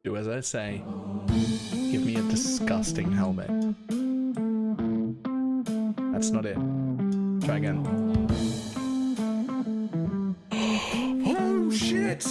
Do as I say. Give me a disgusting helmet. That's not it. Try again. Oh shit!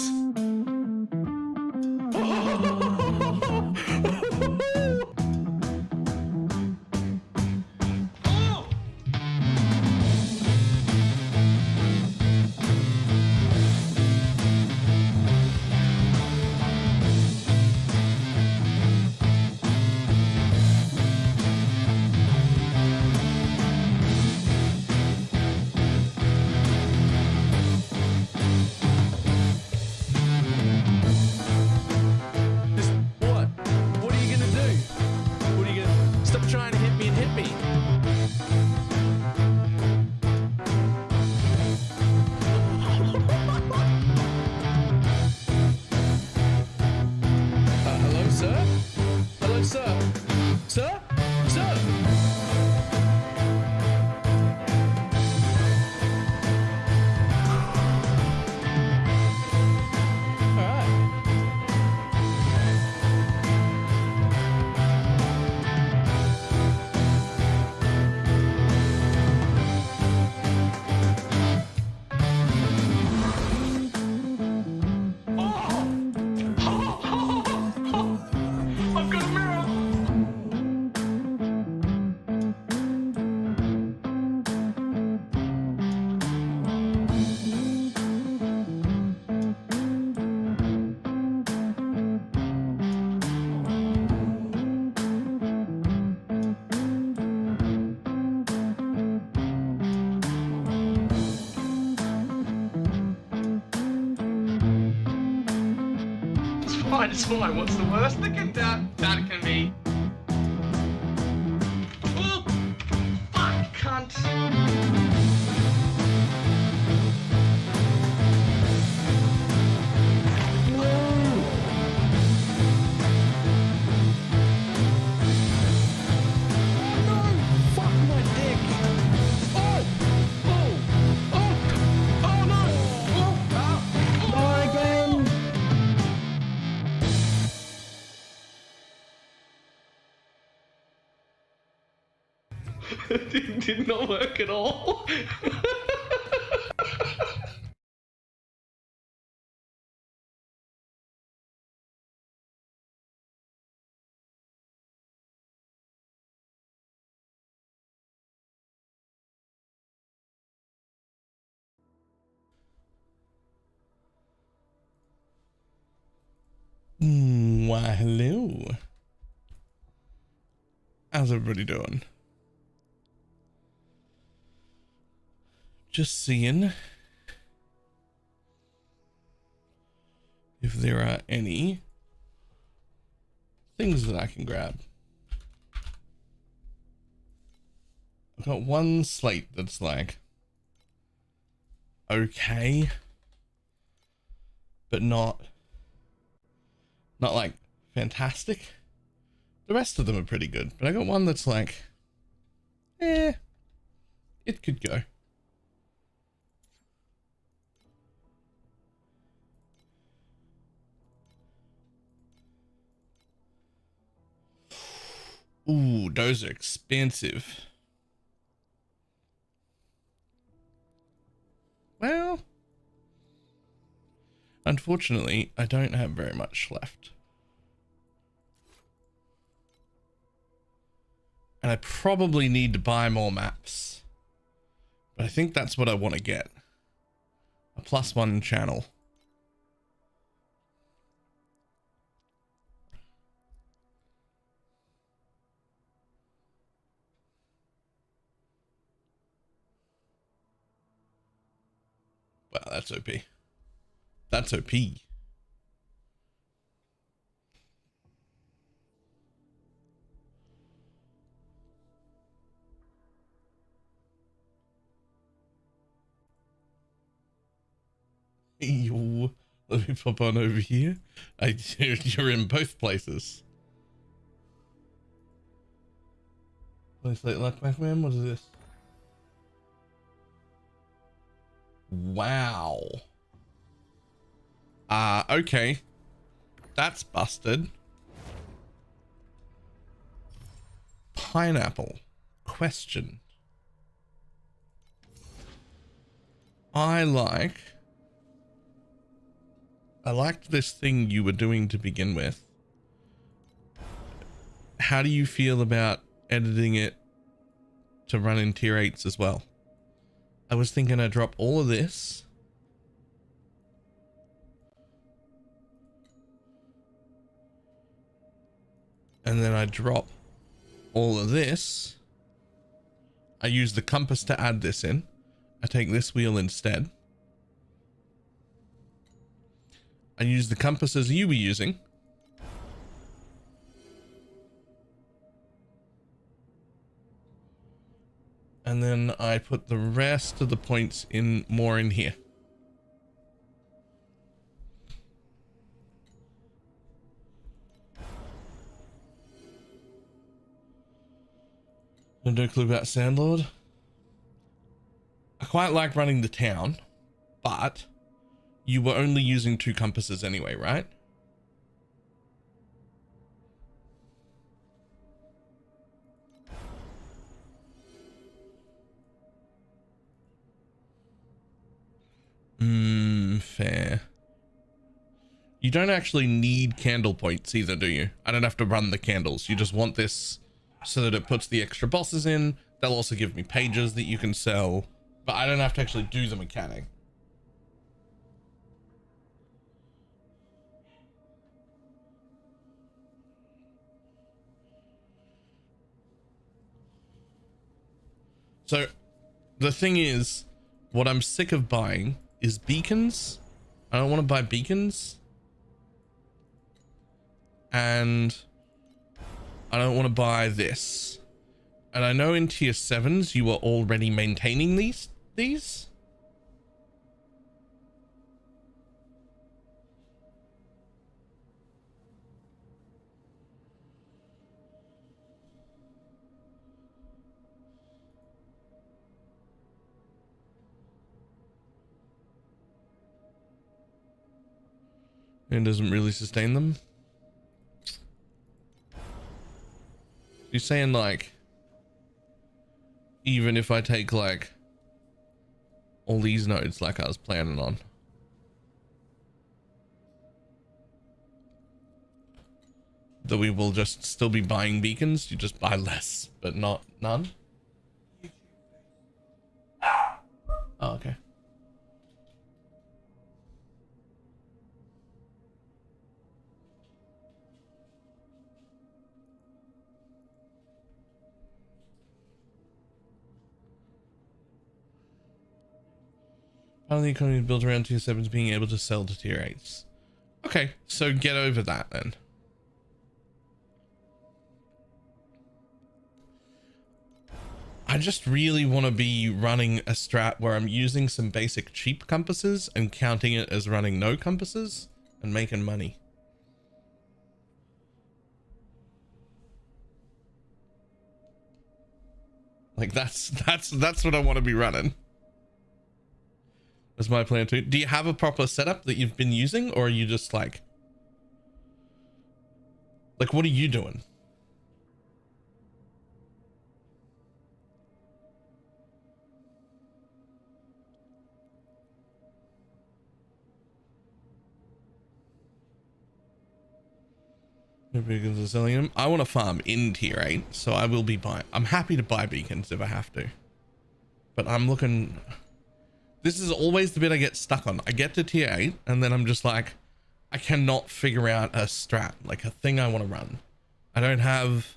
Trying to hit me and hit me. Hello, sir? Hello, sir? Sir? Sir? It's fine. What's the worst that can be? Oh, fuck, cunt. It did not work at all. Why, hello. How's everybody doing? Just seeing if there are any things that I can grab. I've got one slate that's like okay, but not like fantastic. The rest of them are pretty good, but I got one that's like, it could go. Ooh, those are expensive. Well, unfortunately, I don't have very much left. And I probably need to buy more maps. But I think that's what I want to get. A +1 channel. Wow, that's OP. That's OP. Yo, let me pop on over here. You're in both places. Let's like luck back, man. What is this? Wow. Okay. That's busted. Pineapple. Question. I liked this thing you were doing to begin with. How do you feel about editing it to run in tier 8s as well? I was thinking I'd drop all of this. And then I drop all of this. I use the compass to add this in. I take this wheel instead. I use the compass as you were using. And then I put the rest of the points in more in here. No clue about Sandlord. I quite like running the town, but you were only using 2 compasses anyway, right? Fair. You don't actually need candle points either, do you? I don't have to run the candles. You just want this so that it puts the extra bosses in. They'll also give me pages that you can sell, but I don't have to actually do the mechanic. So the thing is, what I'm sick of buying is beacons. I don't want to buy beacons. And I don't want to buy this. And I know in tier 7s you are already maintaining these. And doesn't really sustain them. You're saying like, even if I take like all these nodes like I was planning on, that we will just still be buying beacons? You just buy less, but not none? Oh, okay. Part of the economy is built around tier 7s being able to sell to tier 8s. Okay, so get over that then. I just really want to be running a strat where I'm using some basic cheap compasses and counting it as running no compasses and making money. Like that's what I want to be running. That's my plan too. Do you have a proper setup that you've been using, or are you just like what are you doing? No beacons are selling them. I want to farm in tier 8, so I will be buying. I'm happy to buy beacons if I have to, but I'm looking. This is always the bit I get stuck on. I get to tier 8 and then I'm just like, I cannot figure out a strat, like a thing I want to run. I don't have.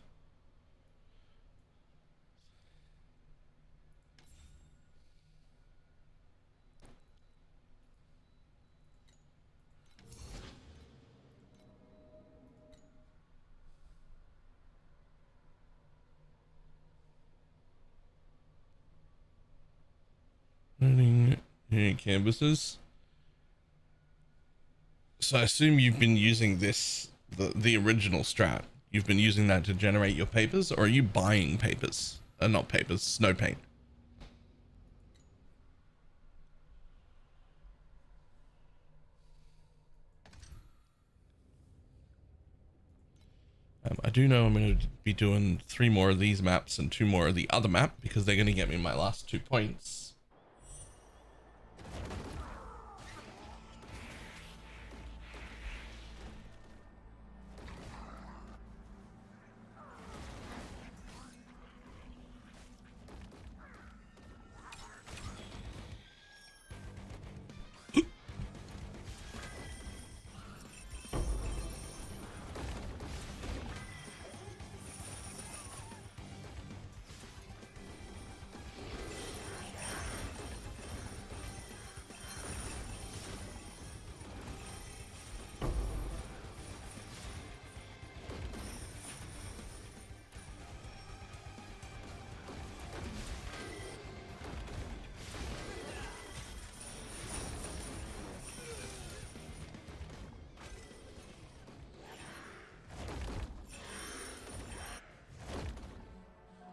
Canvases. So I assume you've been using this, the original strat. You've been using that to generate your papers, or are you buying papers? Not papers, snow paint. I do know I'm going to be doing 3 more of these maps and 2 more of the other map because they're going to get me my last 2 points.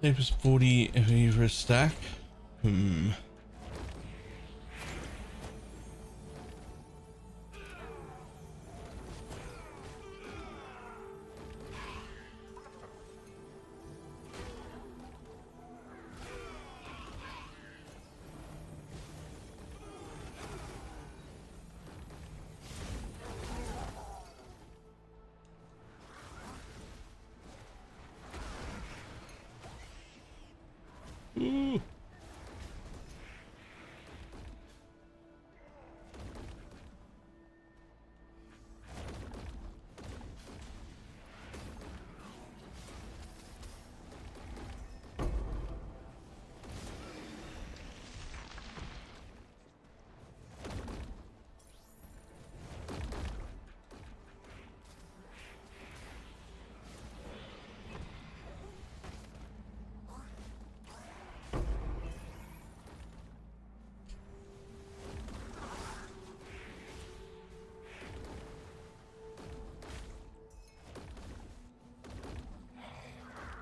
Papers 40 FE for a stack. Ooh.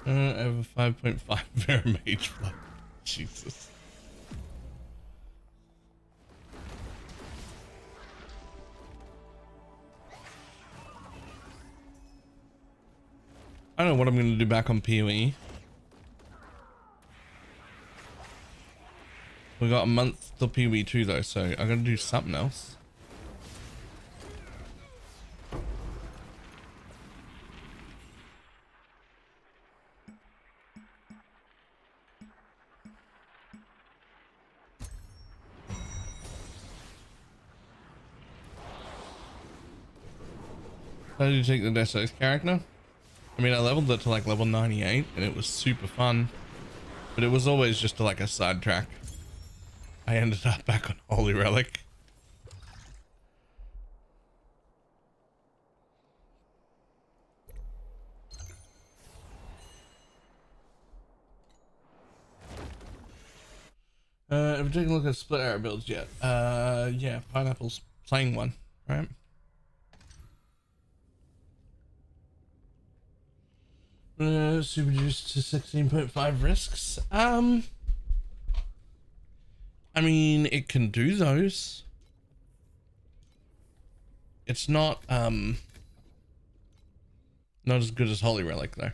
I have a 5.5 BalorMage flood. Jesus. I don't know what I'm going to do back on PoE. We got a month till PoE 2 though, so I'm going to do something else. How did you take the Desos character? I mean, I leveled it to like level 98 and it was super fun, but it was always just like a sidetrack. I ended up back on Holy Relic. Have you taken a look at split arrow builds yet? Yeah, Pineapple's playing one, right? Super juice to 16.5 risks. I mean, it can do those. It's not as good as Holy Relic though.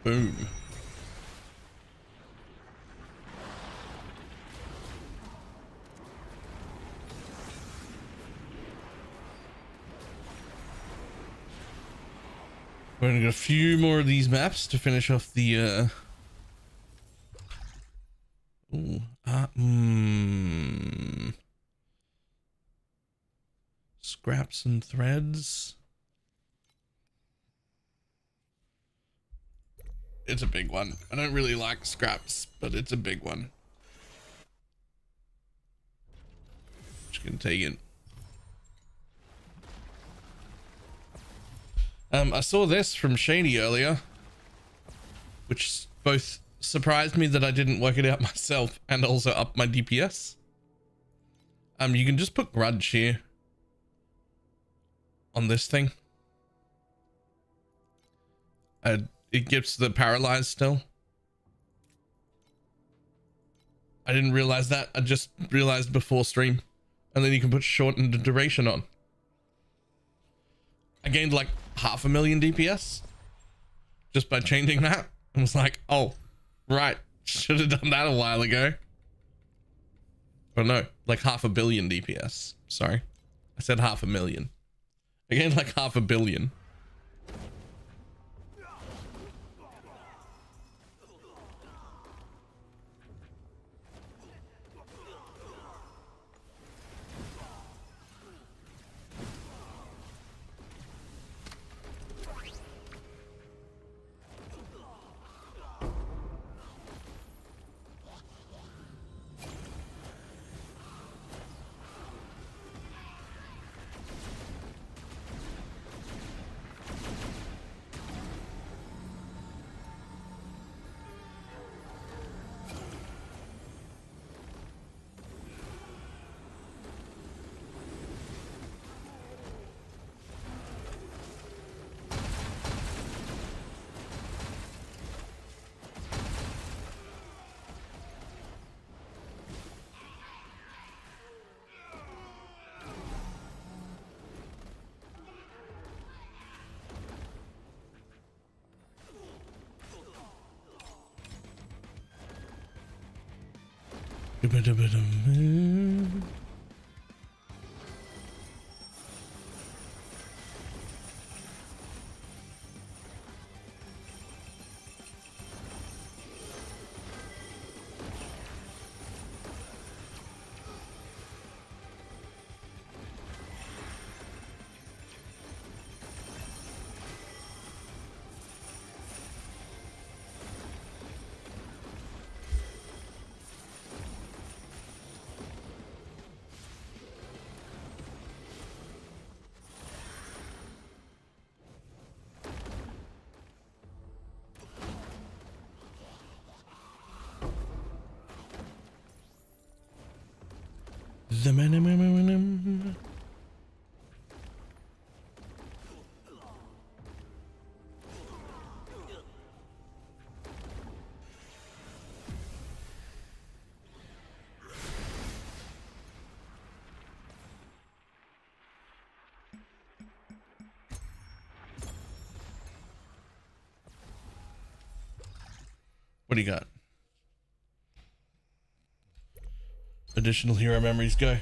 Boom. We're gonna get a few more of these maps to finish off the scraps and threads. It's a big one. I don't really like scraps, but it's a big one. Just gonna take it. I saw this from Shady earlier, which both surprised me that I didn't work it out myself and also up my DPS. You can just put grudge here on this thing. It gets the paralyzed still. I didn't realize that. I just realized before stream. And then you can put shortened duration on. I gained like 500,000 DPS just by changing that. I was like, oh, right. Should have done that a while ago. But no, like 500 million DPS. Sorry. I said 500,000. I gained like 500 million. What do you got? Additional hero memories, go.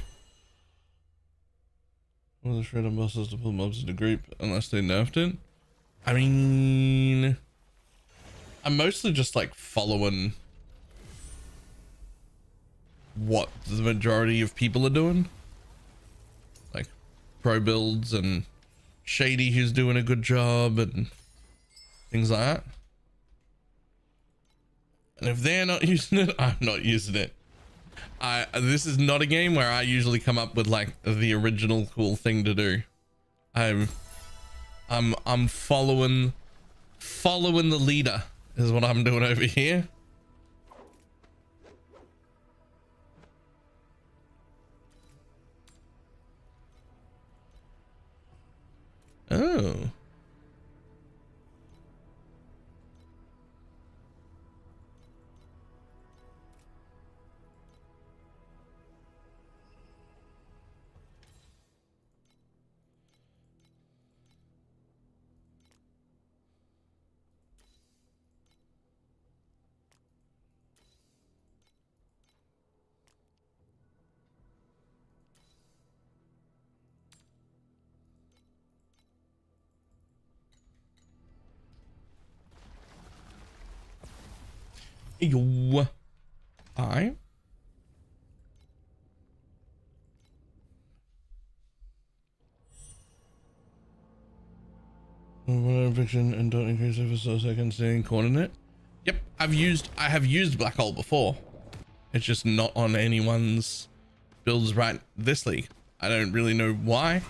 Well, the shredder muscles to pull mobs into group unless they nerfed it. I mean, I'm mostly just like following what the majority of people are doing, like pro builds and Shady who's doing a good job and things like that. And if they're not using it, I'm not using it. This is not a game where I usually come up with like the original cool thing to do. I'm following the leader is what I'm doing over here. Oh. Yo. I. Fiction and don't increase it for so second staying coordinate. Yep, I have used black hole before. It's just not on anyone's builds right this league. I don't really know why.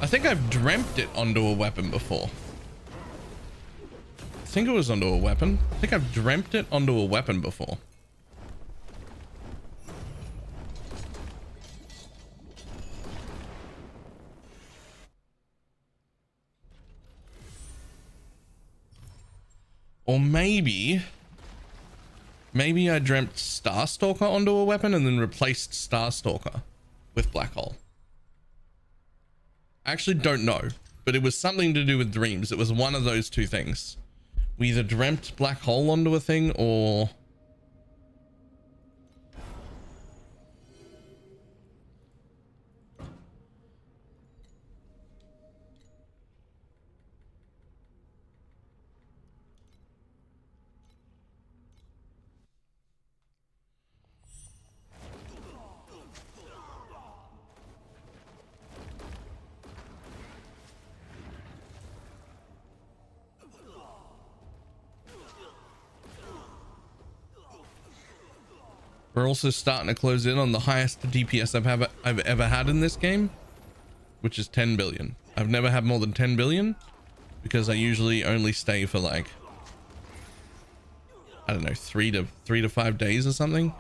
I think I've dreamt it onto a weapon before. I think it was onto a weapon. I think I've dreamt it onto a weapon before. Or maybe I dreamt Starstalker onto a weapon and then replaced Starstalker with Black Hole. I actually don't know, but it was something to do with dreams. It was one of those two things. We either dreamt Black Hole onto a thing or... We're also starting to close in on the highest DPS I've ever had in this game, which is 10 billion. I've never had more than 10 billion because I usually only stay for like, I don't know, 3 to 5 days or something.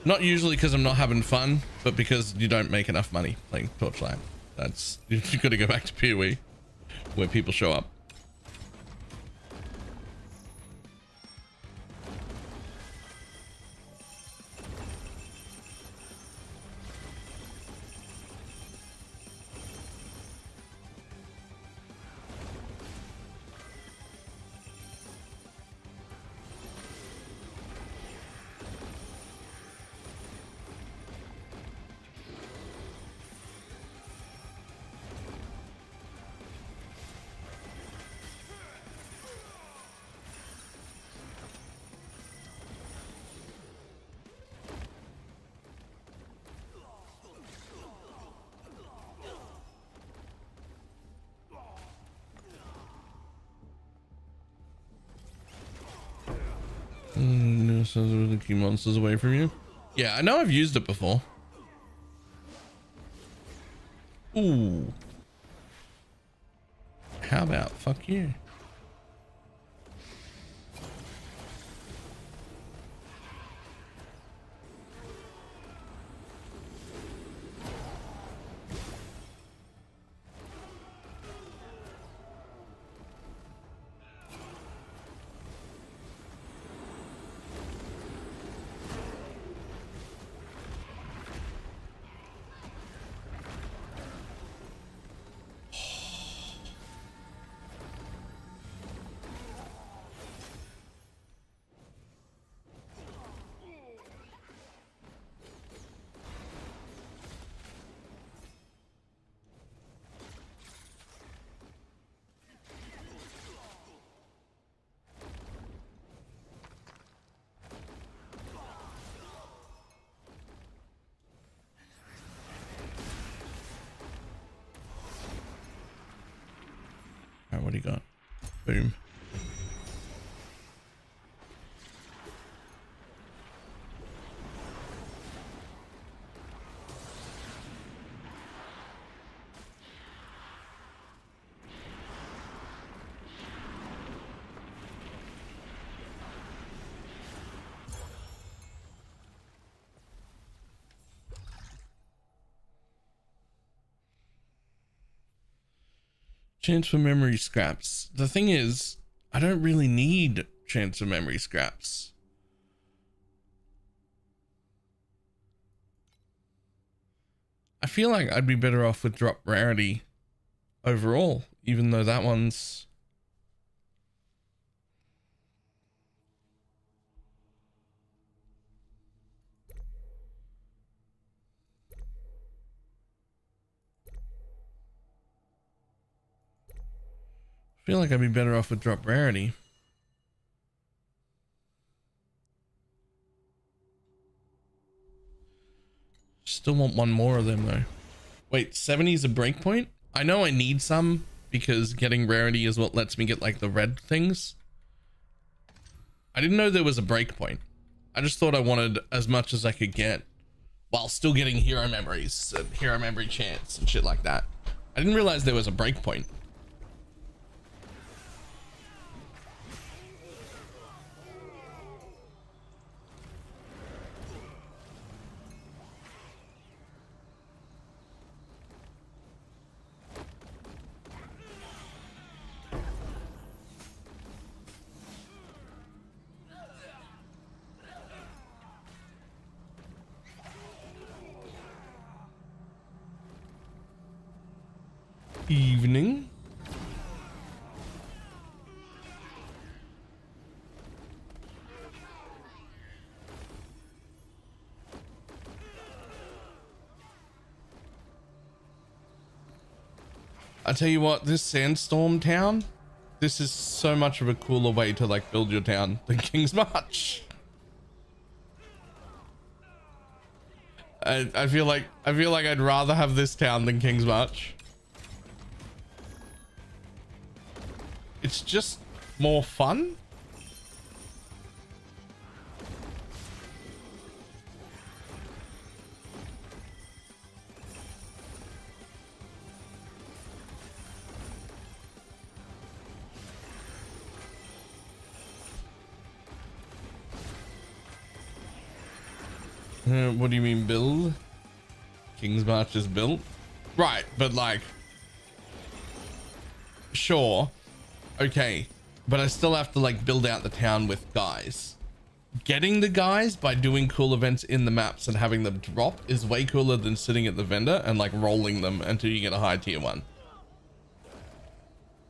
Not usually because I'm not having fun, but because you don't make enough money playing Torchlight. That's, you got to go back to PoE where people show up. The key monsters away from you. Yeah, I know I've used it before. Ooh. How about fuck you? What do you got? Boom. Chance for memory scraps. The thing is, I don't really need chance for memory scraps. I feel like I'd be better off with drop rarity overall, even though that one's... Feel like I'd be better off with drop rarity. Still want one more of them though. Wait, 70 is a breakpoint? I know I need some because getting rarity is what lets me get like the red things. I didn't know there was a breakpoint. I just thought I wanted as much as I could get while still getting hero memories and hero memory chance and shit like that. I didn't realize there was a breakpoint. Evening. I tell you what, this sandstorm town, this is so much of a cooler way to like build your town than King's March. I feel like I'd rather have this town than King's March. It's just more fun. What do you mean build? King's March is built? Right, but like, sure. Okay, but I still have to like build out the town with guys. Getting the guys by doing cool events in the maps and having them drop is way cooler than sitting at the vendor and like rolling them until you get a high tier 1.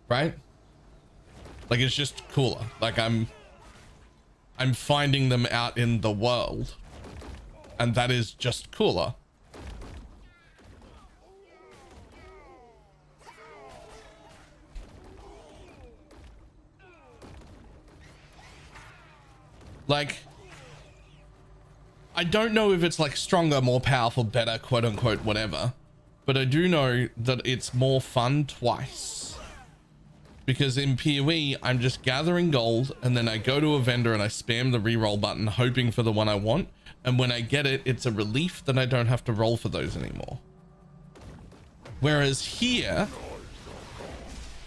Right? Like it's just cooler. Like I'm finding them out in the world. And that is just cooler. Like, I don't know if it's like stronger, more powerful, better, quote unquote, whatever. But I do know that it's more fun twice. Because in PoE, I'm just gathering gold and then I go to a vendor and I spam the reroll button hoping for the one I want. And when I get it, it's a relief that I don't have to roll for those anymore. Whereas here,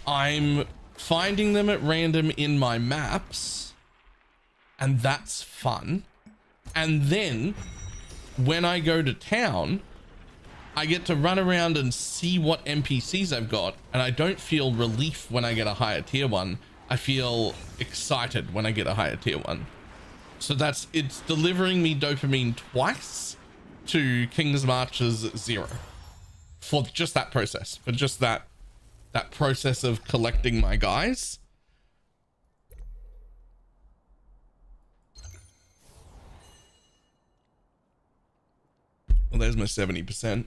I'm finding them at random in my maps, and that's fun. And then when I go to town, I get to run around and see what NPCs I've got, and I don't feel relief when I get a higher tier 1. I feel excited when I get a higher tier 1. So it's delivering me dopamine twice to King's March's 0 for just that process, for just that process of collecting my guys. Well, there's my 70%.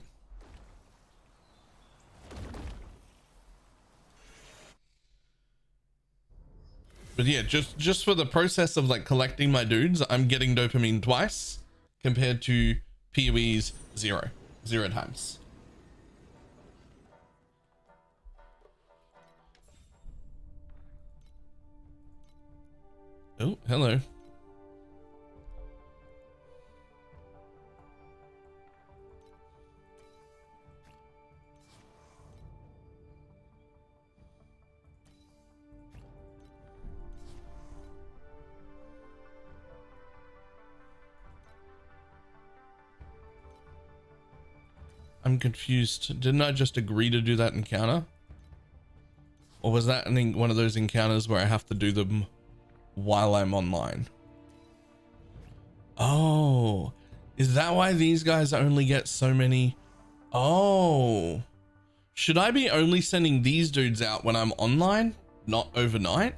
But yeah, just for the process of like collecting my dudes, I'm getting dopamine twice compared to PoE's 0 times. Oh, hello. I'm confused. Didn't I just agree to do that encounter? Or was that one of those encounters where I have to do them while I'm online? Oh, is that why these guys only get so many? Oh, should I be only sending these dudes out when I'm online, not overnight?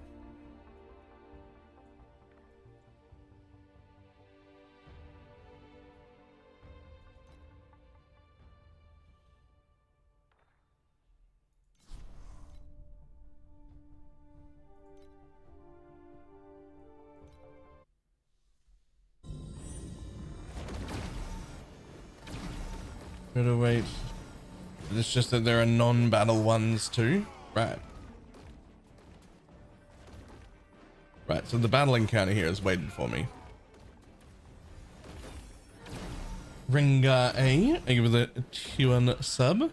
Better wait. It's just that there are non-battle ones too. Right. Right, so the battle encounter here is waiting for me. Ringa A, I give it a T1 sub.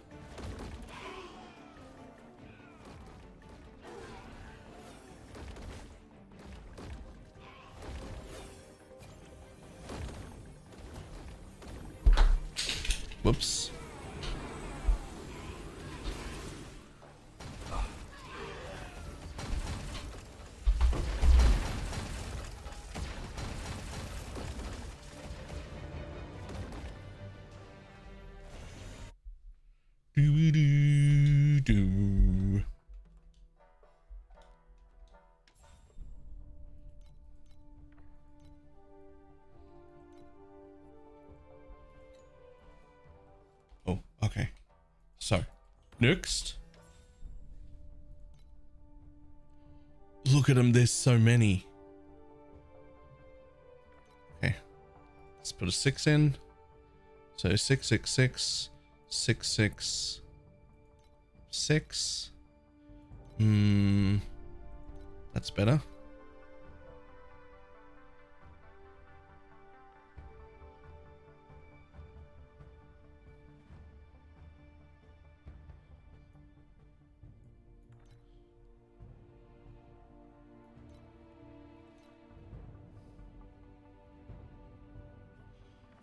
Whoops. Do do do. Oh, okay. So, next. Look at them, there's so many. Okay. Let's put a 6 in. So 666. 666. 6. That's better.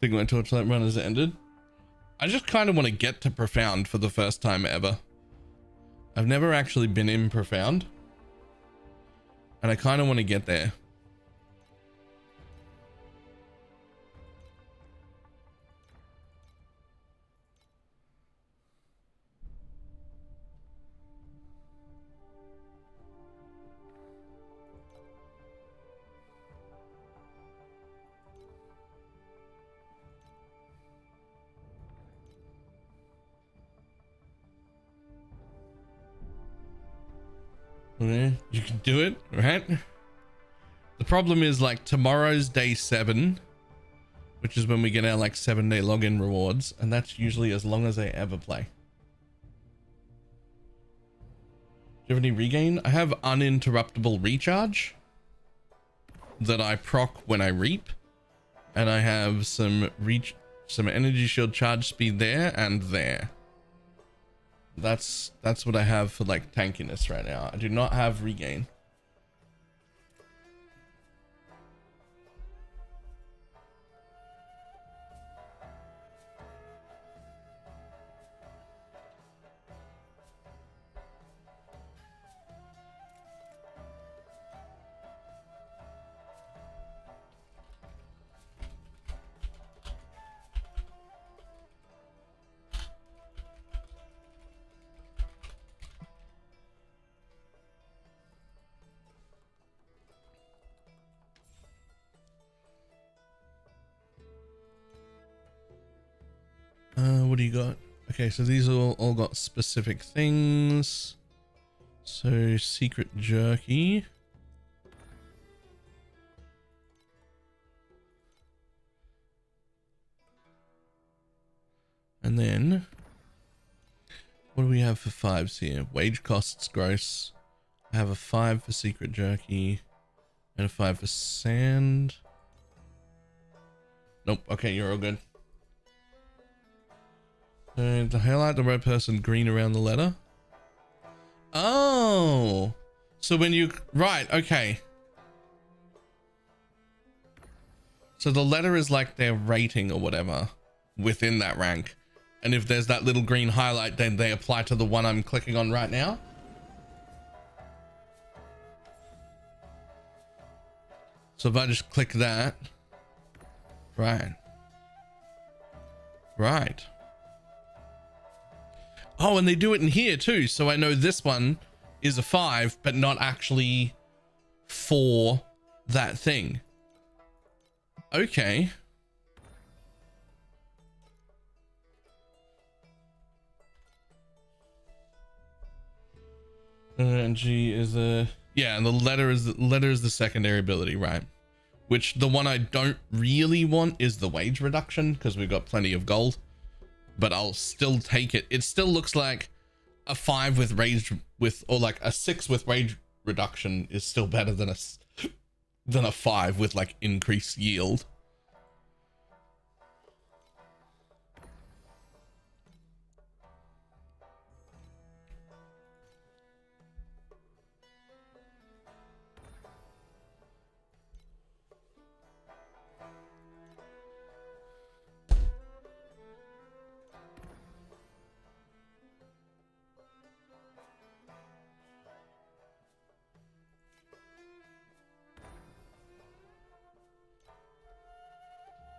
Think my Torchlight run has ended. I just kind of want to get to Profound for the first time ever. I've never actually been in Profound. And I kind of want to get there. Yeah, you can do it, right? The problem is like tomorrow's day 7, which is when we get our like 7-day login rewards, and that's usually as long as I ever play. Do you have any regain? I have uninterruptible recharge that I proc when I reap, and I have some energy shield charge speed there and there. That's what I have for like tankiness right now. I do not have regain. What do you got? Okay, so these all got specific things. So secret jerky. And then what do we have for 5s here? Wage costs gross. I have a 5 for secret jerky and a 5 for sand. Nope. Okay, you're all good. To highlight the red person, green around the letter. Oh, so when you, right, okay. So the letter is like their rating or whatever within that rank. And if there's that little green highlight, then they apply to the one I'm clicking on right now. So if I just click that, right. Right. Oh, and they do it in here too. So I know this one is a 5, but not actually for that thing. Okay. And G is a, yeah, and the letter is the secondary ability, right? Which the one I don't really want is the wage reduction because we've got plenty of gold. but I'll still take it. It still looks like a 5 with rage with, or like a 6 with rage reduction is still better than a 5 with like increased yield.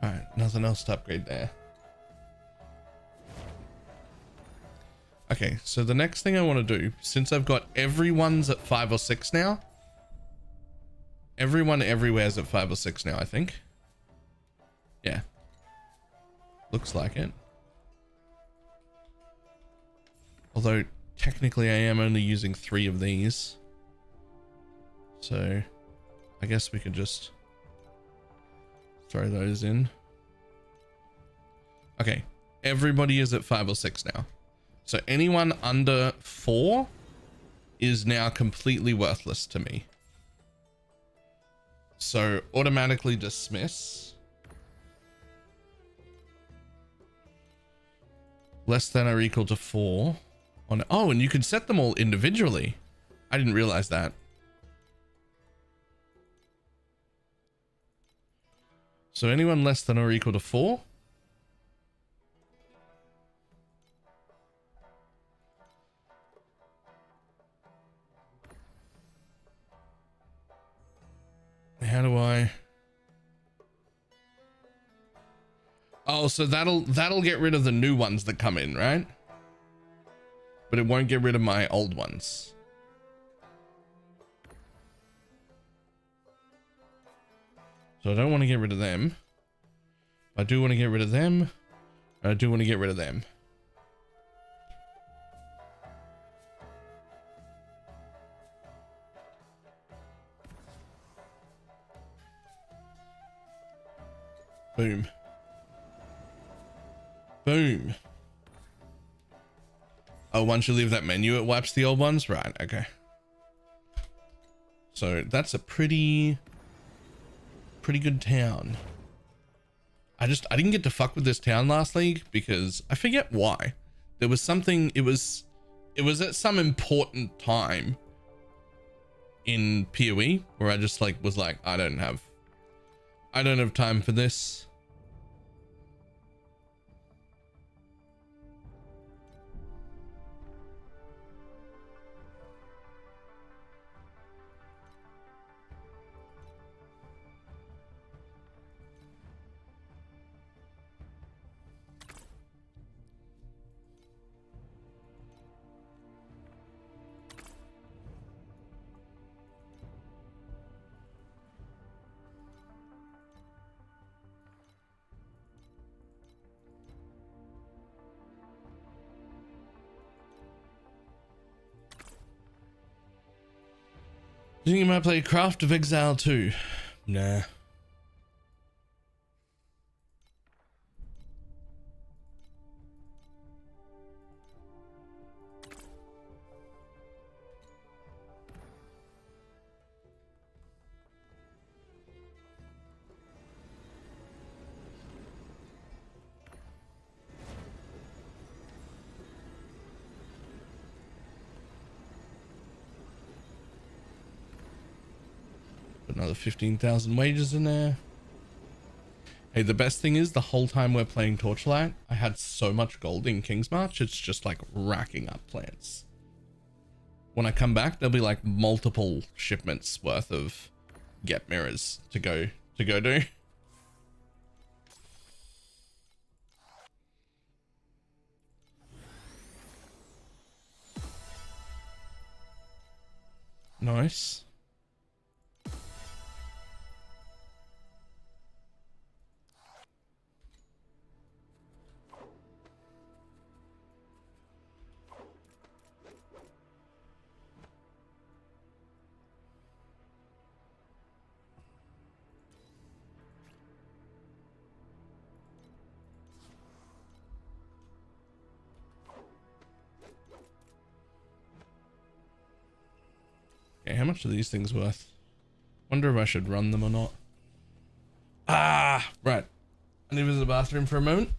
All right, nothing else to upgrade there. Okay, so the next thing I want to do, since I've got everyone's at 5 or 6 now, everyone everywhere's at 5 or 6 now, I think. Yeah, looks like it. Although technically I am only using 3 of these, so I guess we could just throw those in. Okay, everybody is at 5 or 6 now. So anyone under 4 is now completely worthless to me. So automatically dismiss. Less than or equal to 4. Oh, and you can set them all individually. I didn't realize that. So anyone less than or equal to 4. How do I? Oh, so that'll get rid of the new ones that come in, right? But it won't get rid of my old ones. So I don't want to get rid of them. I do want to get rid of them. I do want to get rid of them. Boom. Boom. Oh, once you leave that menu, it wipes the old ones? Right, okay. So that's a pretty good town. I didn't get to fuck with this town last league because I forget why. There was something, it was at some important time in PoE where I just like was like, I don't have time for this. Do you think you might play Craft of Exile 2? Nah. Another 15,000 wages in there. Hey, the best thing is the whole time we're playing Torchlight, I had so much gold in King's March, it's just like racking up plants. When I come back, there'll be like multiple shipments worth of get mirrors to go do. Nice. Okay, how much are these things worth? Wonder if I should run them or not. Ah, right. I need to visit the bathroom for a moment.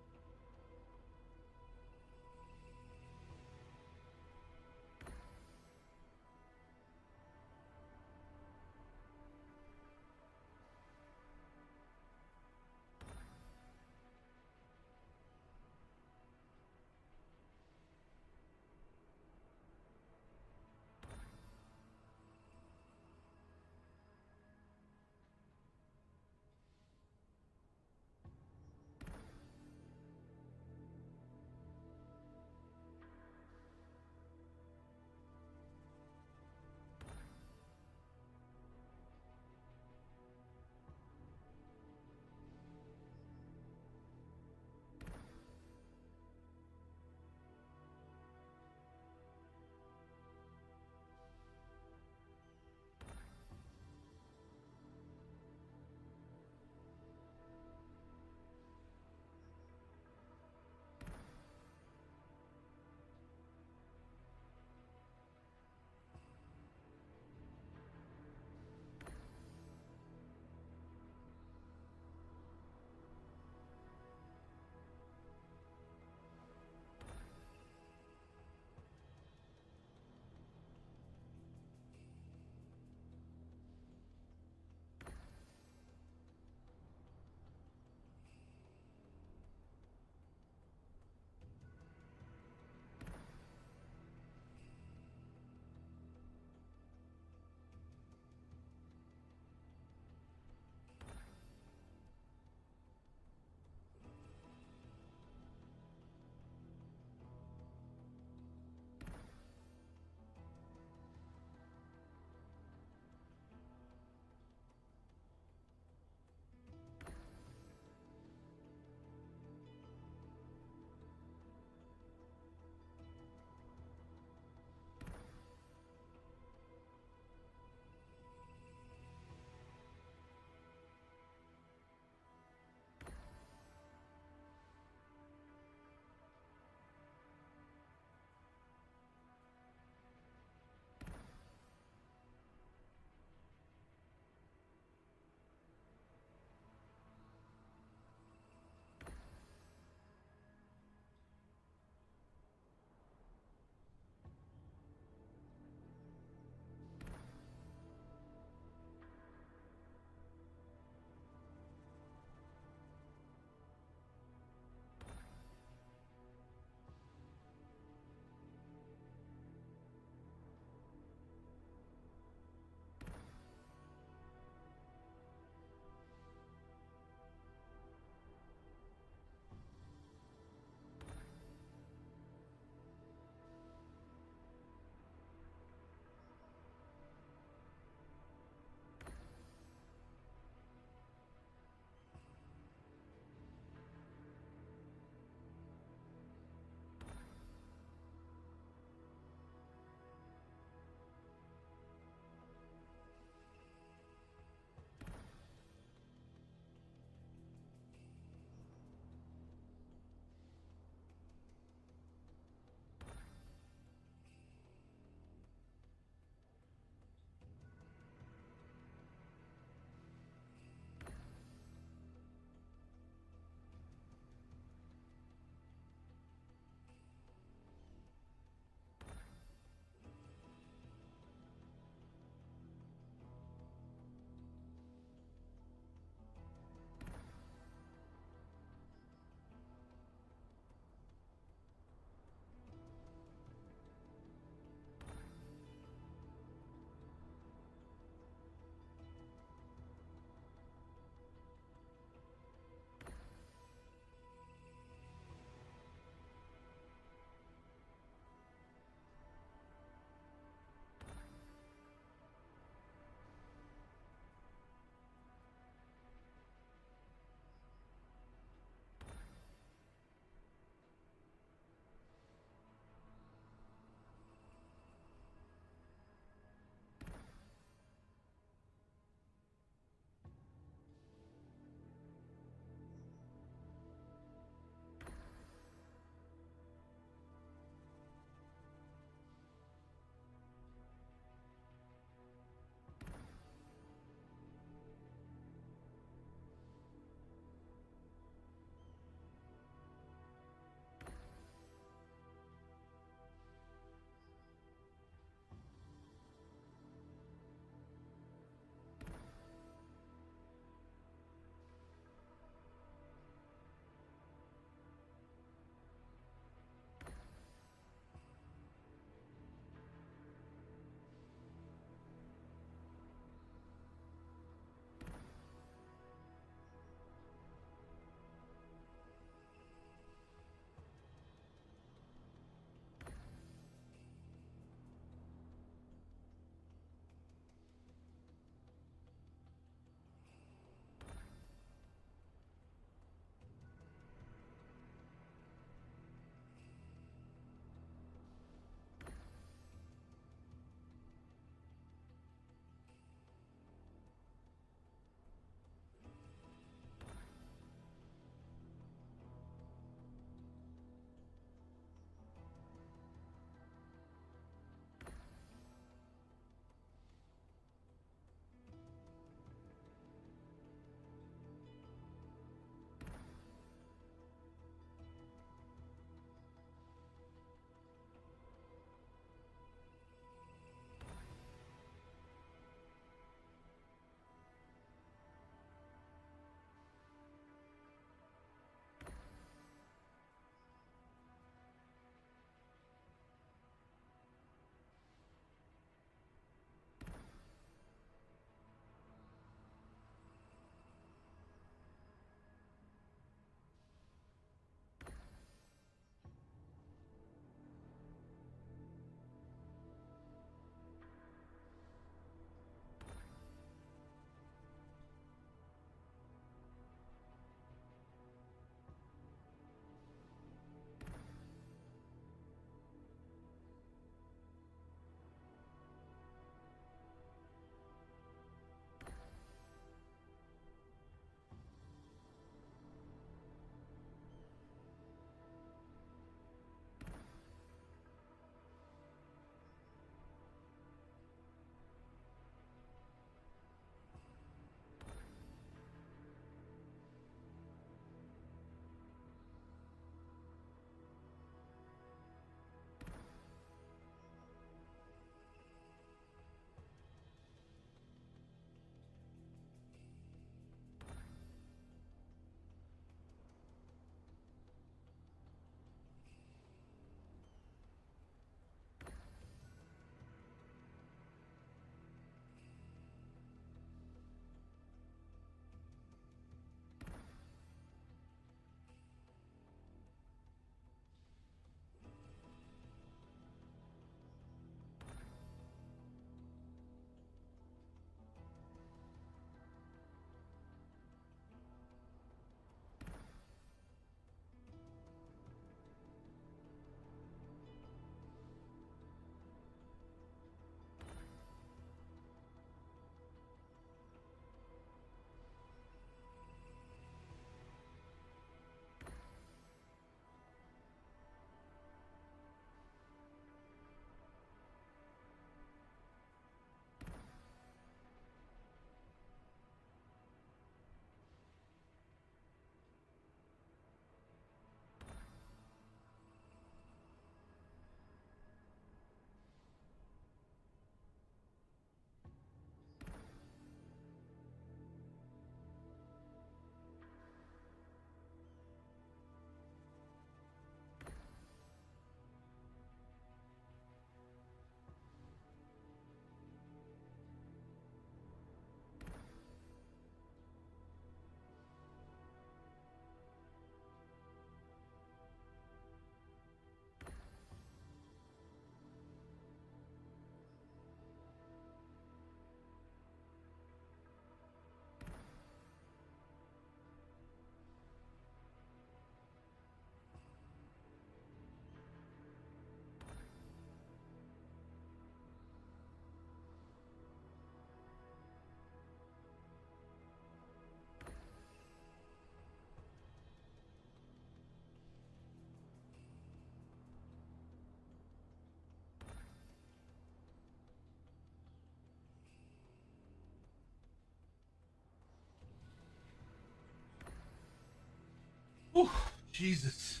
Oh, Jesus.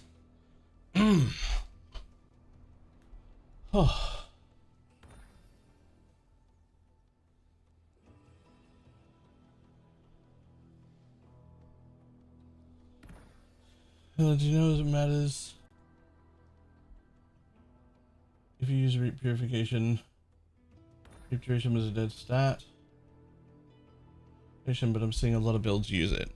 Oh. Do you know it matters if you use reap purification? Reap duration was a dead stat. But I'm seeing a lot of builds use it.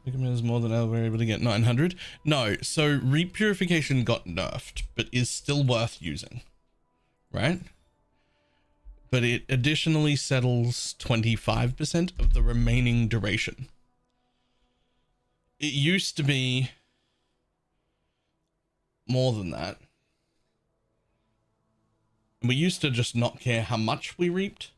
Recommends more than ever able to get 900. No, so reap purification got nerfed, but is still worth using, right? But it additionally settles 25% of the remaining duration. It used to be more than that. We used to just not care how much we reaped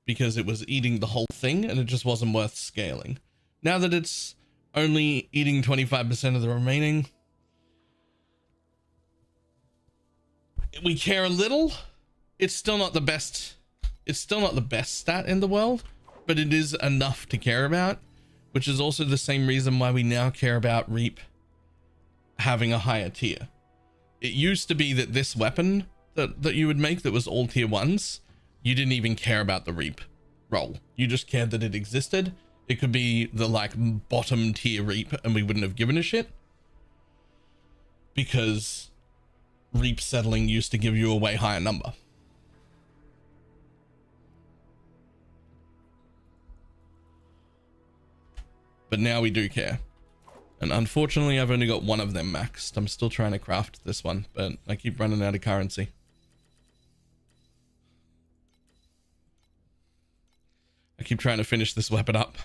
because it was eating the whole thing and it just wasn't worth scaling. Now that it's only eating 25% of the remaining, we care a little. It's still not the best. It's still not the best stat in the world, but it is enough to care about, which is also the same reason why we now care about Reap having a higher tier. It used to be that this weapon that you would make that was all tier 1s, you didn't even care about the Reap roll. You just cared that it existed. It could be the like bottom tier Reap and we wouldn't have given a shit because Reap settling used to give you a way higher number. But now we do care. And unfortunately, I've only got one of them maxed. I'm still trying to craft this one, but I keep running out of currency. I keep trying to finish this weapon up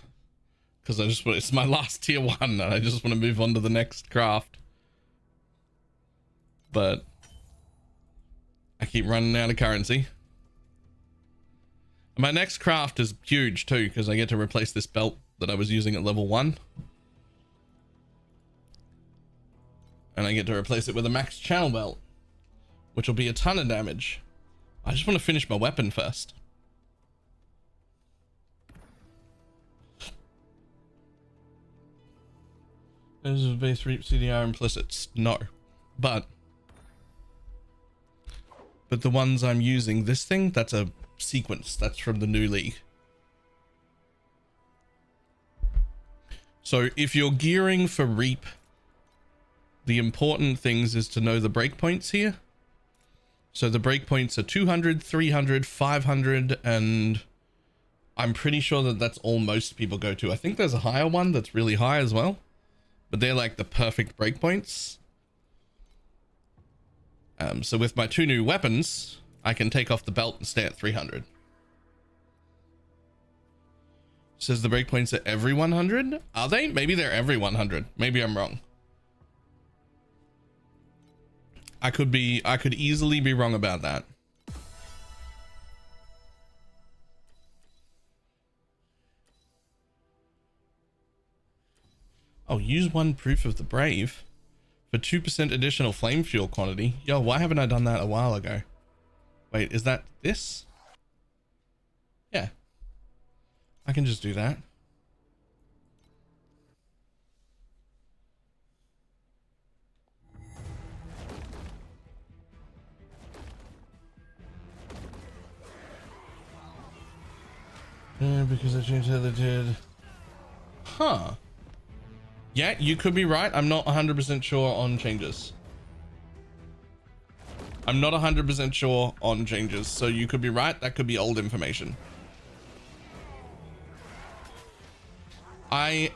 because it's my last tier 1 and I just want to move on to the next craft. But I keep running out of currency. And my next craft is huge too because I get to replace this belt that I was using at level 1. And I get to replace it with a max channel belt, which will be a ton of damage. I just want to finish my weapon first. Is base reap CDR implicits? No, but the ones I'm using, this thing, that's a sequence. That's from the new league. So if you're gearing for reap, the important things is to know the breakpoints here. So the breakpoints are 200, 300, 500, and I'm pretty sure that that's all most people go to. I think there's a higher one that's really high as well, but they're like the perfect breakpoints. So with my 2 new weapons, I can take off the belt and stay at 300. Says the breakpoints are every 100. Are they? Maybe they're every 100. Maybe I'm wrong. I could easily be wrong about that. Oh, use 1 proof of the brave for 2% additional flame fuel quantity. Yo, why haven't I done that a while ago? Wait, is that this? Yeah. I can just do that. Yeah, because I changed how they did. Huh. Yeah, you could be right. I'm not 100% sure on changes. I'm not 100% sure on changes, so you could be right. That could be old information. I,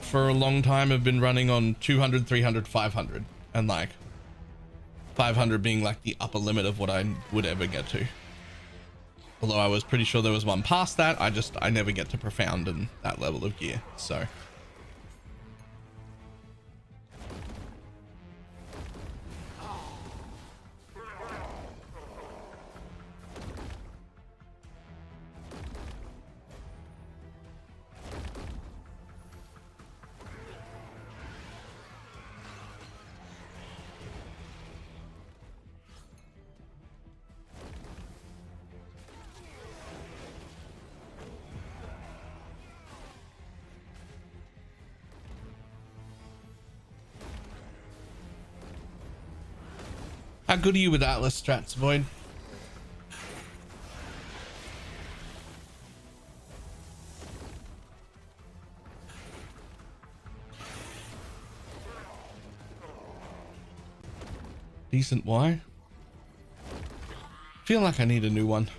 for a long time, have been running on 200, 300, 500, and like 500 being like the upper limit of what I would ever get to. Although I was pretty sure there was one past that. I never get to profound in that level of gear, so. How good are you with Atlas strats, Void? Decent. Why? Feel like I need a new one,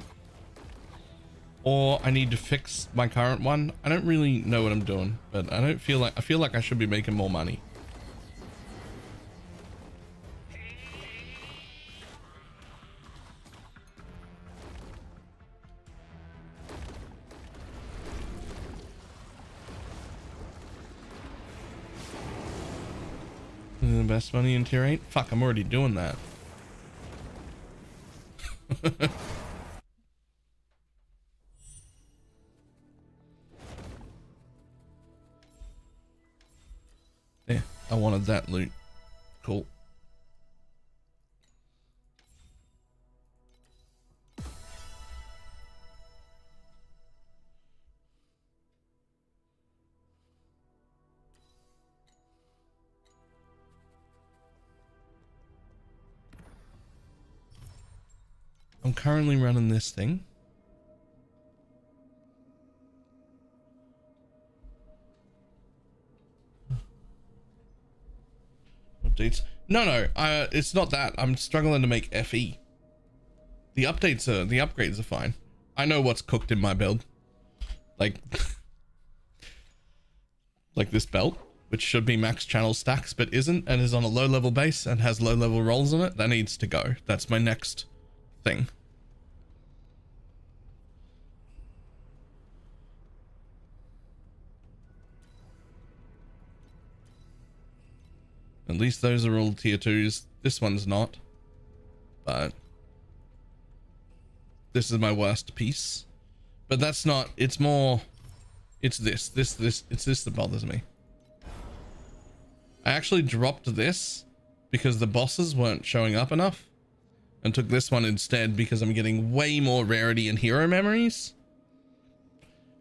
or I need to fix my current one. I don't really know what I'm doing, but I feel like I should be making more money. The best money in tier 8? Fuck, I'm already doing that. Yeah, I wanted that loot. Cool. I'm currently running this thing. Updates. No, it's not that. I'm struggling to make FE. The upgrades are fine. I know what's cooked in my build. Like, like this belt, which should be max channel stacks, but isn't, and is on a low level base and has low level rolls on it. That needs to go. That's my next thing. At least those are all tier 2s. This one's not, but this is my worst piece. But that's not, it's more, it's this that bothers me. I actually dropped this because the bosses weren't showing up enough and took this one instead because I'm getting way more rarity and hero memories.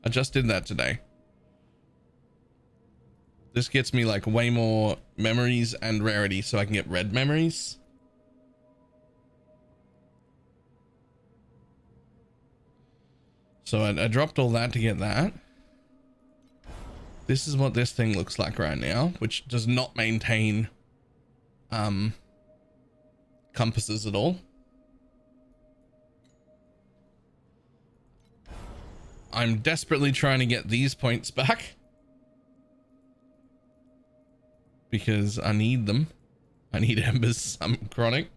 I just did that today. This gets me like way more memories and rarity so I can get red memories. So I dropped all that to get that. This is what this thing looks like right now, which does not maintain compasses at all. I'm desperately trying to get these points back because I need them. I need embers. I'm chronic.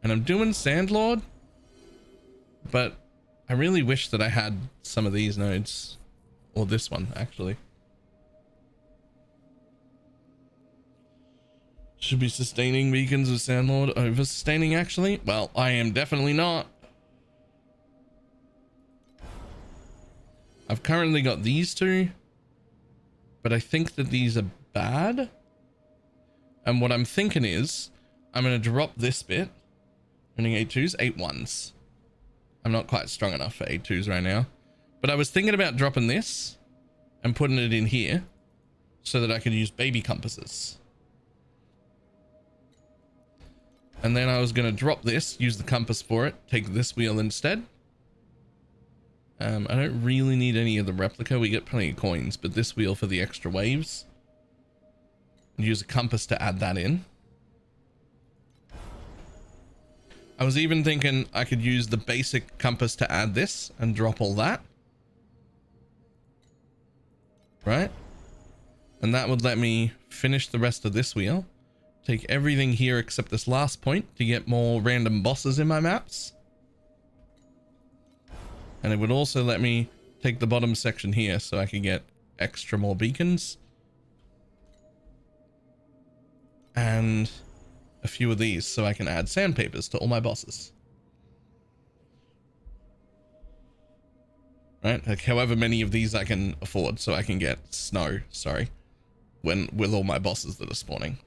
And I'm doing Sandlord, but I really wish that I had some of these nodes, or this one actually. Should be sustaining beacons of Sandlord over sustaining actually. Well, I am definitely not. I've currently got these two, but I think that these are bad. And what I'm thinking is I'm going to drop this bit, running 8-2s, 8-1s. I'm not quite strong enough for 8-2s right now, but I was thinking about dropping this and putting it in here so that I could use baby compasses. And then I was going to drop this, use the compass for it, take this wheel instead. I don't really need any of the replica. We get plenty of coins, but this wheel for the extra waves. And use a compass to add that in. I was even thinking I could use the basic compass to add this and drop all that. Right? And that would let me finish the rest of this wheel. Take everything here except this last point to get more random bosses in my maps. And it would also let me take the bottom section here so I can get extra more beacons. And a few of these so I can add sandpapers to all my bosses. Right? Like however many of these I can afford so I can get snow, sorry, with all my bosses that are spawning.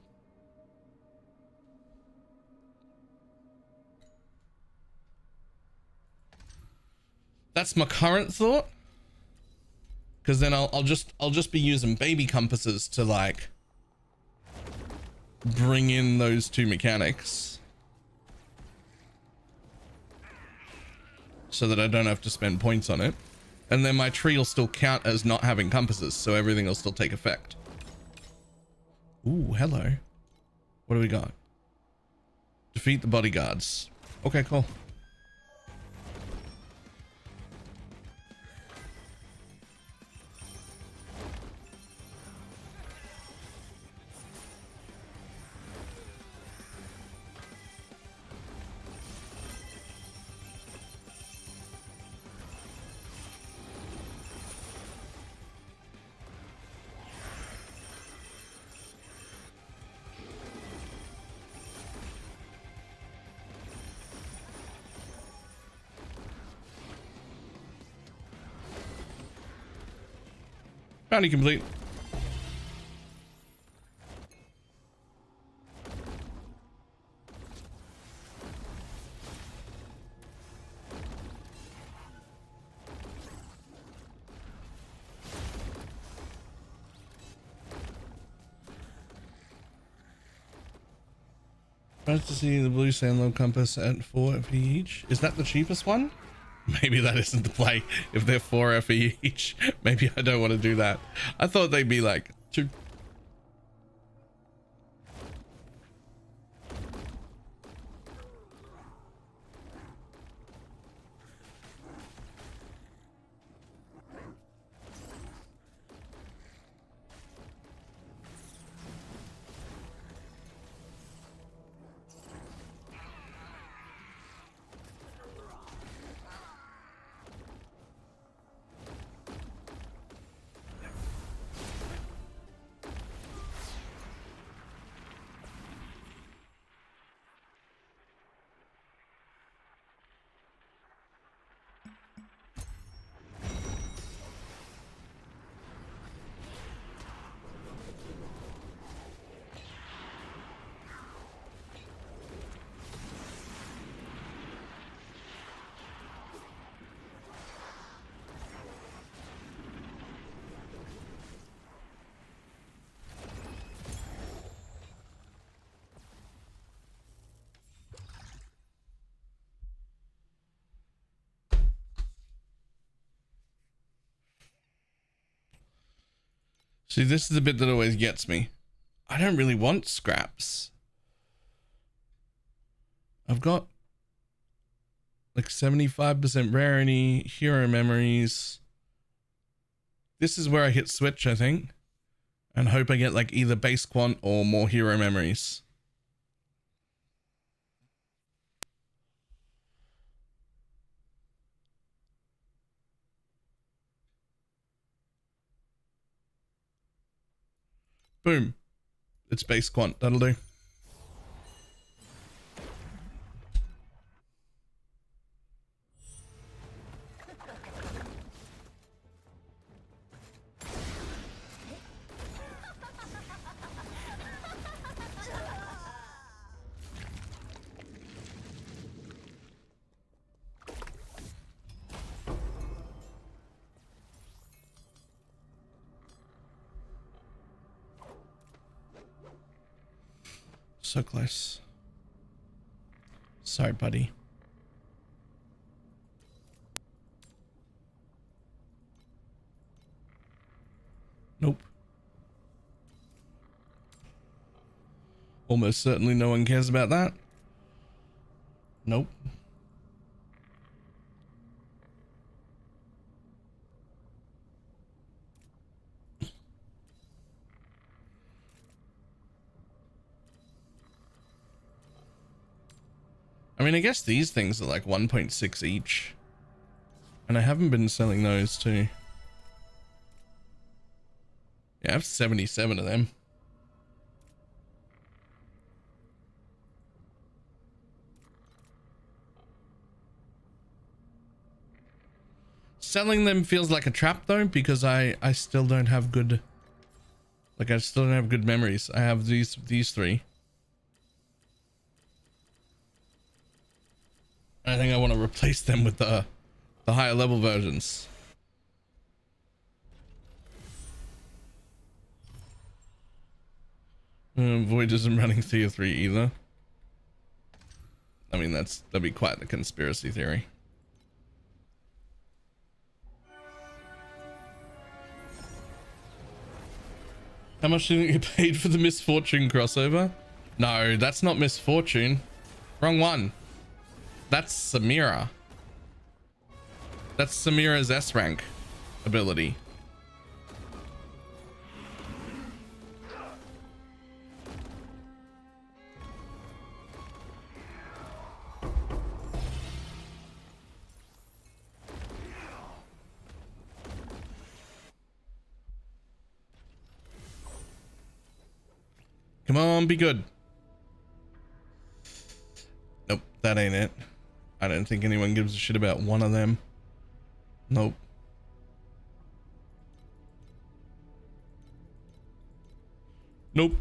That's my current thought, because then I'll just be using baby compasses to like bring in those two mechanics so that I don't have to spend points on it. And then my tree will still count as not having compasses, so everything will still take effect. Ooh, hello. What do we got? Defeat the bodyguards. Okay, cool. Bounty complete. Nice to see the blue sandlow compass at 4 FE each. Is that the cheapest one? Maybe that isn't the play. If they're 4 FE each, maybe I don't want to do that. I thought they'd be like 2. See, this is the bit that always gets me. I don't really want scraps. I've got like 75% rarity, hero memories. This is where I hit switch, I think, and hope I get like either base quant or more hero memories. Boom. It's base quant. That'll do. So close. Sorry, buddy. Nope. Almost certainly no one cares about that. Nope. I mean, I guess these things are like 1.6 each. And I haven't been selling those too. Yeah, I have 77 of them. Selling them feels like a trap though, because I still don't have good, like I still don't have good memories. I have these three. I think I want to replace them with the higher level versions. Void isn't running tier 3 either. I mean, that'd be quite the conspiracy theory. How much did you get paid for the Misfortune crossover? No, that's not Misfortune. Wrong one. That's Samira. That's Samira's S rank ability. Come on, be good. Nope, that ain't it. I don't think anyone gives a shit about one of them. Nope. Nope.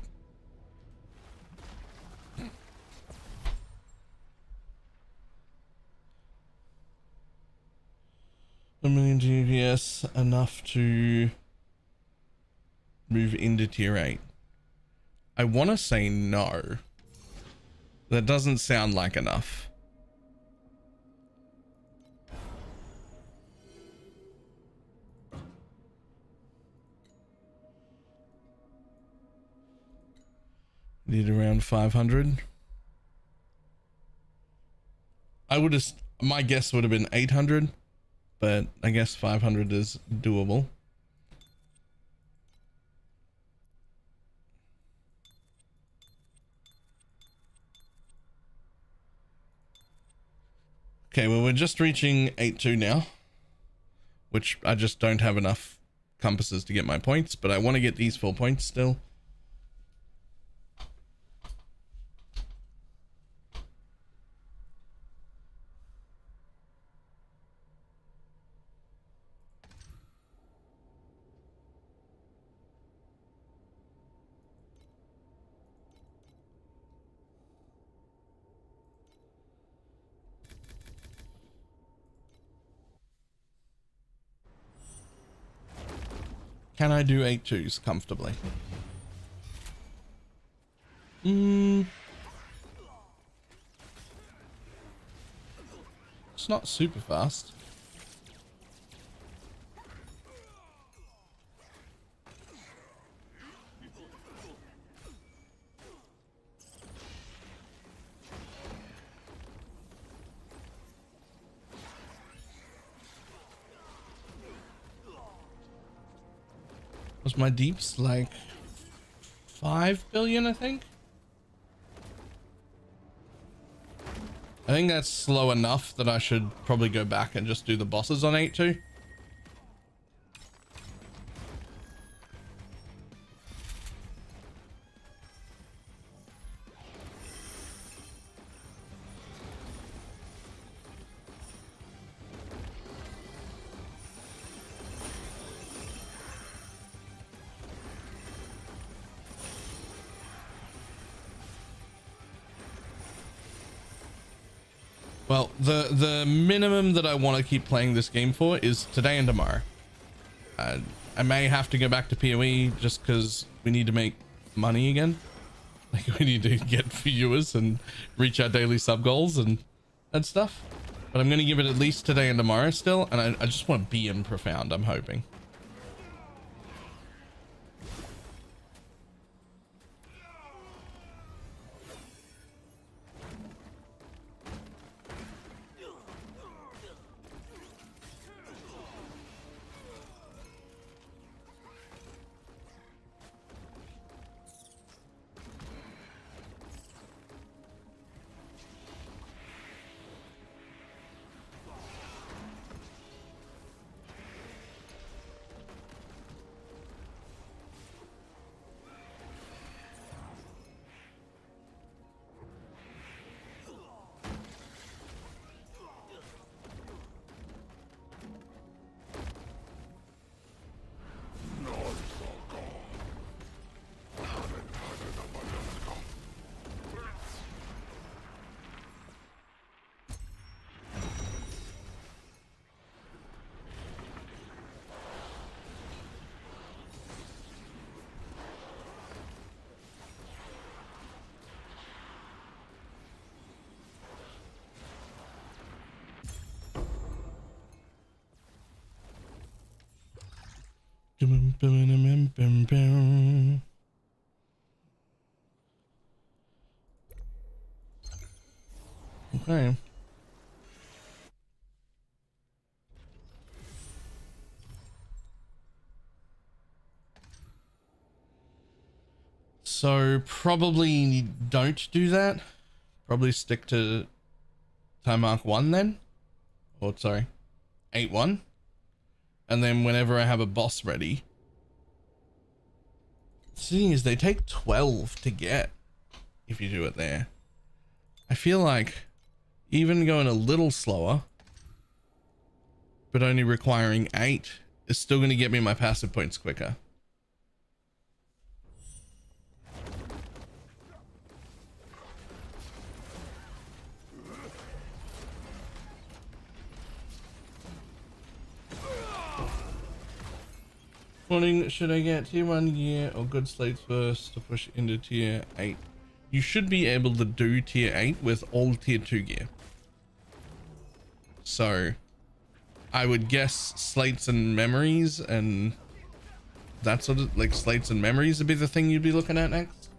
A million GPS enough to move into tier 8. I want to say no. That doesn't sound like enough. Need around 500. I would have, my guess would have been 800, but I guess 500 is doable. Okay, well, we're just reaching 8-2 now, which I just don't have enough compasses to get my points, but I want to get these 4 points still. Can I do 8-2s comfortably? It's not super fast. Was my deeps like 5 billion, I think? I think that's slow enough that I should probably go back and just do the bosses on 8-2. Well, the minimum that I want to keep playing this game for is today and tomorrow. I may have to go back to PoE just because we need to make money again. Like, we need to get viewers and reach our daily sub goals and stuff. But I'm going to give it at least today and tomorrow still. And I just want to be in Profound, I'm hoping. Bum, bum, bum, bum, bum. Okay. So probably don't do that. Probably stick to time mark 1 then. Or sorry, 8-1. And then whenever I have a boss ready. The thing is, they take 12 to get if you do it there. I feel like even going a little slower, but only requiring 8, is still going to get me my passive points quicker. Morning, should I get tier 1 gear or good slates first to push into tier 8? You should be able to do tier 8 with all tier 2 gear. So I would guess slates and memories and that sort of, like slates and memories would be the thing you'd be looking at next.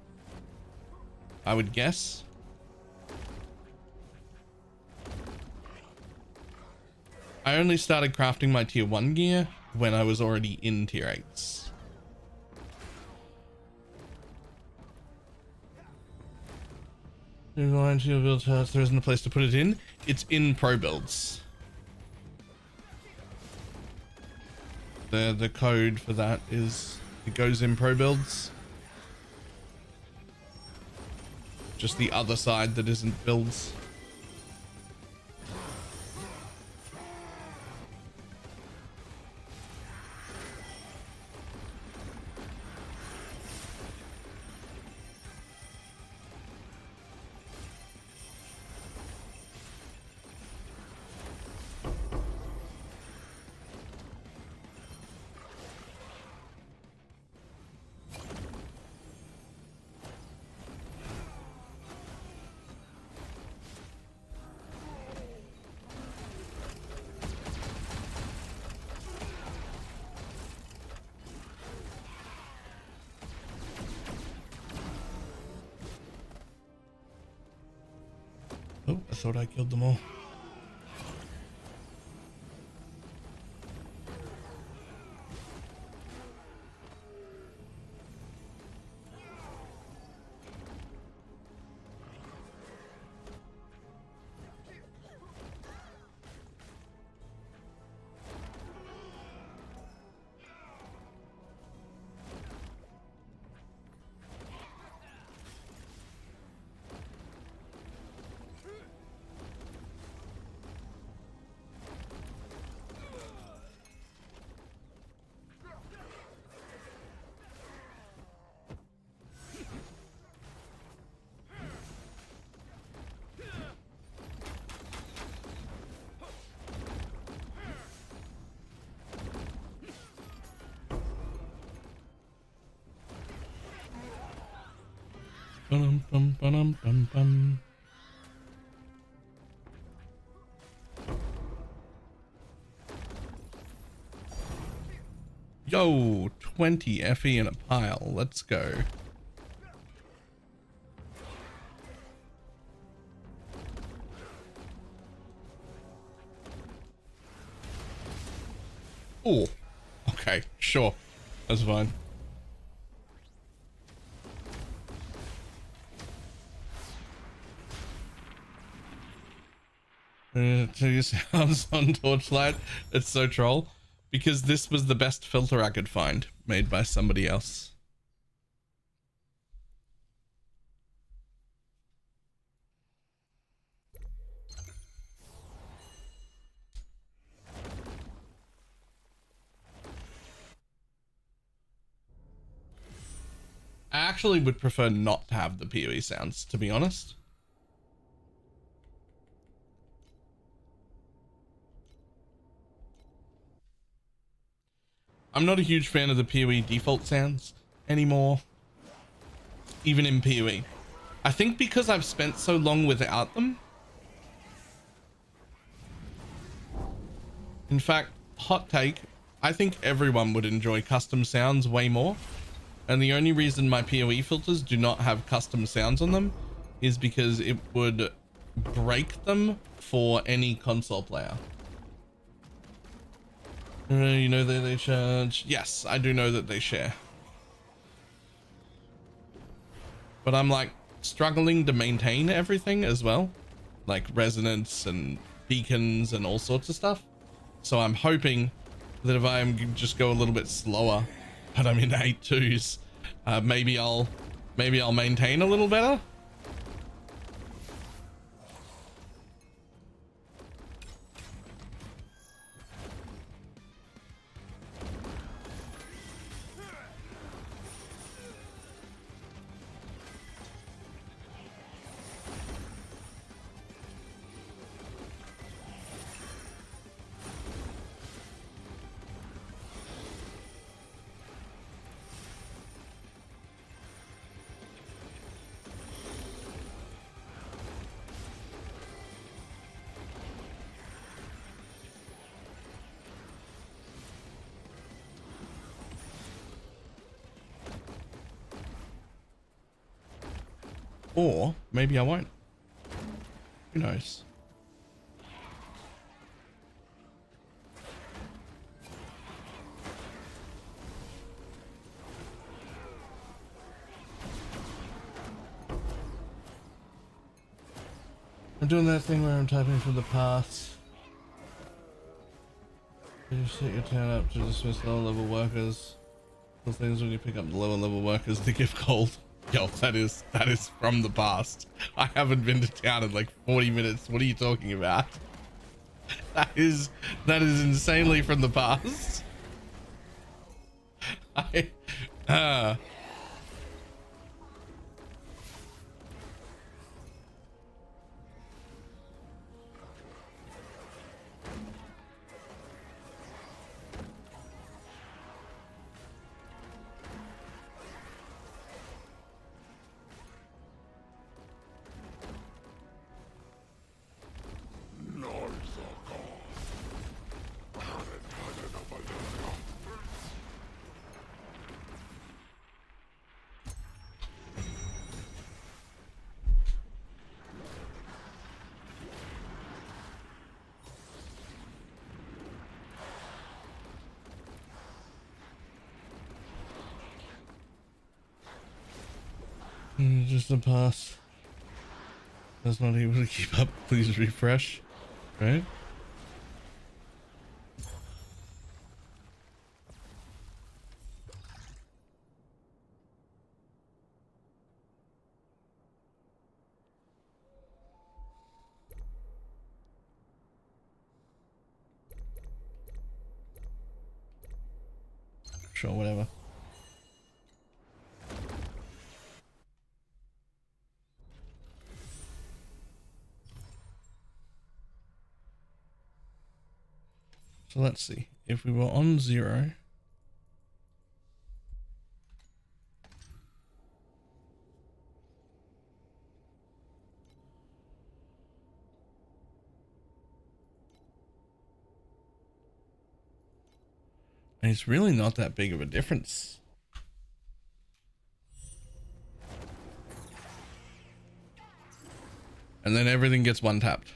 I would guess. I only started crafting my tier 1 gear when I was already in tier 8s. You're going to your build house. There isn't a place to put it in. It's in pro builds. The code for that is it goes in pro builds. Just the other side that isn't builds. Oh, I thought I killed them all. Bum, bum, bum, bum, bum. Yo, 20 FE in a pile. Let's go. Oh, okay, sure. That's fine. To use sounds on Torchlight, it's so troll because this was the best filter I could find made by somebody else. I actually would prefer not to have the PoE sounds, to be honest. I'm not a huge fan of the PoE default sounds anymore, even in PoE. I think because I've spent so long without them. In fact, hot take, I think everyone would enjoy custom sounds way more. And the only reason my PoE filters do not have custom sounds on them is because it would break them for any console player. You know that they charge. Yes, I do know that they share. But I'm like struggling to maintain everything as well, like resonance and beacons and all sorts of stuff. So I'm hoping that if I am just go a little bit slower, but I'm in 8.2s, maybe I'll maintain a little better. Or maybe I won't. Who knows? I'm doing that thing where I'm typing from the past. You set your turn up to dismiss lower level workers. The things when you pick up the lower level workers to give gold. Yo, that is from the past. I haven't been to town in like 40 minutes. What are you talking about? That is insanely from the past. Just a pass. That's not able to keep up. Please refresh. Right? Sure, whatever. So let's see. If we were on 0, and it's really not that big of a difference. And then everything gets one tapped.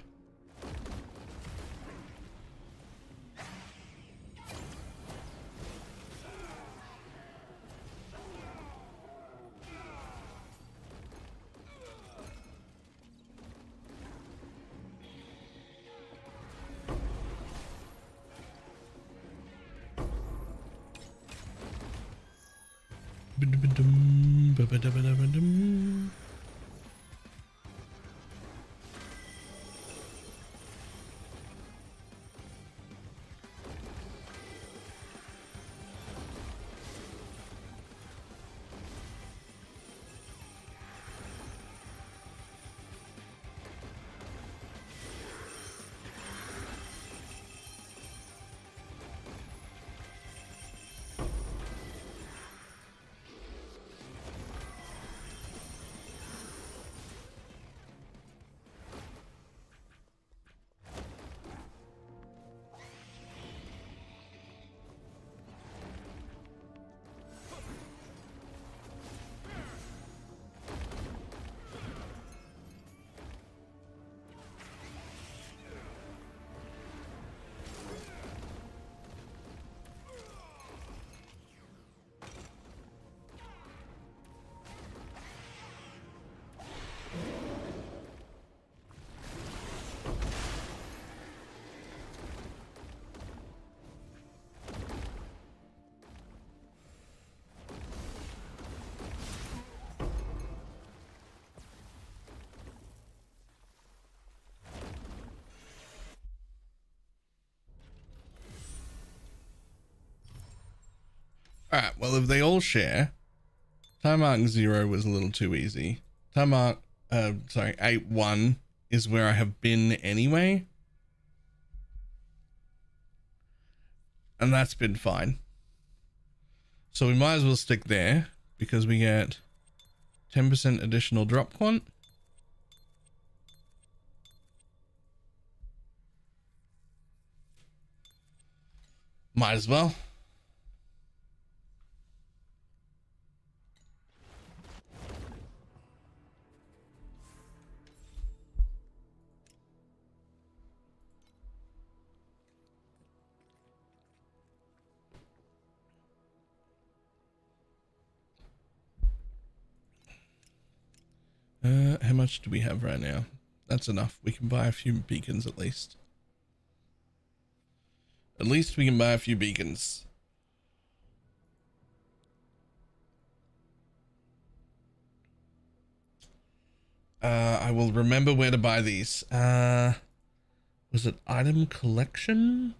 All right, well, if they all share, time mark 0 was a little too easy. Time mark, sorry, 8-1 is where I have been anyway. And that's been fine. So we might as well stick there because we get 10% additional drop quant. Might as well. How much do we have right now? That's enough. We can buy a few beacons at least. At least we can buy a few beacons. I will remember where to buy these. Was it item collection?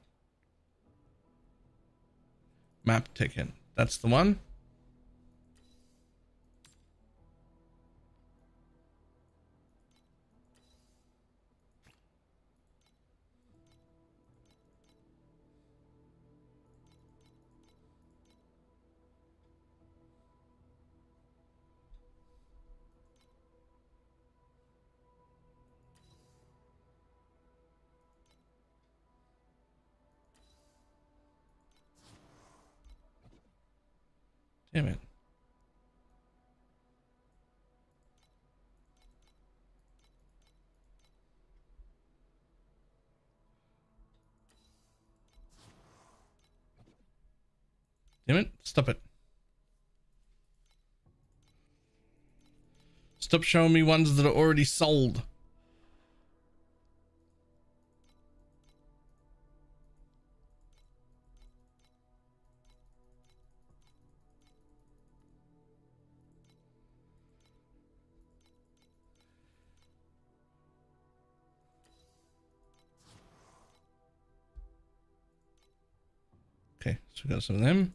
Map ticket. That's the one. Damn it. Damn it. Stop it. Stop showing me ones that are already sold. Okay, so we got some of them.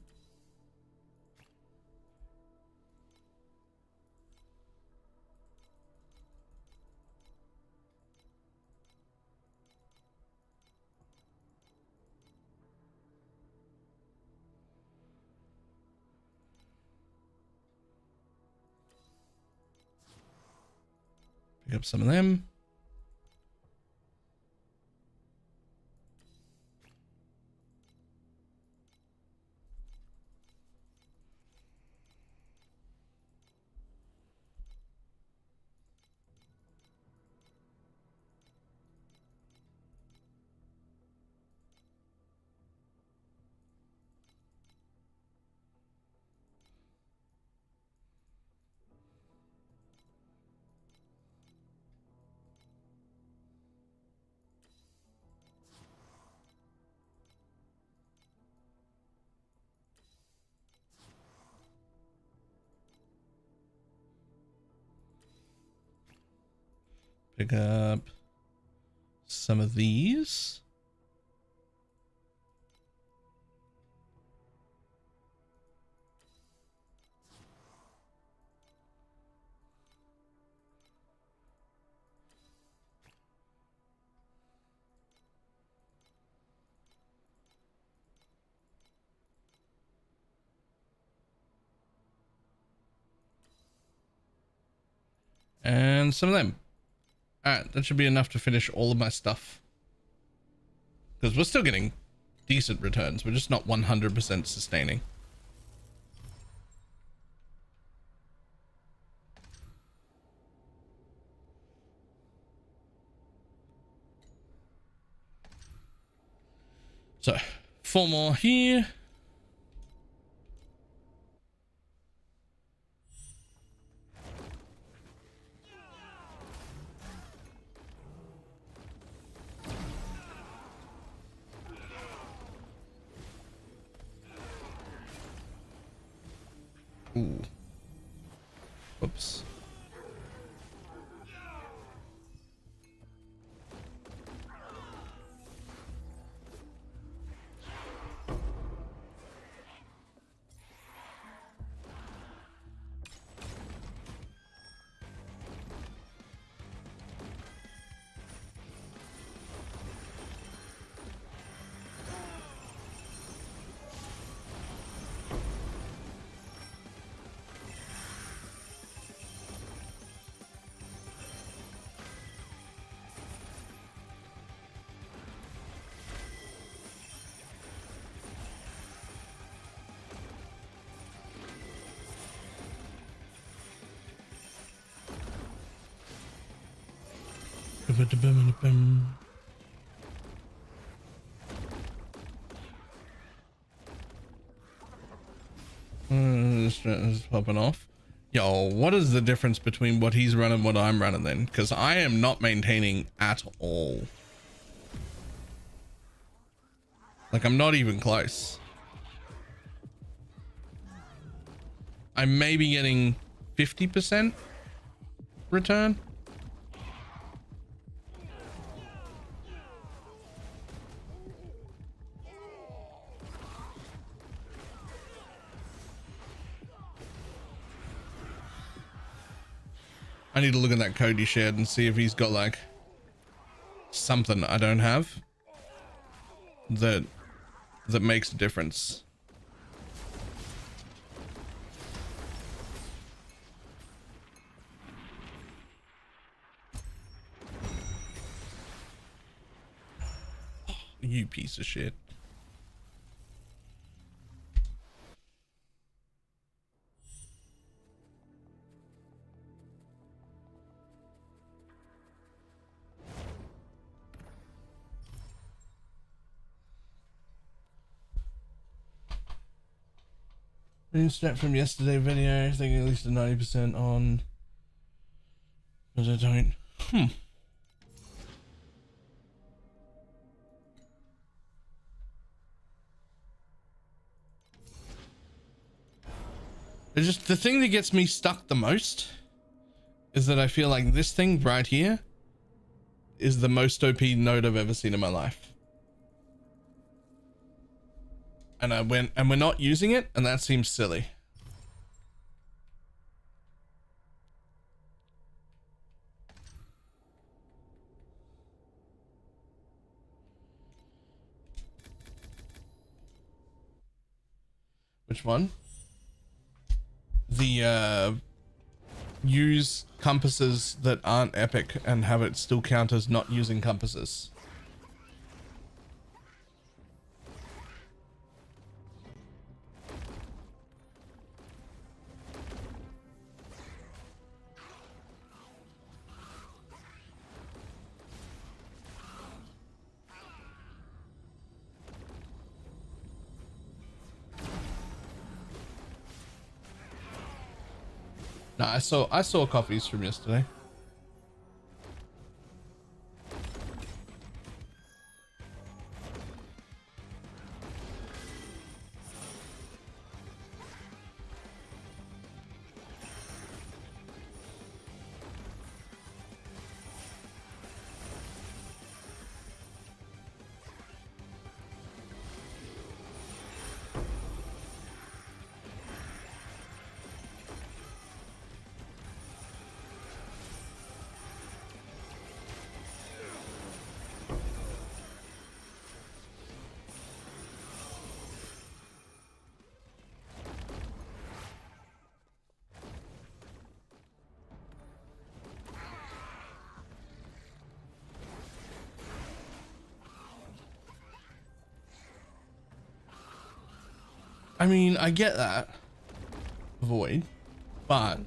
Pick up some of them. Pick up some of these. And some of them. Alright, that should be enough to finish all of my stuff. Because we're still getting decent returns. We're just not 100% sustaining. So, 4 more here. Ooh. Whoops. It's popping off. Yo, what is the difference between what he's running and what I'm running then? Because I am not maintaining at all. Like, I'm not even close. I may be getting 50% return. I need to look at that code he shared and see if he's got like something I don't have that makes a difference. You piece of shit. Step from yesterday video, I think at least a 90% on, but I don't. It's just the thing that gets me stuck the most is that I feel like this thing right here is the most OP node I've ever seen in my life. And we're not using it, and that seems silly. Which one? The use compasses that aren't epic and have it still count as not using compasses. No, I saw copies from yesterday. I mean, I get that, Void, but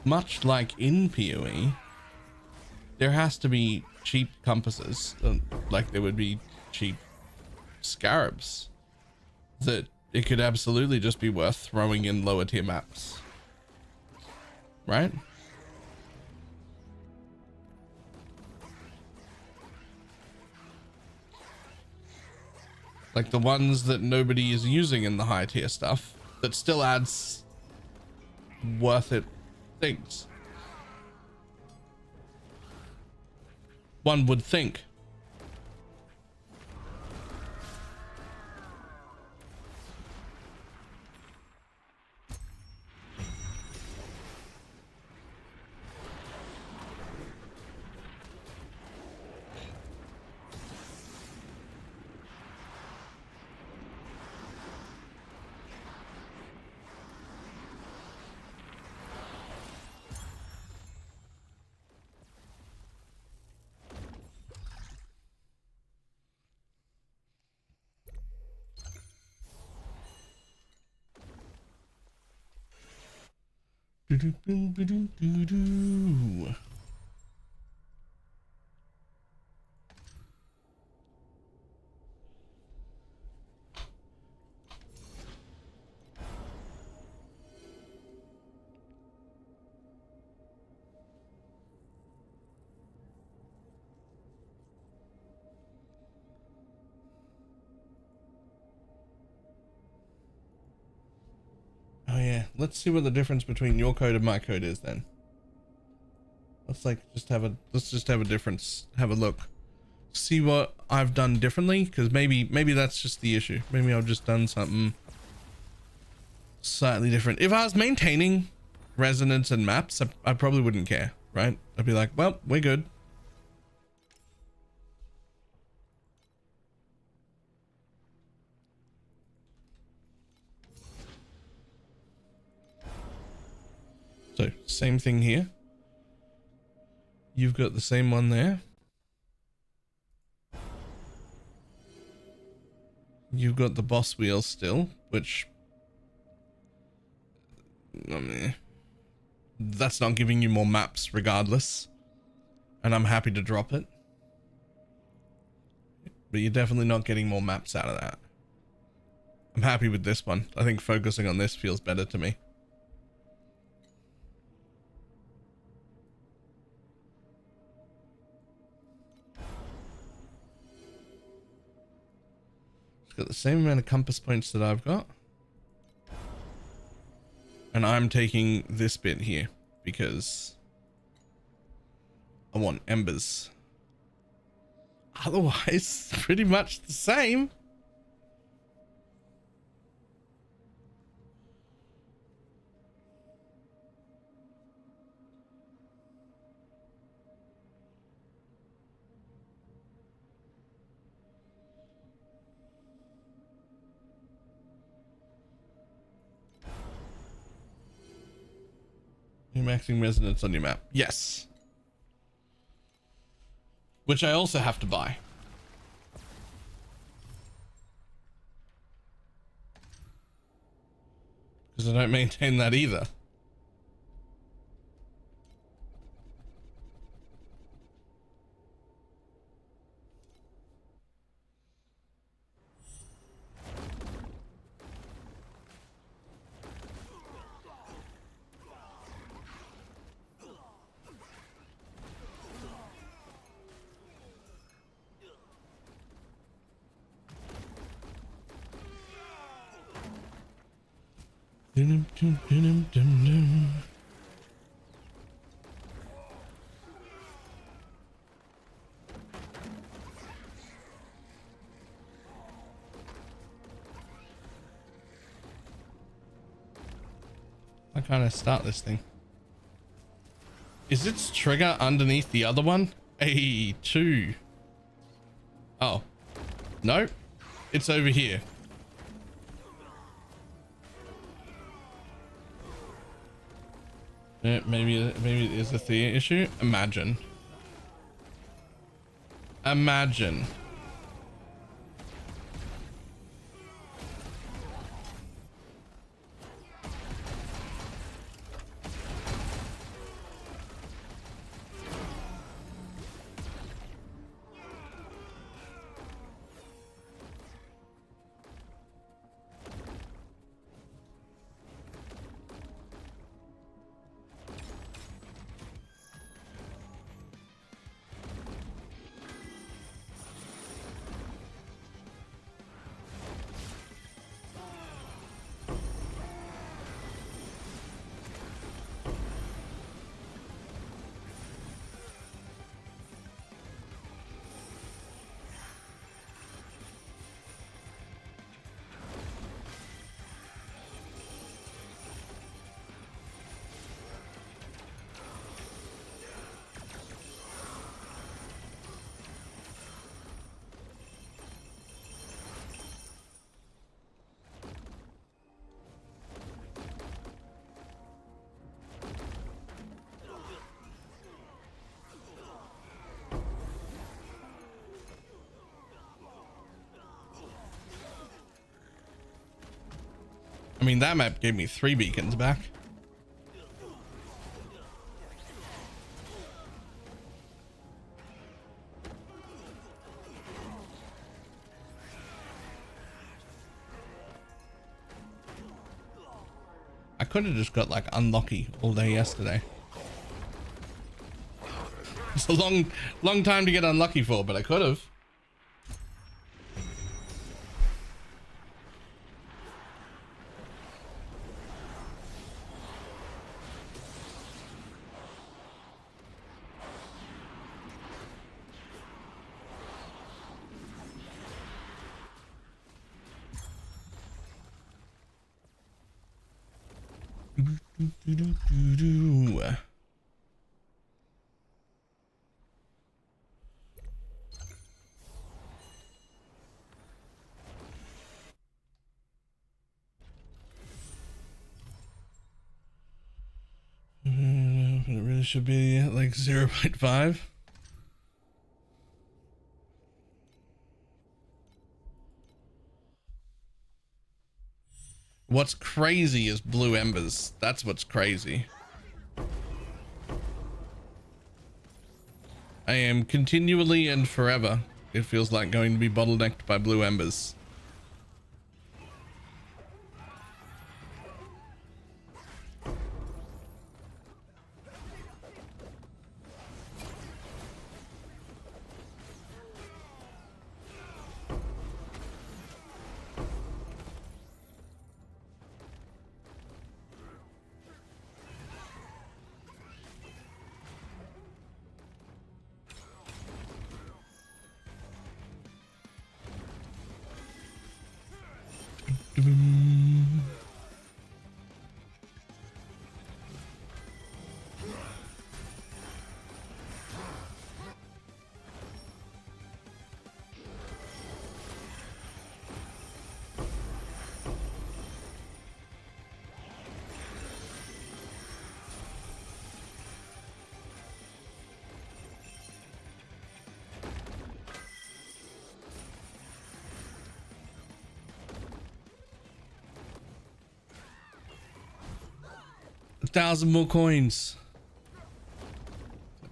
much like in PoE, there has to be cheap compasses, like there would be cheap scarabs, that it could absolutely just be worth throwing in lower tier maps, right? Like the ones that nobody is using in the high tier stuff that still adds worth it things. One would think. let's see what the difference between your code and my code is then. Let's just have a difference. Have a look. See what I've done differently, because maybe that's just the issue. Maybe I've just done something slightly different. If I was maintaining resonance and maps, I probably wouldn't care, right? I'd be like, well, we're good. So same thing here. You've got the same one there. You've got the boss wheel still, which, I mean, that's not giving you more maps regardless. And I'm happy to drop it. But you're definitely not getting more maps out of that. I'm happy with this one. I think focusing on this feels better to me. Got the same amount of compass points that I've got, and I'm taking this bit here because I want embers. Otherwise, pretty much the same. Maxing resonance on your map. Yes. Which I also have to buy. Because I don't maintain that either. I kind of start this thing. Is its trigger underneath the other one? A2. Oh, no, it's over here. Maybe it is a Thea issue. Imagine. I mean, that map gave me 3 beacons back. I could have just got like unlucky all day yesterday. It's a long time to get unlucky for, but I could have. Do-do-do-do-do. It really should be like 0.5. What's crazy is blue embers. That's what's crazy. I am continually and forever, it feels like, going to be bottlenecked by blue embers. A 1,000 more coins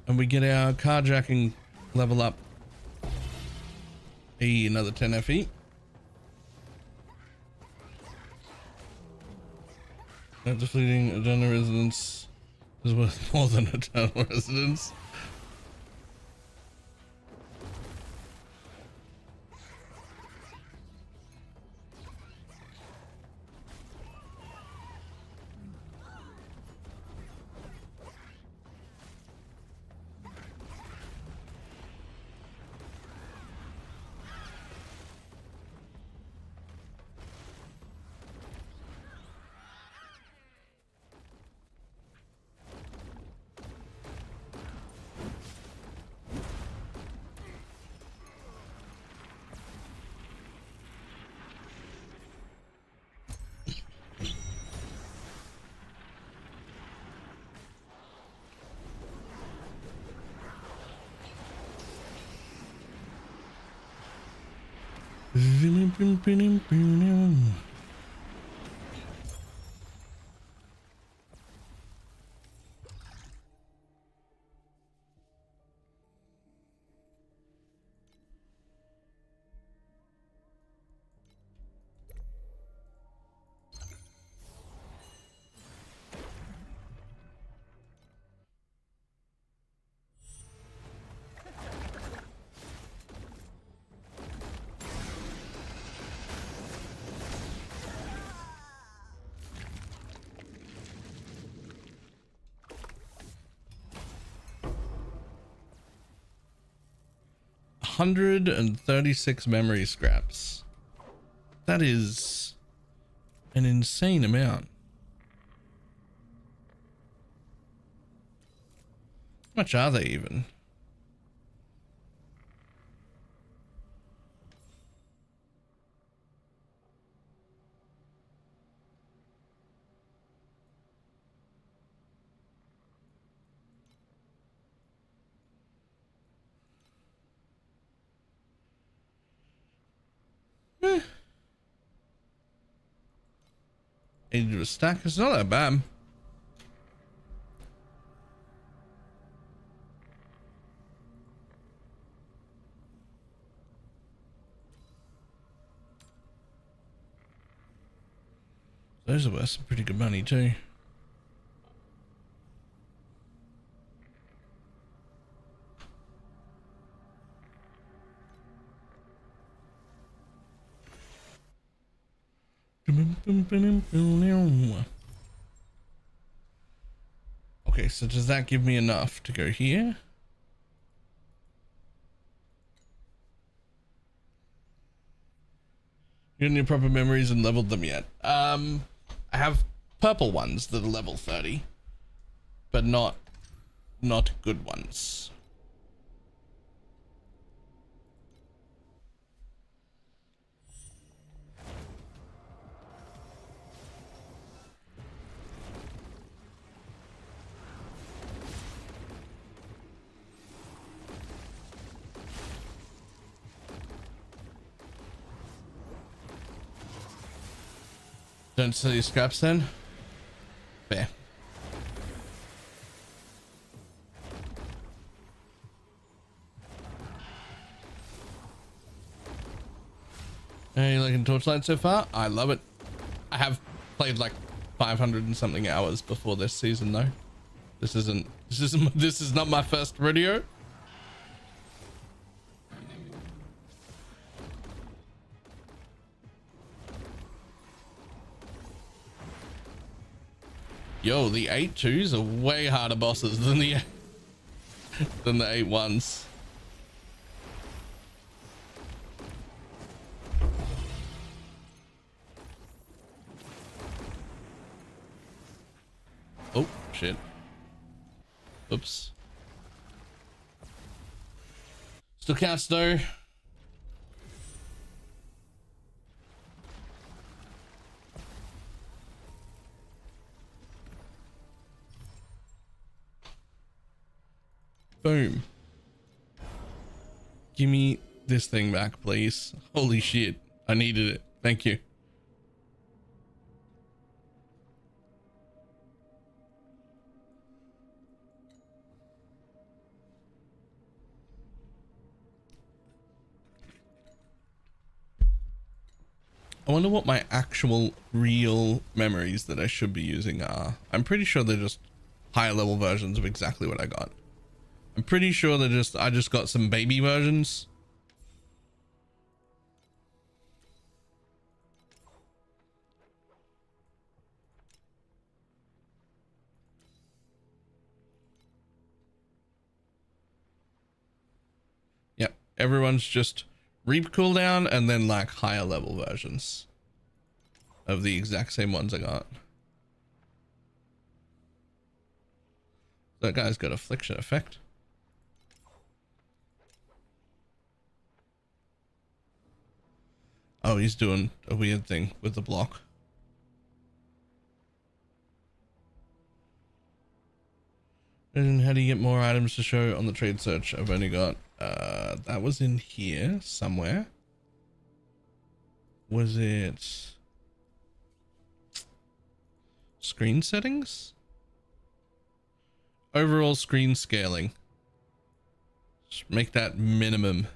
and we get our carjacking level up. Hey, another 10 FE. Not defeating eternal residence is worth more than eternal residence. $136 memory scraps. That is an insane amount. How much are they even? Age of a stack. It's not that bad. Those are worth some pretty good money too. Okay, so does that give me enough to go here? You don't need proper memories and leveled them yet. I have purple ones that are level 30, but not good ones. Don't sell your scraps then? Fair. Are you liking Torchlight so far? I love it. I have played like 500 and something hours before this season though. This is not my first rodeo. Yo, the 8-2s are way harder bosses than the 8-1s. Oh shit. Oops. Still counts though. Boom. Give me this thing back, please. Holy shit. I needed it. Thank you. I wonder what my actual real memories that I should be using are. I'm pretty sure they're just higher level versions of exactly what I got. I'm pretty sure I just got some baby versions. Yep, everyone's just reap cooldown and then like higher level versions of the exact same ones I got. That guy's got affliction effect. Oh, he's doing a weird thing with the block. And how do you get more items to show on the trade search? I've only got, that was in here somewhere. Was it screen settings? Overall screen scaling. Just make that minimum.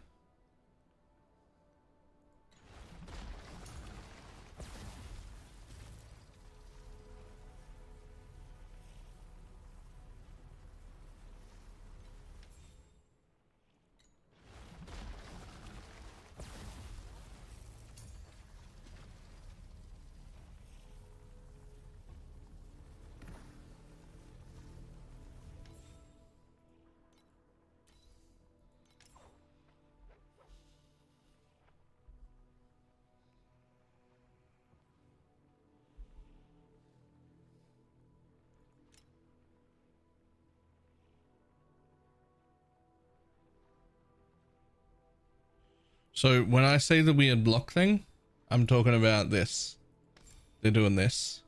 So when I say the weird block thing, I'm talking about this. They're doing this.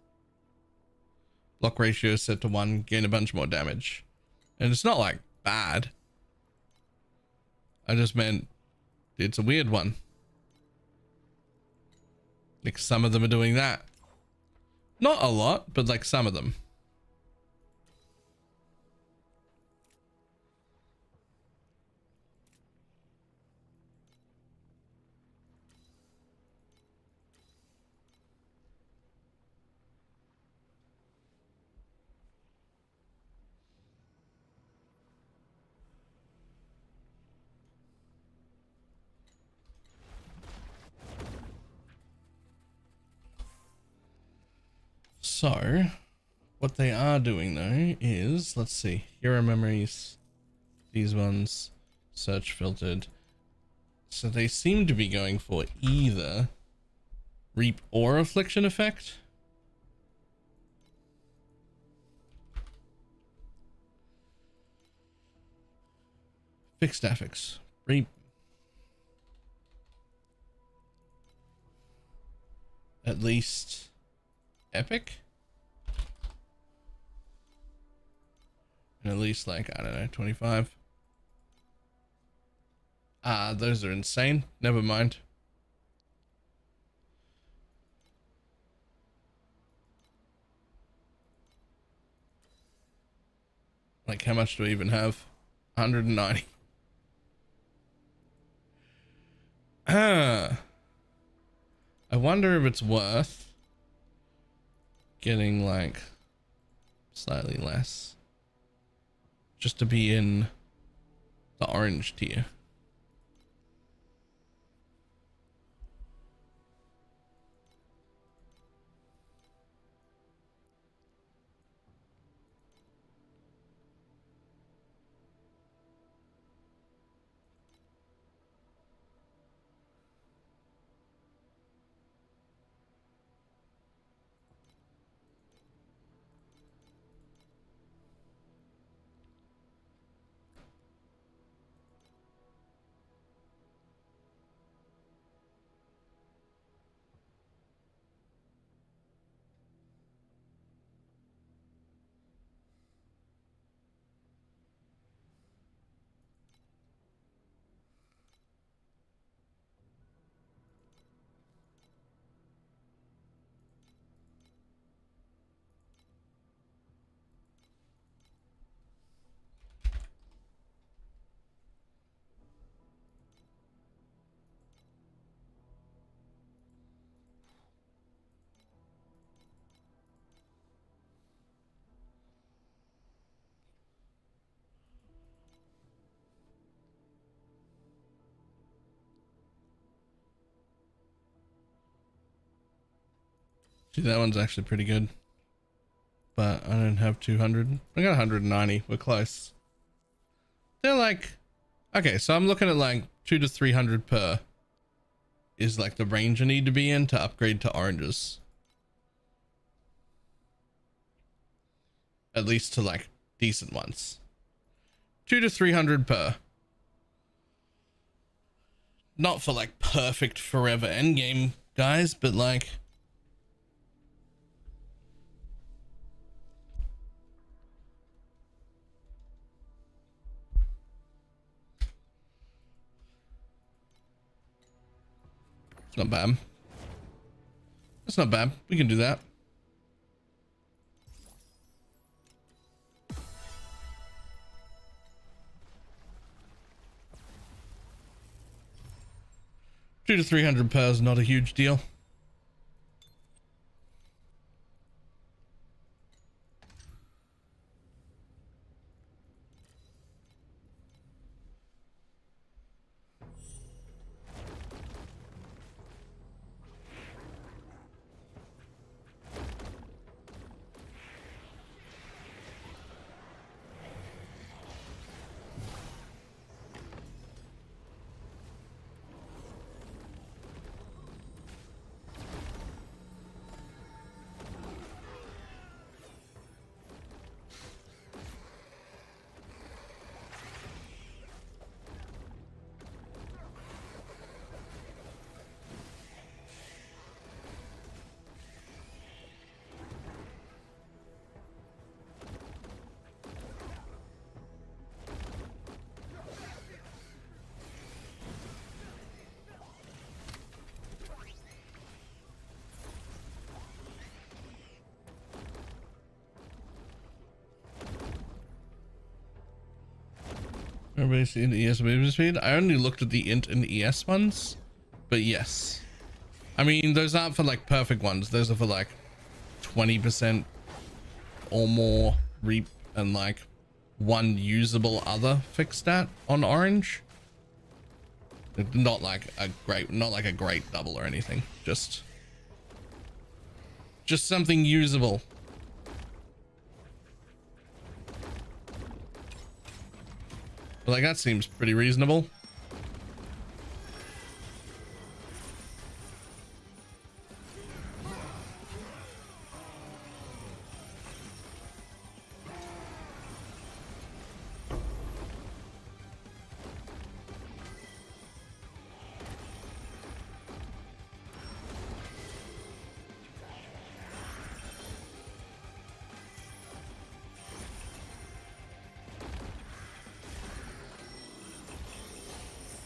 Block ratio is set to 1, gain a bunch more damage. And it's not like bad. I just meant it's a weird one. Like some of them are doing that. Not a lot, but like some of them. So what they are doing though is, let's see, hero memories, these ones, search filtered. So they seem to be going for either reap or affliction effect. Fixed affix. Reap. At least epic. And at least like, I don't know, 25. Ah, those are insane. Never mind. Like, how much do we even have? 190. I wonder if it's worth getting like slightly less just to be in the orange tier. See, that one's actually pretty good, but I don't have 200. I got 190. We're close. They're like, okay, so I'm looking at like 200 to 300 per is like the range I need to be in to upgrade to oranges. At least to like decent ones. 200 to 300 per. Not for like perfect forever endgame guys, but like it's not bad. That's not bad. We can do that. $200 to 300 per is not a huge deal. Everybody seen the ES movement speed? I only looked at the int and ES ones, but yes. I mean, those aren't for like perfect ones. Those are for like 20% or more reap and like one usable other fixed stat on orange. Not like a great double or anything. Just something usable. But like that seems pretty reasonable.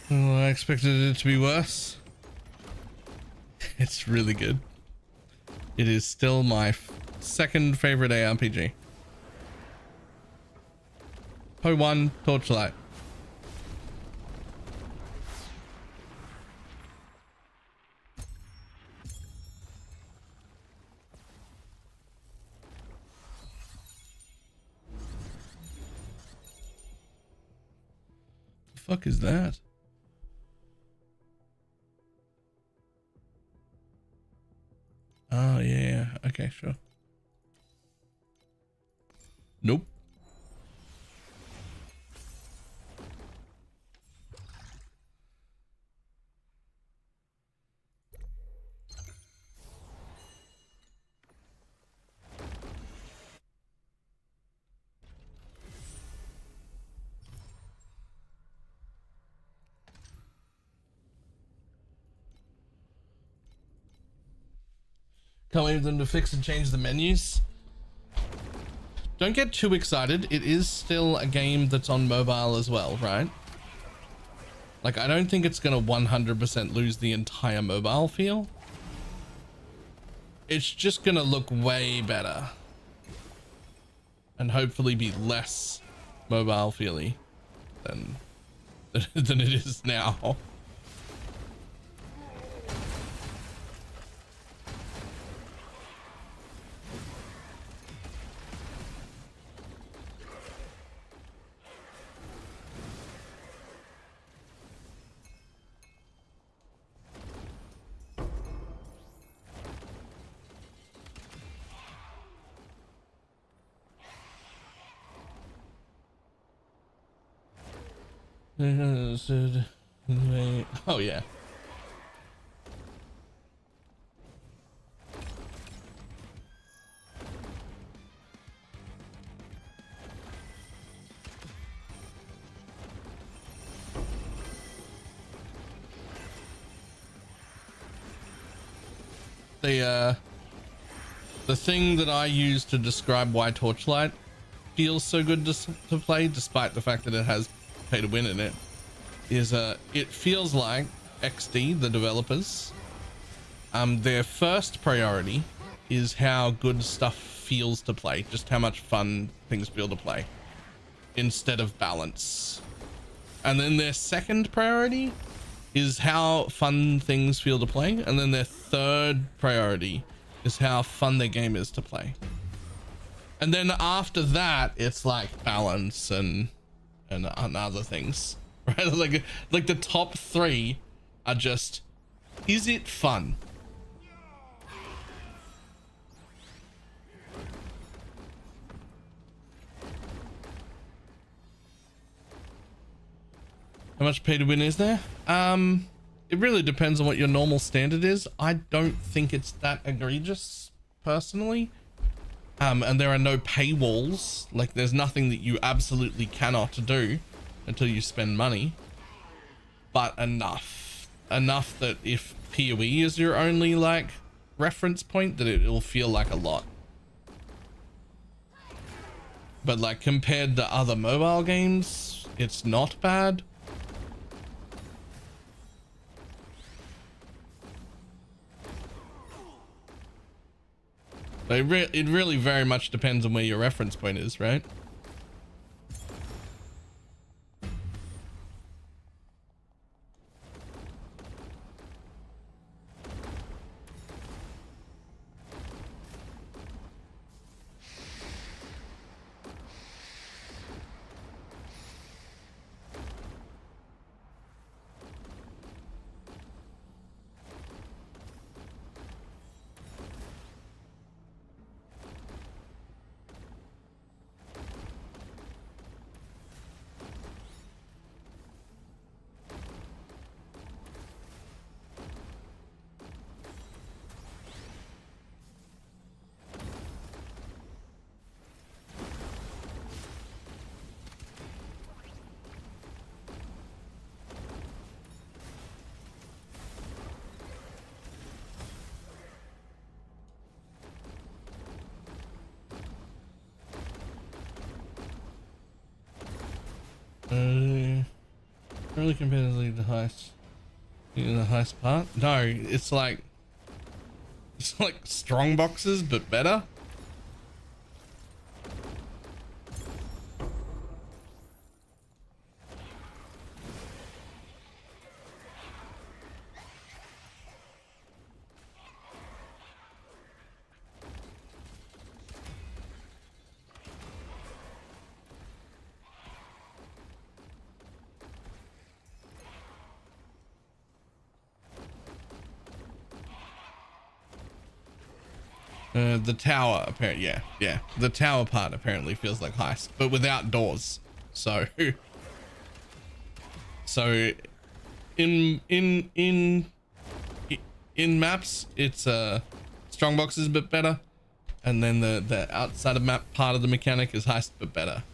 Oh, I expected it to be worse. It's really good. It is still my second favorite ARPG. Po 1, Torchlight. The fuck is that? Oh yeah, okay, sure. Nope. Can't wait for them to fix and change the menus. Don't get too excited. It is still a game that's on mobile as well, right? Like, I don't think it's gonna 100% lose the entire mobile feel. It's just gonna look way better. And hopefully be less mobile feely than it is now. Oh yeah. The thing that I use to describe why Torchlight feels so good to play, despite the fact that it has pay to win in it, is it feels like XD, the developers, their first priority is how good stuff feels to play, just how much fun things feel to play, instead of balance. And then their second priority is how fun things feel to play, and then their third priority is how fun their game is to play. And then after that, it's like balance and other things, right? Like the top three are just, is it fun? How much pay to win is there? It really depends on what your normal standard is. I don't think it's that egregious personally. And there are no paywalls. Like, there's nothing that you absolutely cannot do until you spend money. But enough that if PoE is your only like reference point, that it'll feel like a lot. But like, compared to other mobile games, it's not bad. But it really very much depends on where your reference point is, right? Really competitively the heist. In the heist part? No, it's like strong boxes but better. The tower apparently, yeah, the tower part apparently feels like heist, but without doors. So, so in maps, it's strong boxes but better, and then the outside of map part of the mechanic is heist but better.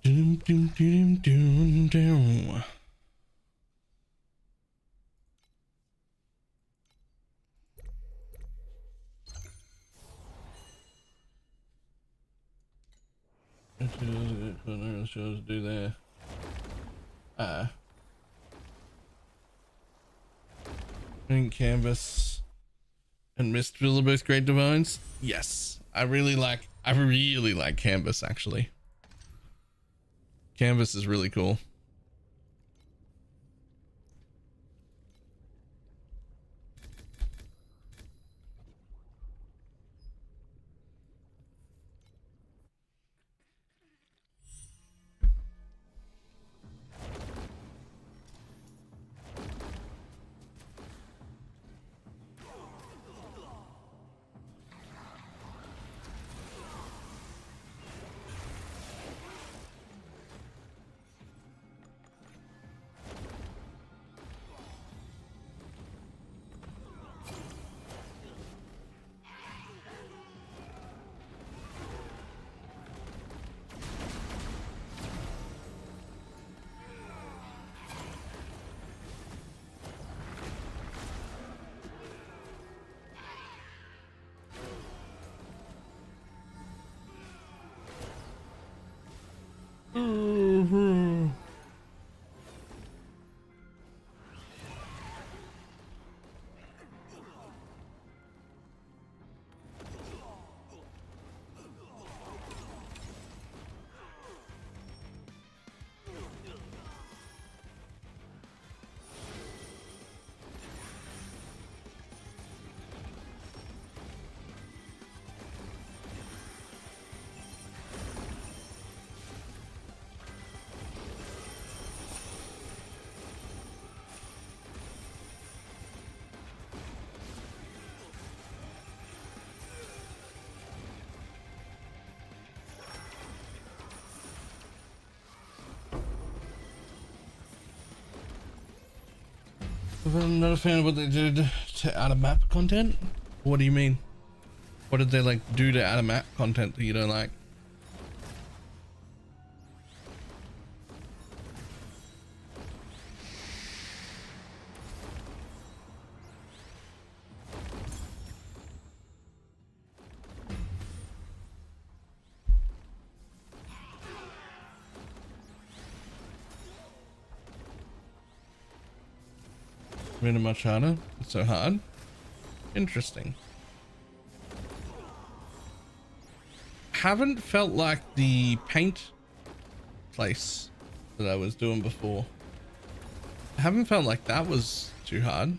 Doom, doom, doom, doom, doom. Shows do there. Green canvas and mist are both great divines. Yes, I really like canvas actually. Canvas is really cool. I'm not a fan of what they did to out of map content. What do you mean? What did they like do to out of map content that you don't like? Made it much harder. It's so hard. Interesting. Haven't felt like the paint place that I was doing before. I haven't felt like that was too hard.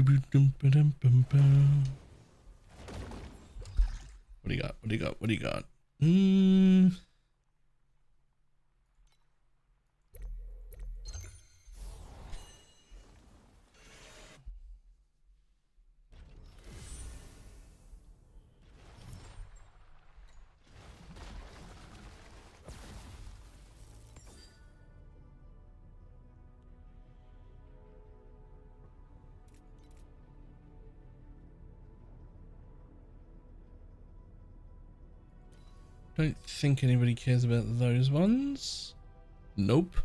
What do you got? What do you got? What do you got? Hmm. Don't think anybody cares about those ones. Nope.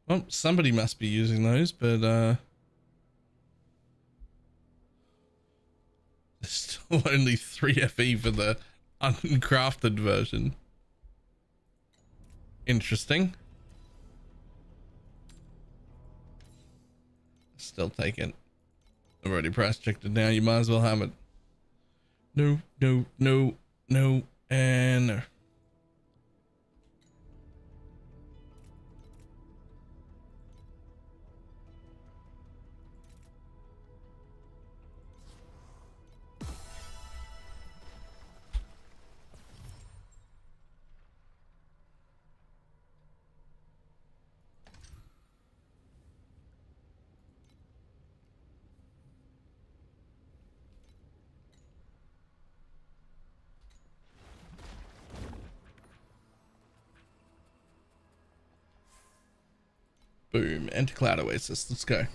Well, somebody must be using those, but there's still only 3 FE for the uncrafted version. Interesting. Still take it. I've already price checked it now. You might as well have it. No, no, no, no, and no. Boom. Enter Cloud Oasis. Let's go.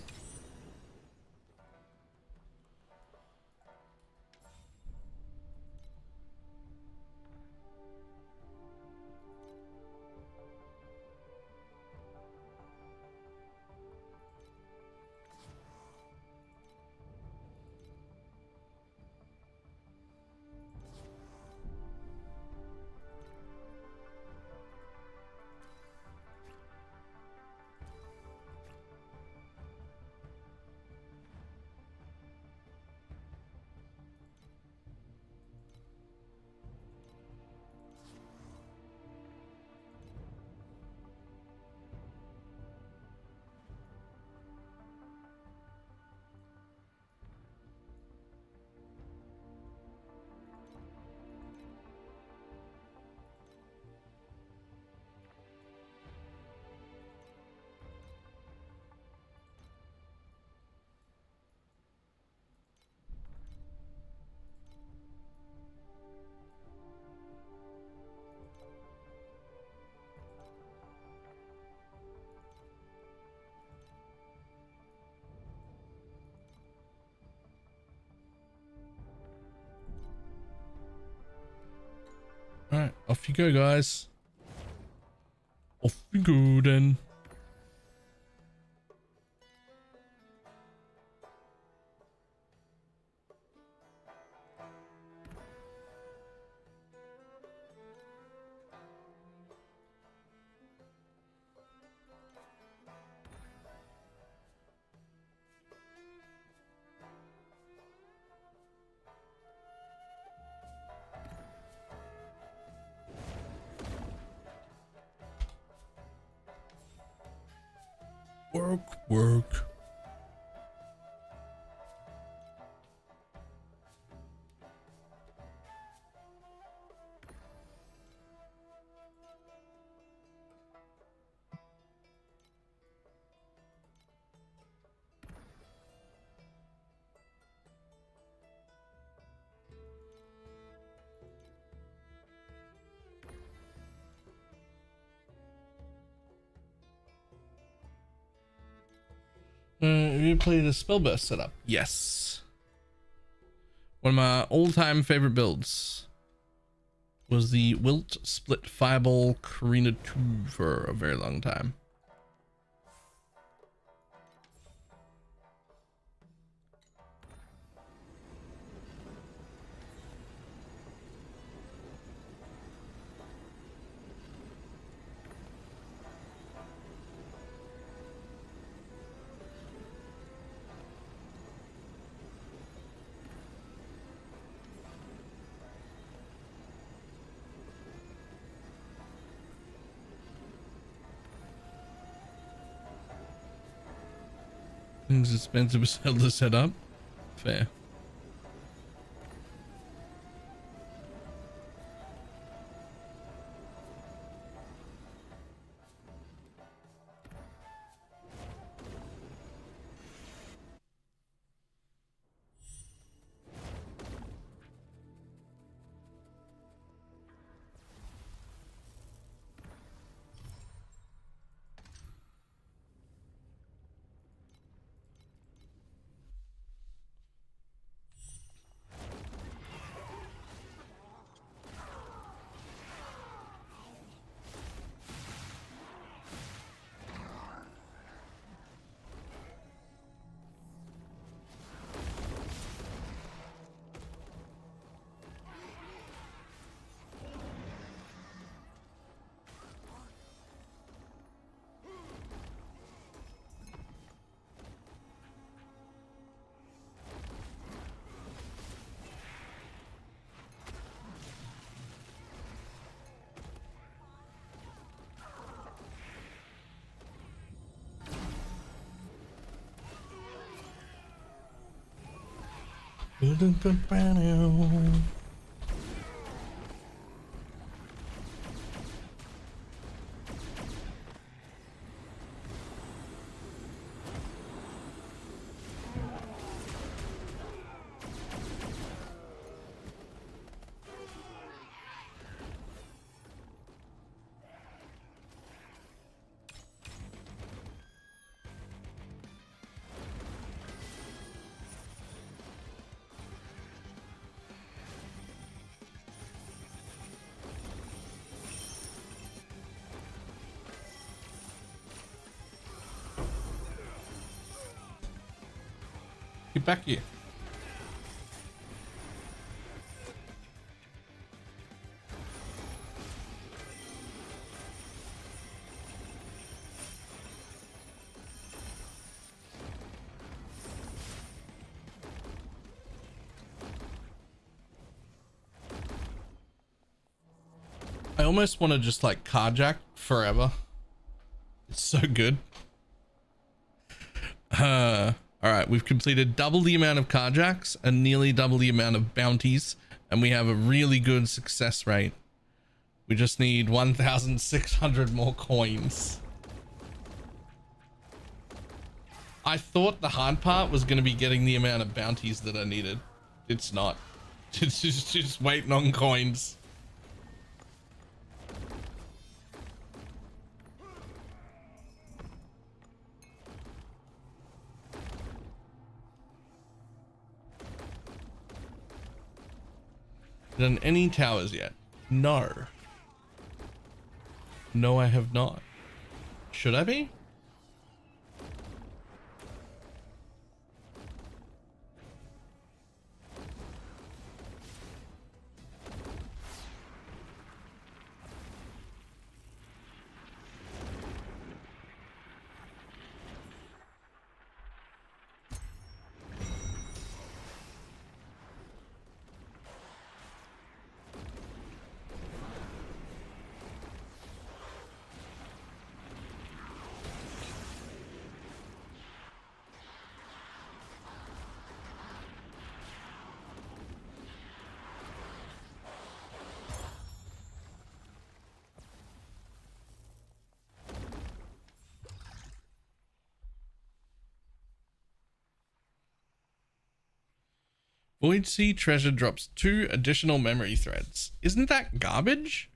Alright, off you go, guys. Off you go, then. Work, work. Have you played a Spellburst setup? Yes. One of my all-time favorite builds. was the Wilt Split Fireball Karina 2 for a very long time. Things expensive as hell to set up. Fair. Get back here. I almost want to just like carjack forever. It's so good. All right, we've completed double the amount of carjacks and nearly double the amount of bounties, and we have a really good success rate. We just need 1,600 more coins. I thought the hard part was going to be getting the amount of bounties that I needed. It's not. It's just waiting on coins. Done any towers yet? No. No, I have not. Should I be? Void Sea treasure drops 2 additional memory threads. Isn't that garbage?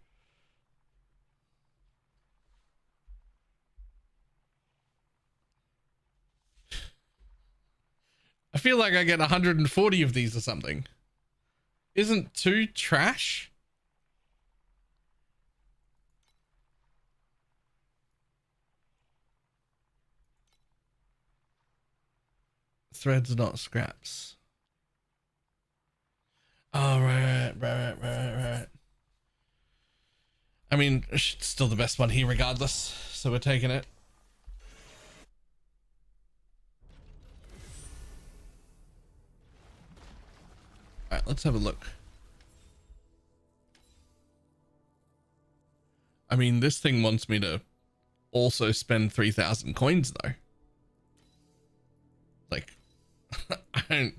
I feel like I get 140 of these or something. Isn't 2 trash? threads, not scraps. Oh, right. I mean, it's still the best one here regardless, so we're taking it. All right, let's have a look. I mean, this thing wants me to also spend 3,000 coins though. Like, I don't.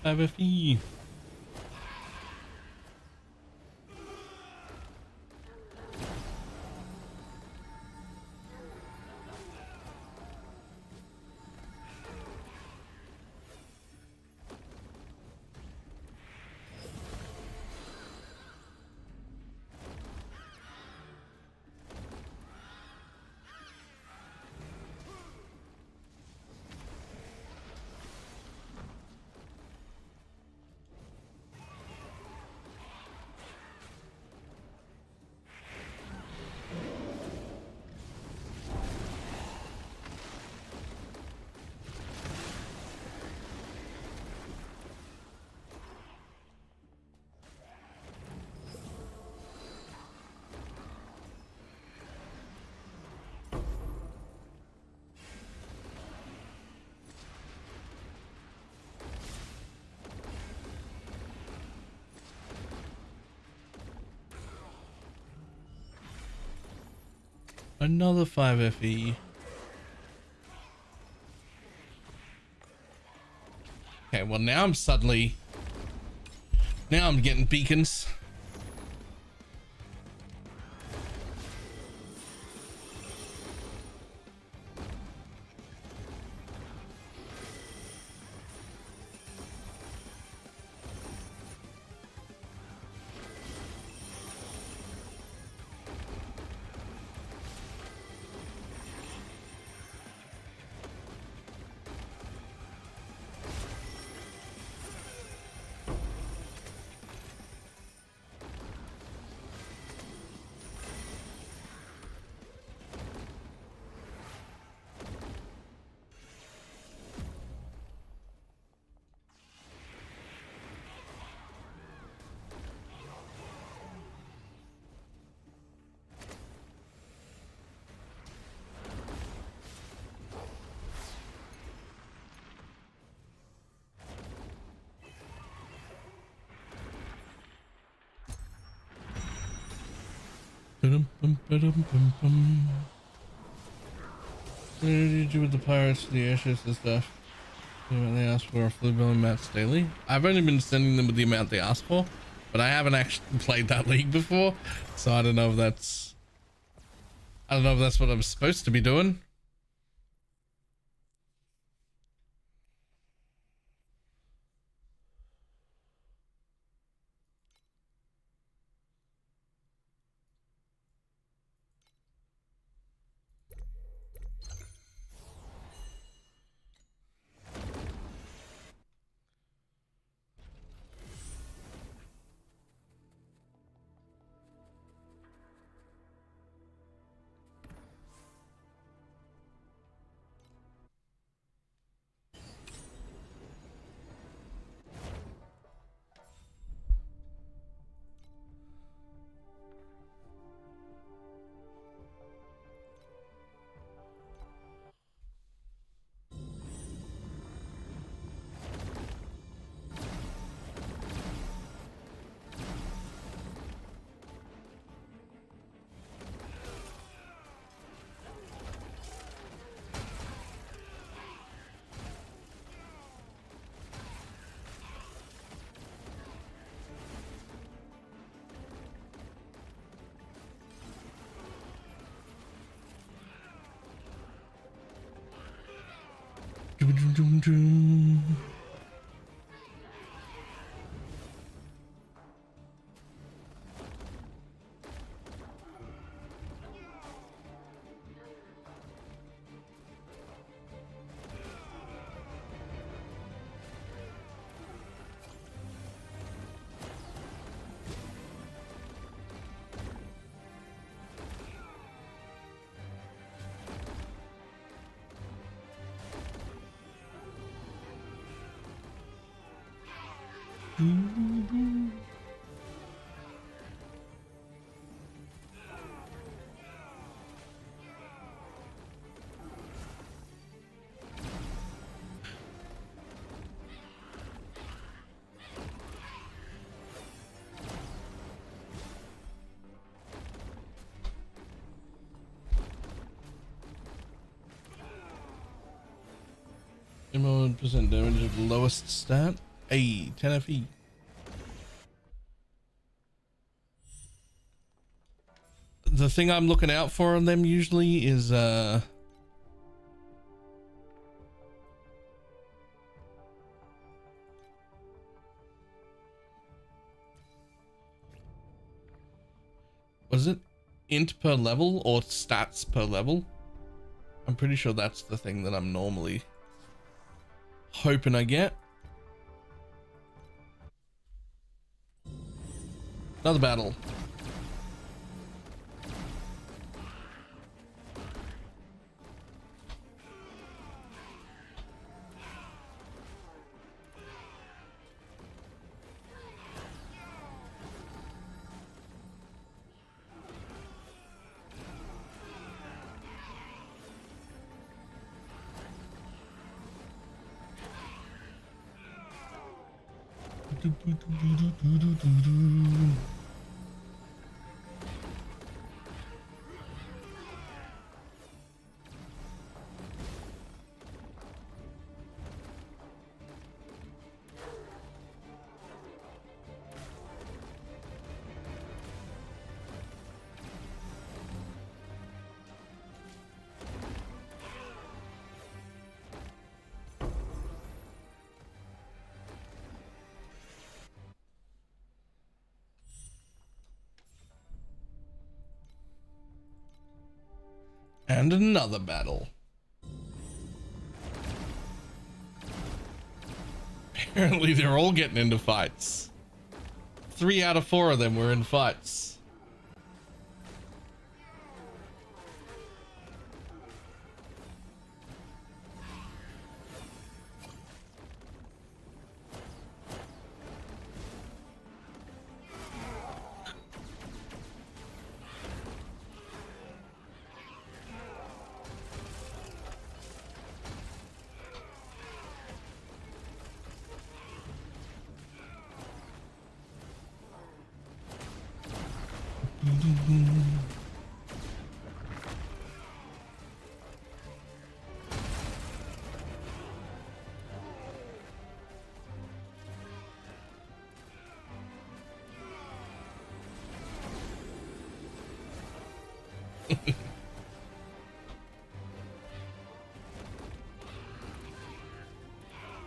5 FE. Another 5 FE. Okay, well now I'm getting beacons. What did you do with the pirates, the airships and stuff? They asked for flea billing mats daily. I've only been sending them with the amount they asked for, but I haven't actually played that league before, so I don't know if that's what I'm supposed to be doing. % damage at the lowest stat. A 10 FE. The thing I'm looking out for on them usually is was it int per level or stats per level? I'm pretty sure that's the thing that I'm normally hoping I get. Another battle. And another battle. Apparently they're all getting into fights. 3 out of 4 of them were in fights.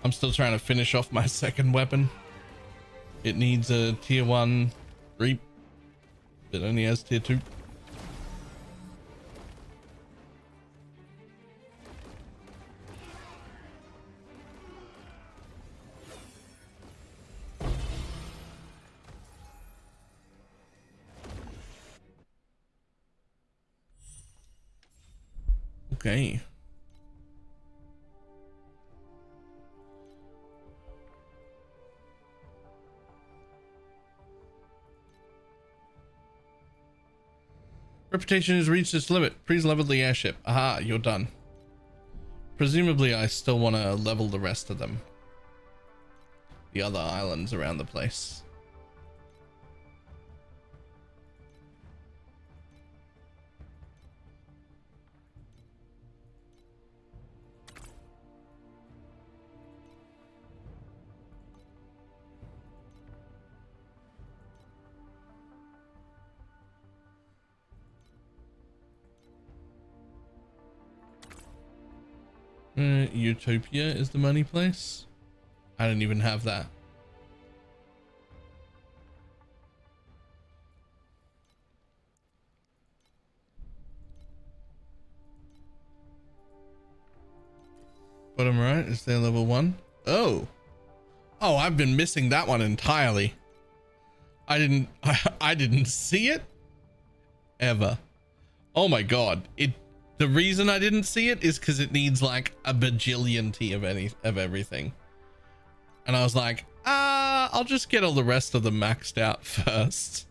I'm still trying to finish off my second weapon. It needs a tier 1 reap. It only has tier 2. Okay. Reputation has reached its limit. Please level the airship. Aha, you're done. Presumably I still want to level the rest of them. The other islands around the place. Utopia is the money place. I didn't even have that. Bottom right is there level 1. Oh. Oh, I've been missing that one entirely. I didn't see it ever. Oh my god. The reason I didn't see it is because it needs like a bajillion of everything. And I was like, I'll just get all the rest of them maxed out first.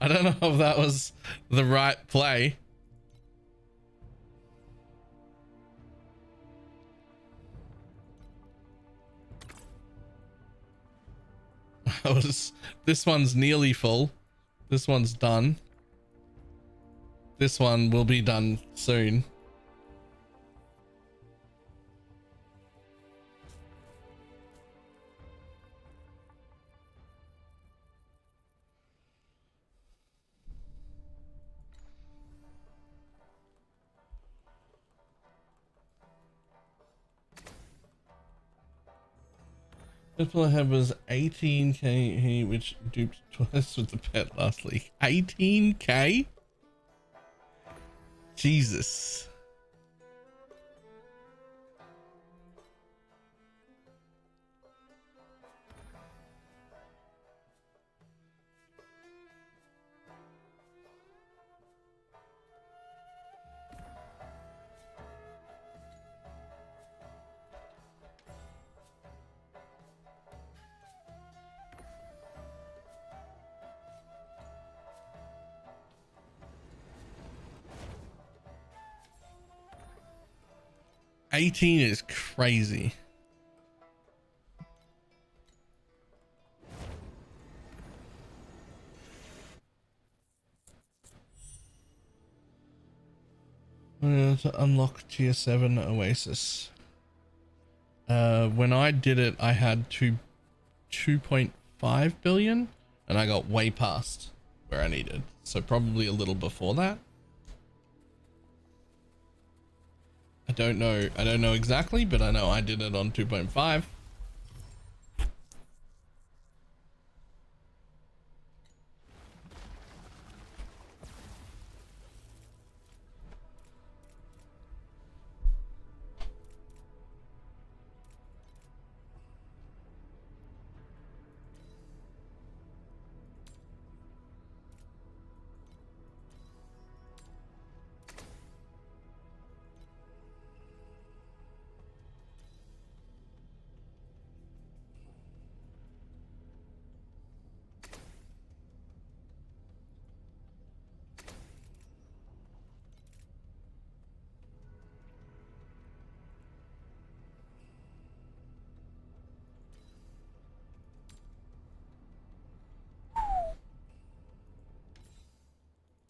I don't know if that was the right play. This one's nearly full. This one's done. This one will be done soon. First pull I had was 18k, which duped twice with the pet last week. 18k? Jesus. $18 is crazy. To unlock tier 7 Oasis. When I did it, I had 2.5 billion and I got way past where I needed. So probably a little before that. I don't know exactly, but I know I did it on 2.5.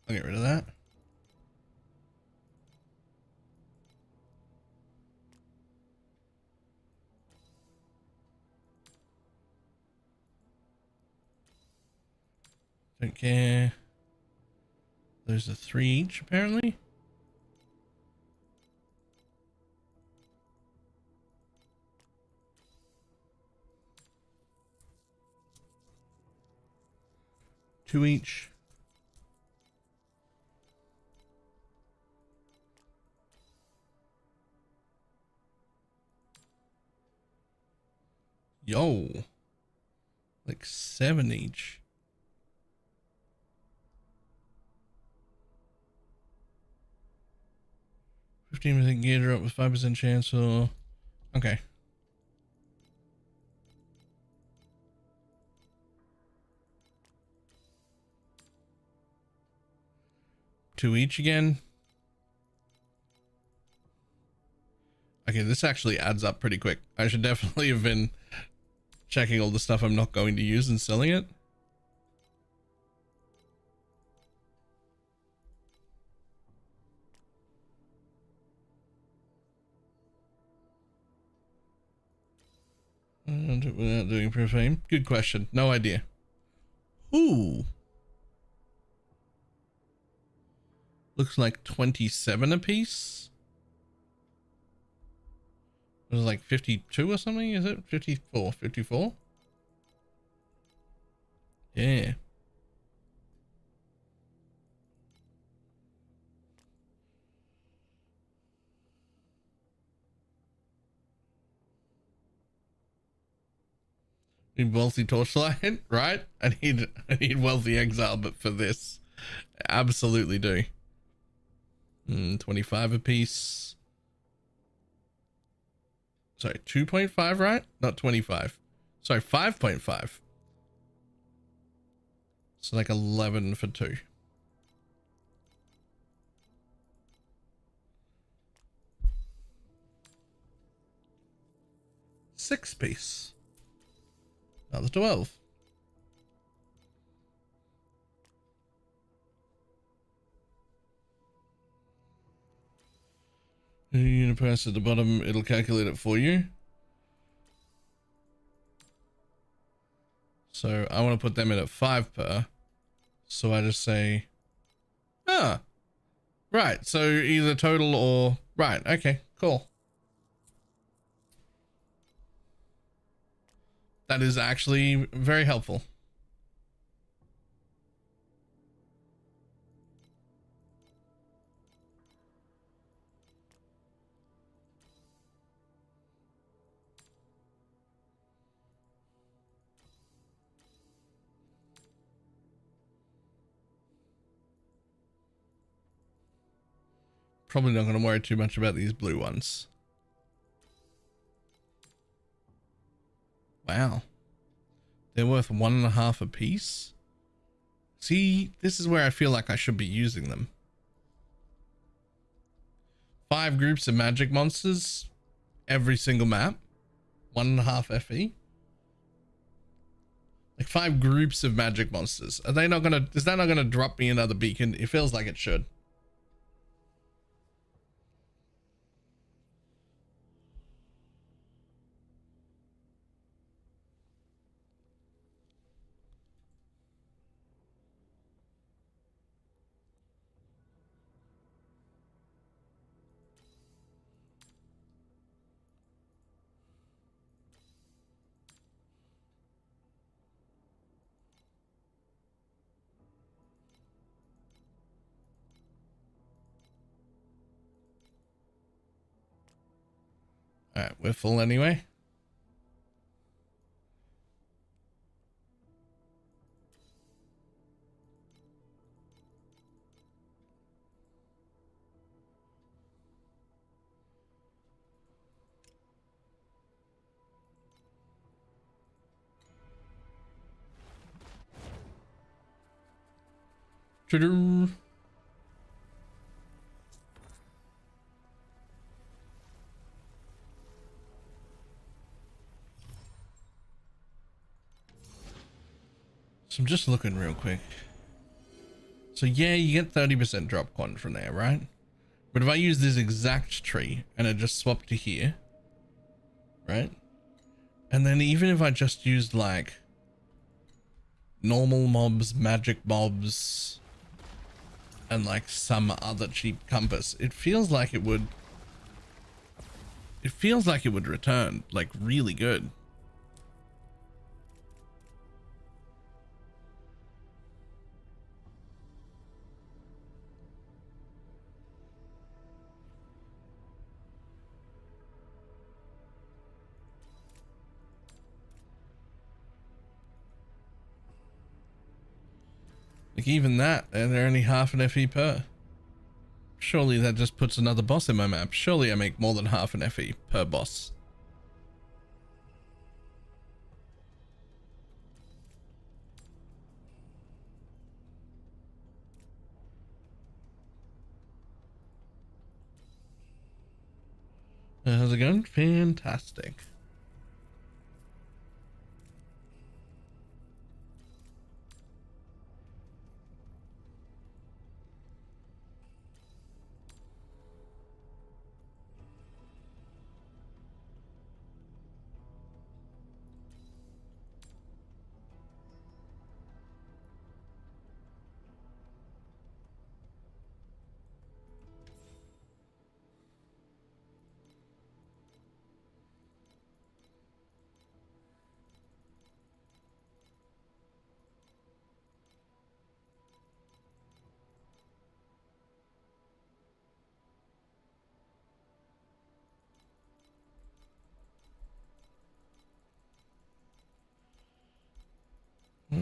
I'll get rid of that. Don't care. There's a 3 each apparently. Two each. Yo, like 7 each. 15% gear drop with 5% chance, or okay. Two each again. Okay, this actually adds up pretty quick. I should definitely have been checking all the stuff I'm not going to use and selling it. And without doing profane. Good question. No idea. Ooh. Looks like 27 apiece. It was like 52 or something, is it? 54, 54? Yeah. Need wealthy torchlight, right? I need wealthy exile, but for this, absolutely do. 25 a piece. Sorry, 2.5, right? Not 25. Sorry, 5.5. So like 11 for 2. Six piece. Another 12. You're gonna press at the bottom, it'll calculate it for you. So I want to put them in at 5 per. So I just say, right. So either total or, right. Okay, cool. That is actually very helpful. Probably not going to worry too much about these blue ones. Wow. They're worth 1.5 a piece. See, this is where I feel like I should be using them. 5 groups of magic monsters every single map. 1.5 FE. Like 5 groups of magic monsters. Are they not gonna, is that not gonna drop me another beacon? It feels like it should. All right, we're full anyway. Ta-da. So I'm just looking real quick. So yeah, you get 30% drop quant from there, right? But if I use this exact tree and it just swapped to here, right? And then even if I just used like normal mobs, magic mobs, and like some other cheap compass, it feels like it would return like really good. Like even that, and they're only half an FE per. Surely that just puts another boss in my map. Surely I make more than half an FE per boss. How's it going? Fantastic.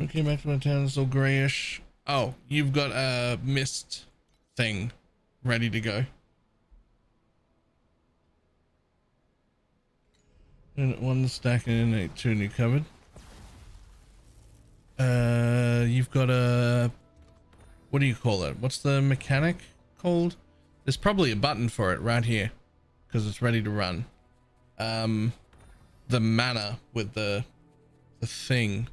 Okay, back to my town. It's all grayish. Oh, you've got a mist thing ready to go. And one stack in two in your cupboard. You've got a, what do you call it? What's the mechanic called? There's probably a button for it right here because it's ready to run. The mana with the thing.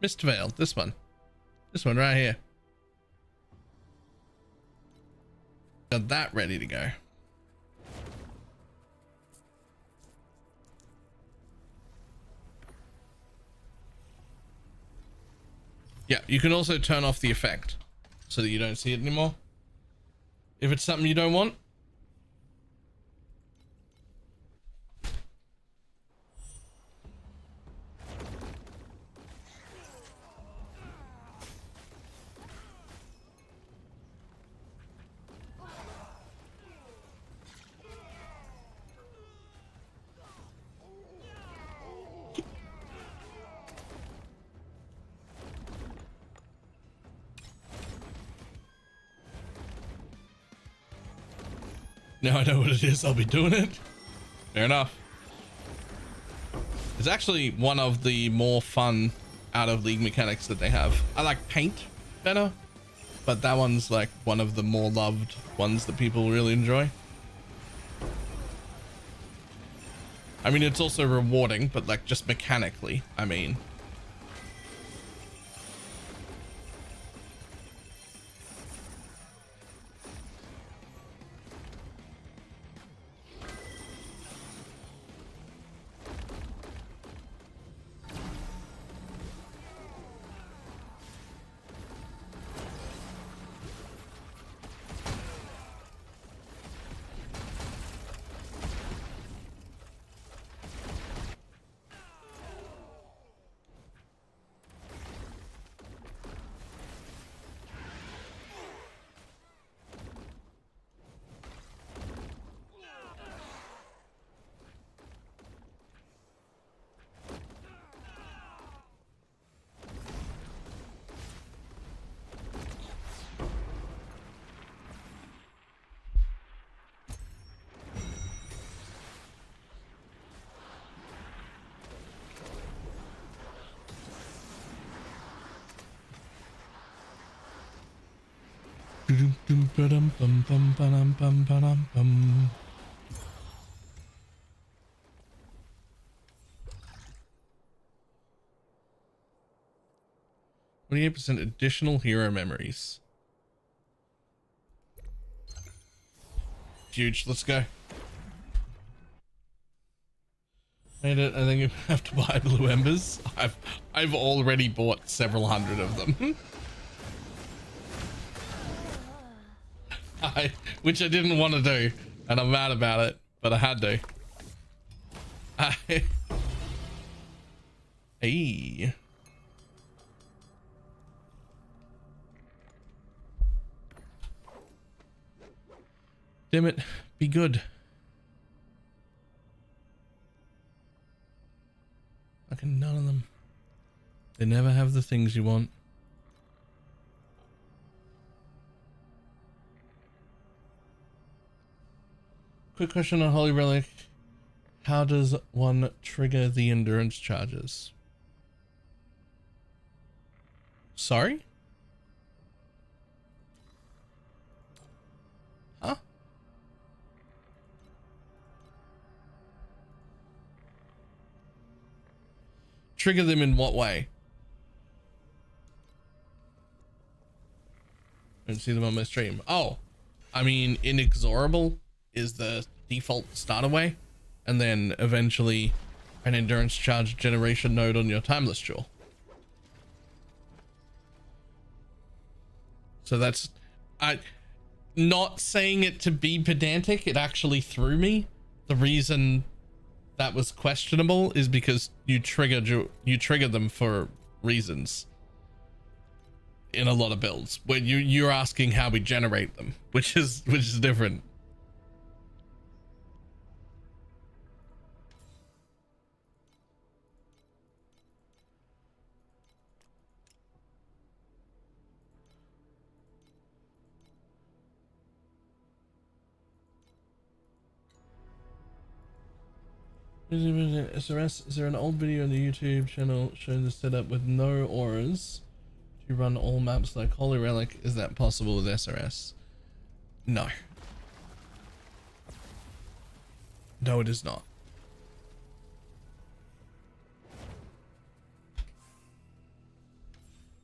Mist Veil, this one right here. Got that ready to go. Yeah, you can also turn off the effect so that you don't see it anymore. If it's something you don't want. Now I know what it is, I'll be doing it. Fair enough. It's actually one of the more fun out of league mechanics that they have. I like paint better, but that one's like one of the more loved ones that people really enjoy. I mean, it's also rewarding, but like just mechanically, I mean. Bum. 28% additional hero memories. Huge. Let's go. Made it. I think you have to buy blue embers. I've already bought several hundred of them. Which I didn't want to do, and I'm mad about it, but I had to. Hey. Damn it, be good. Fucking none of them. They never have the things you want. Quick question on Holy Relic. How does one trigger the endurance charges? Sorry? Huh? Trigger them in what way? I don't see them on my stream. Oh, I mean, inexorable is the default starter way, and then eventually an endurance charge generation node on your timeless jewel. So that's, not saying it to be pedantic, it actually threw me. The reason that was questionable is because you trigger them for reasons in a lot of builds where you're asking how we generate them, which is different. SRS, is there an old video on the YouTube channel showing the setup with no auras to run all maps like Holy Relic? Is that possible with SRS? No. No, it is not.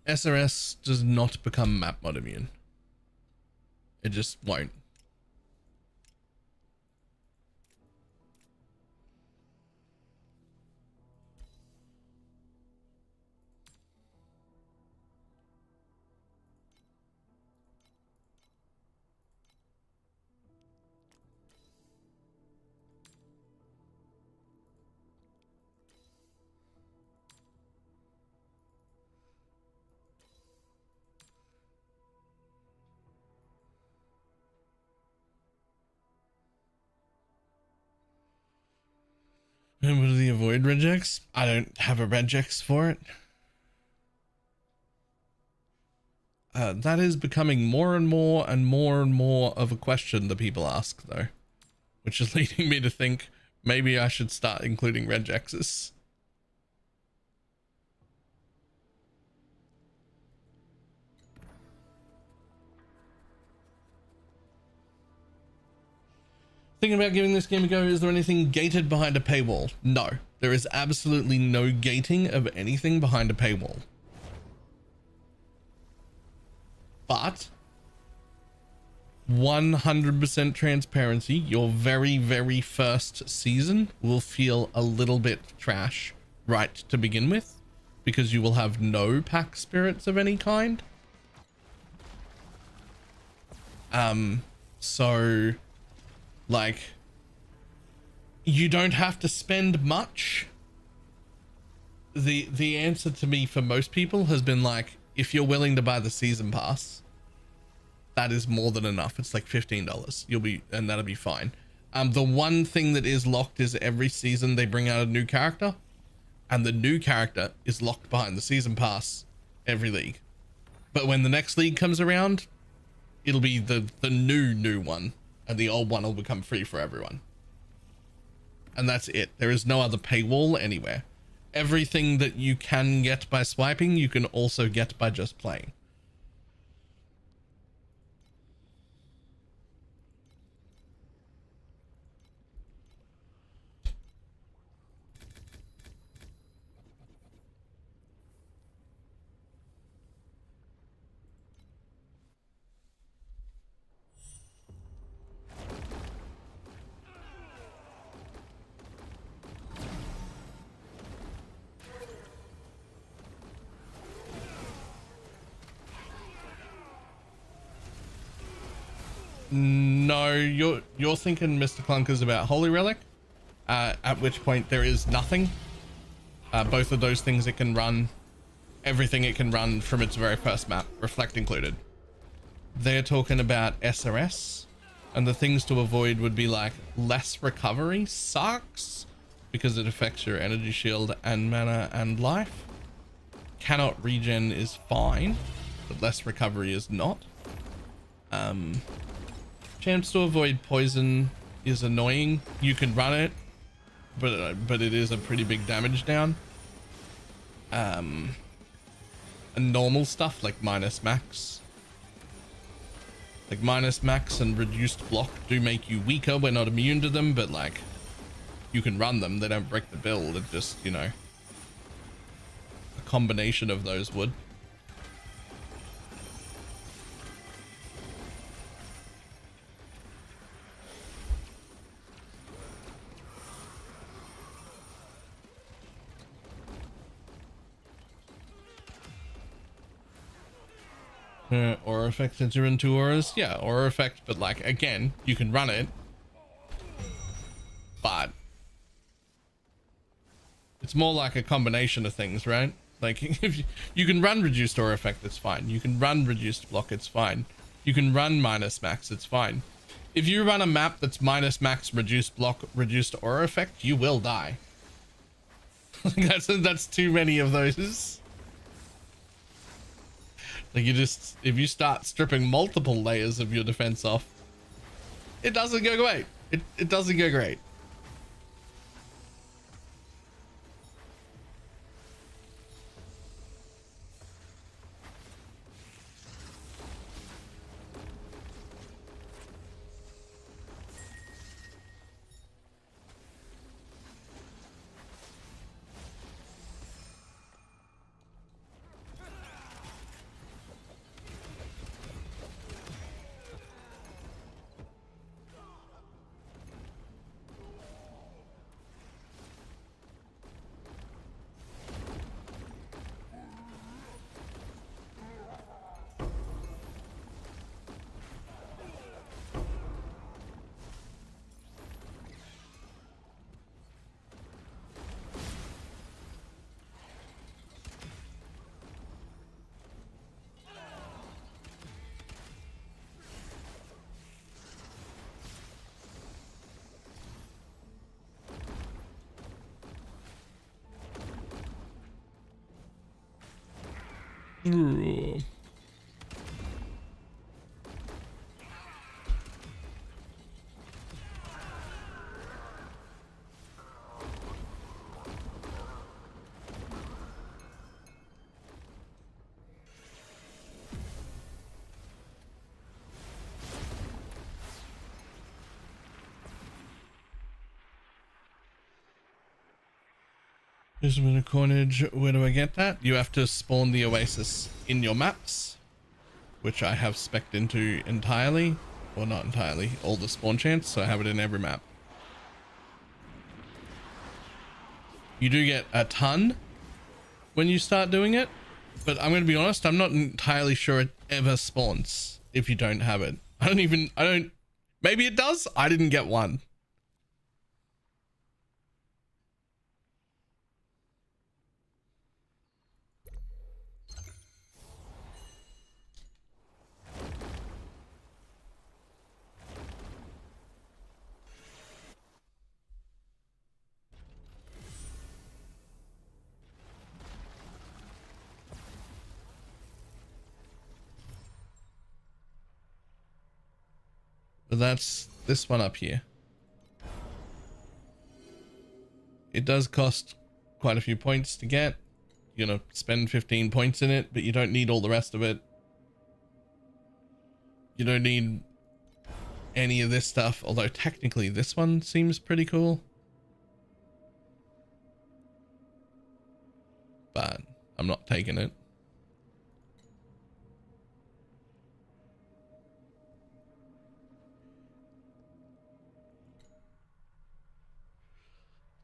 SRS does not become map mod immune. It just won't. And what do the avoid regex? I don't have a regex for it. That is becoming more and more and more and more of a question that people ask, though, which is leading me to think maybe I should start including regexes. Thinking about giving this game a go, is there anything gated behind a paywall? No, there is absolutely no gating of anything behind a paywall. But 100% transparency, your very, very first season will feel a little bit trash right to begin with, because you will have no pack spirits of any kind. So like, you don't have to spend much. The answer to me for most people has been like, if you're willing to buy the season pass, that is more than enough. It's like $15. And that'll be fine. The one thing that is locked is every season they bring out a new character, and the new character is locked behind the season pass every league. But when the next league comes around, it'll be the new one, and the old one will become free for everyone. And that's it. There is no other paywall anywhere. Everything that you can get by swiping, you can also get by just playing. No, you're thinking, Mr. Clunkers, about Holy Relic, at which point there is nothing. Both of those things it can run, everything it can run from its very first map, Reflect included. They're talking about SRS, and the things to avoid would be like less recovery sucks because it affects your energy shield and mana and life. Cannot regen is fine, but less recovery is not. Chance to avoid poison is annoying. You can run it, but it is a pretty big damage down. And normal stuff like minus max and reduced block do make you weaker. We're not immune to them, but like, you can run them. They don't break the build. It just, you know, a combination of those would. Aura effect since you're in 2 auras. Yeah, aura effect, but like, again, you can run it, but it's more like a combination of things, right? Like, if you can run reduced aura effect, it's fine. You can run reduced block, it's fine. You can run minus max, it's fine. If you run a map that's minus max, reduced block, reduced aura effect, you will die. That's too many of those. Like, if you start stripping multiple layers of your defense off, it doesn't go great. It doesn't go great. Ooh. Here's a bit of coinage. Where do I get that? You have to spawn the oasis in your maps, which I have spec'd into entirely, or not entirely, all the spawn chance, so I have it in every map. You do get a ton when you start doing it, but I'm going to be honest, I'm not entirely sure it ever spawns if you don't have it. Maybe it does? I didn't get one. But that's this one up here. It does cost quite a few points to get. You're gonna spend 15 points in it, but you don't need all the rest of it. You don't need any of this stuff, although technically this one seems pretty cool. But I'm not taking it.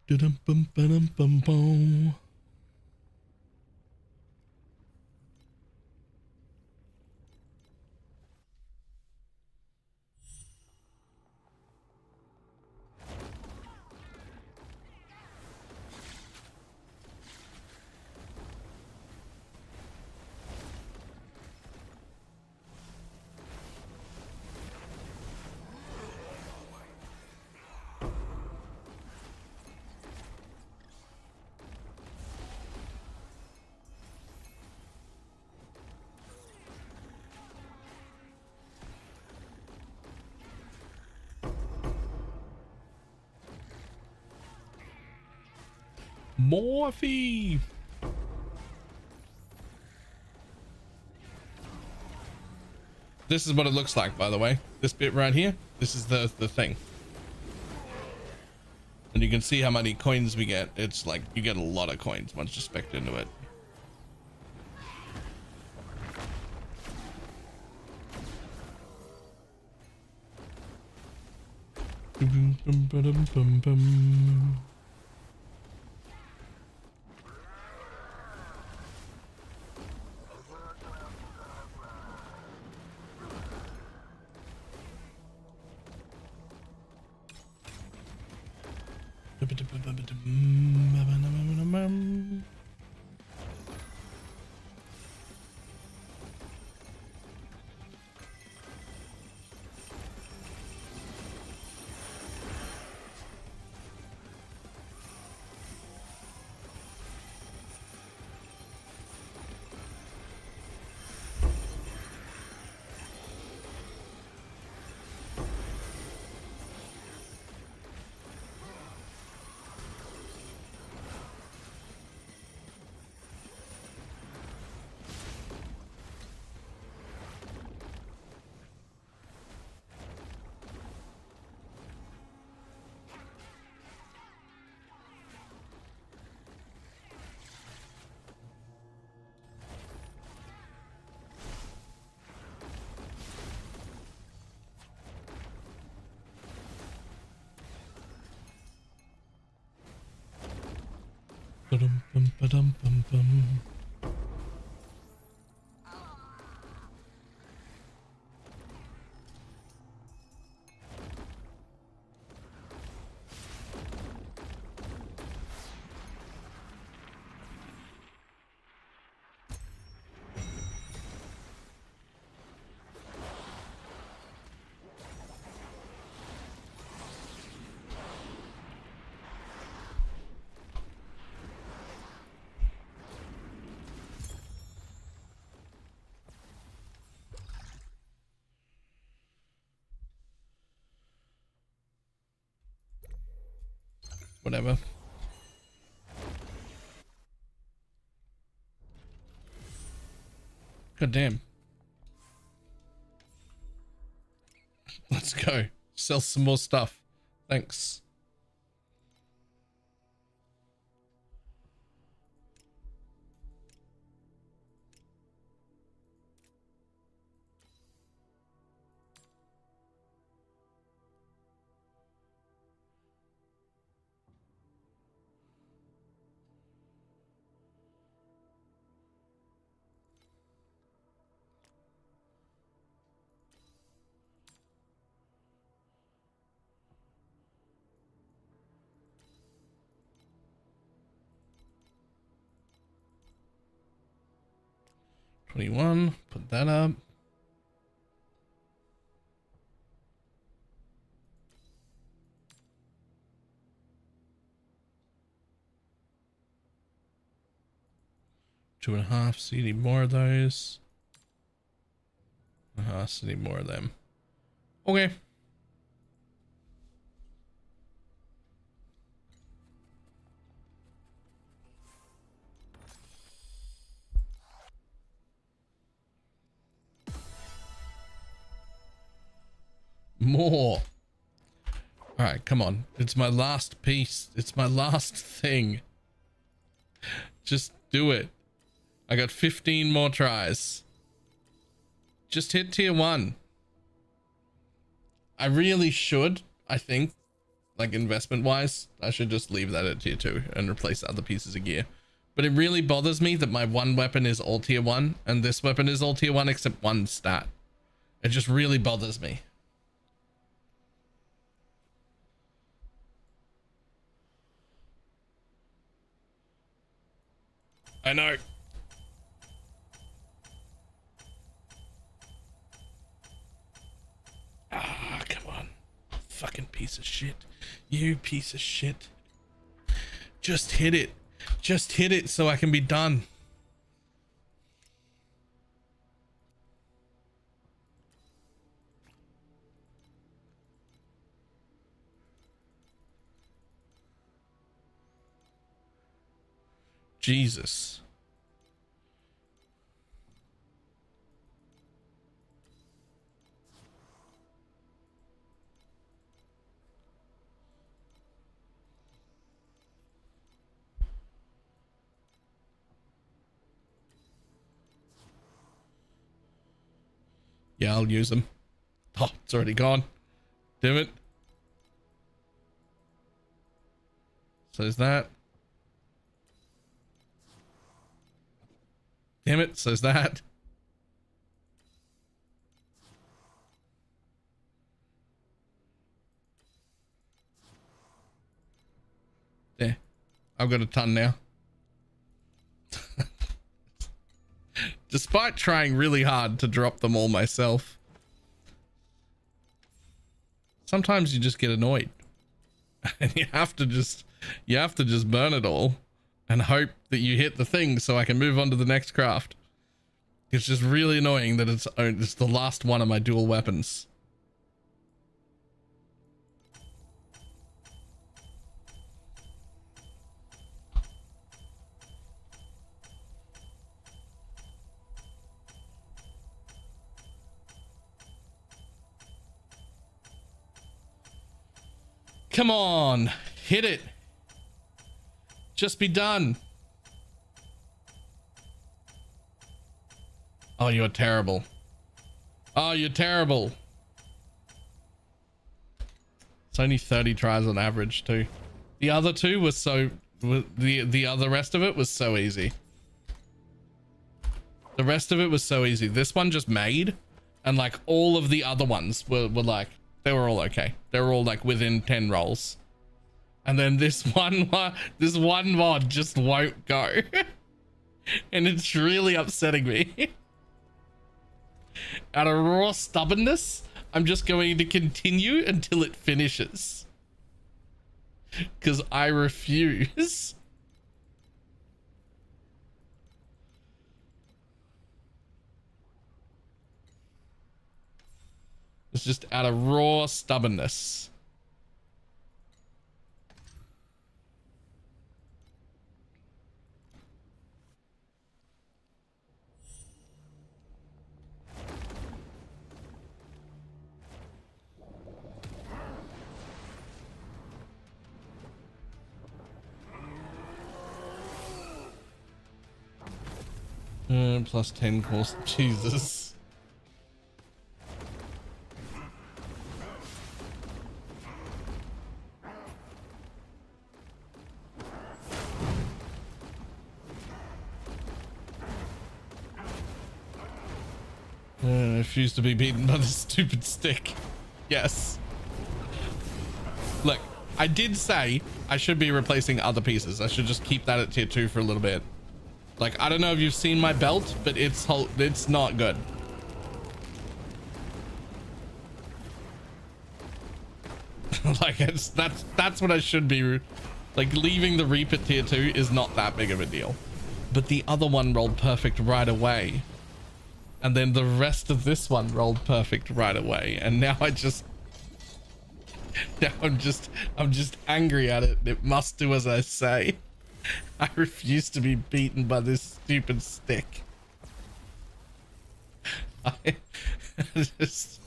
Dum-bum-ba-dum-bum-bum. Morphe. This is what it looks like, by the way. This bit right here, this is the thing. And you can see how many coins we get. It's like you get a lot of coins once you spec into it. Ba-dum-bum-ba-dum-bum-bum. Whatever. God damn. Let's go. Sell some more stuff. Thanks. $21. Put that up. Two and a half. So you need more of those. So you need more of them. Okay. More. All right, come on. It's my last piece. It's my last thing. Just do it. I got 15 more tries. Just hit tier 1. I really should, I think, like investment wise, I should just leave that at tier 2 and replace other pieces of gear. But it really bothers me that my one weapon is all tier 1 and this weapon is all tier 1 except one stat. It just really bothers me. I know. Ah, come on. Fucking piece of shit. You piece of shit. Just hit it. Just hit it so I can be done. Jesus. Yeah, I'll use them. Oh, it's already gone. Damn it. So is that. Damn it, so is that. There. I've got a ton now. Despite trying really hard to drop them all myself. Sometimes you just get annoyed. And you have to just burn it all and hope that you hit the thing so I can move on to the next craft. It's just really annoying that it's the last one of my dual weapons. Come on, hit it. Just be done. Oh, you're terrible. Oh, you're terrible. It's only 30 tries on average too. The other two was so, the rest of it was so easy. The rest of it was so easy. This one just made, and like all of the other ones were like, they were all okay. They were all like within 10 rolls. And then this one mod just won't go. And it's really upsetting me. Out of raw stubbornness, I'm just going to continue until it finishes. Because I refuse. It's just out of raw stubbornness. Plus 10 course. Jesus. I refuse to be beaten by this stupid stick. Yes. Look, I did say I should be replacing other pieces. I should just keep that at tier 2 for a little bit. Like, I don't know if you've seen my belt, but it's not good. Like, that's what I should be. Like, leaving the Reap at tier 2 is not that big of a deal. But the other one rolled perfect right away. And then the rest of this one rolled perfect right away. And now I'm just angry at it. It must do as I say. I refuse to be beaten by this stupid stick. I just...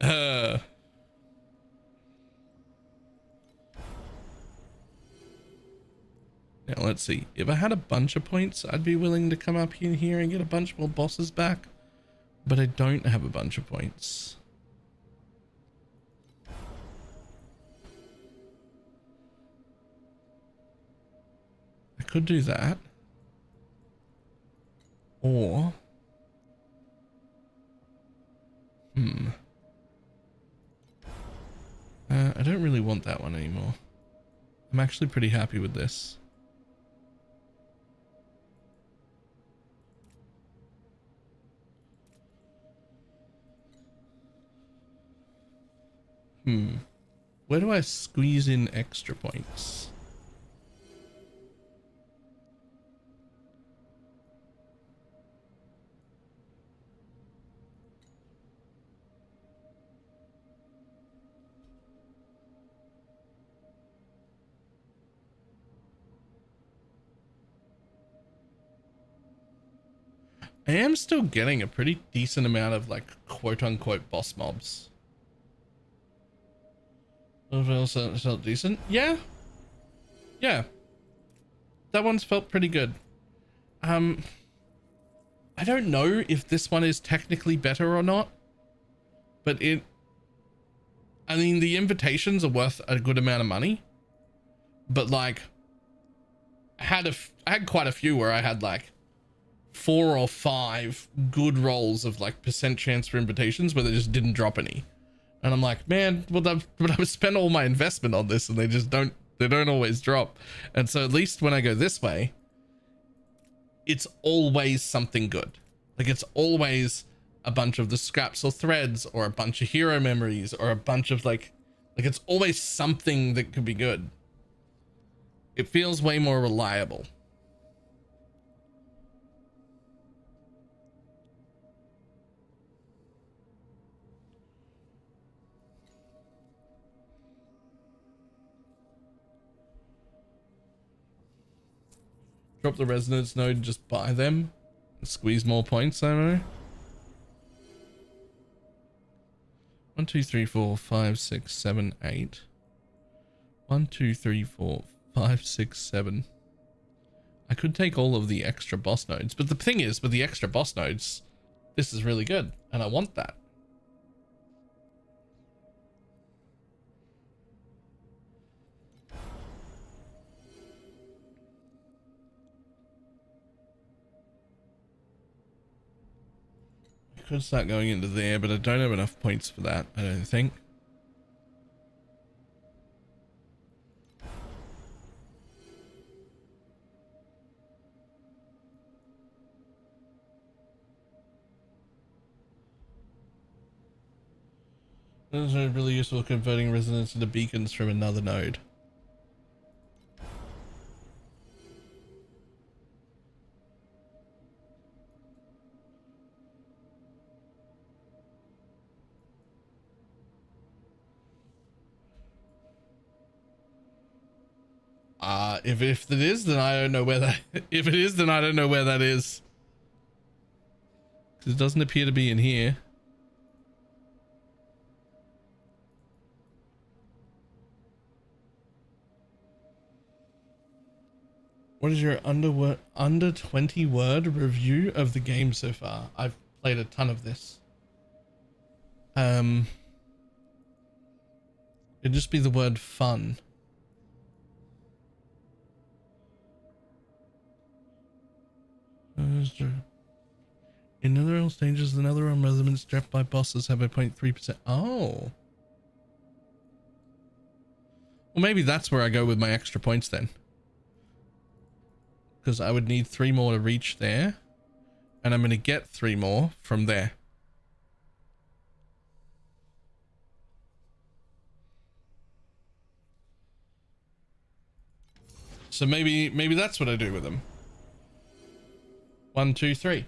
Now let's see. If I had a bunch of points, I'd be willing to come up in here and get a bunch more bosses back. But I don't have a bunch of points. I could do that. Or... I don't really want that one anymore. I'm actually pretty happy with this. Where do I squeeze in extra points? I am still getting a pretty decent amount of like quote unquote boss mobs. Also felt decent. Yeah. That one's felt pretty good. I don't know if this one is technically better or not, but I mean, the invitations are worth a good amount of money, but like I had quite a few where I had like 4 or 5 good rolls of like % chance for invitations where they just didn't drop any. And I'm like, man, but I've spent all my investment on this and they don't always drop. And so at least when I go this way, it's always something good. Like it's always a bunch of the scraps or threads or a bunch of hero memories or a bunch of like it's always something that could be good. It feels way more reliable. Drop the resonance node and just buy them. Squeeze more points, I don't know. 1, 2, 3, 4, 5, 6, 7, 8. 1, 2, 3, 4, 5, 6, 7. I could take all of the extra boss nodes, but the thing is, with the extra boss nodes, this is really good, and I want that. Could start going into there, but I don't have enough points for that, I don't think. This is really useful for converting resonance into beacons from another node. If it is, then I don't know where that. If it is, then I don't know where that is. Because it doesn't appear to be in here. What is your under 20 word review of the game so far? I've played a ton of this. It'd just be the word fun. In Netherrealm stages, the Netherrealm residents trapped by bosses have a 0.3%. Oh. Well, maybe that's where I go with my extra points then. Because I would need 3 more to reach there. And I'm going to get 3 more from there. So maybe that's what I do with them. 1, 2, 3.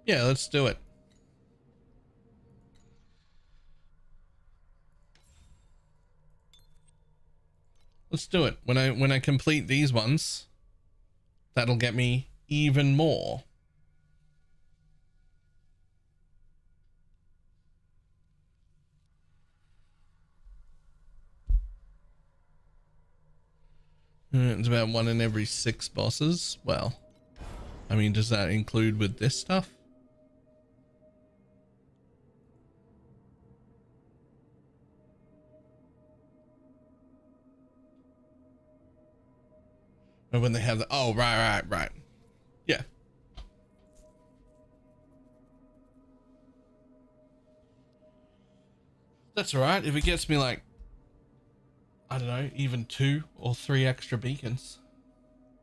Yeah, let's do it. Let's do it. When I complete these ones, that'll get me even more. It's about 1 in every 6 bosses. Well, I mean, does that include with this stuff? Or when they have the, oh, right. Yeah. That's all right. If it gets me like, I don't know, even 2 or 3 extra beacons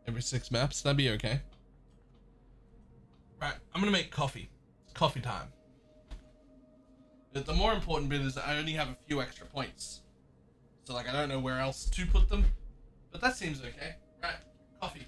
every 6 maps, that'd be okay. Right, I'm gonna make coffee. It's coffee time. But the more important bit is that I only have a few extra points. So like I don't know where else to put them. But that seems okay. Right, coffee.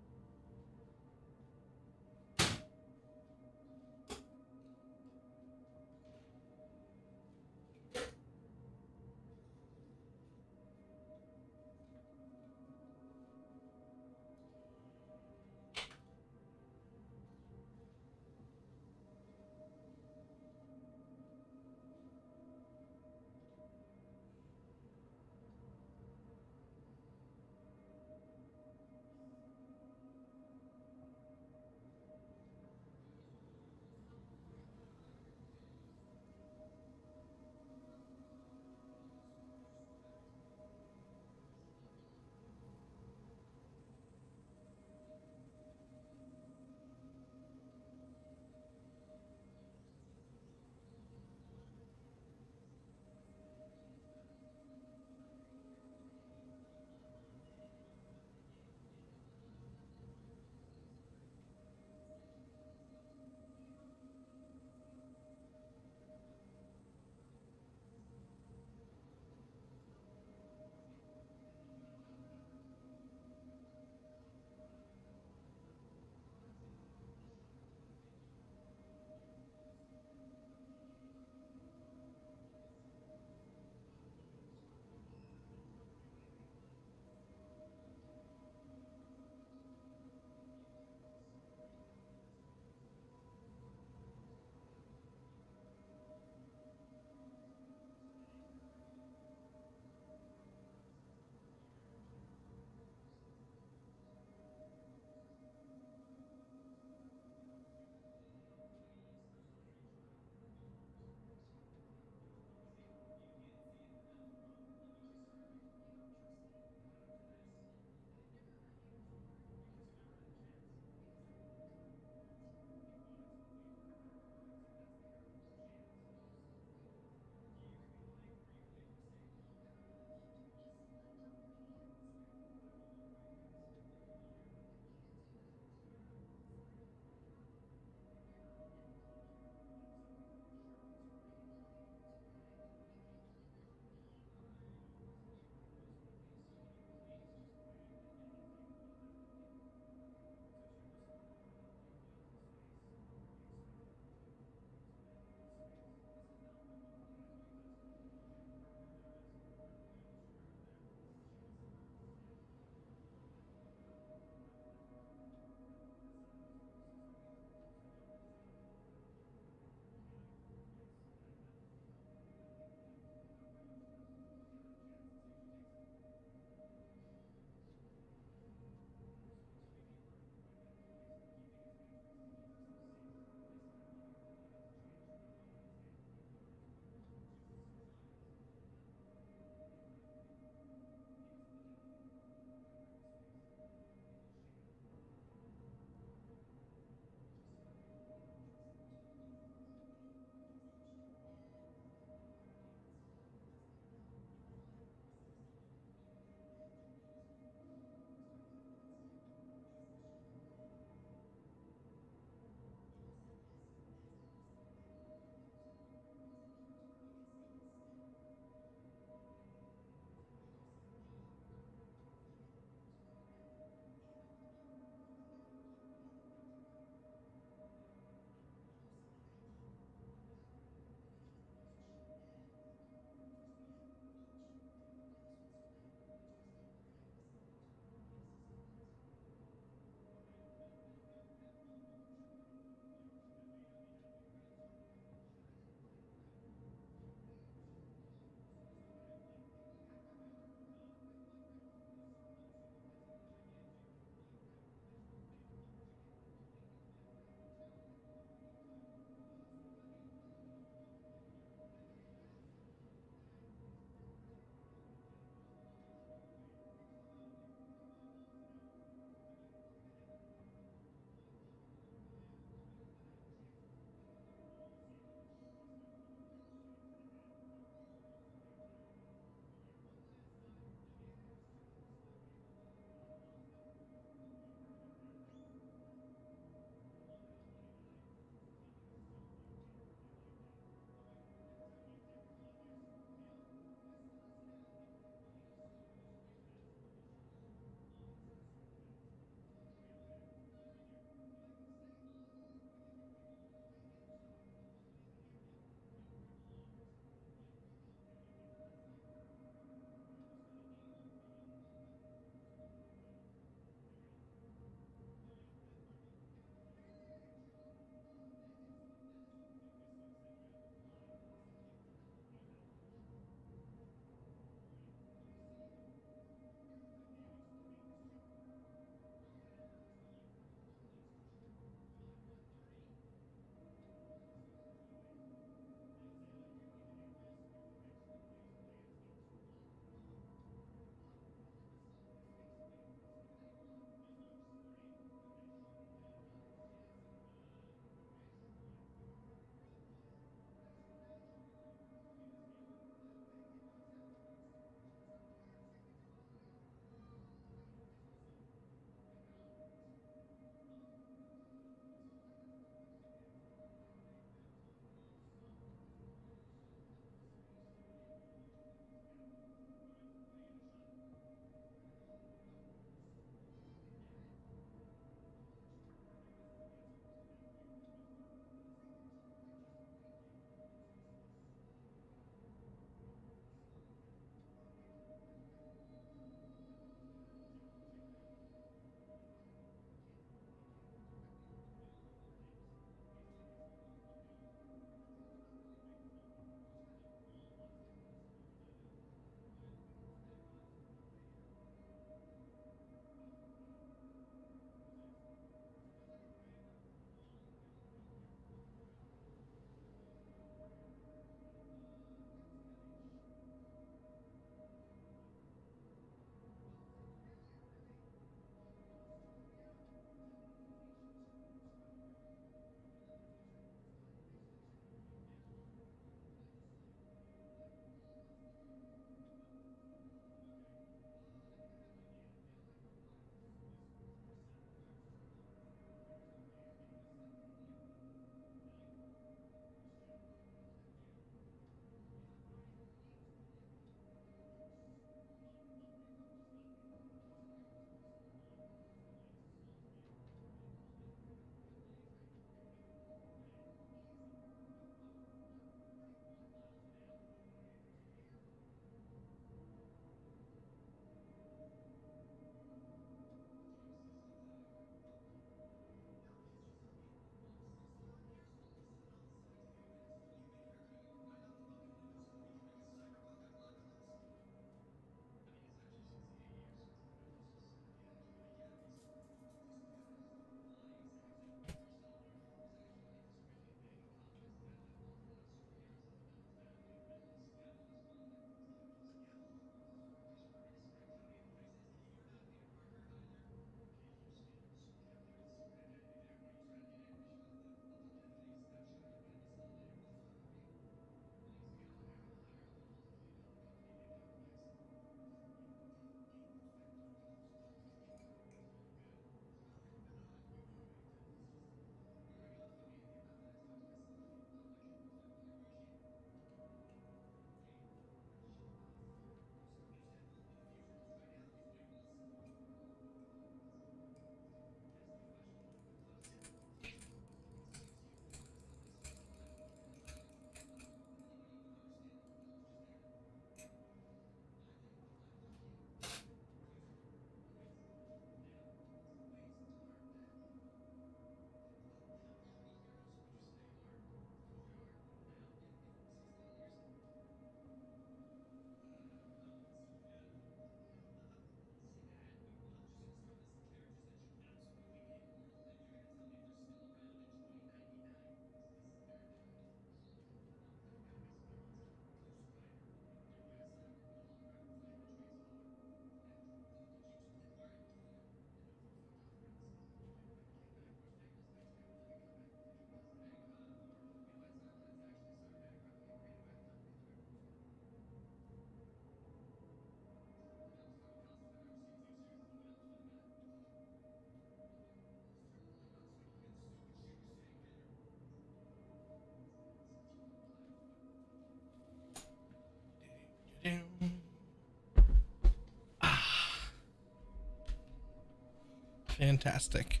Fantastic.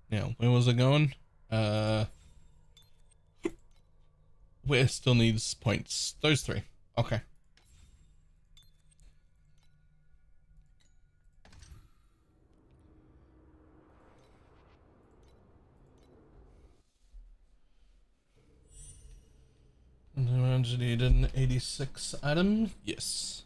Now, where was it going? Where still needs points? Those three. Okay. Do I need an 86 item? Yes.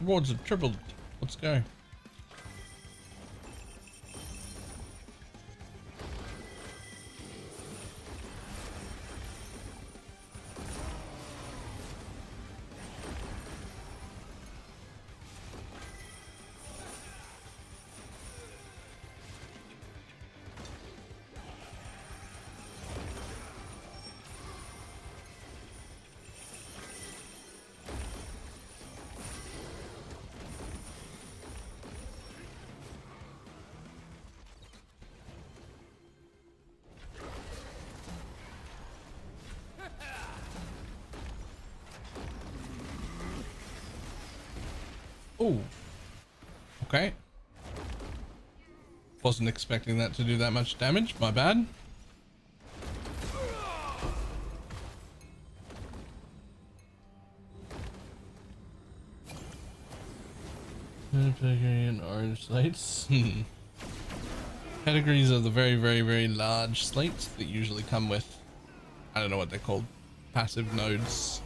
Rewards have tripled. Let's go. Oh, okay. Wasn't expecting that to do that much damage. My bad. Pedigree and orange slates. Pedigrees are the very, very, very large slates that usually come with, I don't know what they're called, passive nodes.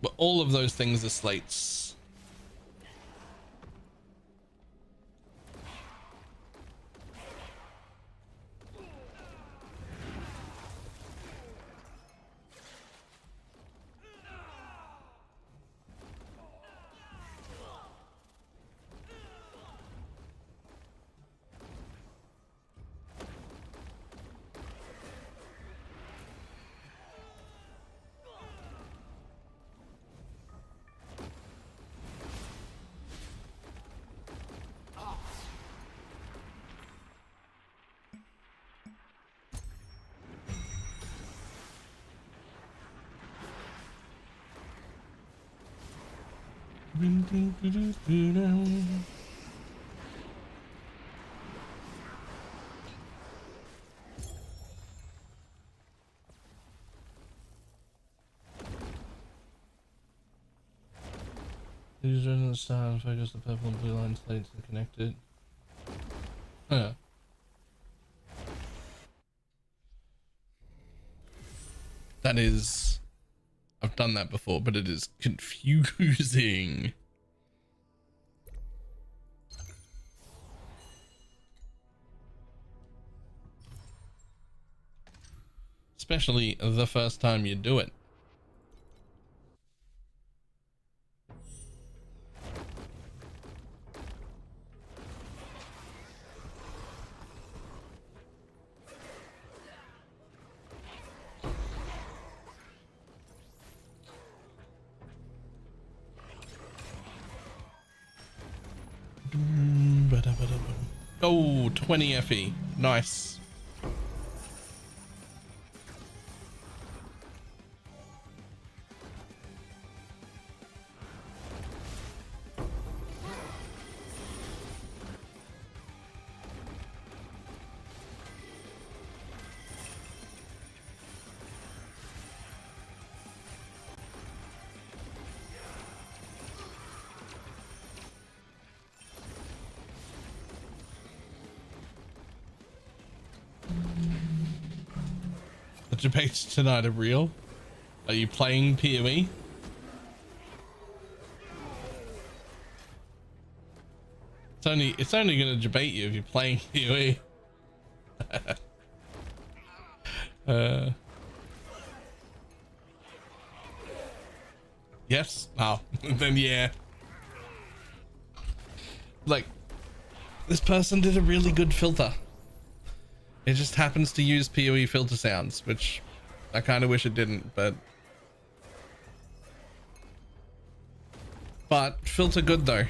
But all of those things are slates. Use the star and focus the purple and blue line slates and connect it. Yeah. That is, I've done that before, but it is confusing. Especially the first time you do it. Oh, 20 FE. Nice. debates tonight are real. Are you playing PoE? It's only gonna debate you if you're playing PoE. Yes. Oh, then yeah. Like, this person did a really good filter. It just happens to use PoE filter sounds, which I kind of wish it didn't, but filter good though.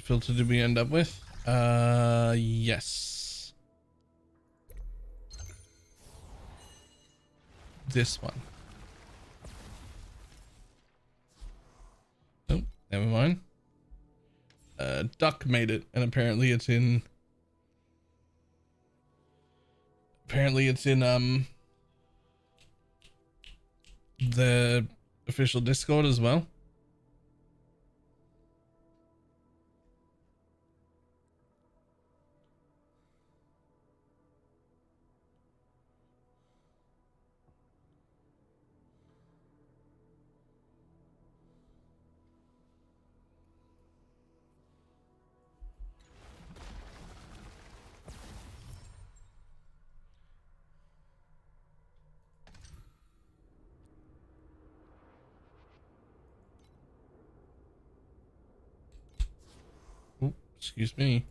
Filter did we end up with? Yes. This one. Oh, never mind. Duck made it, and apparently it's in the official Discord as well. Ooh, excuse me.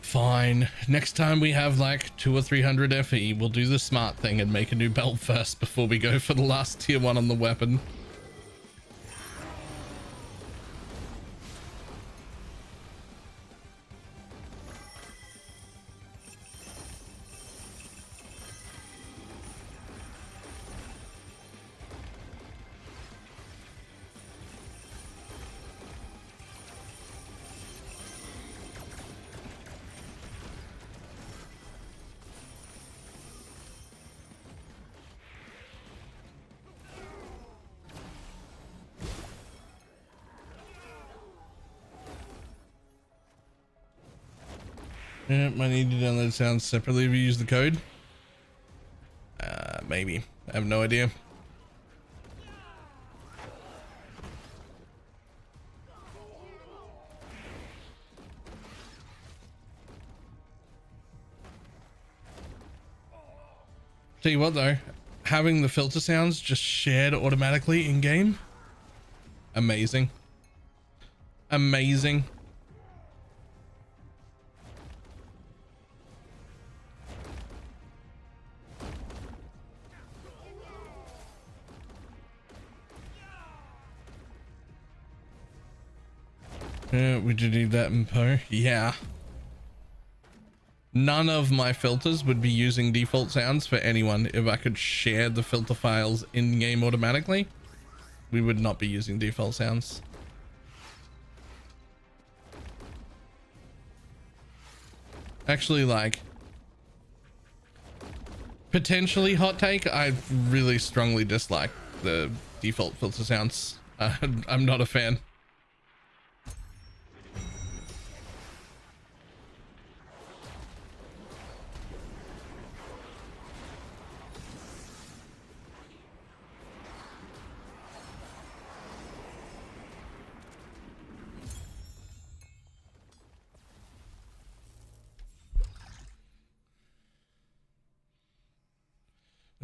Fine. Next time we have like 200 or 300 FE, we'll do the smart thing and make a new belt first before we go for the last tier 1 on the weapon. Yeah, might need to download sounds separately if you use the code. Maybe. I have no idea. Tell you what though, having the filter sounds just shared automatically in game. Amazing. Amazing. We do need that info. Yeah. None of my filters would be using default sounds for anyone. If I could share the filter files in game automatically, we would not be using default sounds. Actually, like, potentially hot take, I really strongly dislike the default filter sounds. I'm not a fan.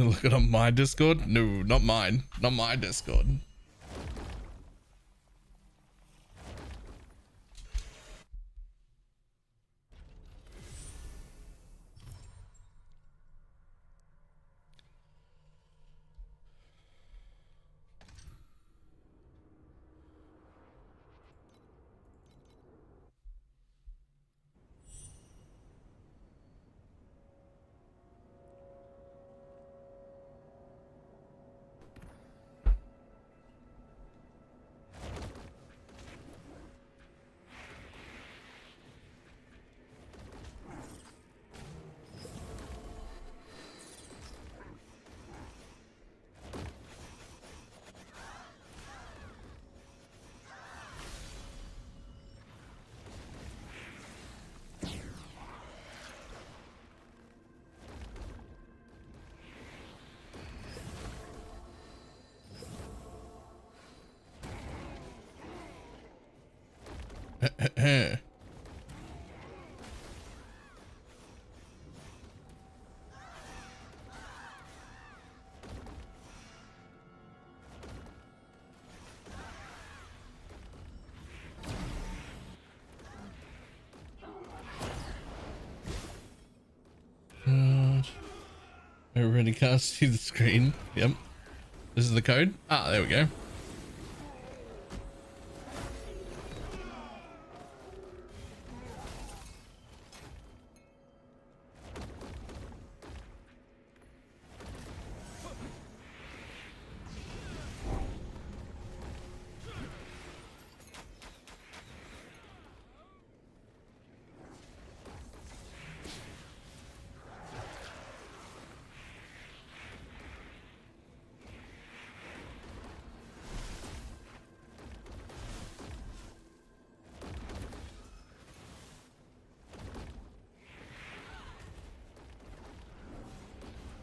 Look at on my Discord. No, not mine. Not my Discord. Everybody can't see the screen. Yep. This is the code. Ah, there we go.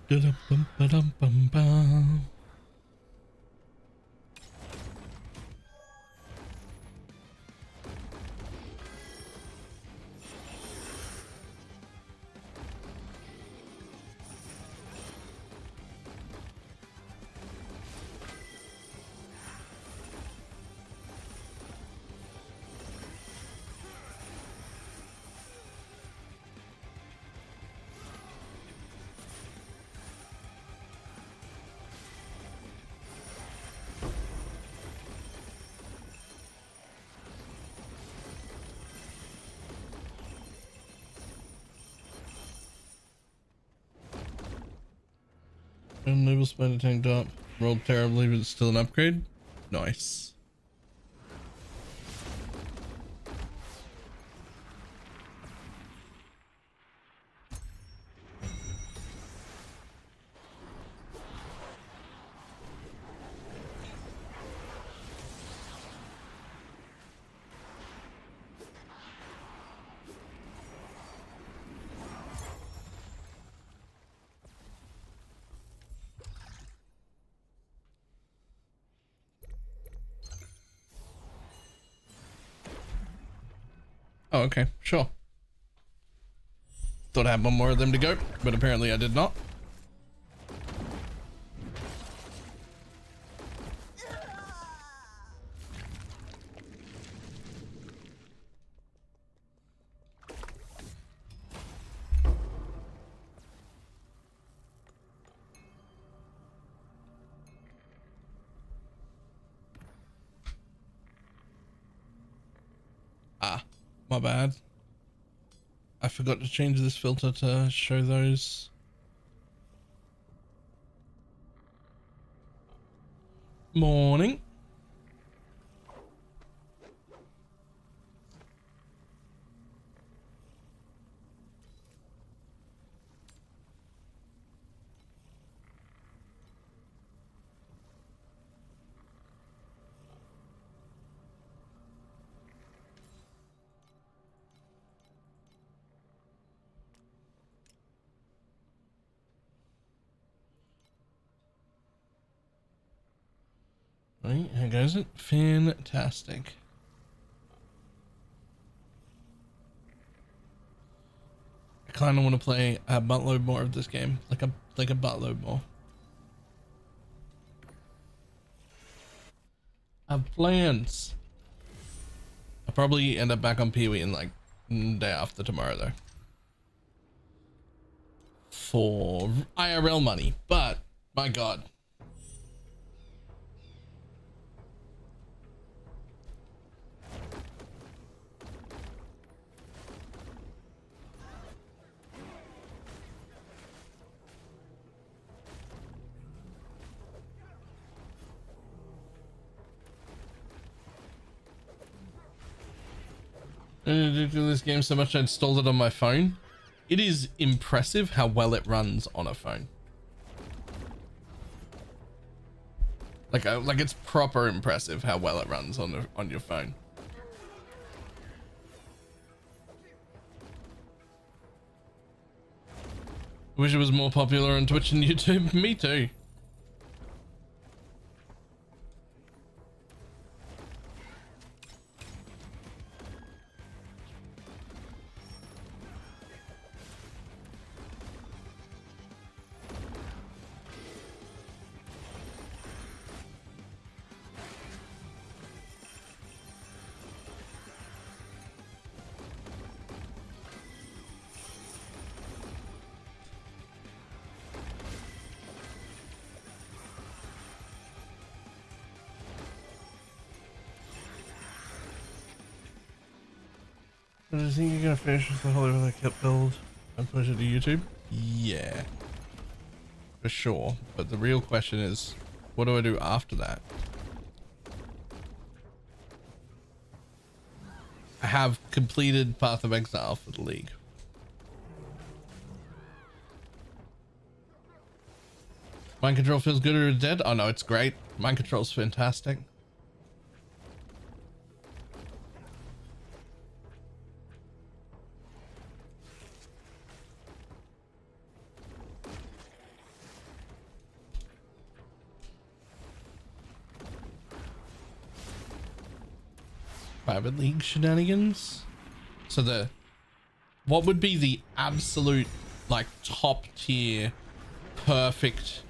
Dum-bum-ba-dum-bum-bum. Unable spider tank top. Rolled terribly, but it's still an upgrade. Nice. Oh, okay, sure. Thought I had one more of them to go, but apparently I did not. Ah, my bad. I forgot to change this filter to show those. Morning. Right, how goes it? Fantastic. I kind of want to play a buttload more of this game, like a buttload more. I have plans. I'll probably end up back on Pee-wee in like day after tomorrow though. For IRL money, but my God. I did this game so much I installed it on my phone. It is impressive how well it runs on a phone. Like it's proper impressive how well it runs on your phone. I wish it was more popular on Twitch and YouTube. Me too. Do you think you're gonna finish the whole over the kit build and push it to YouTube? Yeah, for sure. But the real question is, what do I do after that? I have completed Path of Exile for the League. Mind control feels good or dead? Oh no, it's great. Mind control's fantastic. Private League shenanigans. So what would be the absolute like top tier perfect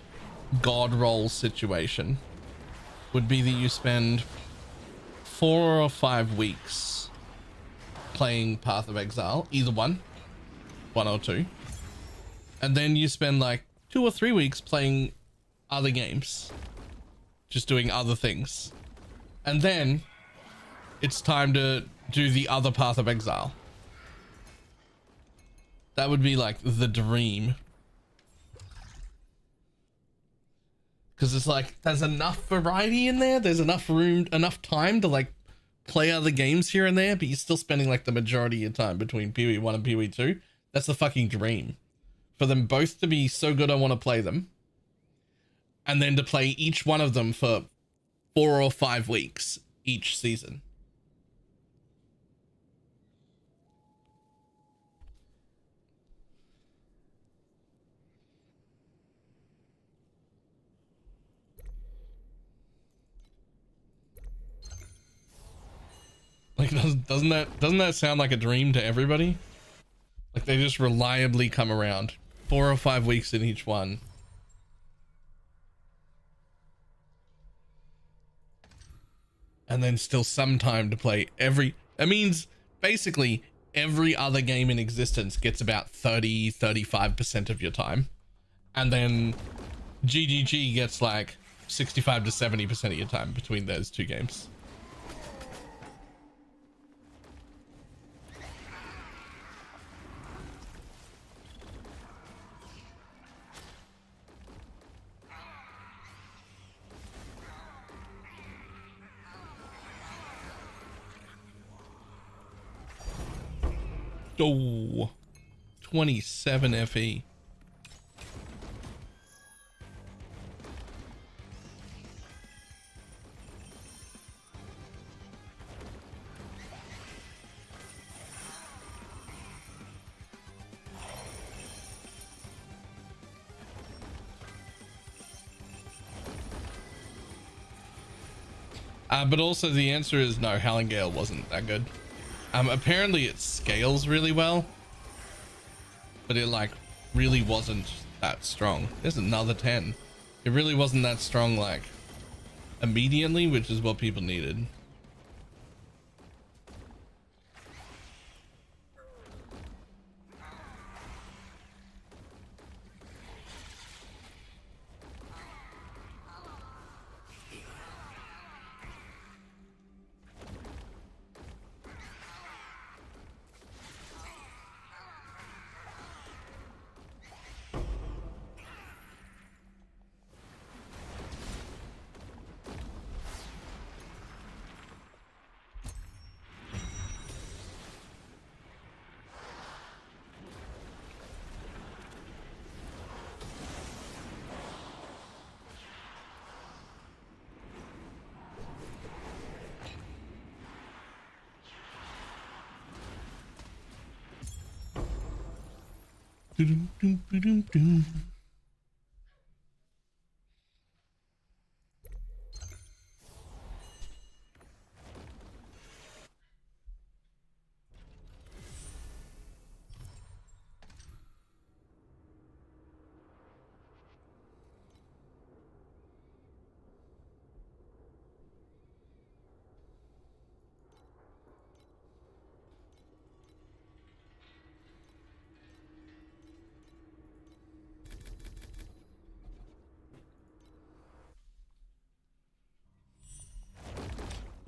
god roll situation would be that you spend 4 or 5 weeks playing Path of Exile, either one or two, and then you spend like 2 or 3 weeks playing other games, just doing other things, and then it's time to do the other Path of Exile. That would be like the dream. Because it's like, there's enough variety in there. There's enough room, enough time to like play other games here and there, but you're still spending like the majority of your time between Pee-wee 1 and Pee-wee 2. That's the fucking dream. For them both to be so good I want to play them. And then to play each one of them for 4 or 5 weeks each season. Like, doesn't that sound like a dream to everybody? Like, they just reliably come around 4 or 5 weeks in each one. And then still some time to play that means basically every other game in existence gets about 35% of your time. And then GGG gets like 65 to 70% of your time between those two games. Oh, 27 FE. But also the answer is no, Hellengale wasn't that good. Apparently it scales really well, but it like really wasn't that strong. There's another 10. It really wasn't that strong like immediately, which is what people needed.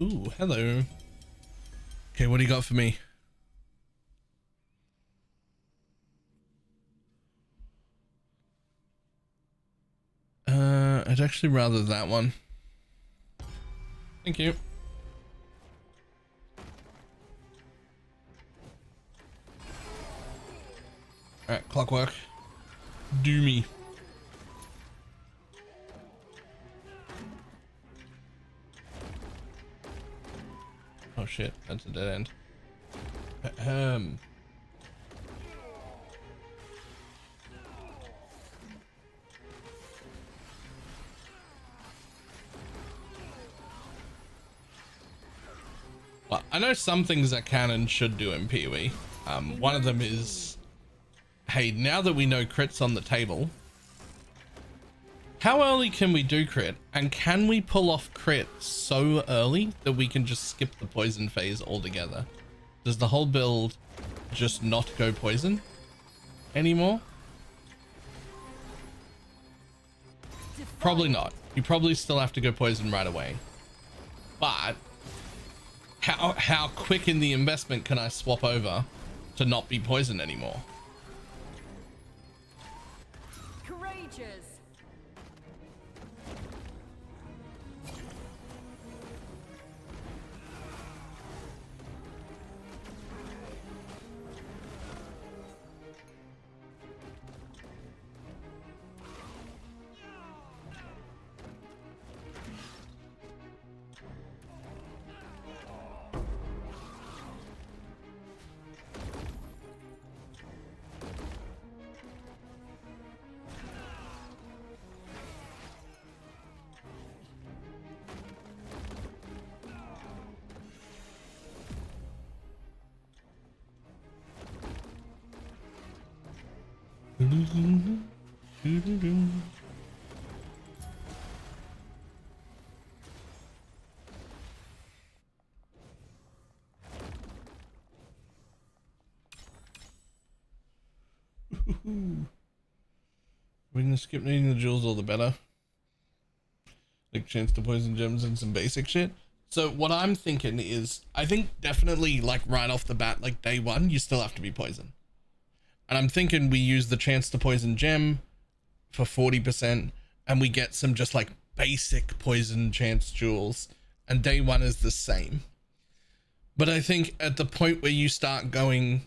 Ooh, hello. Okay, what do you got for me? I'd actually rather that one. Thank you. Alright, clockwork. Do me. Oh shit, that's a dead end. Well, I know some things that can and should do in PoE. One of them is, hey, now that we know crit's on the table, how early can we do crit? And can we pull off crit so early that we can just skip the poison phase altogether? Does the whole build just not go poison anymore? Probably not. You probably still have to go poison right away. But how quick in the investment can I swap over to not be poison anymore? Courageous. We can skip needing the jewels all the better. Like chance to poison gems and some basic shit. So what I'm thinking is, I think definitely like right off the bat, like day one, you still have to be poison. And I'm thinking we use the chance to poison gem for 40% and we get some just like basic poison chance jewels, and day one is the same. But I think at the point where you start getting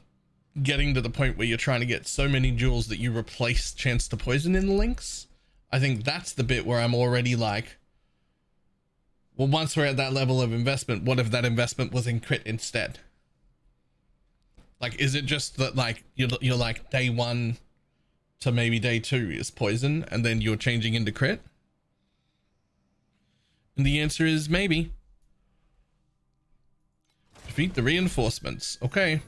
to the point where you're trying to get so many jewels that you replace chance to poison in the links, I think that's the bit where I'm already like, well, once we're at that level of investment, what if that investment was in crit instead? Like, is it just that like you're like day one to maybe day two is poison and then you're changing into crit? And the answer is maybe. Defeat the reinforcements. Okay.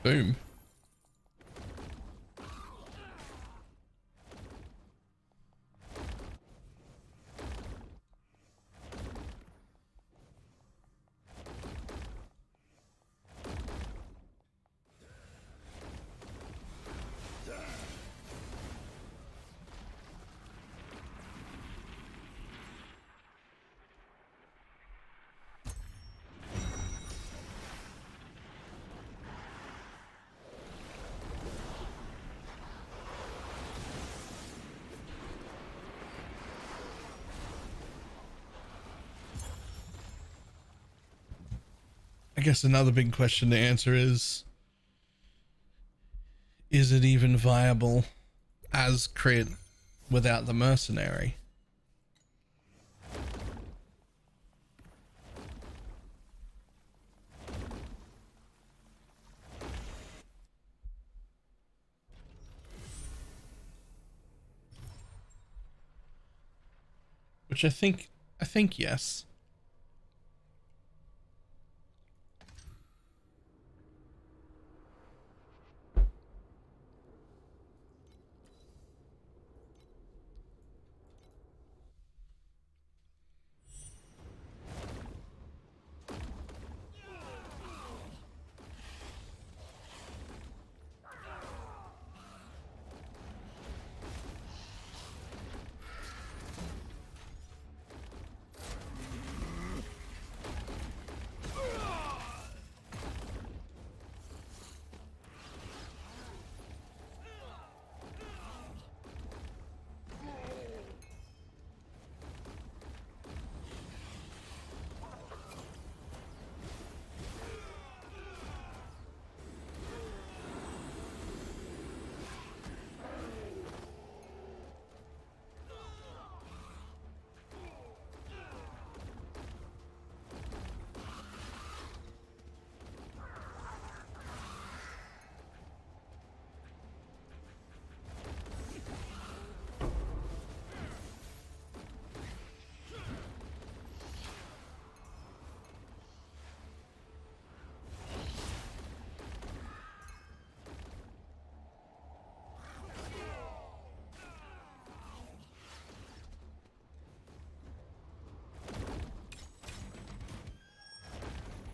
Boom. I guess another big question to answer is it even viable as crit without the mercenary? Which I think yes.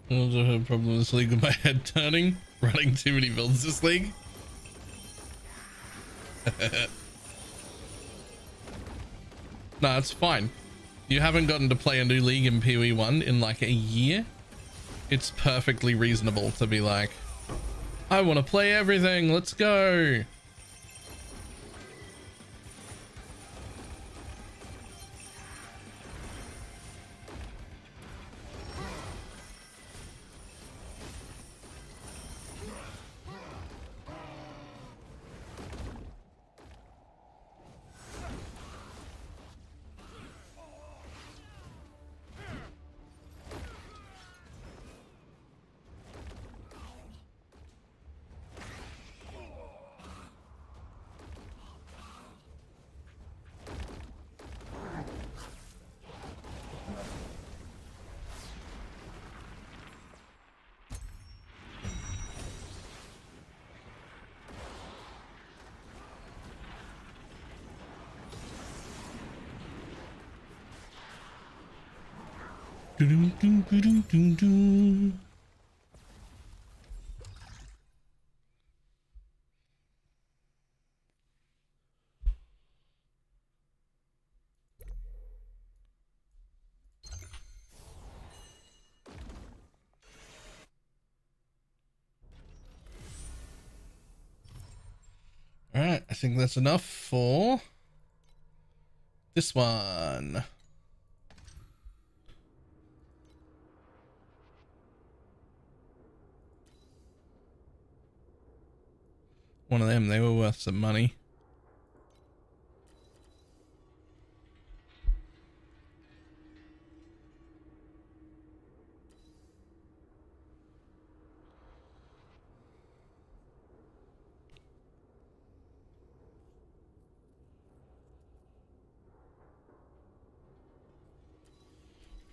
I also have a problem in this league with my head turning, running too many builds this league. No, it's fine. You haven't gotten to play a new league in PoE 1 in like a year. It's perfectly reasonable to be like, I want to play everything, let's go. All right, I think that's enough for this one. One of them, they were worth some money.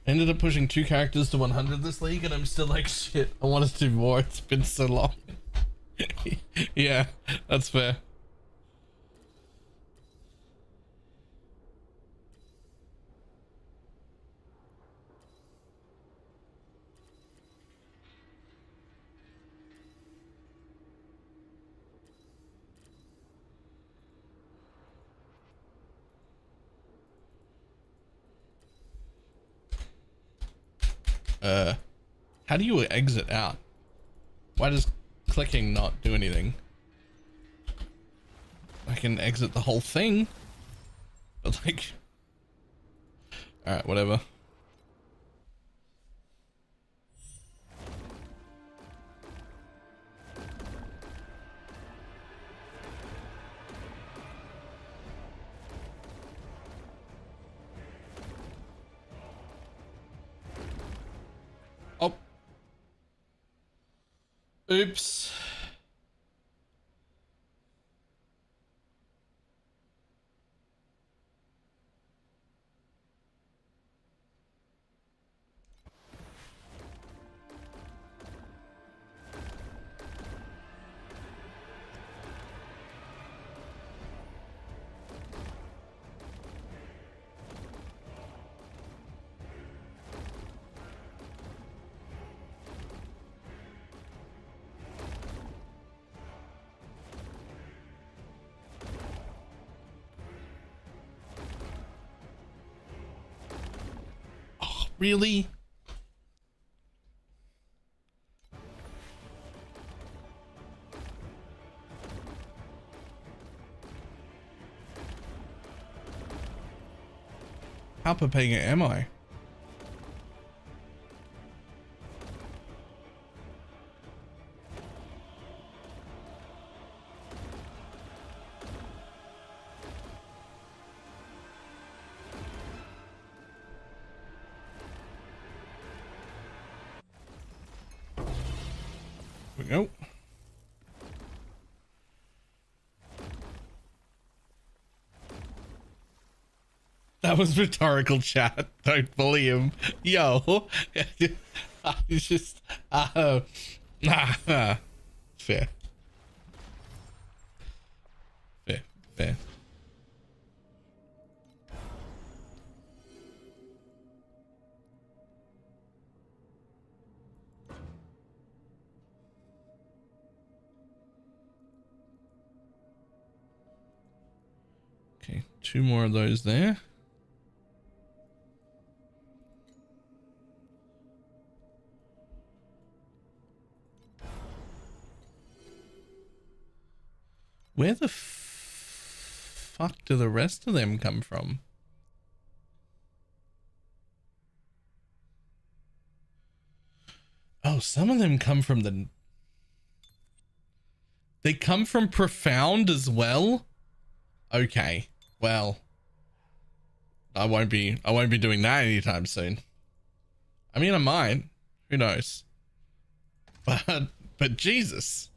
Ended up pushing 2 characters to 100 this league, and I'm still like, shit, I want to do more. It's been so long. Yeah, that's fair. How do you exit out? Why does clicking not do anything? I can exit the whole thing, but like, all right, whatever. Oh, oops. Really? How Papega am I? Here we go. That was rhetorical, chat. Don't bully him. Yo. He's just fair. Fair. Fair. Okay, 2 more of those there. Where the fuck do the rest of them come from? Oh, some of them come from the... They come from Profound as well? Okay, well... I won't be doing that anytime soon. I mean, I might. Who knows? But Jesus.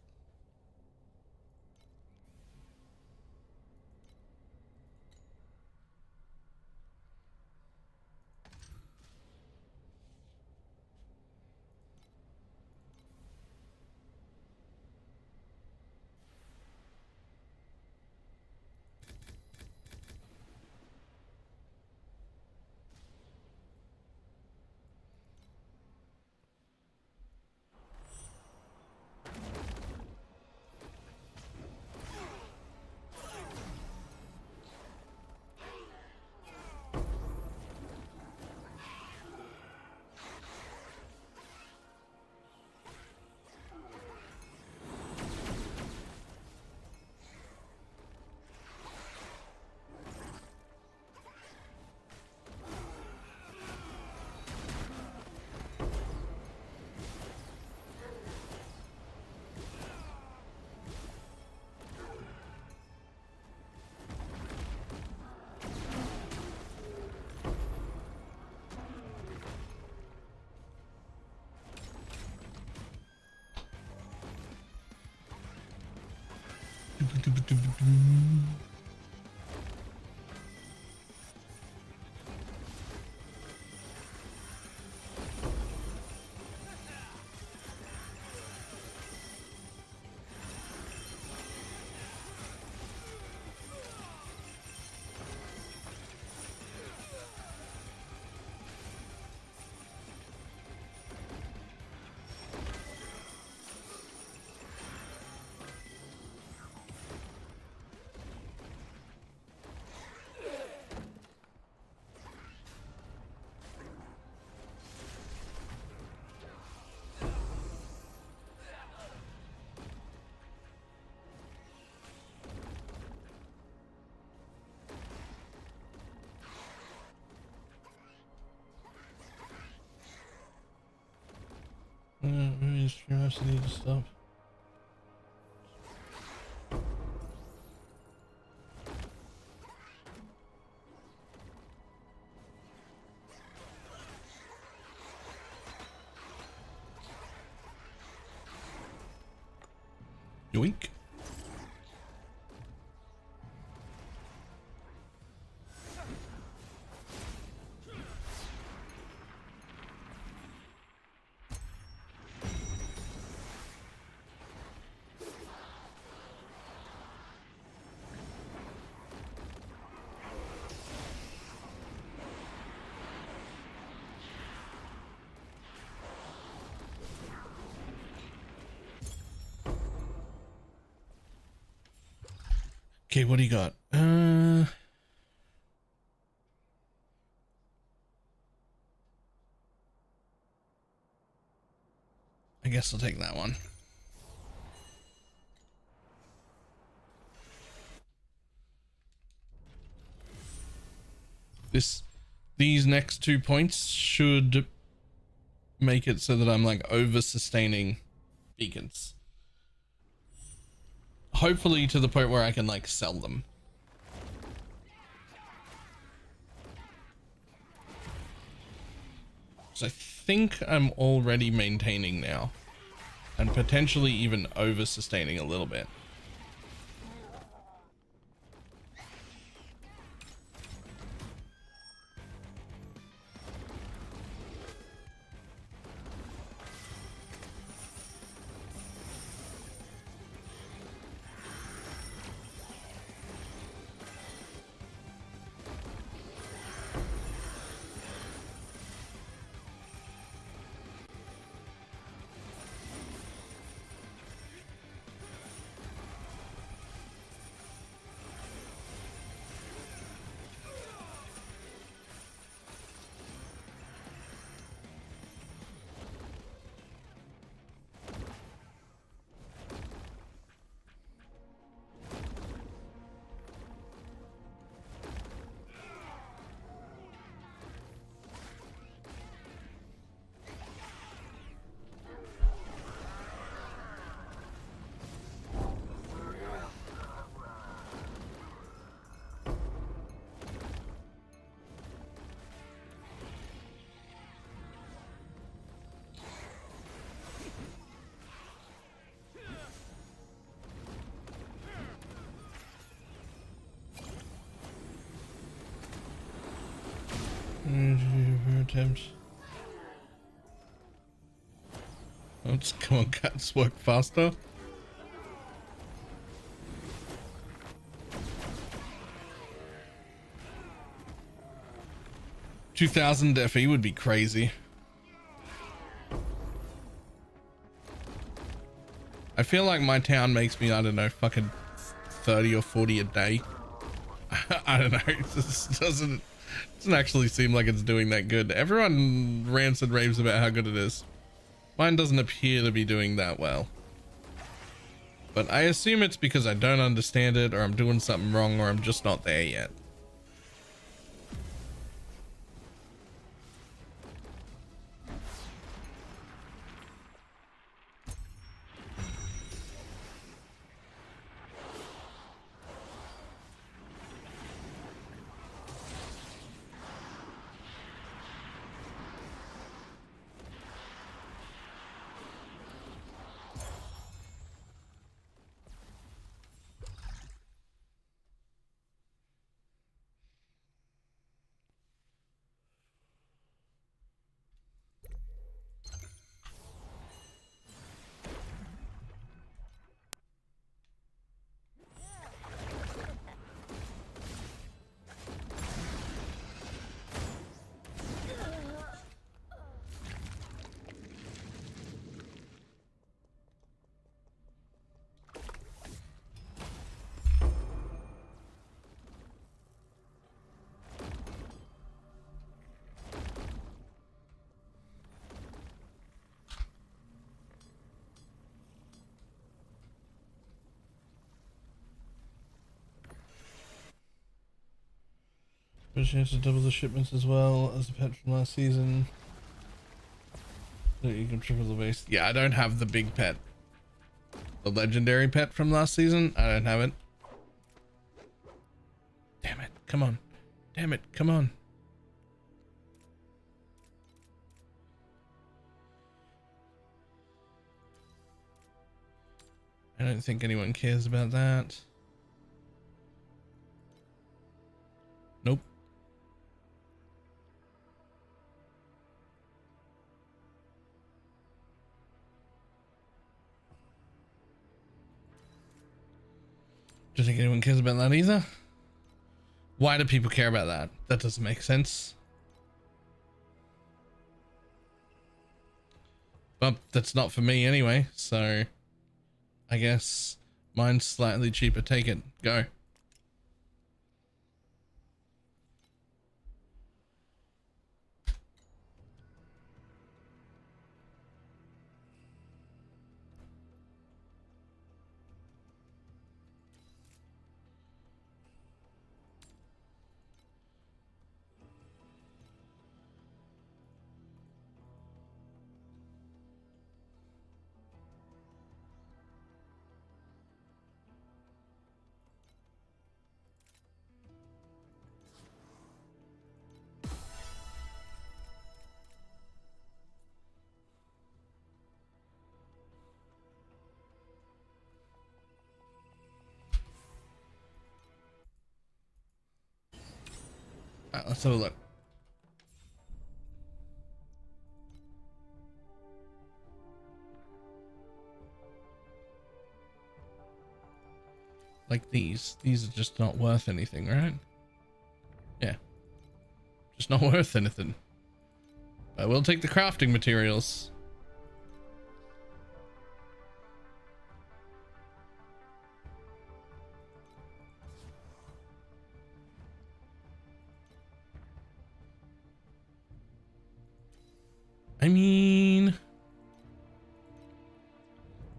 Maybe stream has to need to stop. Yoink. Okay, what do you got? I guess I'll take that one. These next 2 points should make it so that I'm like over sustaining beacons. Hopefully to the point where I can like sell them. So I think I'm already maintaining now and potentially even over sustaining a little bit. Attempts. Let's come on, cats work faster. $2,000 FE would be crazy. I feel like my town makes me, I don't know, fucking 30 or 40 a day. I don't know. It just doesn't actually seem like it's doing that good. Everyone rants and raves about how good it is. Mine doesn't appear to be doing that well. But I assume it's because I don't understand it, or I'm doing something wrong, or I'm just not there yet. But she has to double the shipments as well as the patch from last season. So you can triple the base. Yeah, I don't have the big pet. The legendary pet from last season. I don't have it. Damn it. Come on. Damn it. Come on. I don't think anyone cares about that. Nope. Don't think anyone cares about that either. Why do people care about that? That doesn't make sense. But that's not for me anyway, so I guess mine's slightly cheaper. Take it. Go. Let's have a look. Like these are just not worth anything, right? Yeah, just not worth anything. I will take the crafting materials. I mean,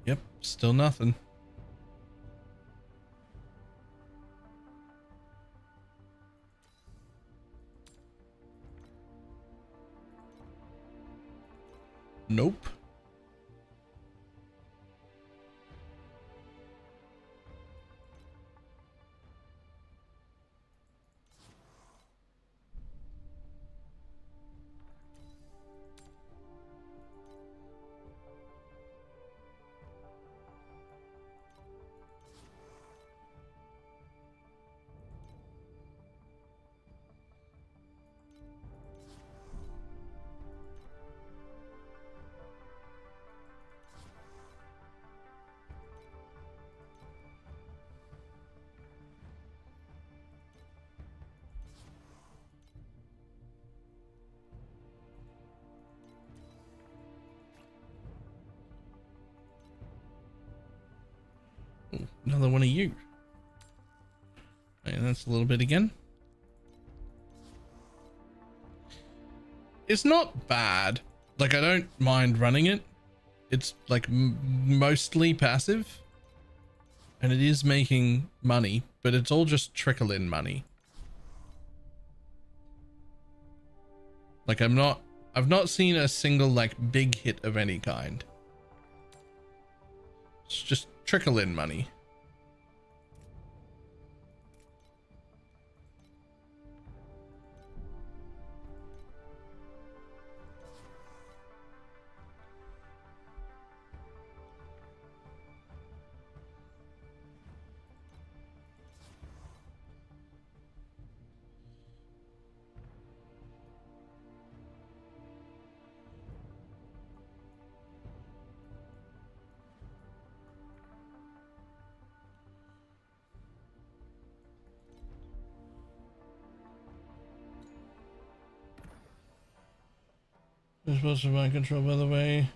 yep, still nothing. Nope. Another one of you. And that's a little bit again. It's not bad. Like, I don't mind running it. It's like mostly passive. And it is making money, but it's all just trickle in money. Like, I've not seen a single like big hit of any kind. It's just trickle in money. You're supposed to mind control, by the way.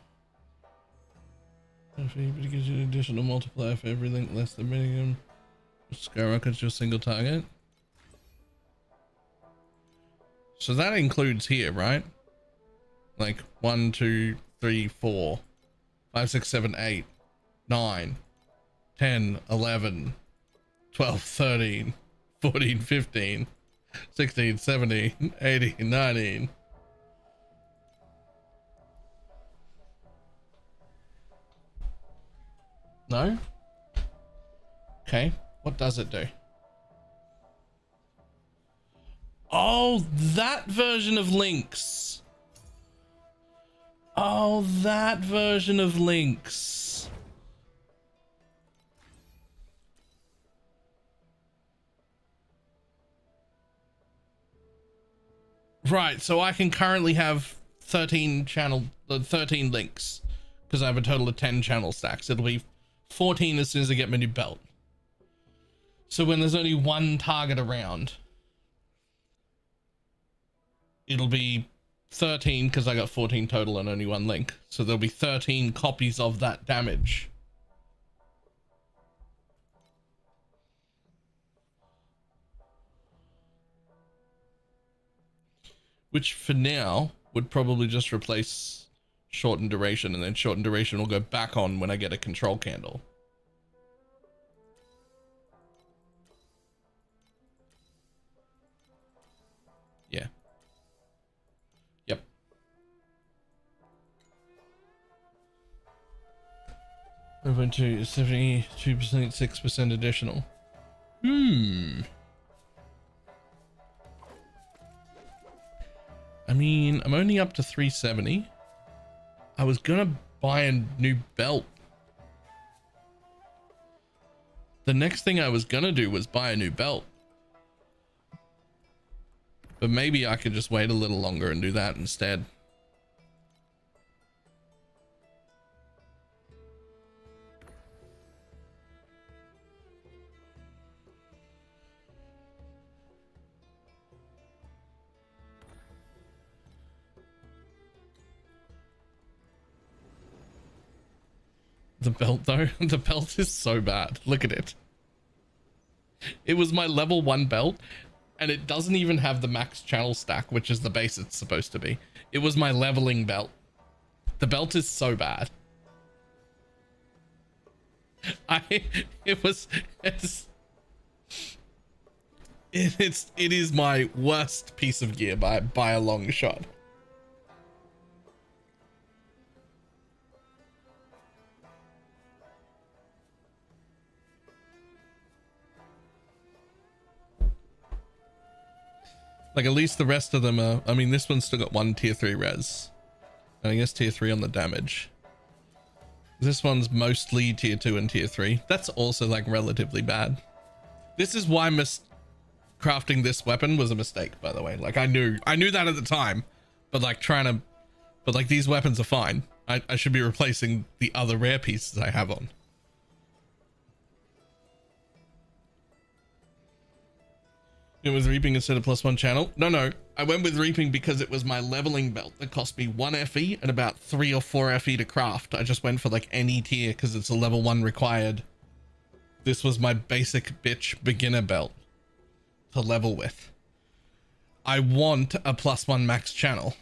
But it gives you an additional multiplier for every link less than minimum. Skyrockets your single target. So that includes here, right? Like 1, 2, 3, 4, 5, 6, 7, 8, 9, 10, 11, 12, 13, 14, 15, 16, 17, 18, 19. No? Okay, what does it do? Oh, that version of links. Oh, that version of links. Right, so I can currently have 13 links because I have a total of 10 channel stacks. It'll be 14 as soon as I get my new belt. So when there's only one target around, it'll be 13 because I got 14 total and only one link. So there'll be 13 copies of that damage. Which for now would probably just replace shortened duration, and then shortened duration will go back on when I get a control candle. Yeah. Yep. I went to 72%, 6% additional. I mean, I'm only up to 370. I was gonna buy a new belt. The next thing I was gonna do was buy a new belt. But maybe I could just wait a little longer and do that instead. The belt though, the belt is so bad. Look at it. It was my level 1 belt, and it doesn't even have the max channel stack, which is the base it's supposed to be. It was my leveling belt. The belt is so bad. It is my worst piece of gear by a long shot. Like, at least the rest of them are, I mean, this one's still got 1 tier 3 res. And I guess tier 3 on the damage. This one's mostly tier 2 and tier 3. That's also like relatively bad. This is why crafting this weapon was a mistake, by the way. Like, I knew that at the time, but like but these weapons are fine. I should be replacing the other rare pieces I have on. It was reaping instead of +1 channel. No, I went with reaping because it was my leveling belt that cost me 1 FE and about 3 or 4 FE to craft. I just went for like any tier because it's a level 1 required. This was my basic bitch beginner belt to level with. I want a +1 max channel.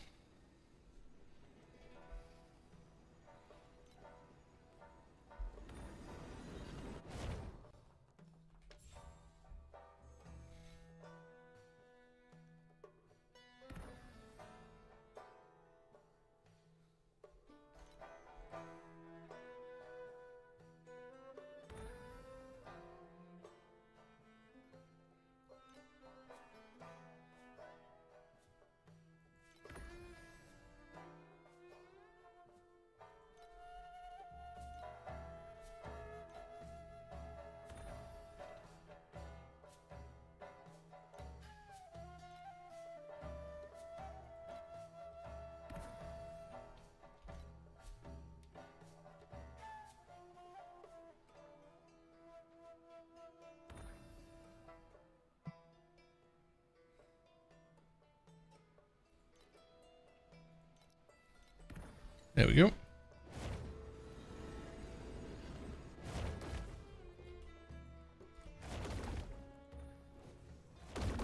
There we go.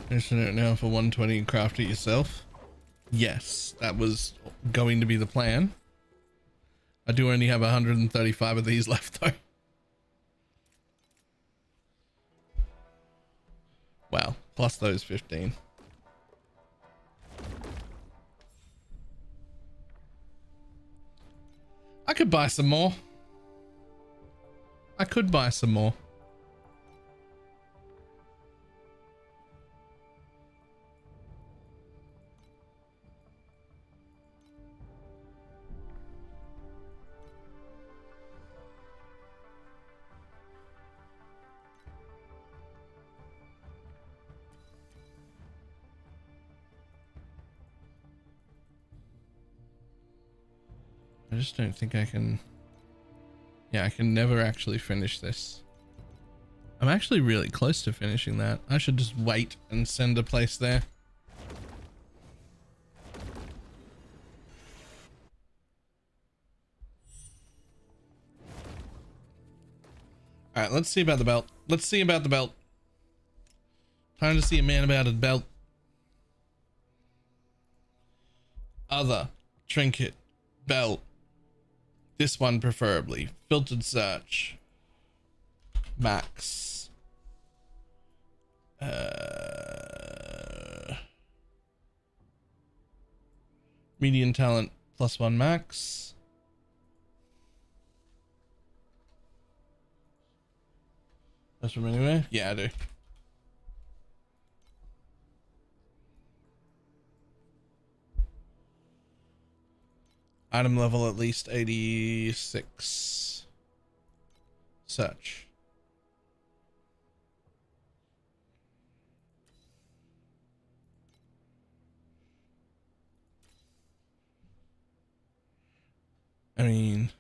Finishing it now for 120 and craft it yourself. Yes, that was going to be the plan. I do only have 135 of these left though. Wow, plus those 15. I could buy some more. I could buy some more. I just don't think I can. Yeah, I can never actually finish this. I'm actually really close to finishing that. I should just wait and send a place there. All right, let's see about the belt. Let's see about the belt. Time to see a man about a belt. Other, trinket, belt. This one preferably. Filtered search. Max. Median talent +1 max. That's from anywhere? Yeah, I do. Item level at least 86. Search. I mean,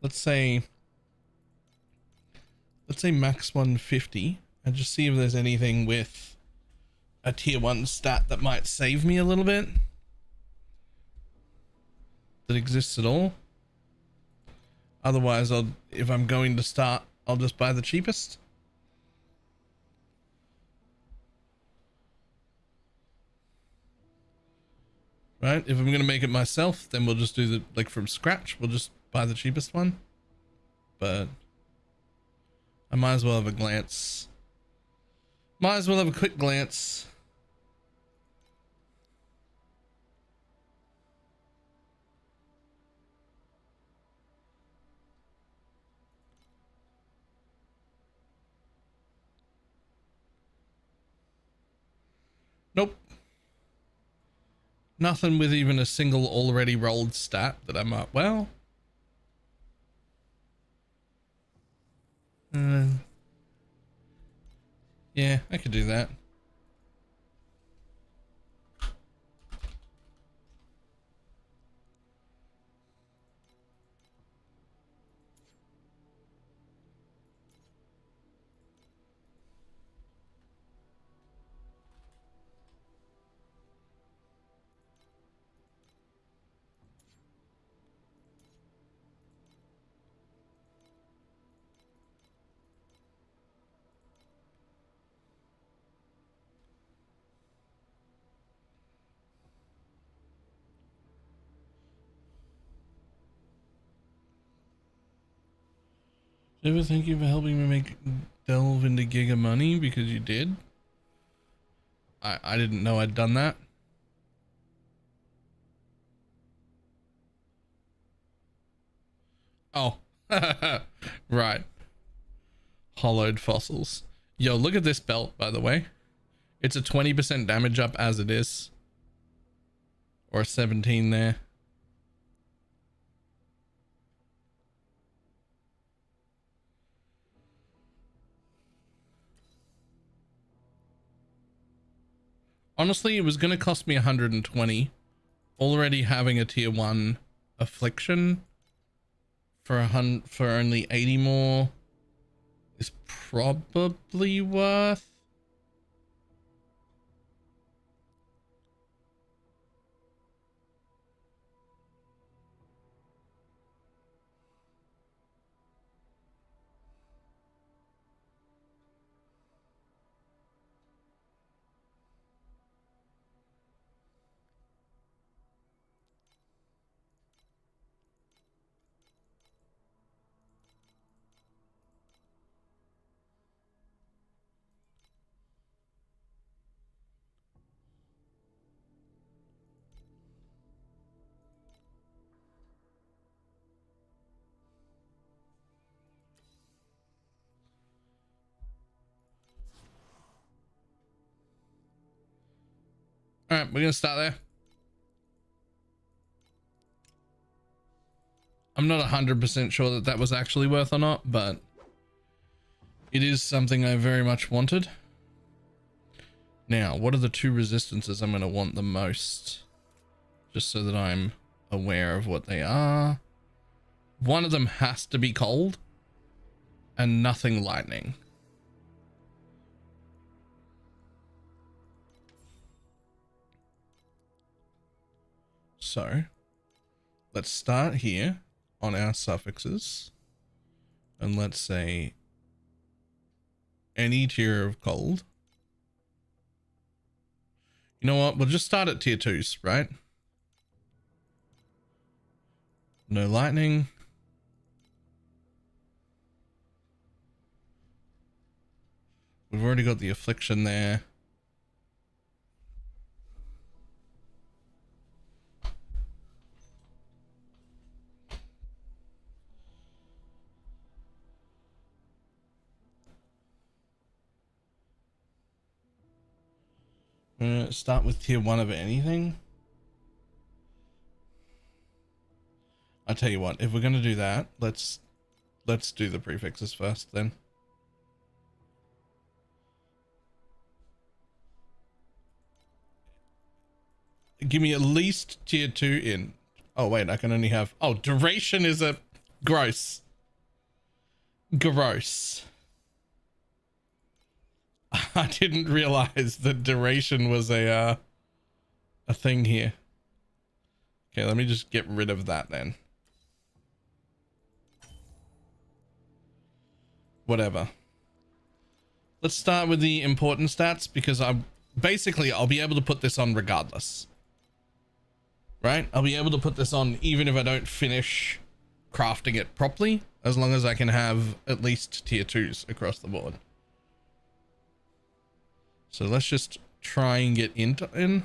let's say max 150 and just see if there's anything with a tier 1 stat that might save me a little bit, that exists at all. Otherwise, if I'm going to start, I'll just buy the cheapest. Right? If I'm going to make it myself, then we'll just do the, like, from scratch. We'll just buy the cheapest one. But I might as well have a glance. Might as well have a quick glance. Nope. Nothing with even a single already rolled stat that I'm up. Well, yeah, I could do that. Do you ever thank you for helping me delve into Giga money, because you did? I didn't know I'd done that. Oh, right. Hollowed fossils. Yo, look at this belt, by the way. It's a 20% damage up as it is. Or a 17 there. Honestly, it was going to cost me 120. Already having a tier 1 affliction for only 80 more is probably worth. All right, we're gonna start there. I'm not 100% sure that that was actually worth or not, but it is something I very much wanted. Now, what are the 2 resistances I'm going to want the most? Just so that I'm aware of what they are. One of them has to be cold and nothing lightning. So let's start here on our suffixes and let's say any tier of cold. You know what? We'll just start at tier 2s, right? No lightning. We've already got the affliction there. Start with tier 1 of anything. I'll tell you what, if we're going to do that, let's do the prefixes first then. Give me at least tier 2 in. Oh wait, I can only have, oh, duration is a gross. Gross. I didn't realize that duration was a thing here. Okay, let me just get rid of that then. Whatever. Let's start with the important stats because I'll be able to put this on regardless. Right? I'll be able to put this on even if I don't finish crafting it properly, as long as I can have at least tier 2s across the board. So let's just try and get in.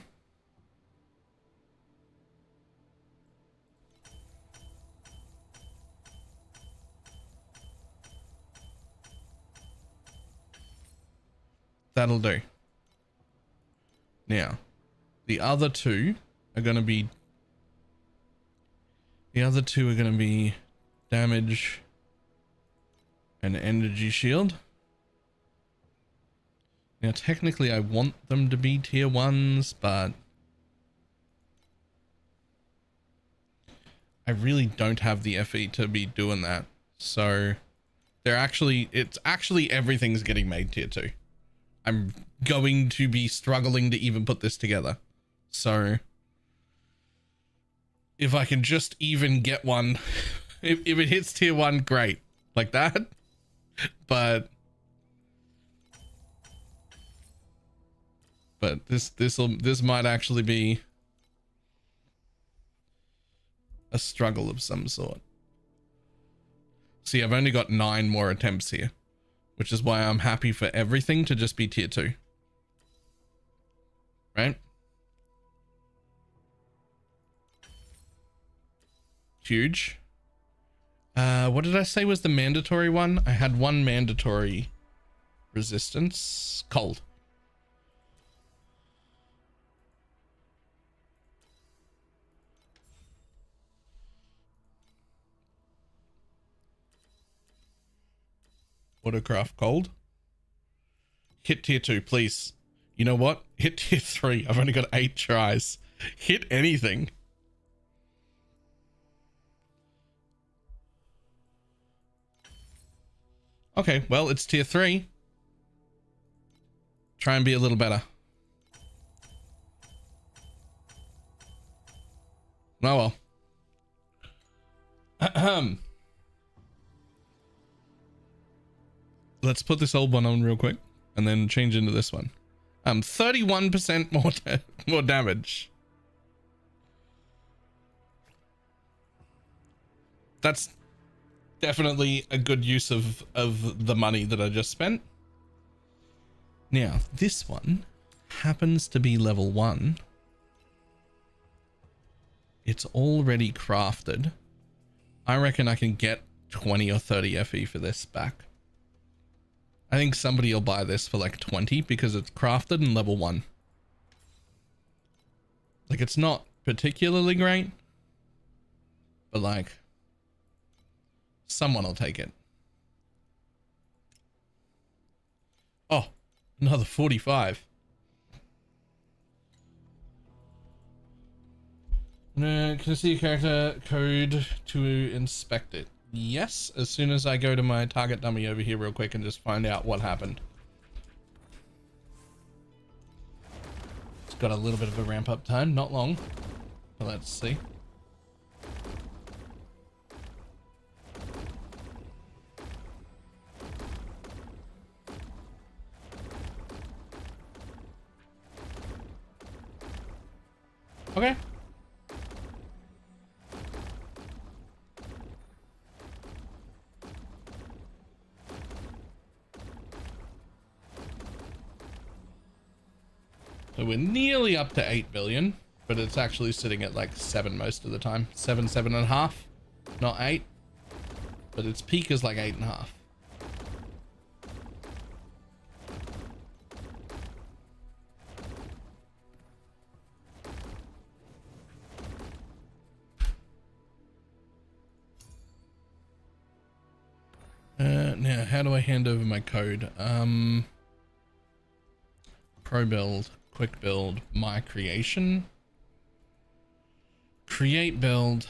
That'll do. Now, the other two are going to be damage and energy shield. Now, technically, I want them to be tier 1s, but I really don't have the FE to be doing that. So it's actually everything's getting made tier 2. I'm going to be struggling to even put this together. So if I can just even get one, if it hits tier 1, great, like that. But this might actually be a struggle of some sort. See, I've only got 9 more attempts here, which is why I'm happy for everything to just be tier 2. Right? Huge. What did I say was the mandatory one? I had one mandatory resistance. Cold. Watercraft cold. Hit tier 2, please. You know what? Hit tier 3. I've only got 8 tries. Hit anything. Okay, well, it's tier 3. Try and be a little better. Oh well. Let's put this old one on real quick and then change into this one. 31% more damage. That's definitely a good use of the money that I just spent. Now, this one happens to be level 1. It's already crafted. I reckon I can get 20 or 30 FE for this back. I think somebody will buy this for like 20 because it's crafted and level 1. Like, it's not particularly great, but like, someone will take it. Oh, another 45. No, can I see your character code to inspect it? Yes, as soon as I go to my target dummy over here real quick and just find out what happened. It's got a little bit of a ramp up time, not long, but let's see. Okay. So we're nearly up to 8 billion, but it's actually sitting at like 7 most of the time. 7, 7.5, not 8. But its peak is like 8.5. Now how do I hand over my code? Pro build, quick build, my creation, create build,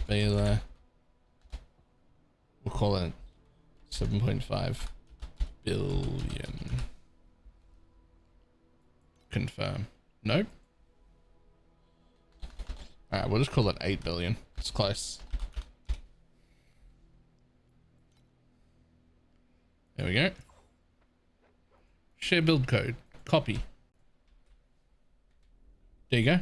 Baylor, we'll call it 7.5 billion. Confirm. Nope. Alright, we'll just call it 8 billion. It's close. There we go. Share build code. Copy. There you go.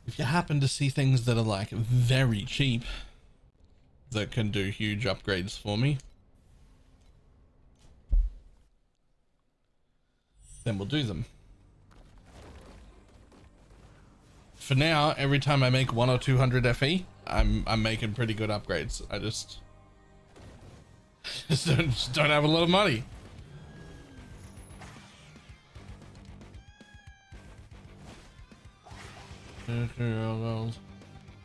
If you happen to see things that are like very cheap that can do huge upgrades for me, then we'll do them. For now, every time I make 100 or 200 FE, I'm making pretty good upgrades. I just don't have a lot of money.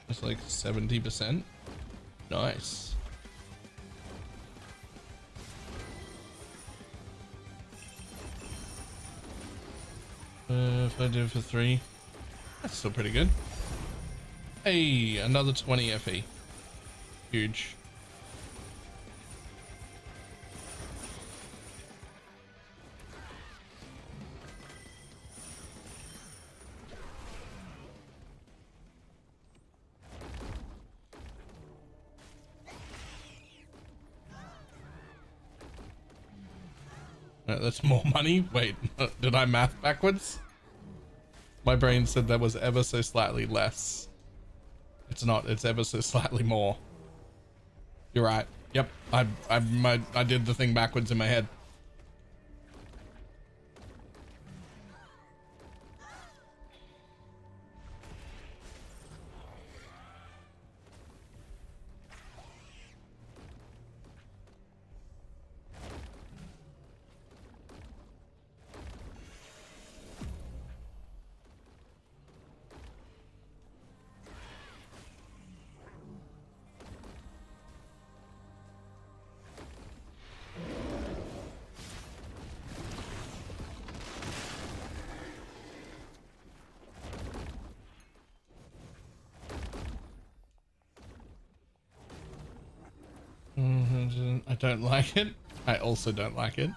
It's like 70%. Nice. If I do it for 3, that's still pretty good. Hey, another 20 FE. Huge. That's more money. Wait, did I math backwards? My brain said that was ever so slightly less. It's not, it's ever so slightly more. You're right. Yep, I did the thing backwards in my head. I don't like it. I also don't like it.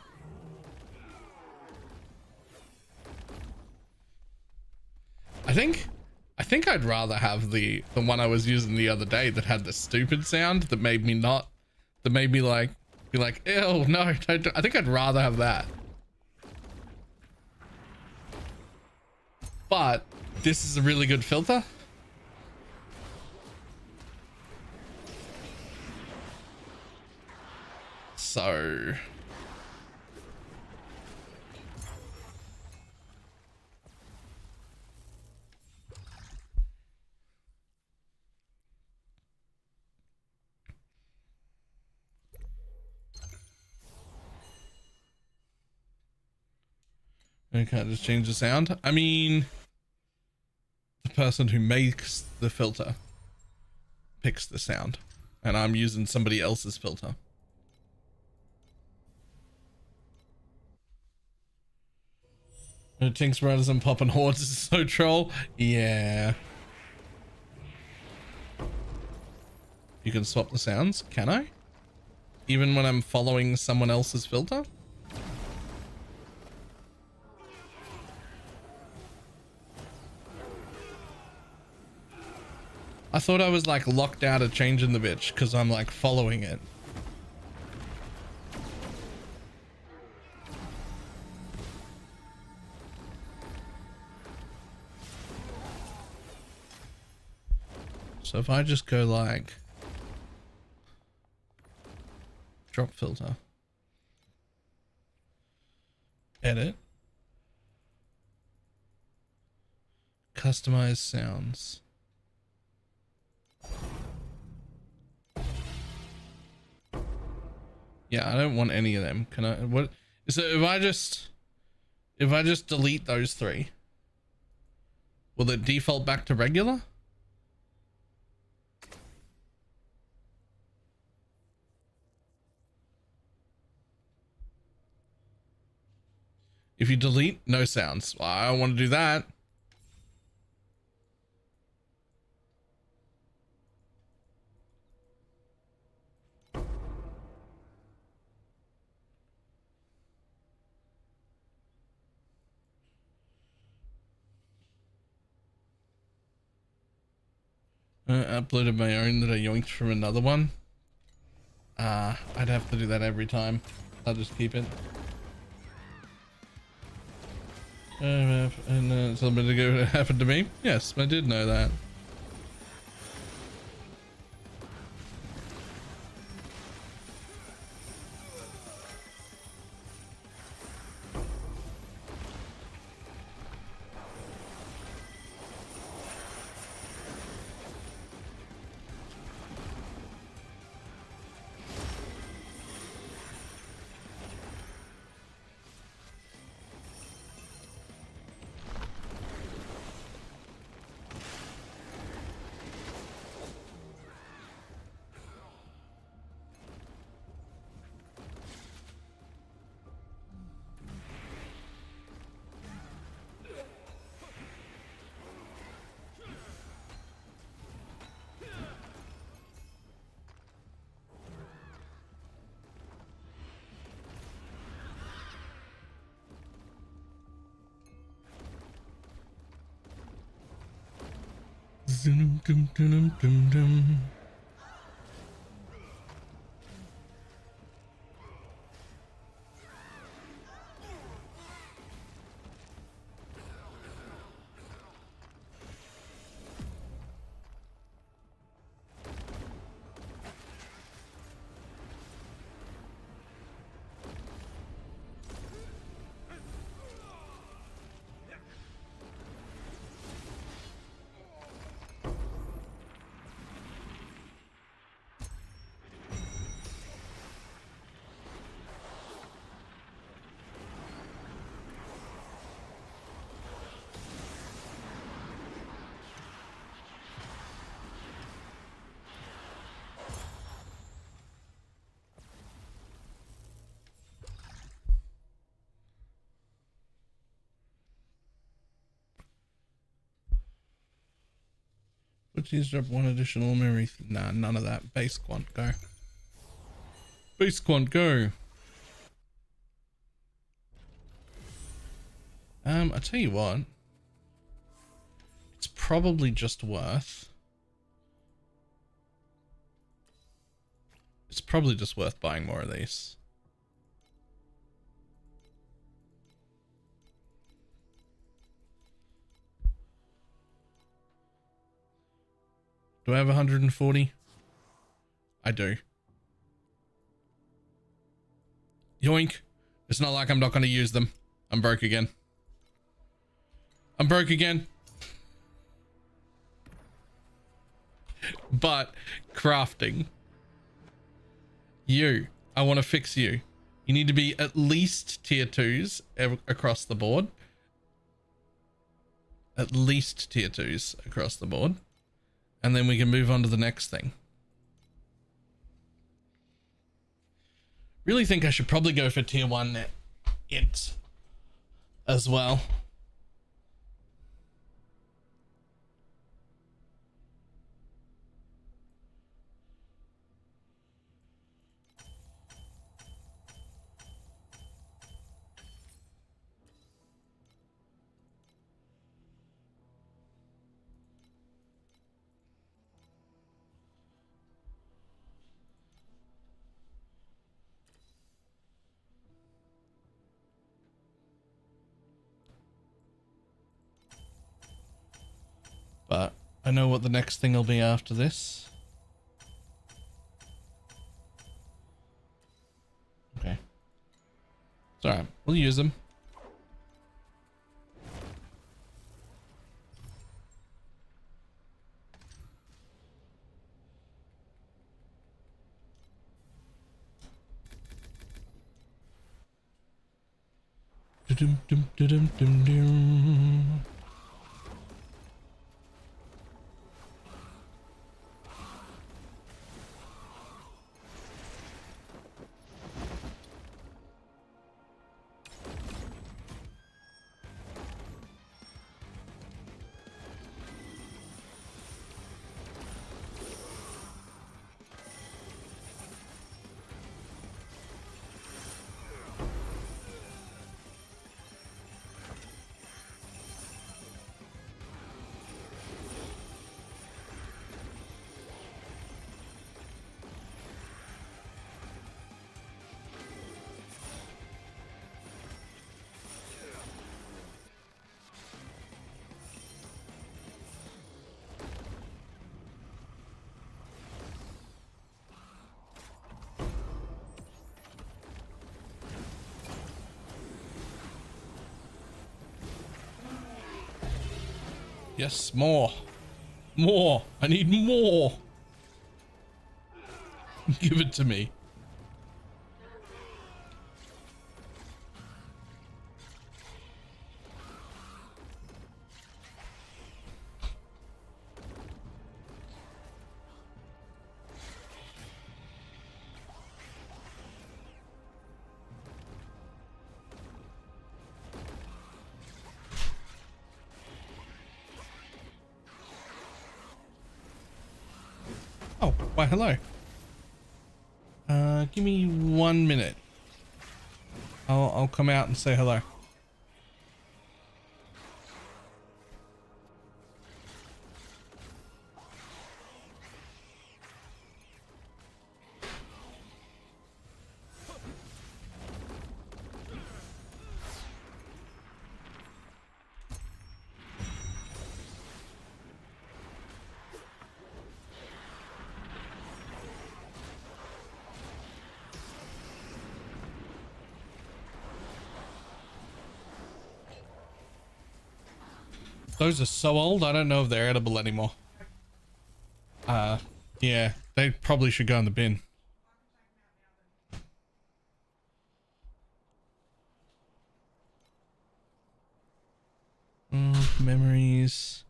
I think I'd rather have the one I was using the other day that had the stupid sound that made me like be like, ew, no, don't. I think I'd rather have that. But This is a really good filter. So okay, just change the sound. I mean, the person who makes the filter picks the sound, and I'm using somebody else's filter. Tinks Brothers and Poppin' Hordes is so troll. Yeah. You can swap the sounds, can I? Even when I'm following someone else's filter? I thought I was like locked out of changing the bitch because I'm like following it. So if I just go like drop filter, edit, customize sounds. Yeah, I don't want any of them. Can I, what is it? If I just delete those three, will it default back to regular? If you delete, no sounds. Well, I don't want to do that. Uploaded my own that I yoinked from another one. I'd have to do that every time. I'll just keep it. And something to go happened to me. Yes, I did know that. Dum, dum, dum, dum, dum. Please drop one additional memory. Nah, none of that. Base quant, go. Base quant, go. I tell you what. It's probably just worth. It's probably just worth buying more of these. Do I have 140? I do. Yoink. It's not like I'm not going to use them. I'm broke again. I'm broke again. But crafting. You. I want to fix you. You need to be at least tier 2s across the board. At least tier 2s across the board. And then we can move on to the next thing. Really think I should probably go for tier 1 int as well. But I know what the next thing will be after this. Okay. It's alright. We'll use them. Dum-dum-dum-dum-dum. Yes, more. More. I need more. Give it to me. Oh, why hello. Give me 1 minute. I'll come out and say hello. Those are so old, I don't know if they're edible anymore. Yeah, they probably should go in the bin. Memories.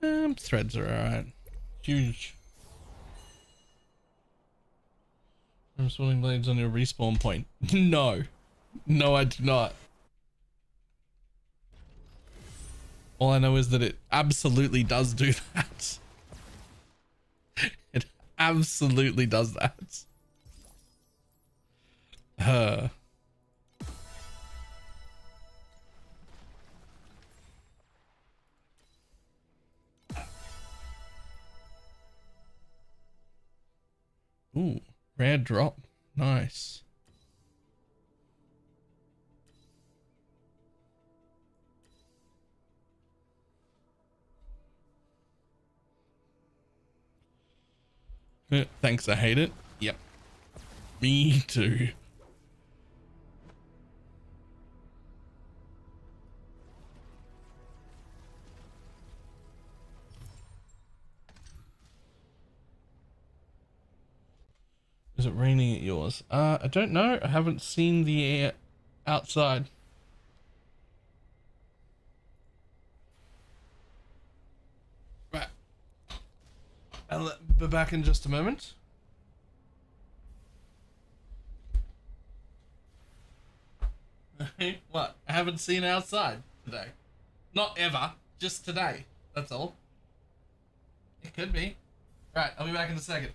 Threads are alright. Huge. I'm spawning blades on your respawn point. No. No, I do not. All I know is that it absolutely does do that. It absolutely does that. Ooh, rare drop. Nice. Thanks, I hate it. Yep. Me too. Is it raining at yours? I don't know. I haven't seen the air outside. Right. I'll be back in just a moment. What? I haven't seen outside today. Not ever. Just today. That's all. It could be. Right. I'll be back in a second.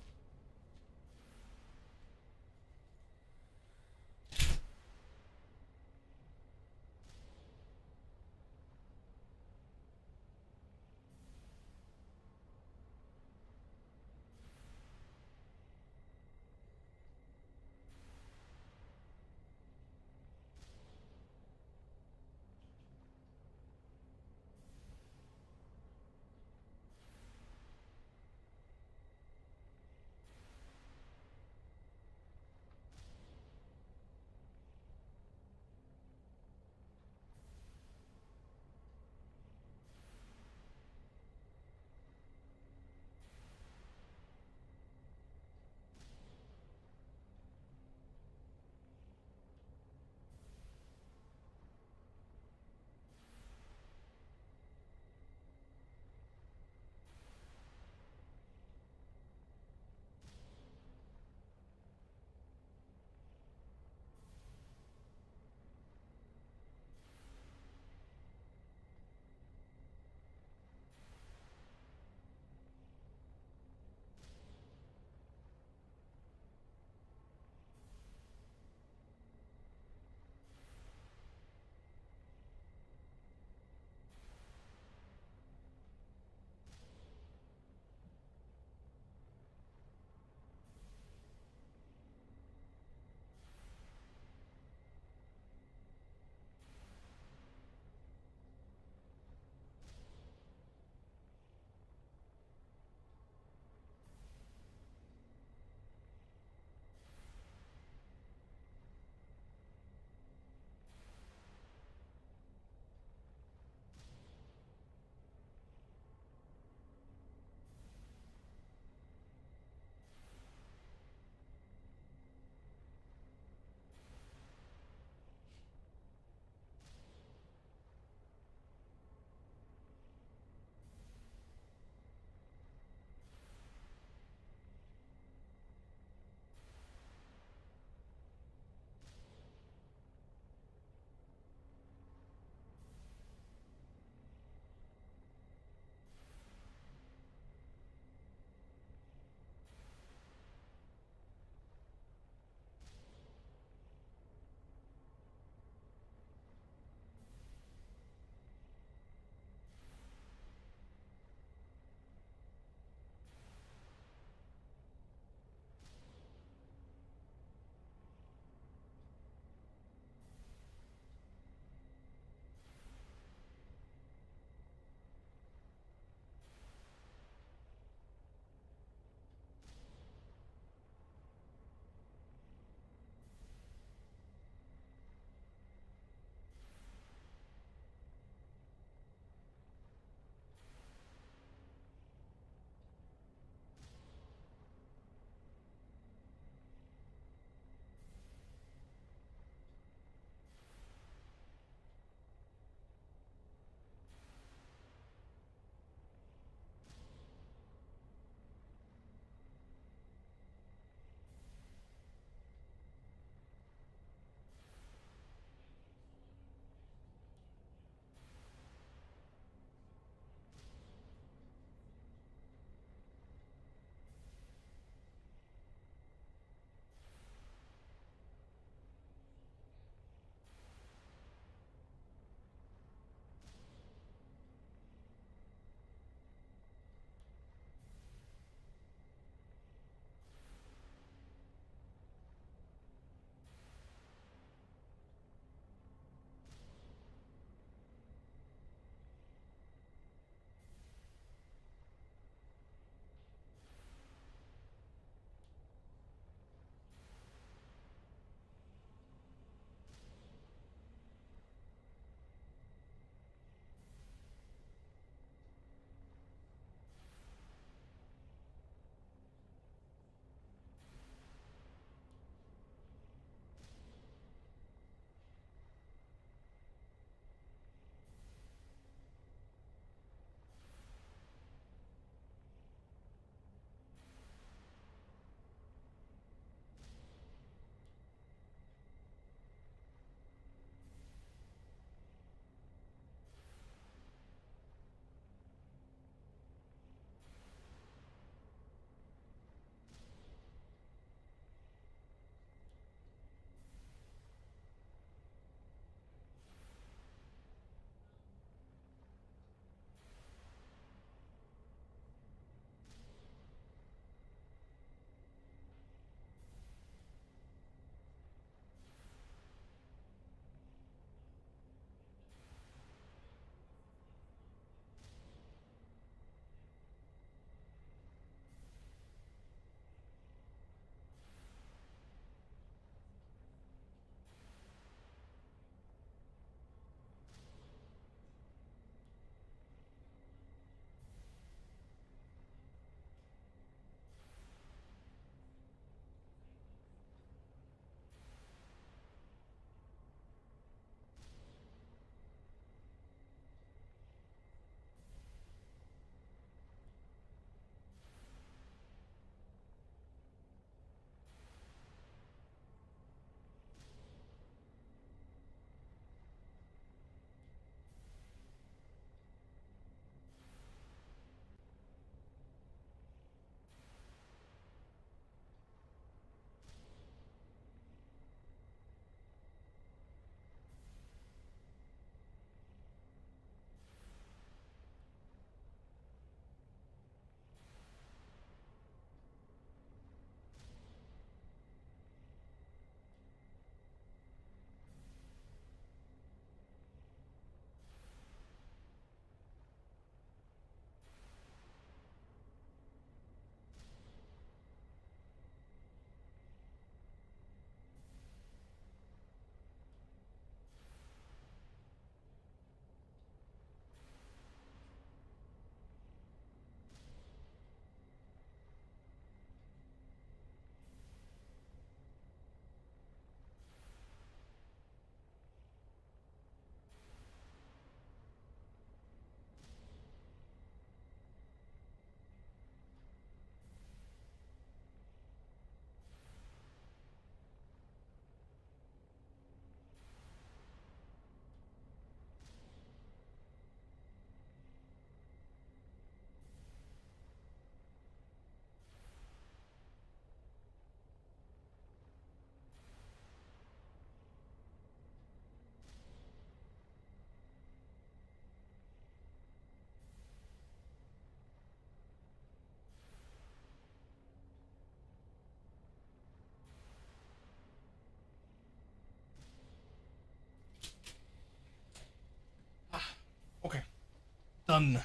done.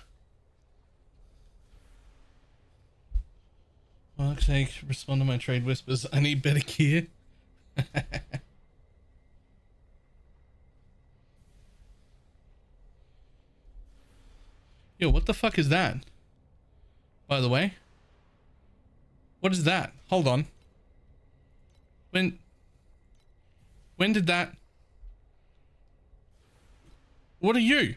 For fuck's sake, respond to my trade whispers. I need better gear. Yo, what the fuck is that? By the way, what is that? Hold on. When did that? What are you?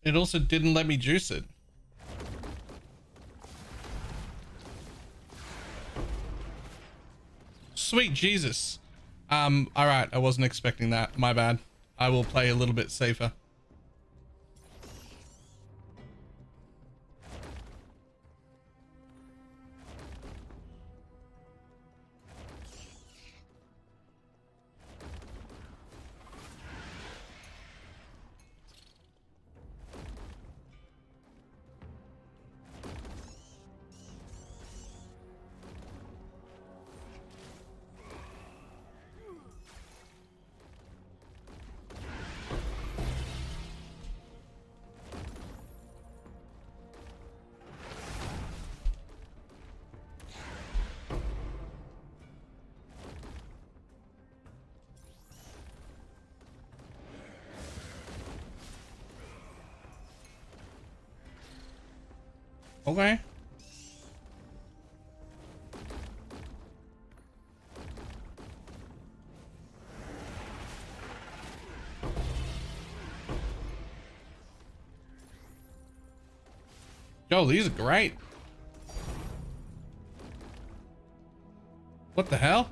It also didn't let me juice it. Sweet Jesus. All right. I wasn't expecting that. My bad. I will play a little bit safer. Okay. Yo, these are great. What the hell?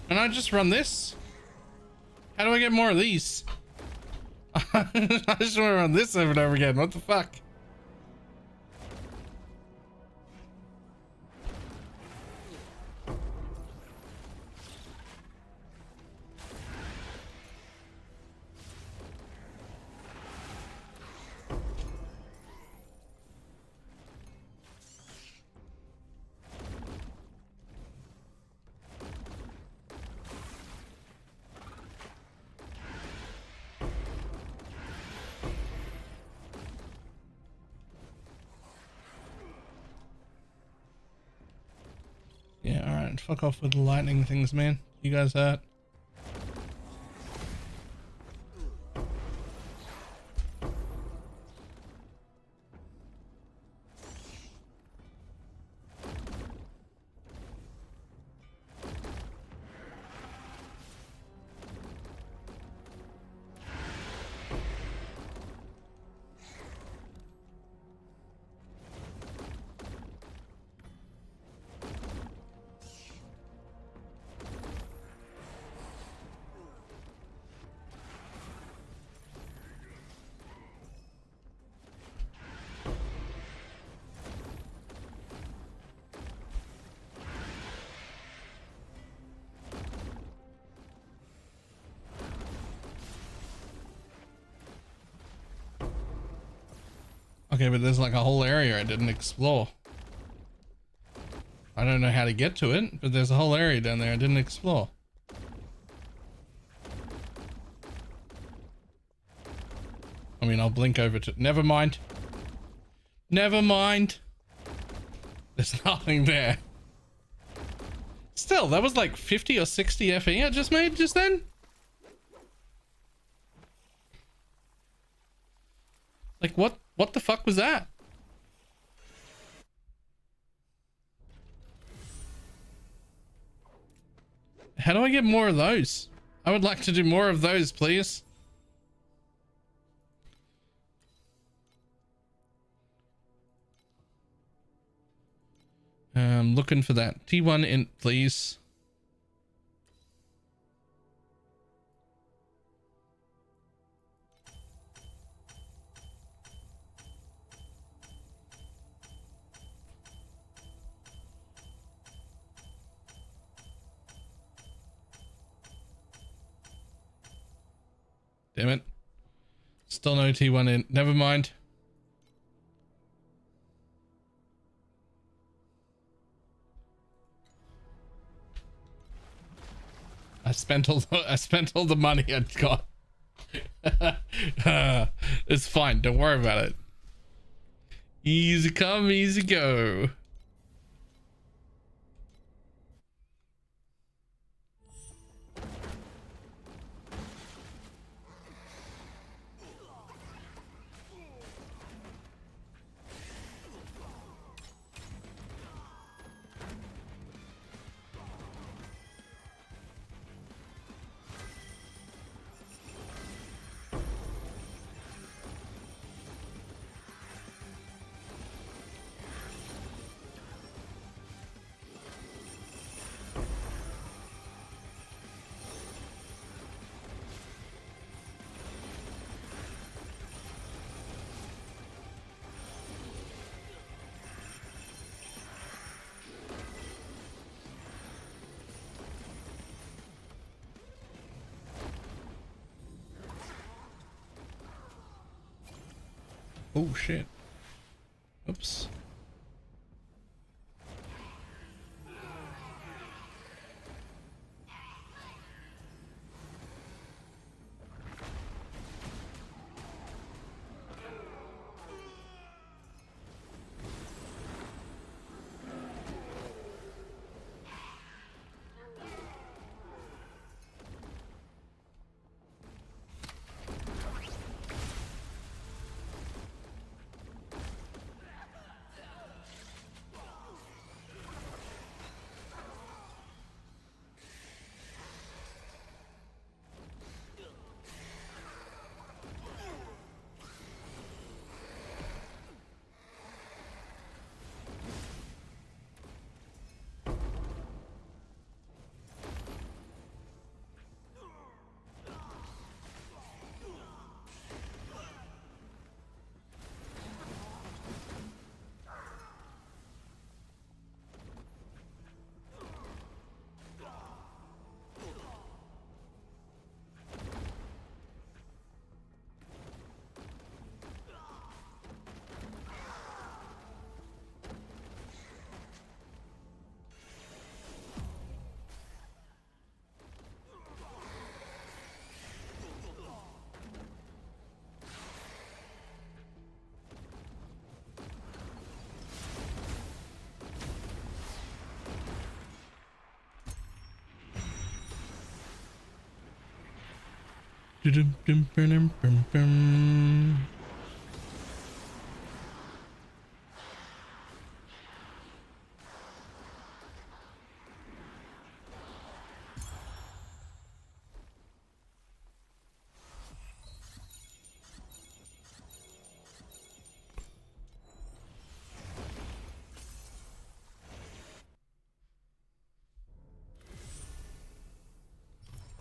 Can I just run this? How do I get more of these? I just want to run this over and over again. What the fuck? Yeah, alright. Fuck off with the lightning things, man. You guys hurt. Okay, but there's like a whole area I didn't explore. I don't know how to get to it, but there's a whole area down there I didn't explore. I mean, I'll blink over to... Never mind. Never mind. There's nothing there. Still, that was like 50 or 60 FE I just made just then. Like, what the fuck was that? How do I get more of those? I would like to do more of those, please. Looking for that T1 int, please. Damn it. Still no T1 in. Never mind. I spent all the money I'd got. It's fine. Don't worry about it. Easy come, easy go. Oh shit. Oops.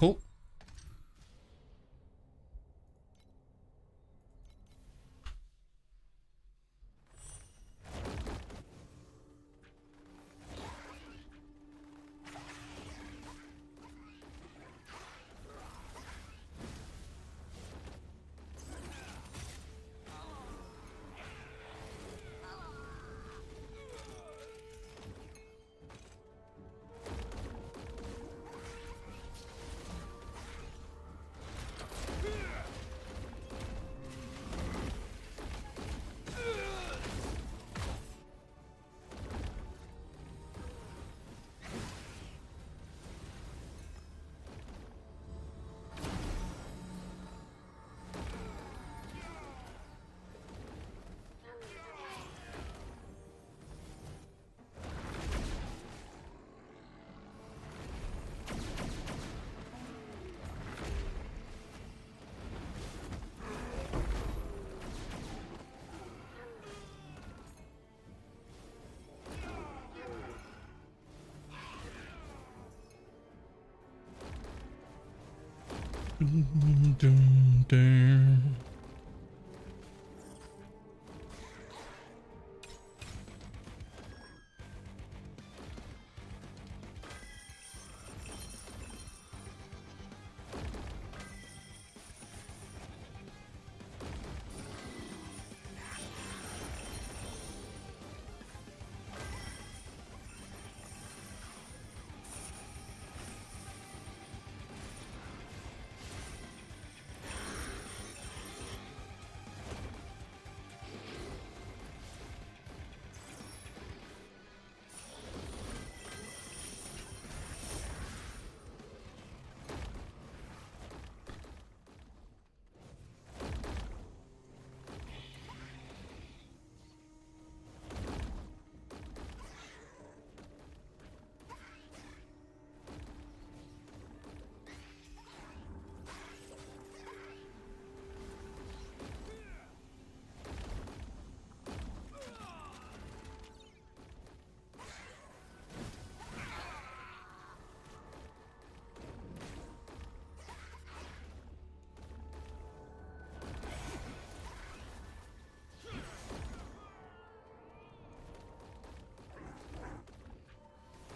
Cool.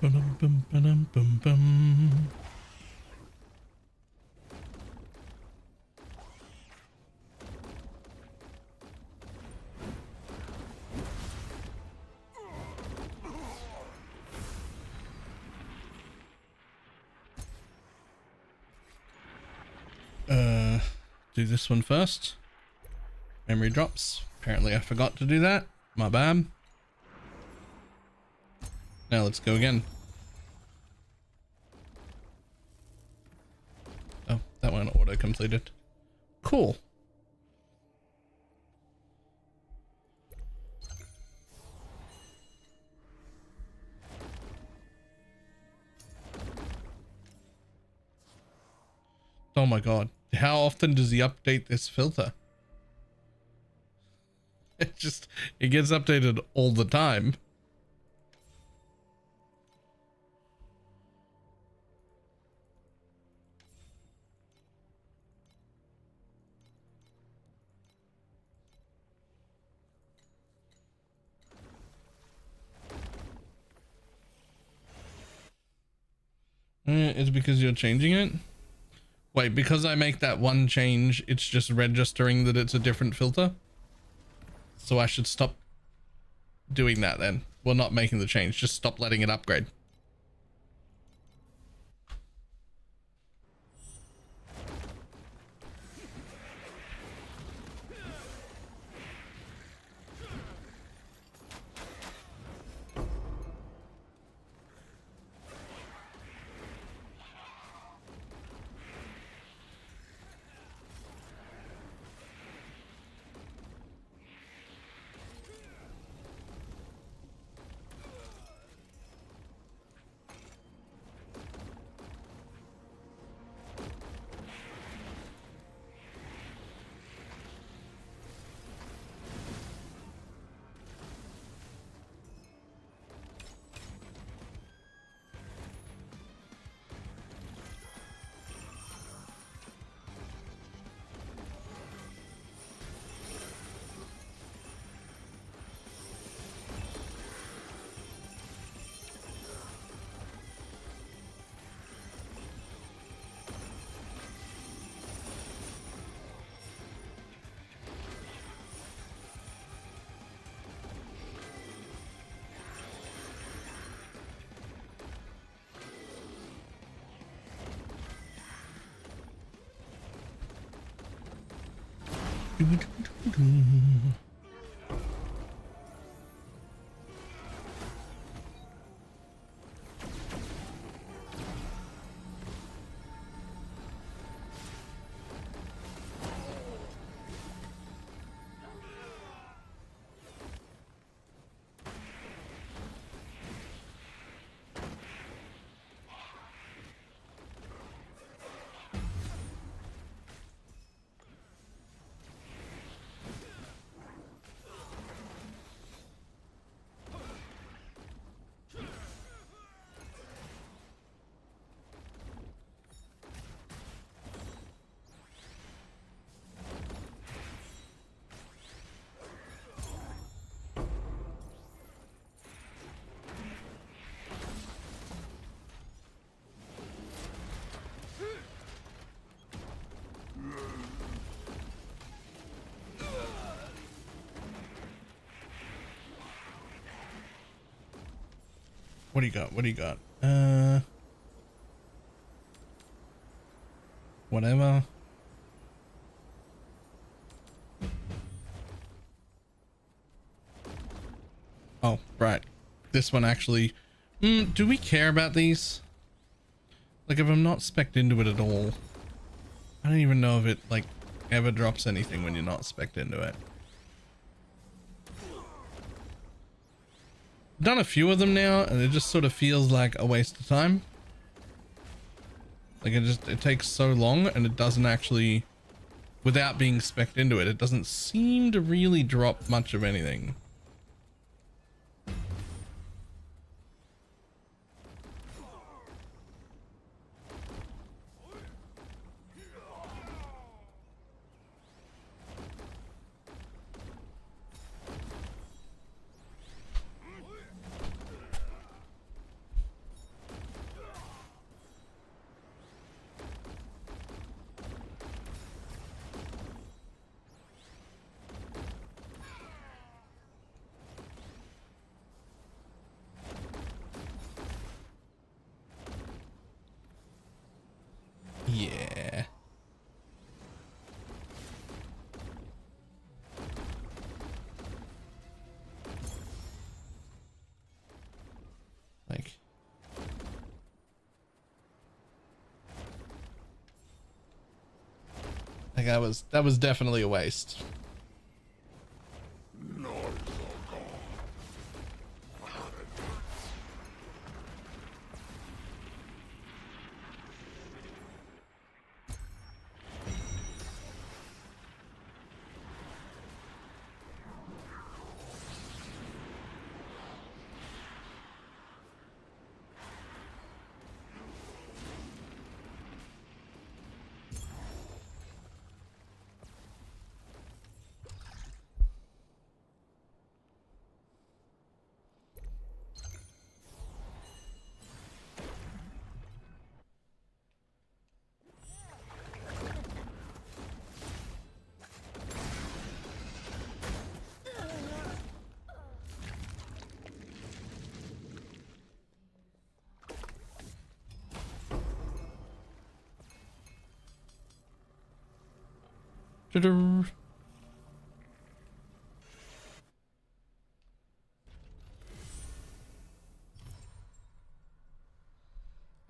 Ba-dum-bum-ba-dum-bum-bum. Do this one first. Memory drops. Apparently I forgot to do that. My bad. Now let's go again. Oh, that one auto completed. Cool. Oh my god. How often does he update this filter? It gets updated all the time. It's because you're changing it? Wait, because I make that one change, it's just registering that it's a different filter? So I should stop doing that then. Well, not making the change, just stop letting it upgrade. What do you got? What do you got? Whatever. Oh, right. This one actually... do we care about these? Like, if I'm not spec'd into it at all, I don't even know if it, like, ever drops anything when you're not spec'd into it. Done a few of them now, and it just sort of feels like a waste of time. Like, it takes so long, and it doesn't actually, without being spec'd into it, it doesn't seem to really drop much of anything. Like that was definitely a waste. Ta-da.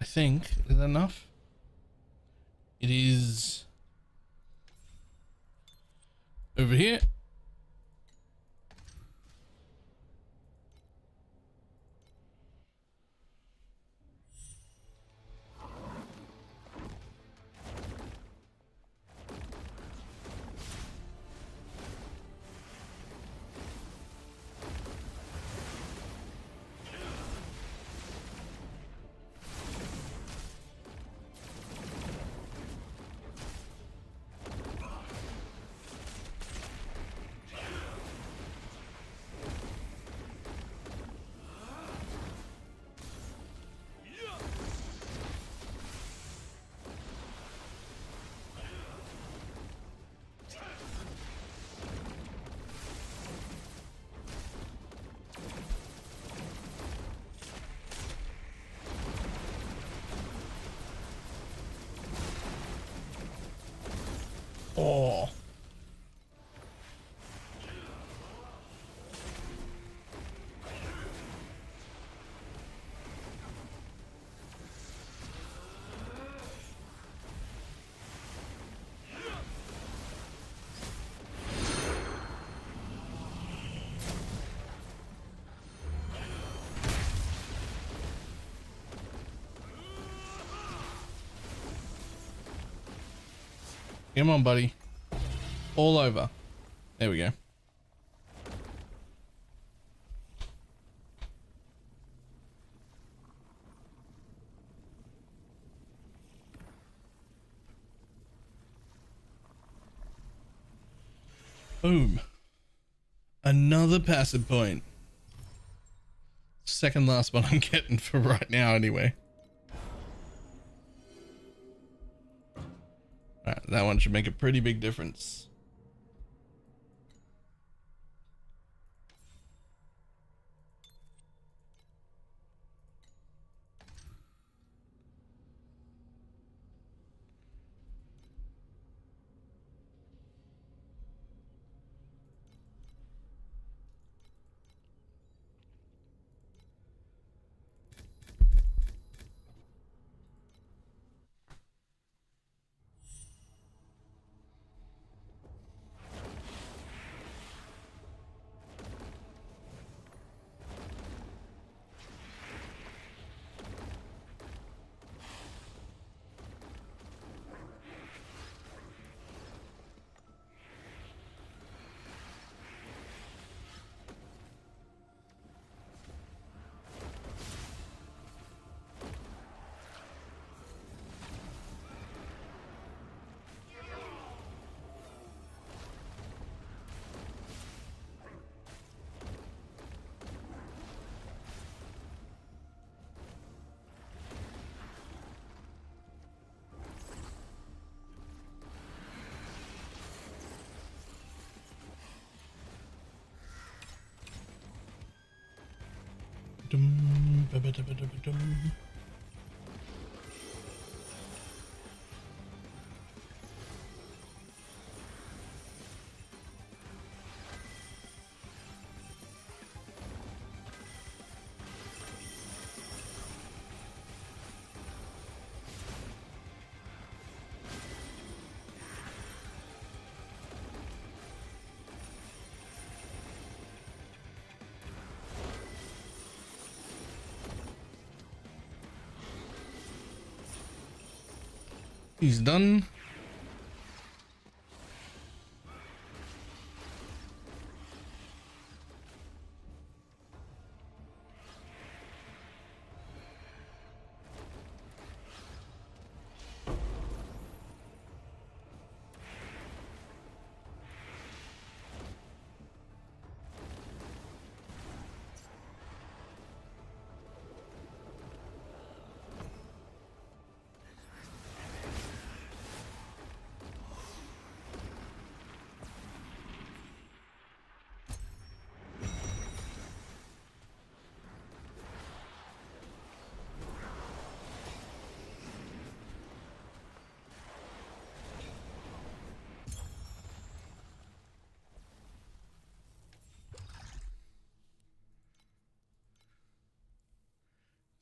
I think, is that enough? It is over here. Oh. Come on, buddy. All over. There we go. Boom. Another passive point. Second last one I'm getting for right now anyway. Alright, that one should make a pretty big difference. Dum, ba, ba, da, ba, da, ba, dum. He's done.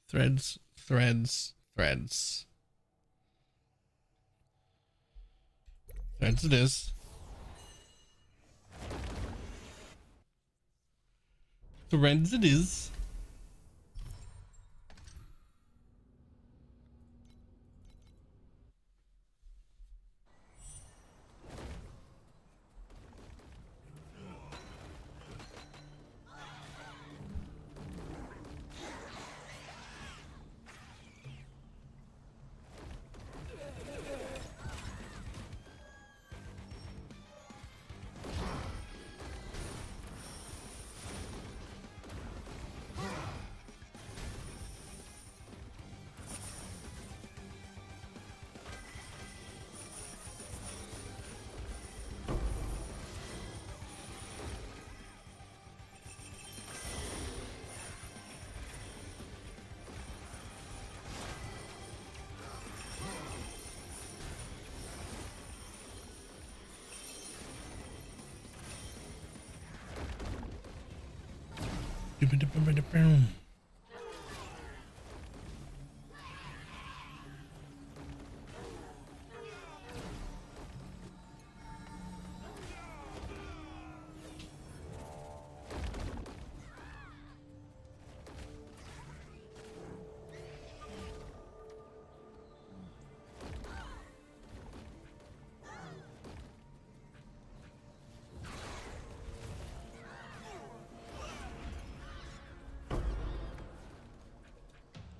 Threads, threads, threads. Threads it is. Threads it is.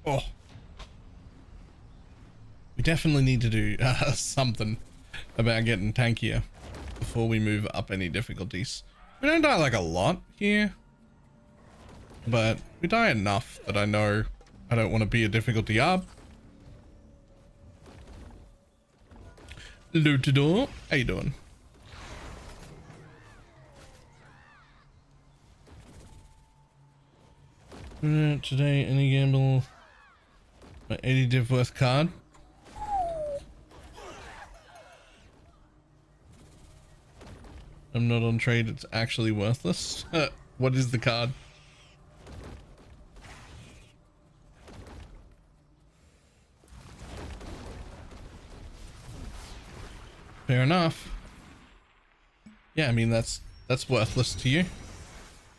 Oh, we definitely need to do something about getting tankier before we move up any difficulties. We don't die like a lot here, but we die enough that I know I don't want to be a difficulty up. Lutador, how you doing? Today, any gamble? My 80 div worth card. I'm not on trade, it's actually worthless. What is the card? Fair enough. Yeah, I mean that's worthless to you.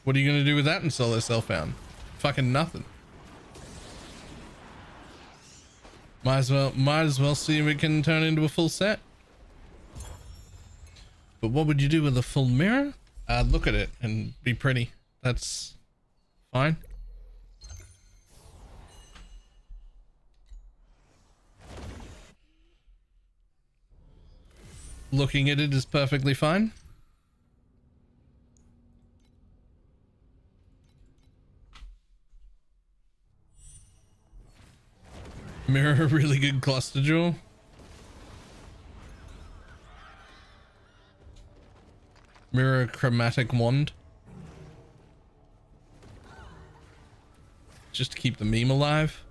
What are you gonna do with that and sell Self-Found? Fucking nothing. Might as well see if it can turn into a full set. But what would you do with a full mirror? Look at it and be pretty. That's fine. Looking at it is perfectly fine. Mirror, really good cluster jewel. Mirror chromatic wand. Just to keep the meme alive.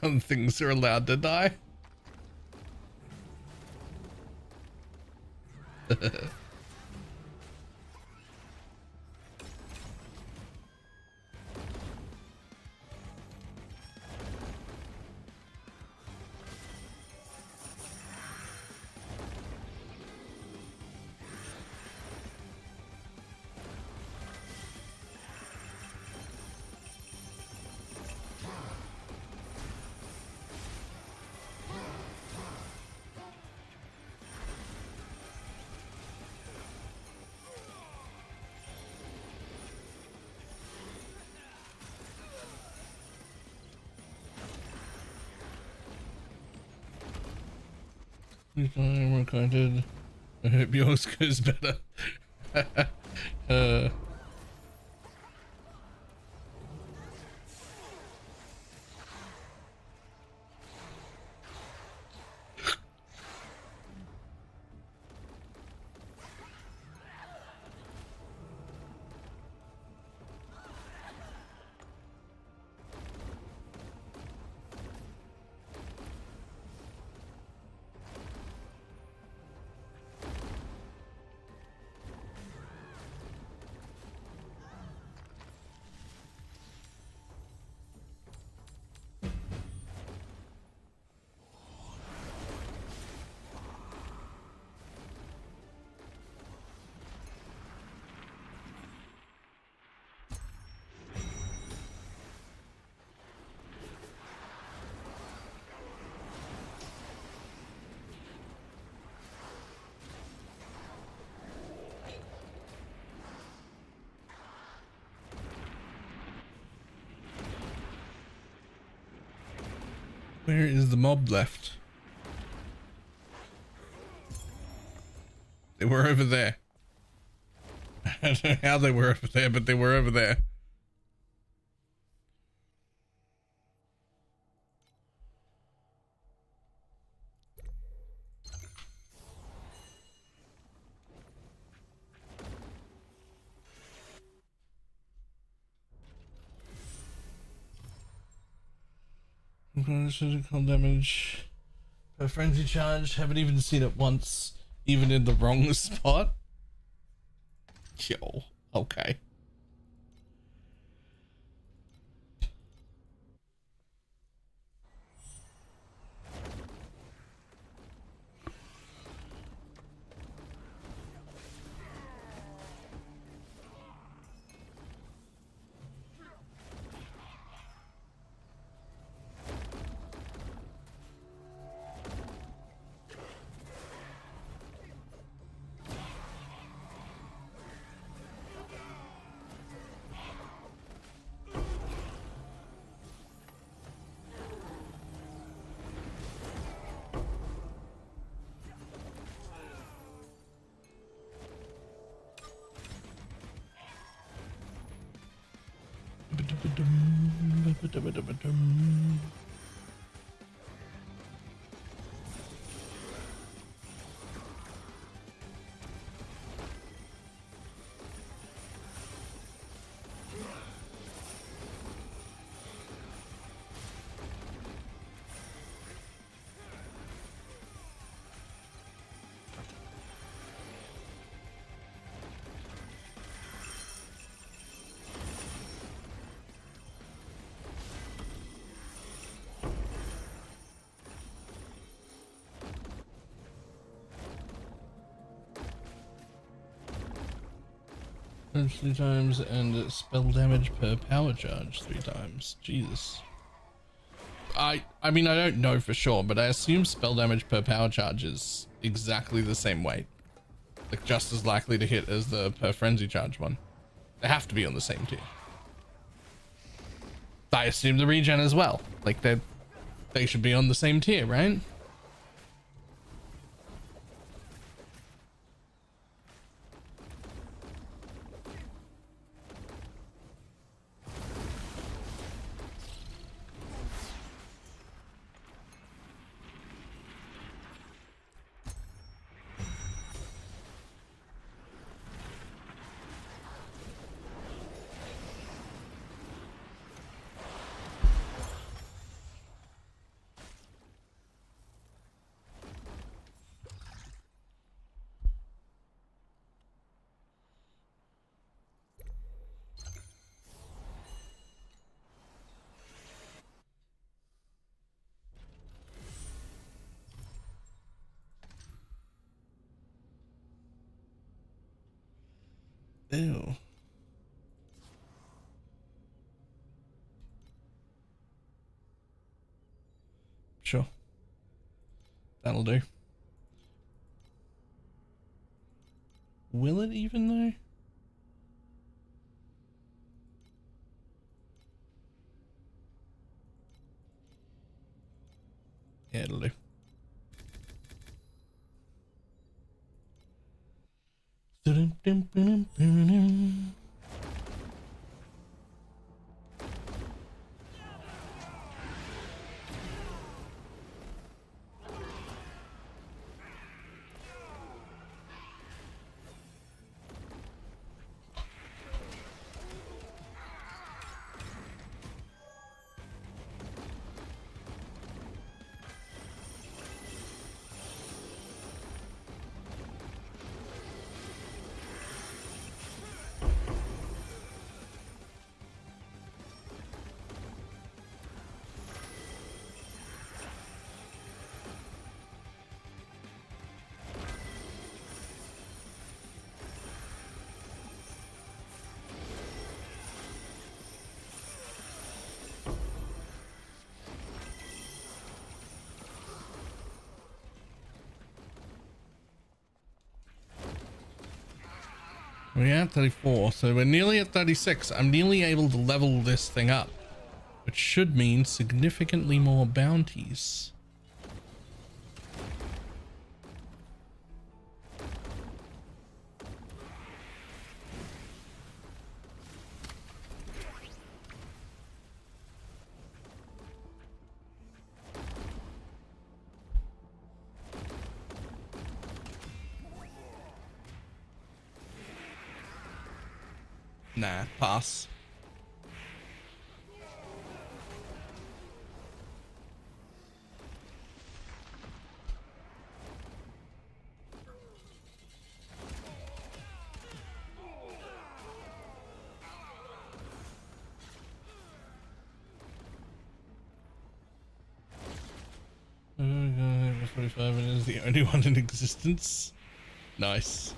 Some things are allowed to die. I'm recorded. I hope yours goes better. uh, where is the mob left? They were over there. I don't know how they were over there, but they were over there. Physical damage per frenzy charge. Haven't even seen it once, even in the wrong spot. Yo, okay. Punch 3 times and spell damage per power charge 3 times. Jesus. I mean, I don't know for sure, but I assume spell damage per power charge is exactly the same weight. Like, just as likely to hit as the per frenzy charge one. They have to be on the same tier. I assume the regen as well. Like, they should be on the same tier, right? Ew. Sure. That'll do. Will it even though? Yeah, it'll do. We're at 34, so we're nearly at 36. I'm nearly able to level this thing up, which should mean significantly more bounties. Nah, pass. Oh god, 45 and it is the only one in existence. Nice.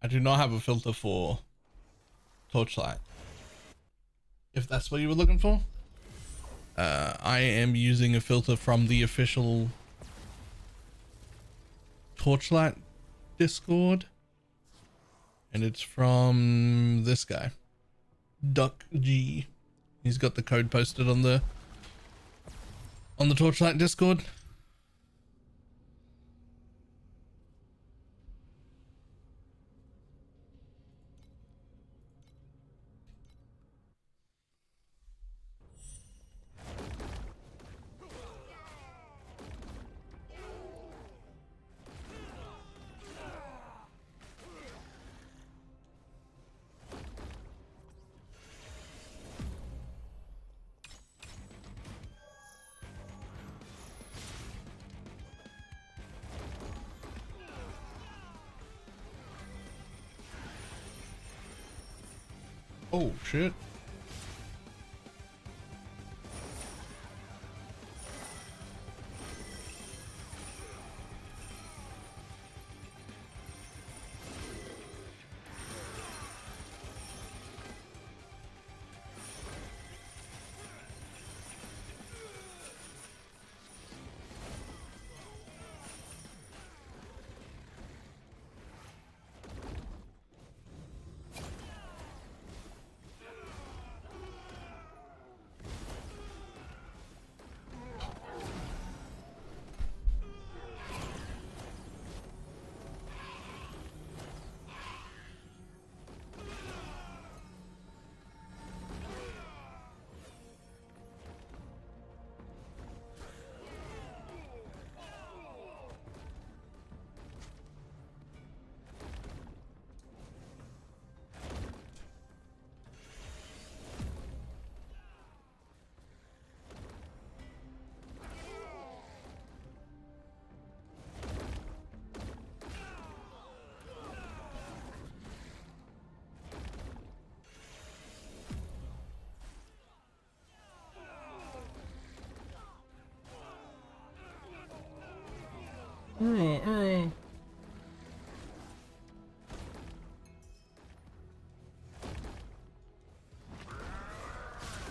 I do not have a filter for torchlight. If that's what you were looking for. I am using a filter from the official torchlight Discord, and it's from this guy, Duck G. He's got the code posted on the torchlight Discord. Oh shit.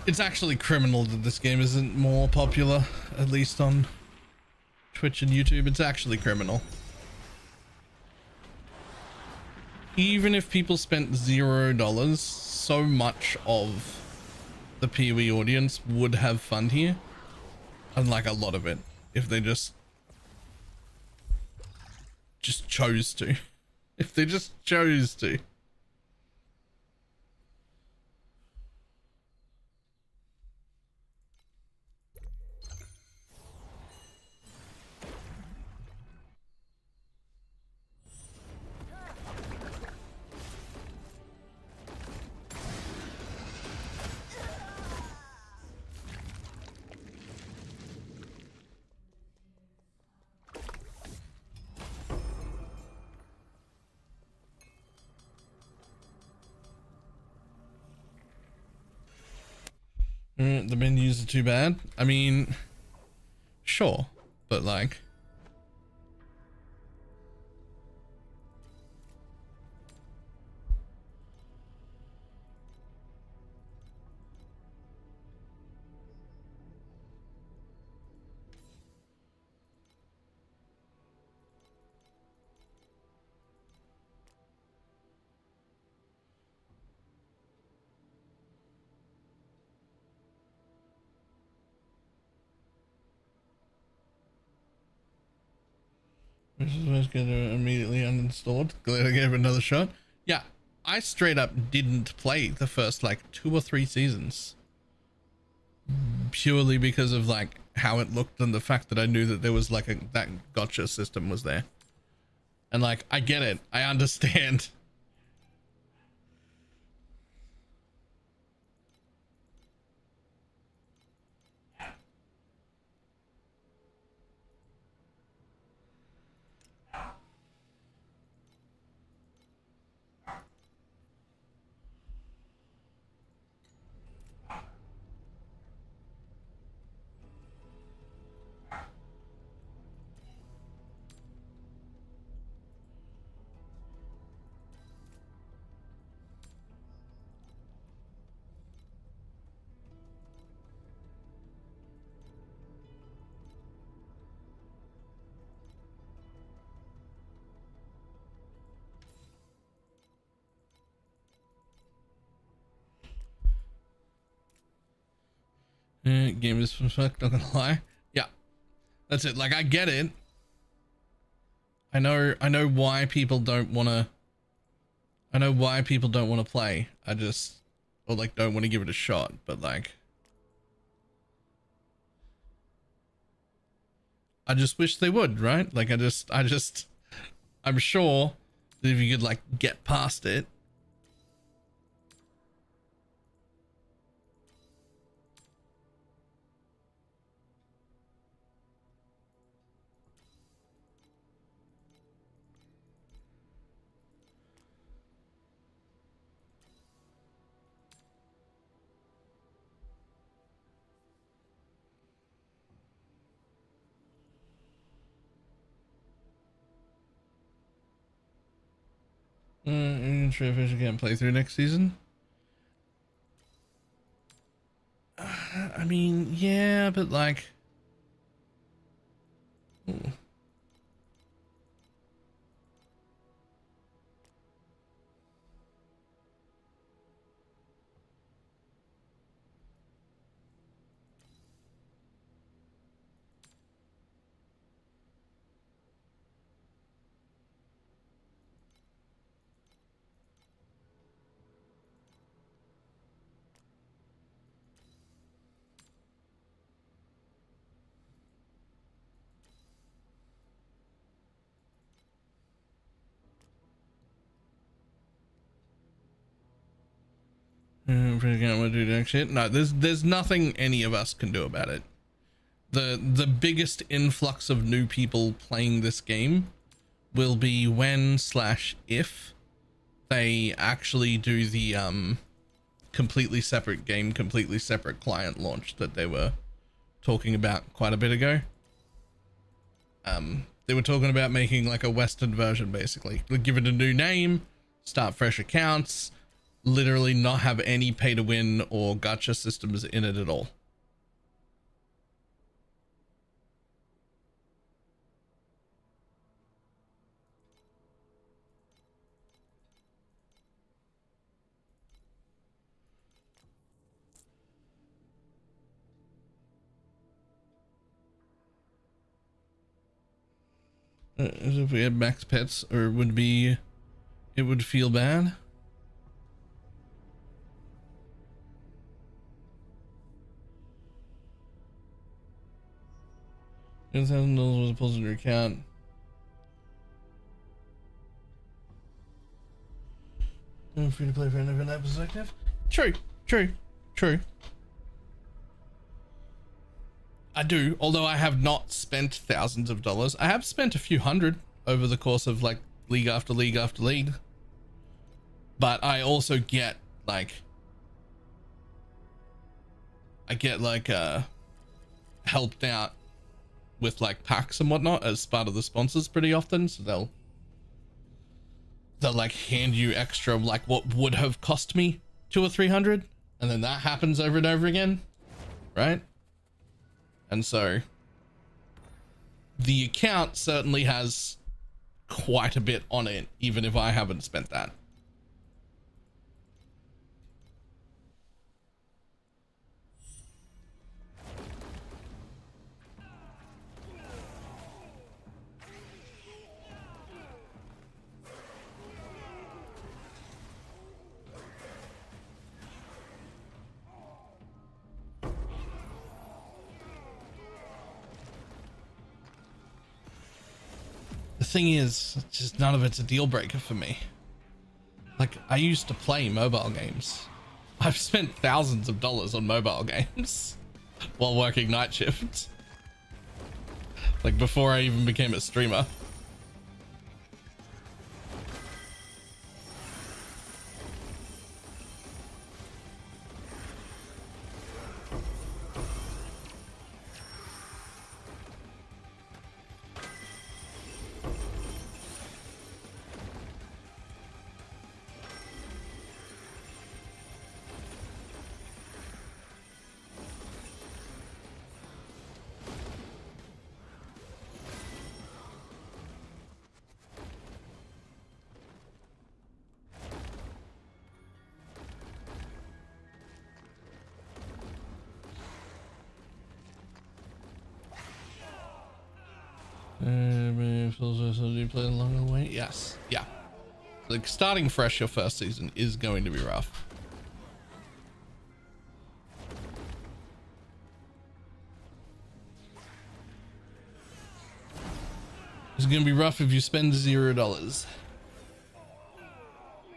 It's actually criminal that this game isn't more popular, at least on Twitch and YouTube. It's actually criminal. Even if people spent $0, so much of the PoE audience would have fun here. And like a lot of it, if they just chose to. If they just chose to. The menus are too bad. I mean, sure, but like, this is what's gonna immediately uninstalled. Glad I gave it another shot. Yeah, I straight up didn't play the first like 2 or 3 seasons purely because of like how it looked and the fact that I knew that there was like that gotcha system was there. And like, I get it. I understand. Game is fuck, not gonna lie. Yeah, that's it. Like, I get it. I know why people don't want to. I know why people don't want to play. I just, or like, don't want to give it a shot. But like, I just wish they would, right? Like, I'm sure that if you could like get past it. Sure if I can't play through next season. I mean, yeah, but like, ooh. Forget what to do next shit. No, there's nothing any of us can do about it. The biggest influx of new people playing this game will be when/if they actually do the completely separate game, completely separate client launch that they were talking about quite a bit ago. They were talking about making like a Western version, basically. Like, give it a new name, start fresh accounts, literally not have any pay to win or gacha systems in it at all. As if we had max pets, or it would feel bad. $10,000 was deposited in your account. Free to play for any app is active. True. I do, although I have not spent thousands of dollars. I have spent a few hundred over the course of like league after league after league. But I also get like, helped out with like packs and whatnot as part of the sponsors pretty often. So they'll like hand you extra, like what would have cost me 200 or 300. And then that happens over and over again. Right. And so the account certainly has quite a bit on it, even if I haven't spent that. The thing is, just none of it's a deal breaker for me. Like, I used to play mobile games. I've spent thousands of dollars on mobile games while working night shift. Like, before I even became a streamer. Do you play along the way? Yes. Yeah. Like, starting fresh your first season is going to be rough. It's going to be rough if you spend $0.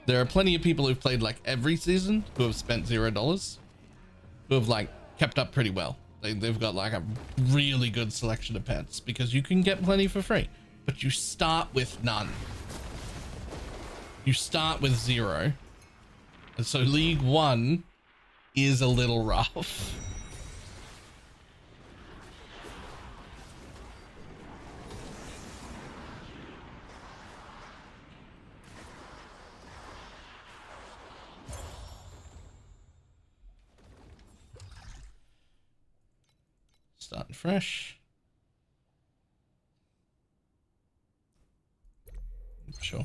There are plenty of people who've played like every season who have spent $0, who have like kept up pretty well. They've got like a really good selection of pets because you can get plenty for free, but you start with none. You start with 0. And so League 1 is a little rough. Starting fresh. Sure.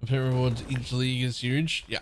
Pay rewards each league is huge. Yeah.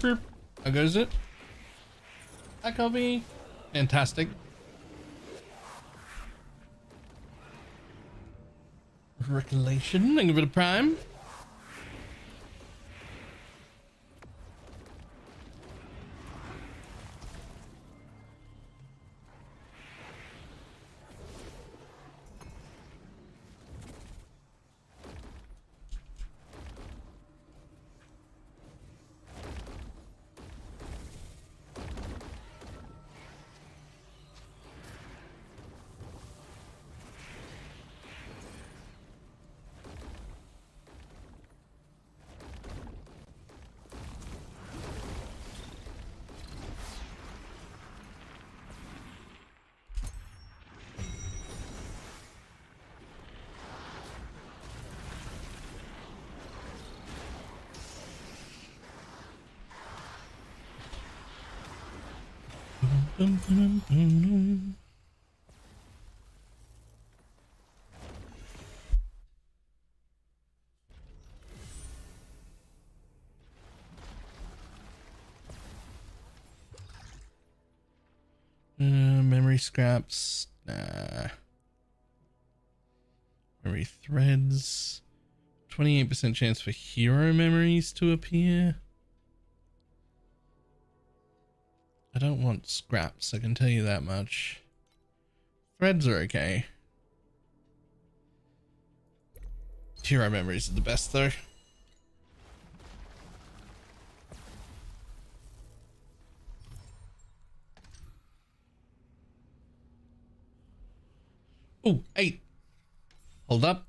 How goes it? Hi, Kobe. Fantastic. Recollection. Thank you for the prime. Memory scraps. Nah. Memory threads. 28% chance for hero memories to appear. I don't want scraps, I can tell you that much. Threads are okay. Hero memories are the best though. Oh, 8. Hold up.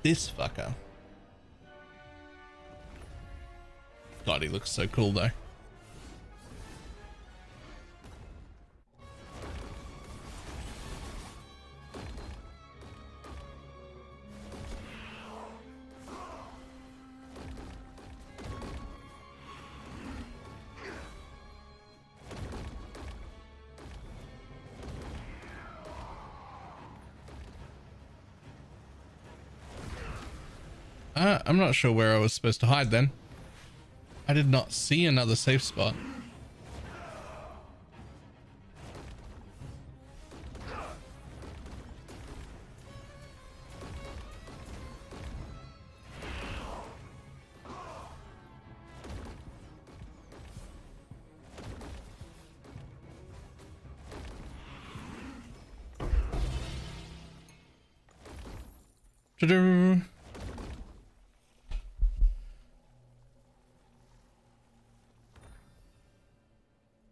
This fucker. God, he looks so cool though. I'm not sure where I was supposed to hide then. I did not see another safe spot. Ta-da!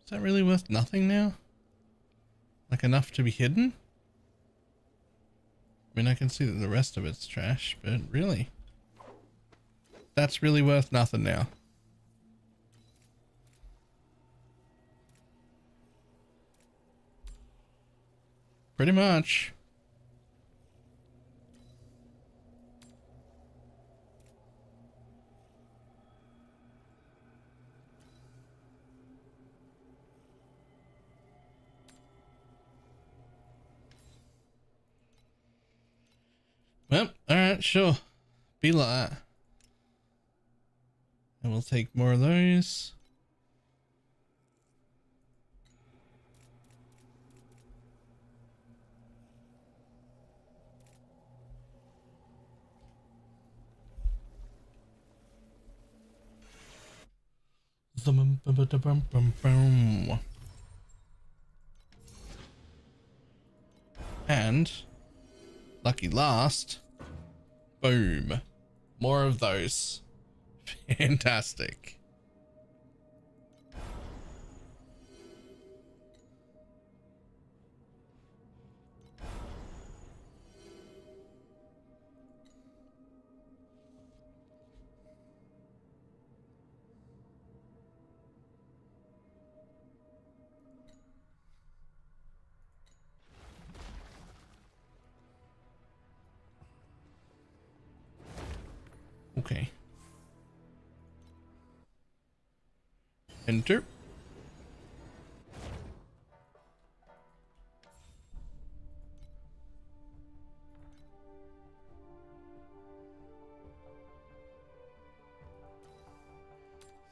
Is that really worth nothing now? Like enough to be hidden? I mean, I can see that the rest of it's trash, but really? That's really worth nothing now. Pretty much. Well, alright, sure. Be like that. And we'll take more of those. And lucky last, boom, more of those. Fantastic. Okay. Enter.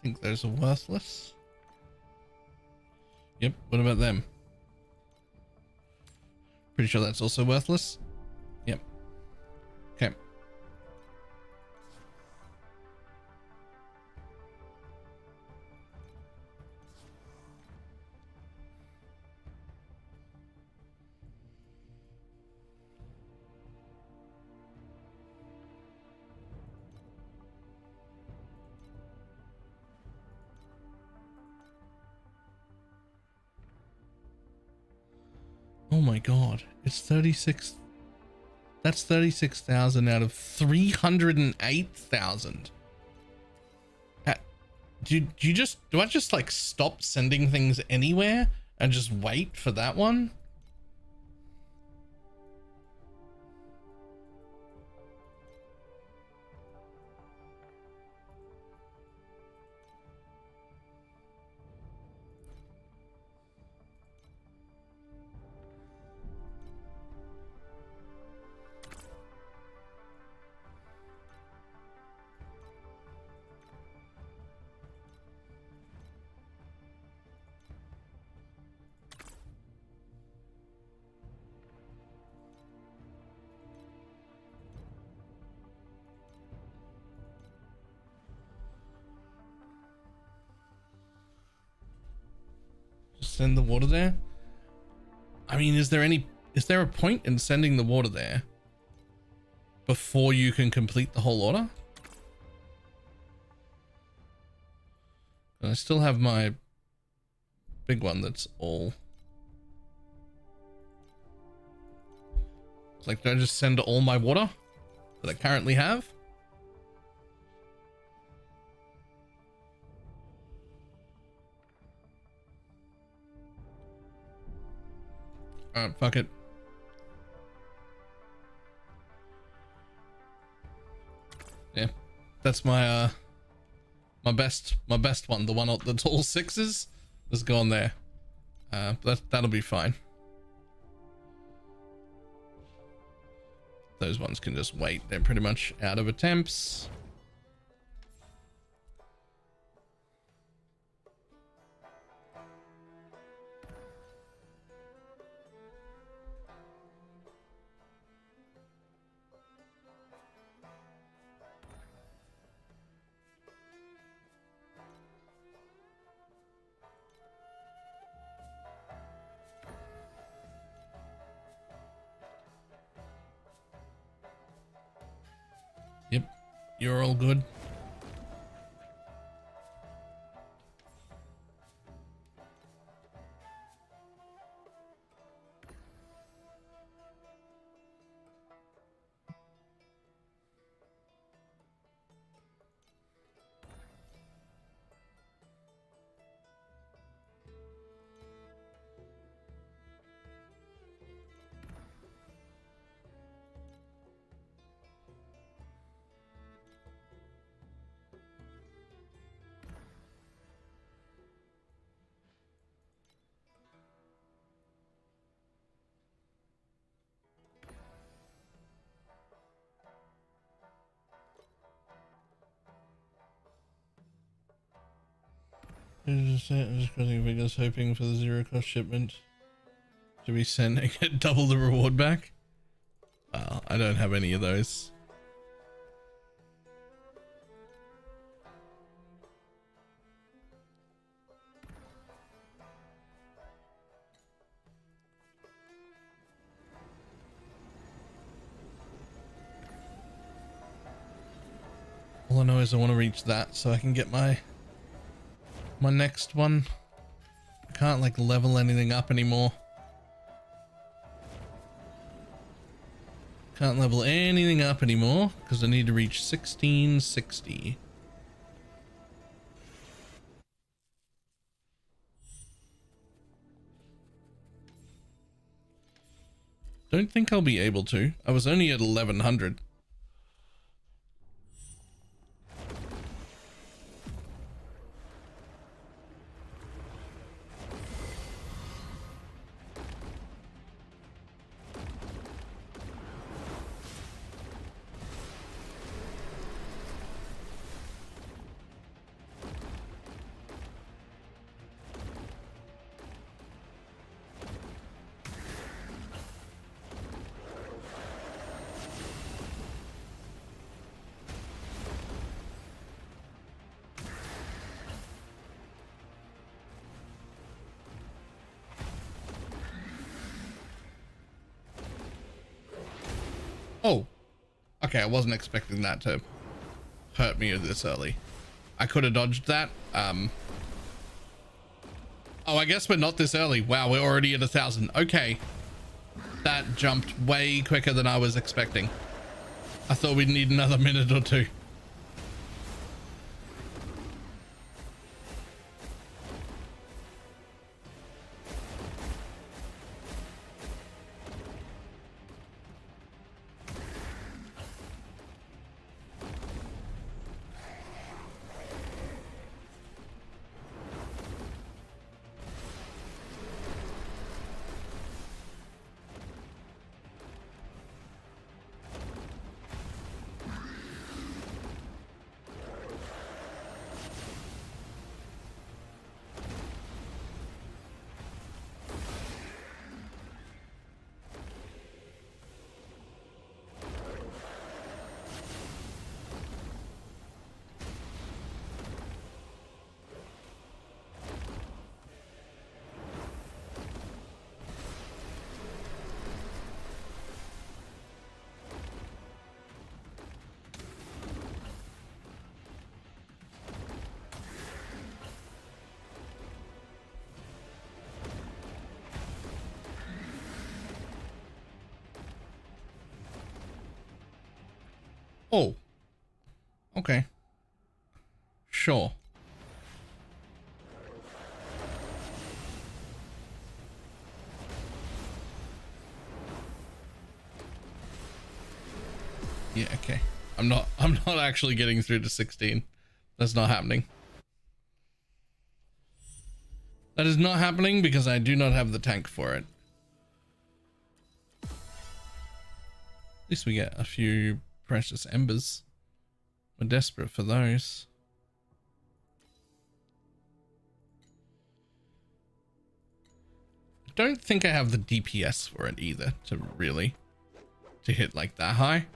think those are worthless. Yep, what about them? Pretty sure that's also worthless. Yep. Okay. Oh my god, it's 36. That's 36,000 out of 308,000. Do I just like stop sending things anywhere and just wait for that one? Send the water there? I mean, is there a point in sending the water there before you can complete the whole order? And I still have my big one that's all. It's like, did I just send all my water that I currently have? Fuck it. Yeah, that's my my best one, the one that's all sixes. Let's go on there. That'll be fine. Those ones can just wait. They're pretty much out of attempts. Yep, you're all good. I'm just crossing fingers, hoping for the zero cost shipment to be sent and get double the reward back. Well, I don't have any of those. All I know is I want to reach that so I can get my next one. I can't like level anything up anymore. Can't level anything up anymore because I need to reach 1660. Don't think I'll be able to. I was only at 1100. Oh, okay. I wasn't expecting that to hurt me this early. I could have dodged that. Oh, I guess we're not this early. Wow, we're already at 1,000. Okay. That jumped way quicker than I was expecting. I thought we'd need another minute or two. Oh, okay. Sure. Yeah, okay. I'm not actually getting through to 16. That's not happening. That is not happening because I do not have the tank for it. At least we get a few precious embers. We're desperate for those. I don't think I have the DPS for it either to hit like that high.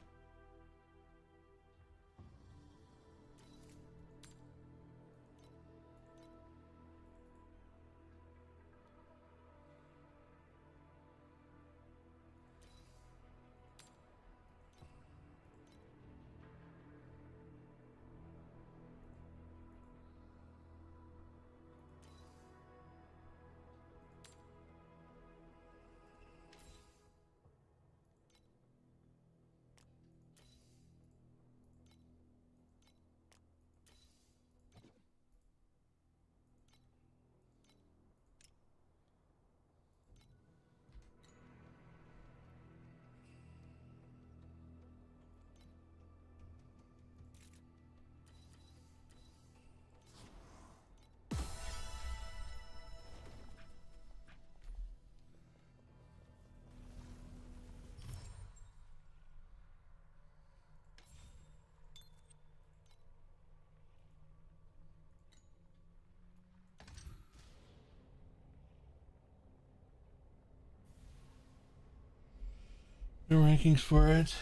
No rankings for it.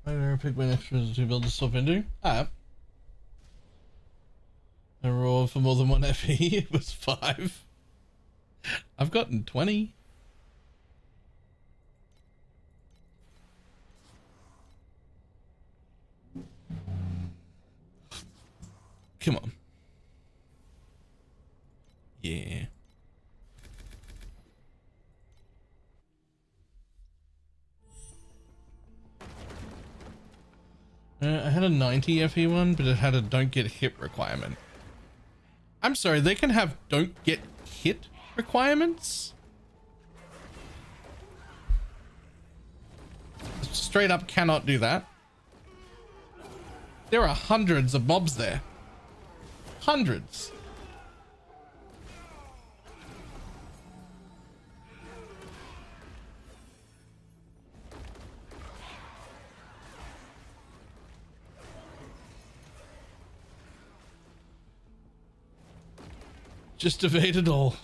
I never pick my next prison to build to swap into. I rolled for more than 1 FE. It was 5. I've gotten 20. Come on. Yeah. I had a 90 FE one, but it had a don't get hit requirement. I'm sorry, they can have don't get hit requirements? Straight up cannot do that. There are hundreds of mobs there. Hundreds. Just evade it all.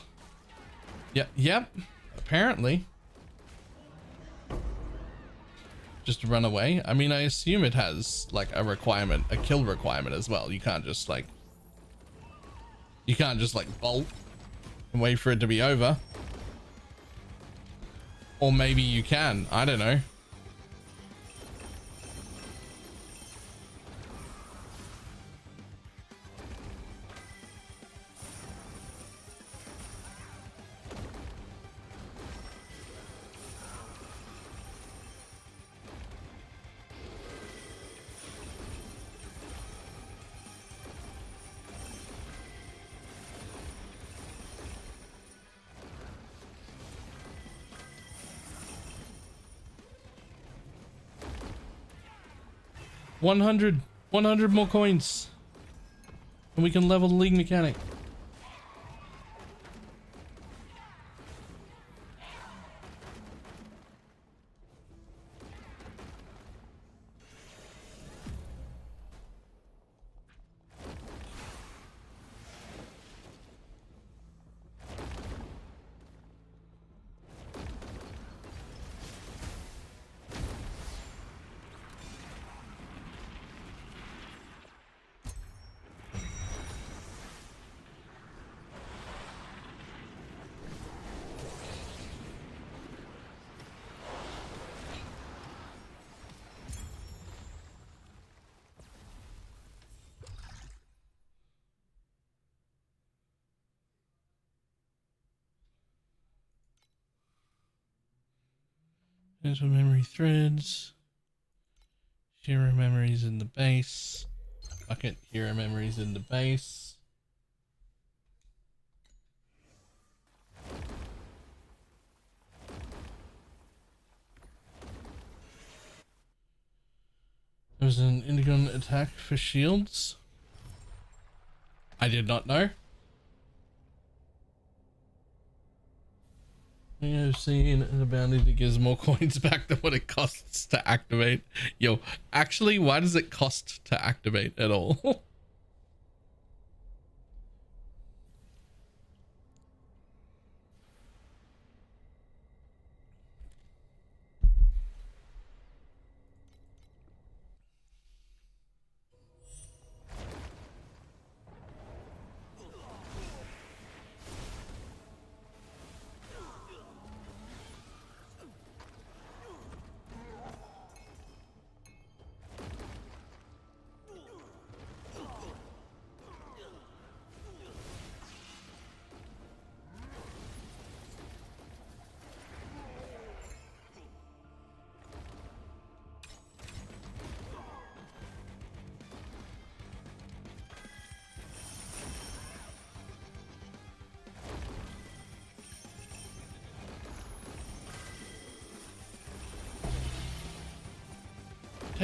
Yep. Apparently. Just run away. I mean, I assume it has like a requirement, a kill requirement as well. You can't just like bolt and wait for it to be over. Or maybe you can. I don't know. 100 more coins and we can level the league mechanic. There's some memory threads. Hero memories in the base. Bucket hero memories in the base. There was an Indigon attack for shields. I did not know. I've seen a bounty that gives more coins back than what it costs to activate. Yo, actually, why does it cost to activate at all?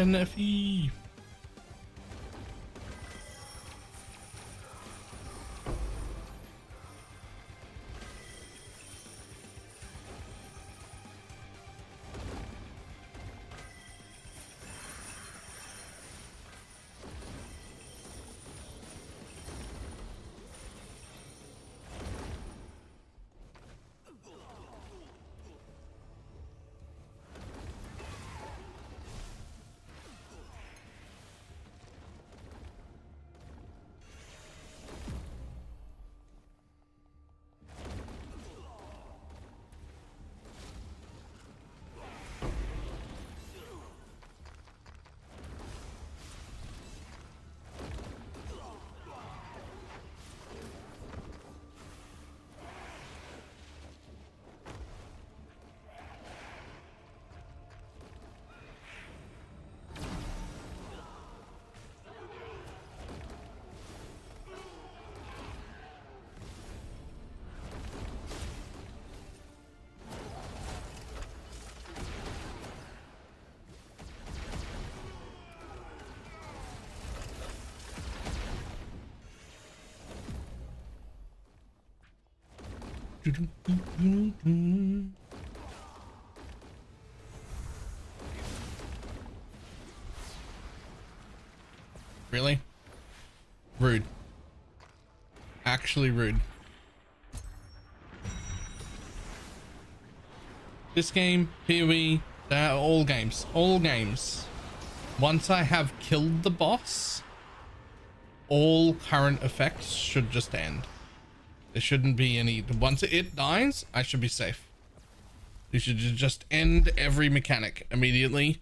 NFE. Really? Rude. Actually rude. This game, PoE, they're all games. All games. Once I have killed the boss, all current effects should just end. There shouldn't be any. Once it dies, I should be safe. You should just end every mechanic immediately.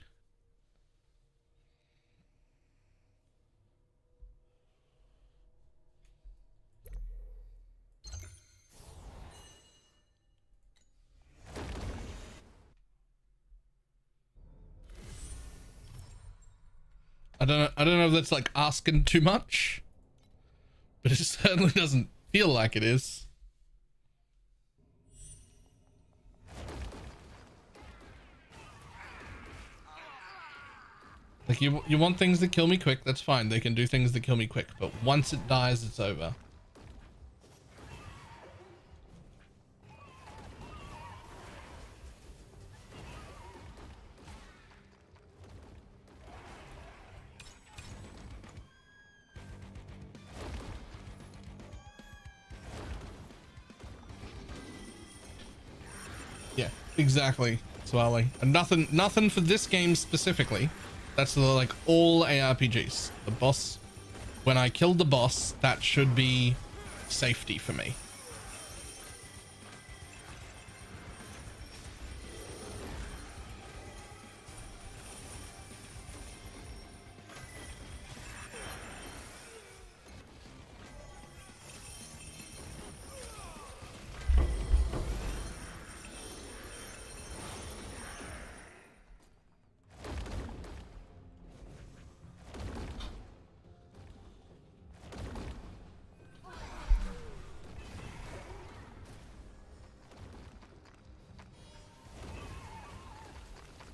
I don't know if that's like asking too much, but it certainly doesn't feel like it is. Like you want things that kill me quick, that's fine. They can do things that kill me quick, but once it dies, it's over. Yeah, exactly, Swally. And nothing for this game specifically. That's the, like, all ARPGs. The boss, when I killed the boss, that should be safety for me.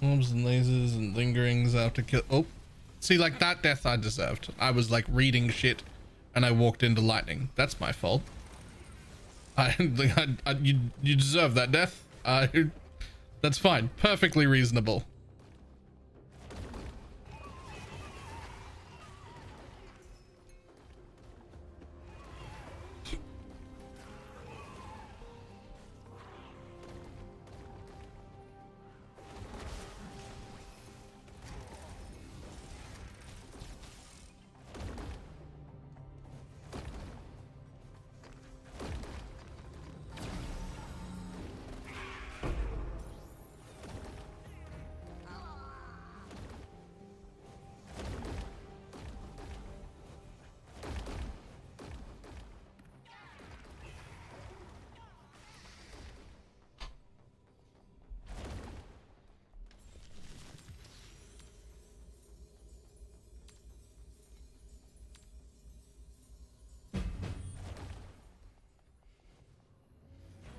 Orbs and lasers and lingerings after kill. Oh, see, like that death I deserved. I was like reading shit and I walked into lightning. That's my fault. You deserve that death. That's fine. Perfectly reasonable.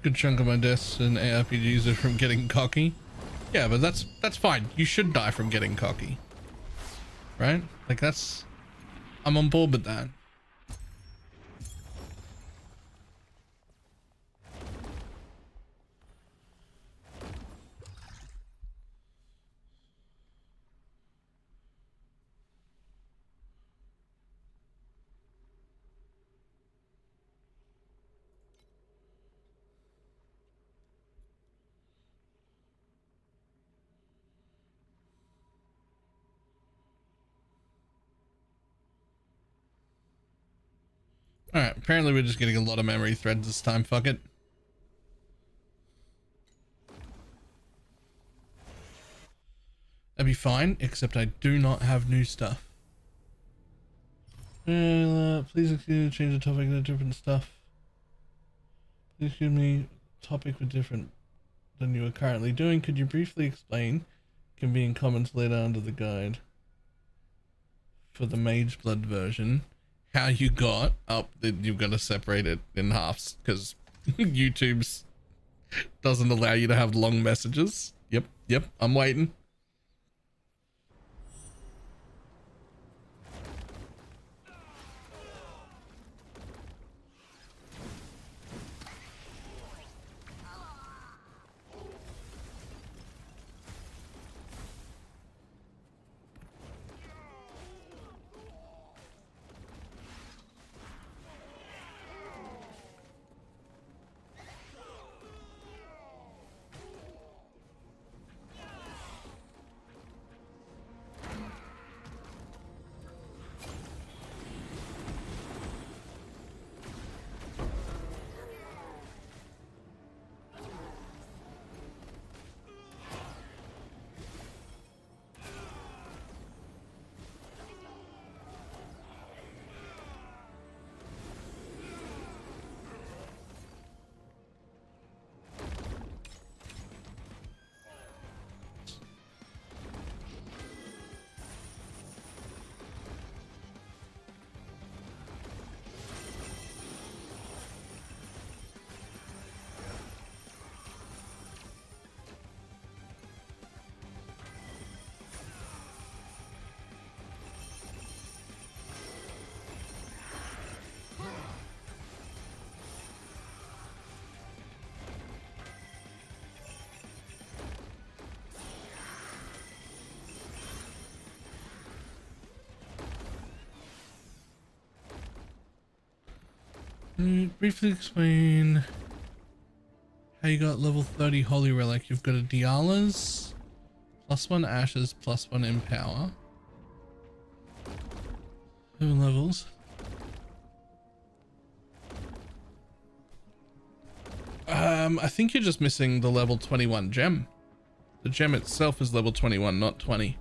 Good chunk of my deaths in ARPGs are from getting cocky. Yeah, but that's fine. You should die from getting cocky, right? Like I'm on board with that. Alright, apparently we're just getting a lot of memory threads this time. Fuck it. That'd be fine, except I do not have new stuff. Please excuse me, change the topic to different stuff. Please give me a topic with different than you are currently doing. Could you briefly explain? Can be in comments later under the guide. For the Mage Blood version. How you got up that you've got to separate it in halves because YouTube's doesn't allow you to have long messages. Yep, I'm waiting. Briefly explain how you got level 30 Holy Relic. You've got a Diala's, +1 Ashes, +1 Empower. 7 levels. I think you're just missing the level 21 gem. The gem itself is level 21, not 20.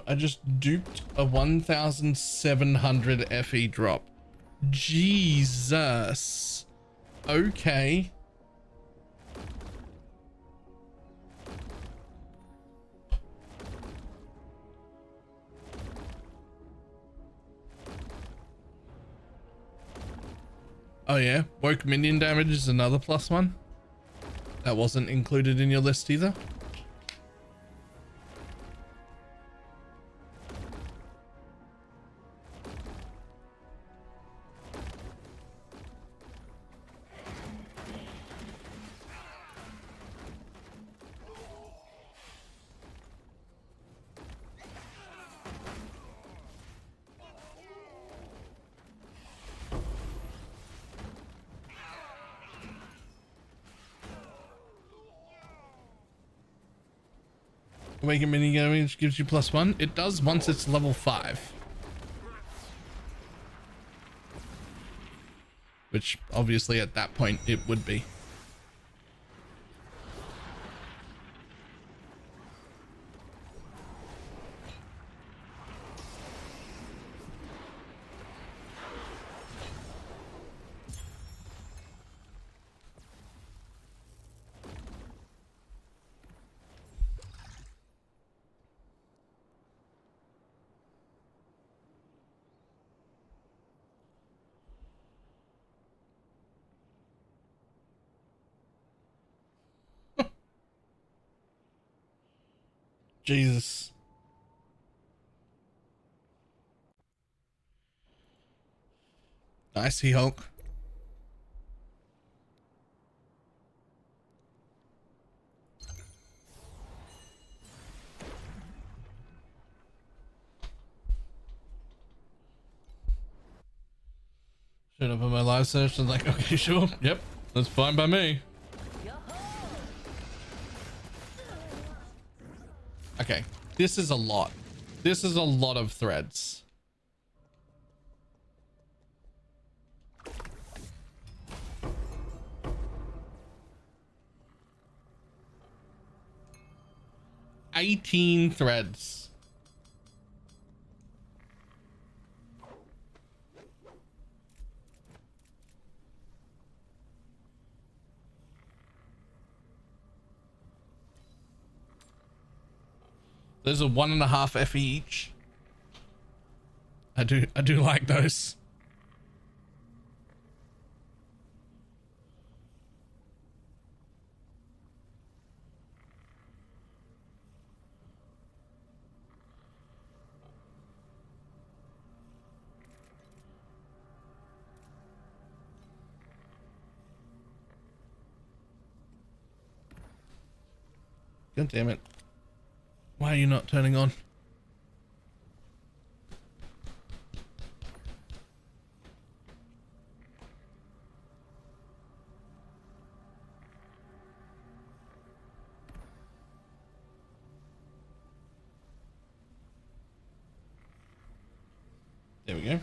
I just duped a 1,700 FE drop. Jesus. Okay. Oh yeah, woke minion damage is another +1. That wasn't included in your list either. Awaken mini damage gives you +1. It does once it's level 5. Which obviously at that point it would be. Jesus. I see Hulk. Showed up on my live search and like, okay, sure. Yep. That's fine by me. Okay. This is a lot. This is a lot of threads. $18 threads. Those are 1.5 FE each. I do like those. God damn it. Why are you not turning on? There we go.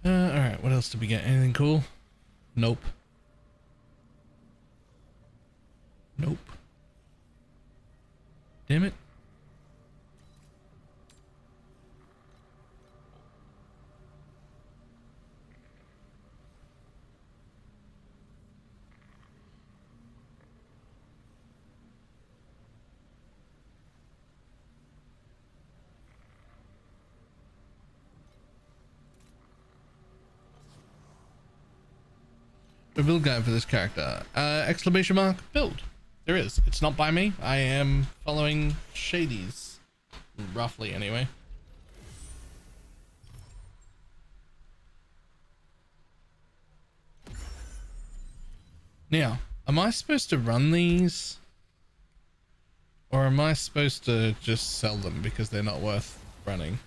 All right, what else did we get? Anything cool? Nope. Nope. Damn it. A build guide for this character. Exclamation mark build. There is. It's not by me. I am following Shady's. Roughly, anyway. Now, am I supposed to run these Or am I supposed to just sell them because they're not worth running?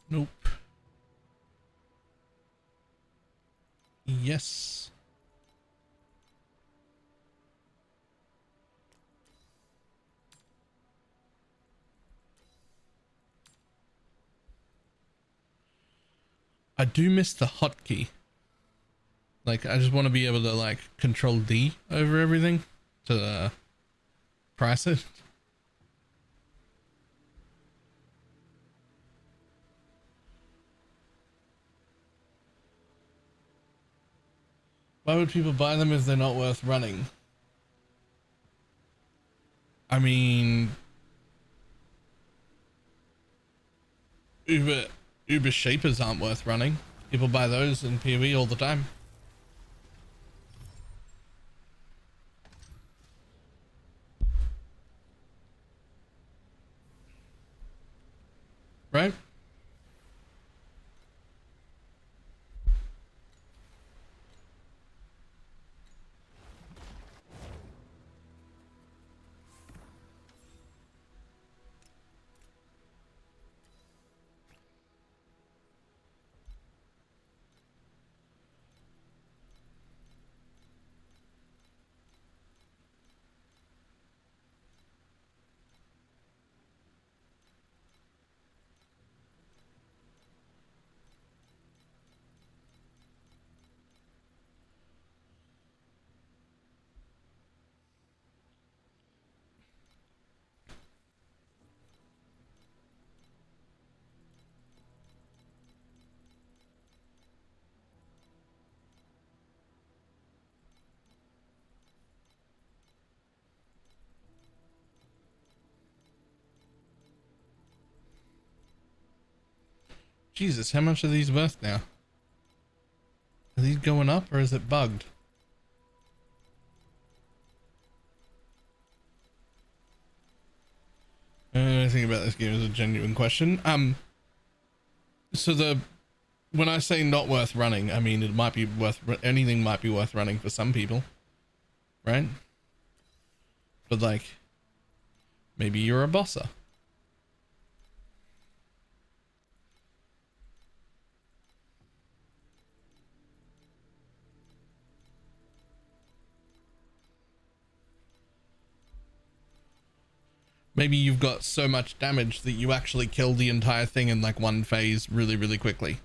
Nope. Yes. I do miss the hotkey. Like, I just want to be able to, like, control D over everything to price it. Why would people buy them if they're not worth running? I mean, Uber Shapers aren't worth running. People buy those in PoE all the time. Right? Jesus, how much are these worth now? Are these going up or is it bugged? I think about this game is a genuine question. So when I say not worth running, I mean it might be worth, anything might be worth running for some people, right? But like, maybe you're a bosser. Maybe you've got so much damage that you actually kill the entire thing in like one phase really, really quickly.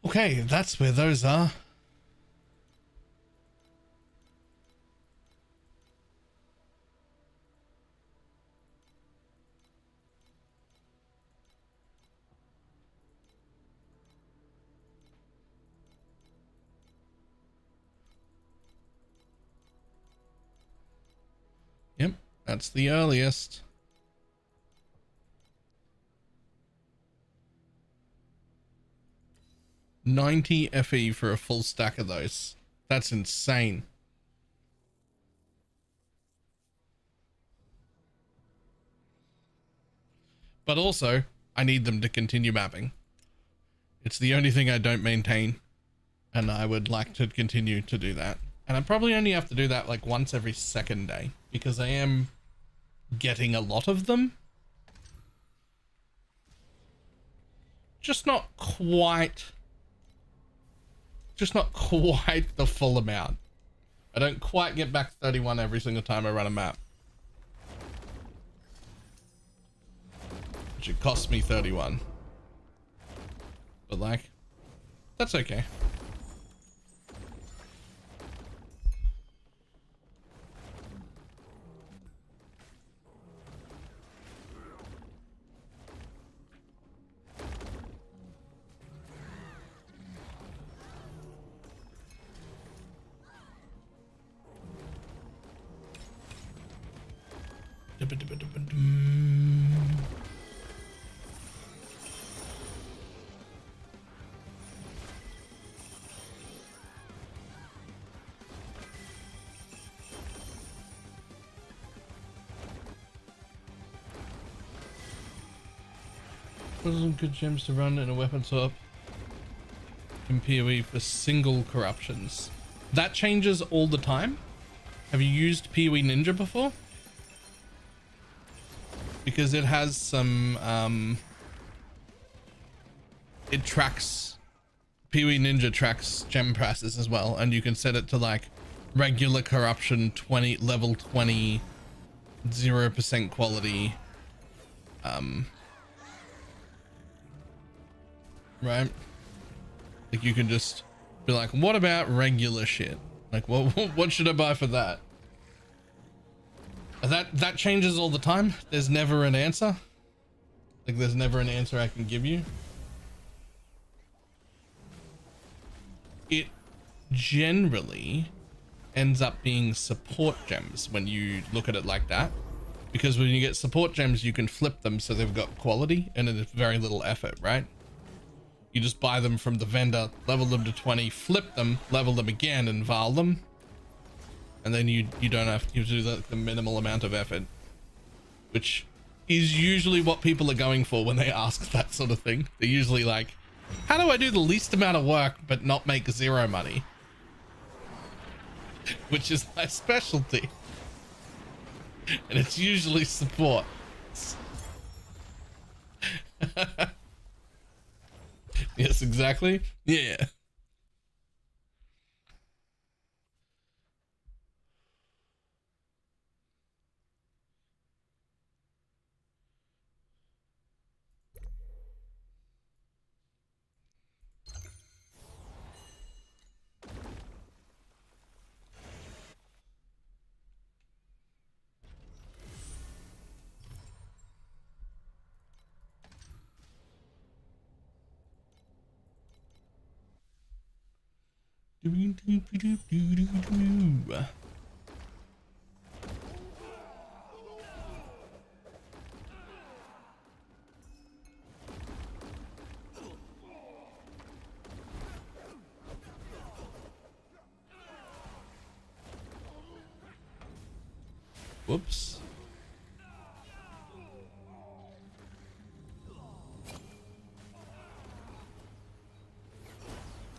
Okay, that's where those are. Yep, that's the earliest. $90 FE for a full stack of those. That's insane. but also I need them to continue mapping. It's the only thing I don't maintain, and I would like to continue to do that. And I probably only have to do that like once every second day, because I am getting a lot of them. Just not quite the full amount. I don't quite get back 31 every single time I run a map. Which it costs me 31. But like, that's okay. What are some good gems to run in a weapon swap in PoE for single corruptions? That changes all the time. Have you used PoE Ninja before? Because it has some it tracks, PoE Ninja tracks gem prices as well, and you can set it to like regular corruption 20 level 20 0% quality, right? Like you can just be like, what about regular shit? Like what should I buy for that? That changes all the time. There's never an answer. Like there's never an answer I can give you. It generally ends up being support gems when you look at it like that, because when you get support gems you can flip them so they've got quality and it's very little effort, right? You just buy them from the vendor, level them to 20, flip them, level them again, and val them. And then you don't have to do the minimal amount of effort, which is usually what people are going for when they ask that sort of thing. They're usually like, how do I do the least amount of work but not make zero money? Which is my specialty. And it's usually support. Yes, exactly. Yeah. Whoops.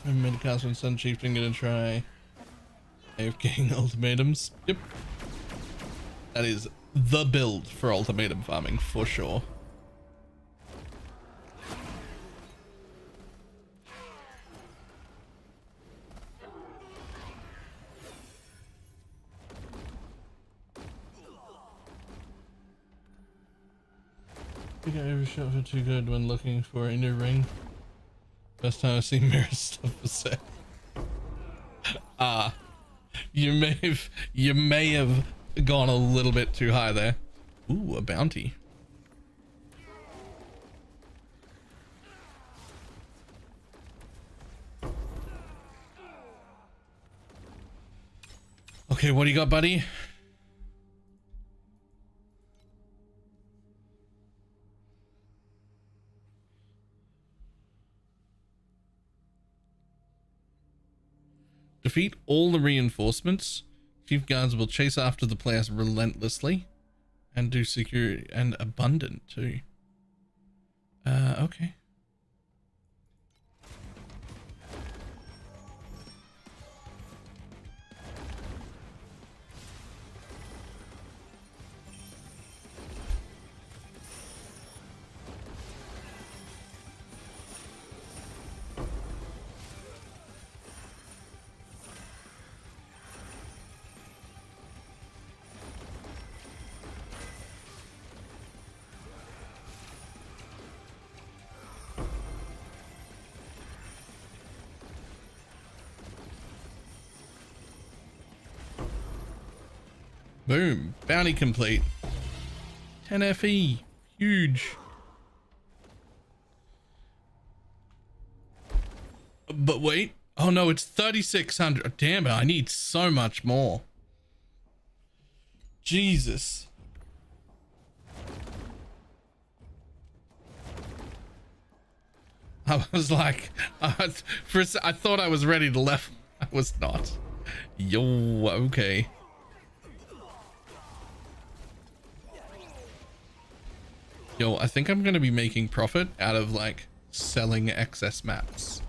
I'm Midcast and Sun Chieftain gonna try AFKing ultimatums. Yep. That is the build for ultimatum farming for sure. I think I overshot for too good when looking for a new ring. First time I've seen mirror stuff for sale. You may have gone a little bit too high there. Ooh, a bounty. Okay, what do you got, buddy? Defeat all the reinforcements. Chief guards will chase after the players relentlessly and do secure and abundant too. Okay. Boom. Bounty complete. 10 FE. Huge. But wait. Oh no, it's 3,600. Damn it. I need so much more. Jesus. I was like, I thought I was ready to level. I was not. Yo, okay. Yo, I think I'm going to be making profit out of like selling excess maps.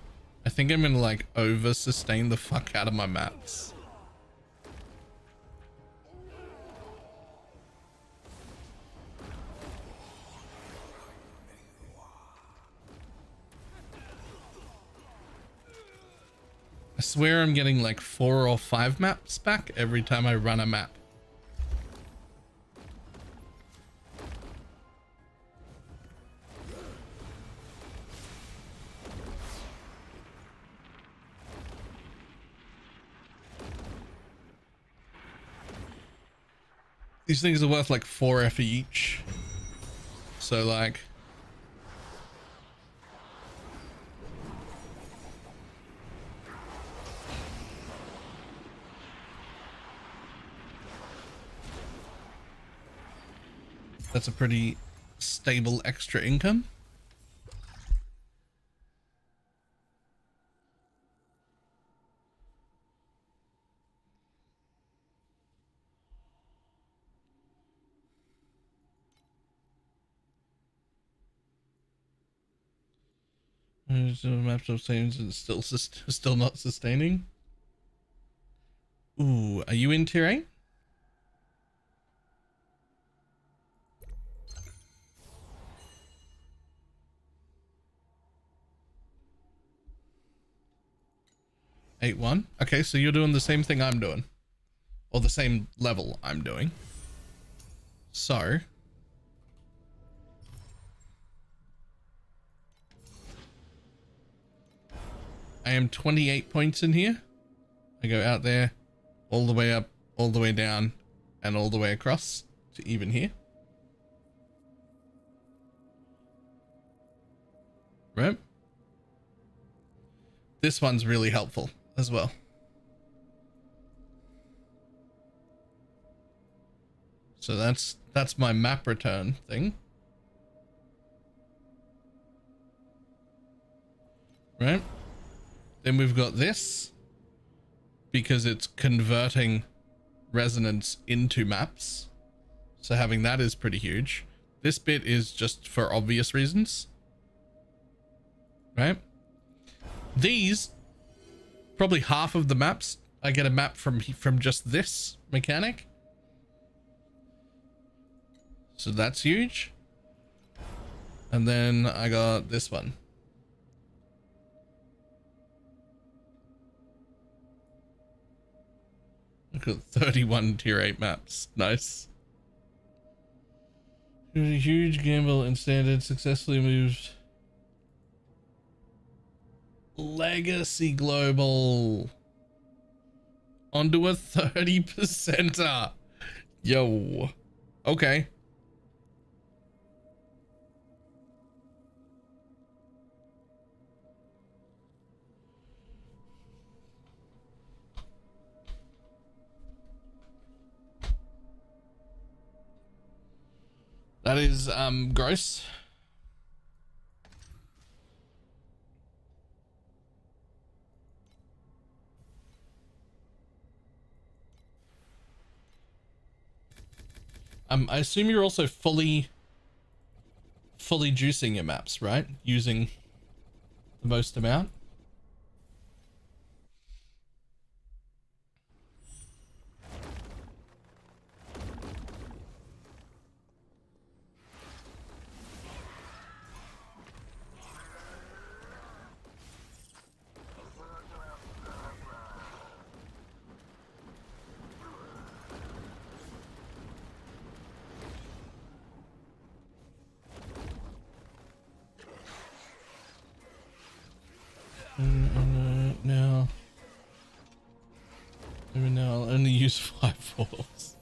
I think I'm going to like over sustain the fuck out of my maps. I swear I'm getting like 4 or 5 maps back every time I run a map. These things are worth like 4 F each. So like... that's a pretty stable extra income. Maps of saves and still not sustaining. Ooh, are you in tier 8? Eight one. Okay, so you're doing the same thing I'm doing, or the same level I'm doing. So I am 28 points in here. I go out there, all the way up, all the way down, and all the way across to even here. Right? This one's really helpful as well. So that's my map return thing. Right? Then we've got this, because it's converting resonance into maps. So having that is pretty huge. This bit is just for obvious reasons. Right? These, probably half of the maps, I get a map from just this mechanic. So that's huge. And then I got this one. Look at 31 tier 8 maps. Nice. It was a huge gamble and standard successfully moved Legacy Global onto a 30%er. Yo. Okay. That is gross. I assume you're also fully fully juicing your maps, right? Using the most amount. Now, even now, I'll only use 5 falls.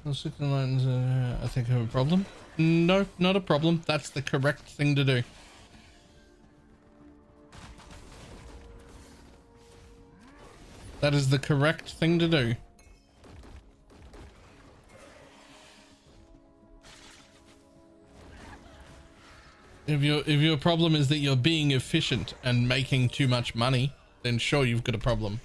I think I have a problem. No, not a problem. That's the correct thing to do. That is the correct thing to do. If your problem is that you're being efficient and making too much money, then sure, you've got a problem.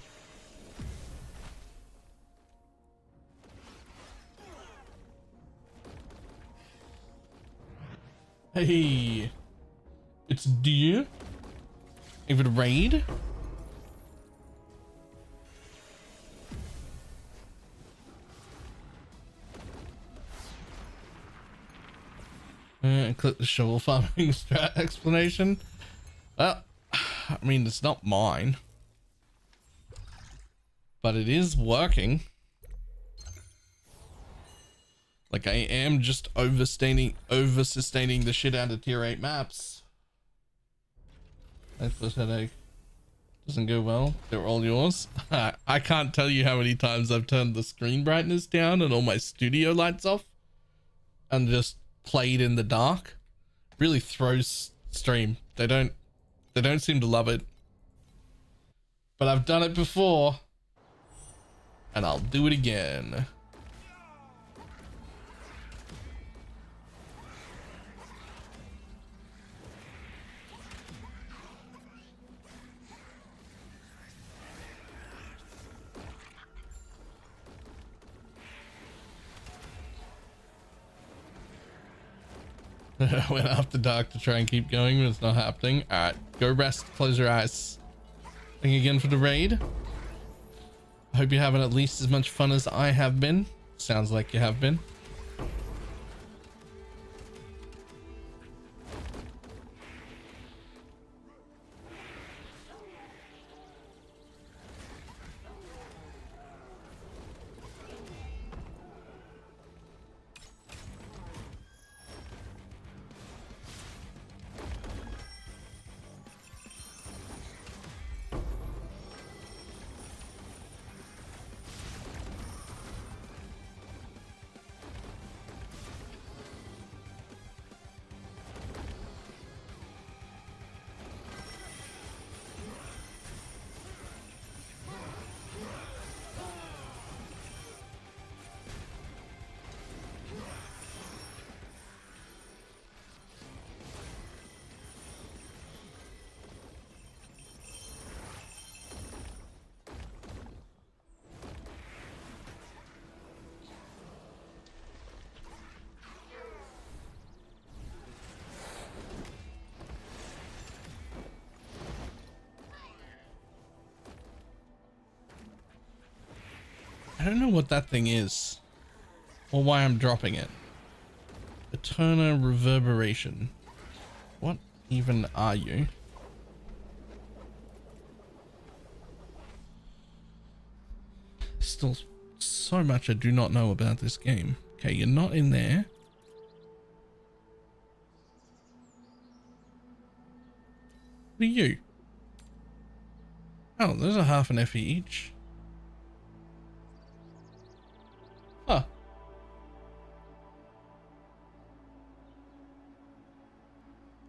Hey, it's dear. Give it a raid. Click the shovel farming strat explanation. Well, I mean, it's not mine, but it is working. Like, I am just over-sustaining the shit out of tier 8 maps. First headache. Doesn't go well. They're all yours. I can't tell you how many times I've turned the screen brightness down and all my studio lights off and just played in the dark. Really throws stream. They don't seem to love it. But I've done it before and I'll do it again. I went after dark to try and keep going, but it's not happening. All right, go rest, close your eyes. Thank you again for the raid. I hope you're having at least as much fun as I have been. Sounds like you have been. I don't know what that thing is. or why I'm dropping it. Eternal reverberation. What even are you? Still so much I do not know about this game. Okay, you're not in there. What are you? Oh, those are half an FE each. Huh.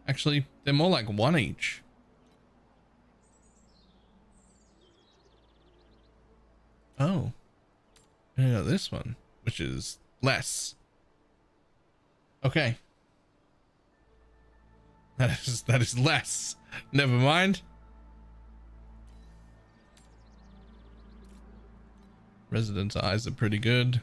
Actually, they're more like one each. Oh. I got this one, which is less. Okay. That is less. Never mind. Resident's eyes are pretty good.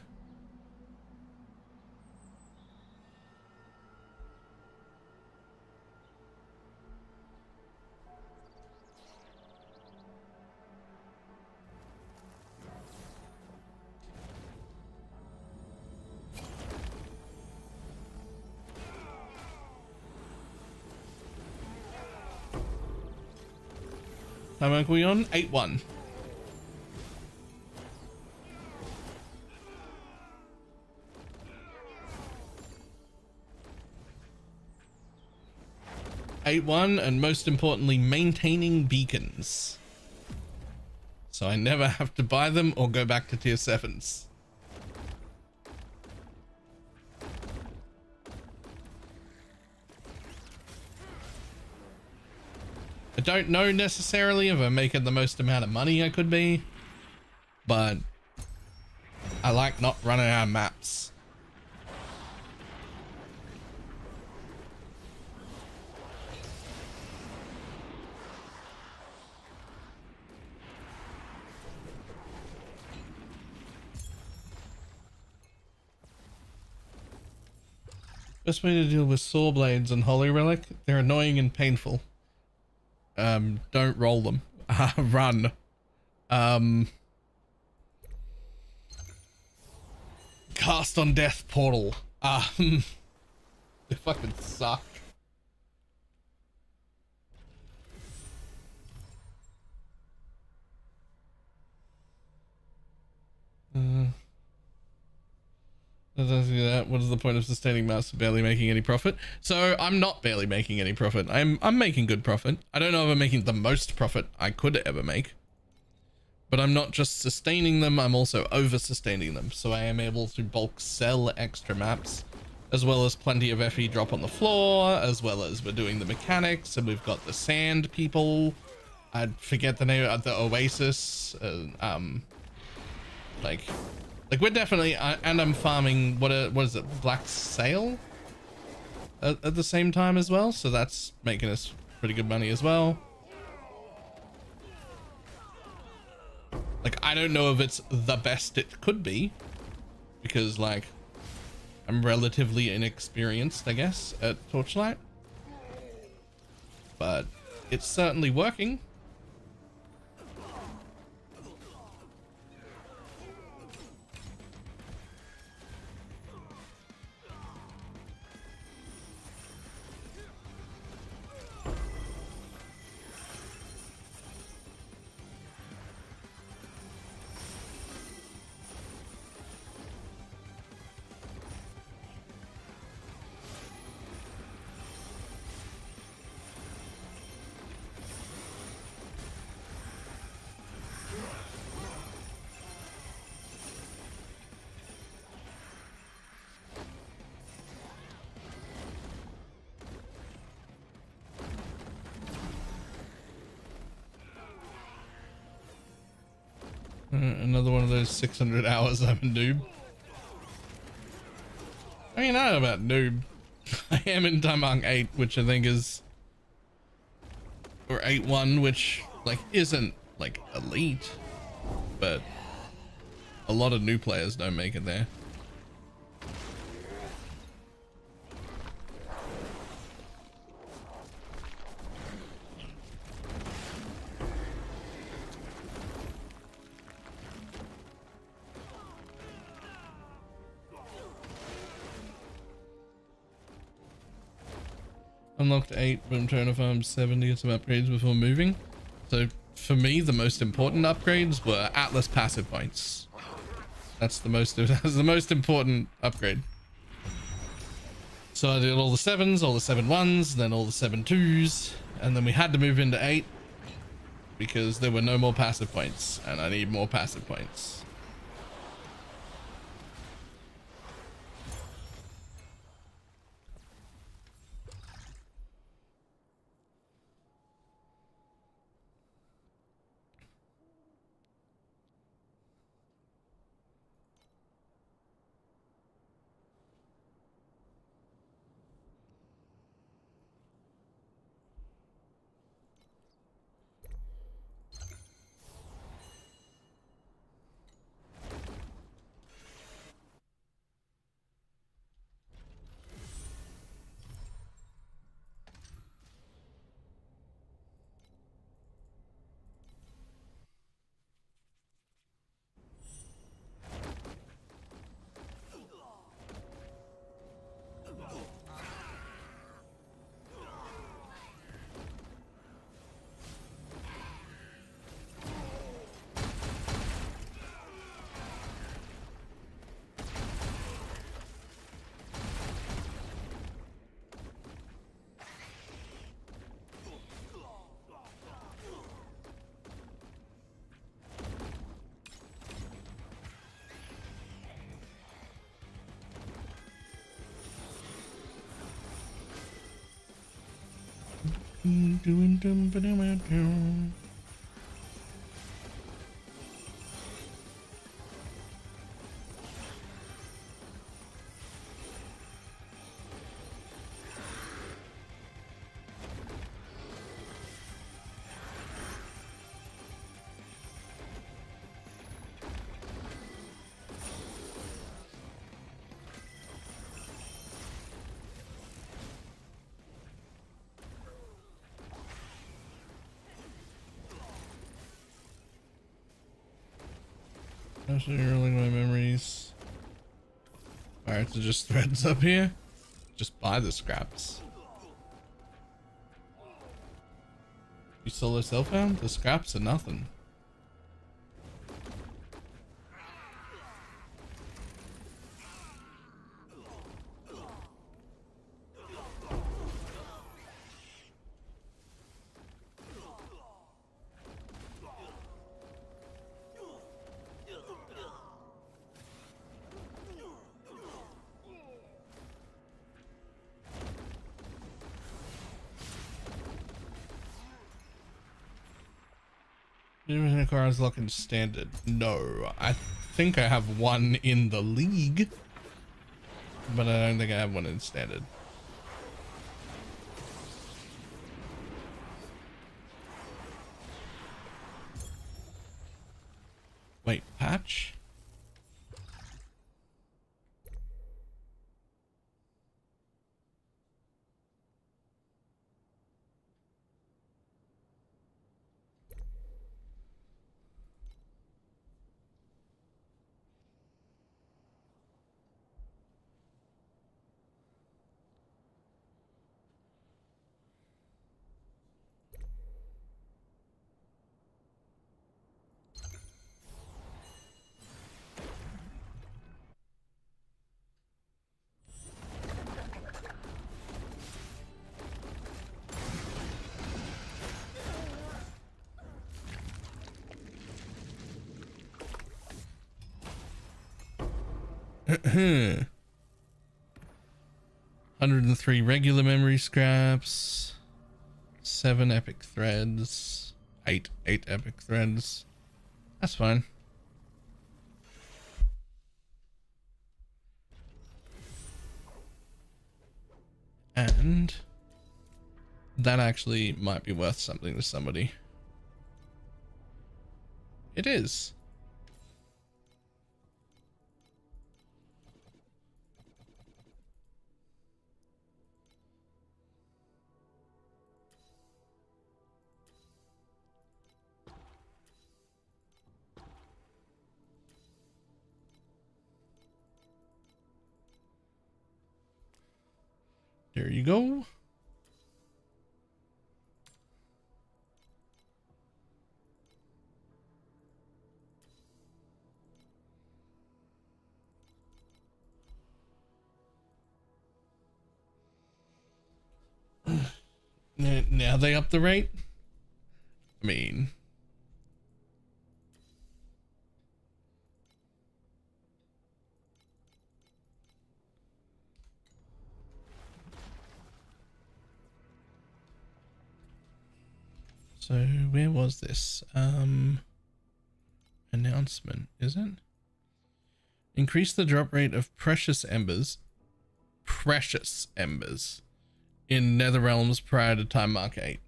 How much are we on? 8-1. And most importantly, maintaining beacons. So I never have to buy them or go back to tier 7s. I don't know necessarily if I'm making the most amount of money I could be, but I like not running out of maps. Best way to deal with saw blades and holy relic, they're annoying and painful. Don't roll them. Run. Cast on death portal. They fucking suck. That. What is the point of sustaining maps barely making any profit? So I'm not barely making any profit. I'm making good profit. I don't know if I'm making the most profit I could ever make, but I'm not just sustaining them, I'm also over sustaining them. So I am able to bulk sell extra maps, as well as plenty of FE drop on the floor, as well as we're doing the mechanics, and we've got the sand people. I forget the name of the Oasis. Like we're definitely, and I'm farming, what is it, Black Sail at the same time as well. So that's making us pretty good money as well. Like, I don't know if it's the best it could be, because like I'm relatively inexperienced, I guess, at Torchlight, but it's certainly working. Another one of those 600 hours I'm a noob. I mean, I don't know about noob. I am in Damang 8, which I think is, or 8-1, which like isn't like elite, but a lot of new players don't make it there. Unlocked 8, boom turner farm 7 to get some upgrades before moving. So for me, the most important upgrades were Atlas passive points. That's the most important upgrade. So I did all the 7s, all the 7-1s, then all the 7-2s, and then we had to move into 8 because there were no more passive points, and I need more passive points. Actually, rolling my memories. Alright, so just threads up here. Just buy the scraps. You solo self-found? The scraps are nothing. Even cars looking standard. No, I think I have one in the league, but I don't think I have one in standard. Wait, patch? Hmm. 103 regular memory scraps, 7 epic threads, 8 epic threads. That's fine. And that actually might be worth something to somebody. It is. There you go. Now they up the rate. I mean, so where was this? Announcement, is it? Increase the drop rate of precious embers in Netherrealms prior to time mark 8.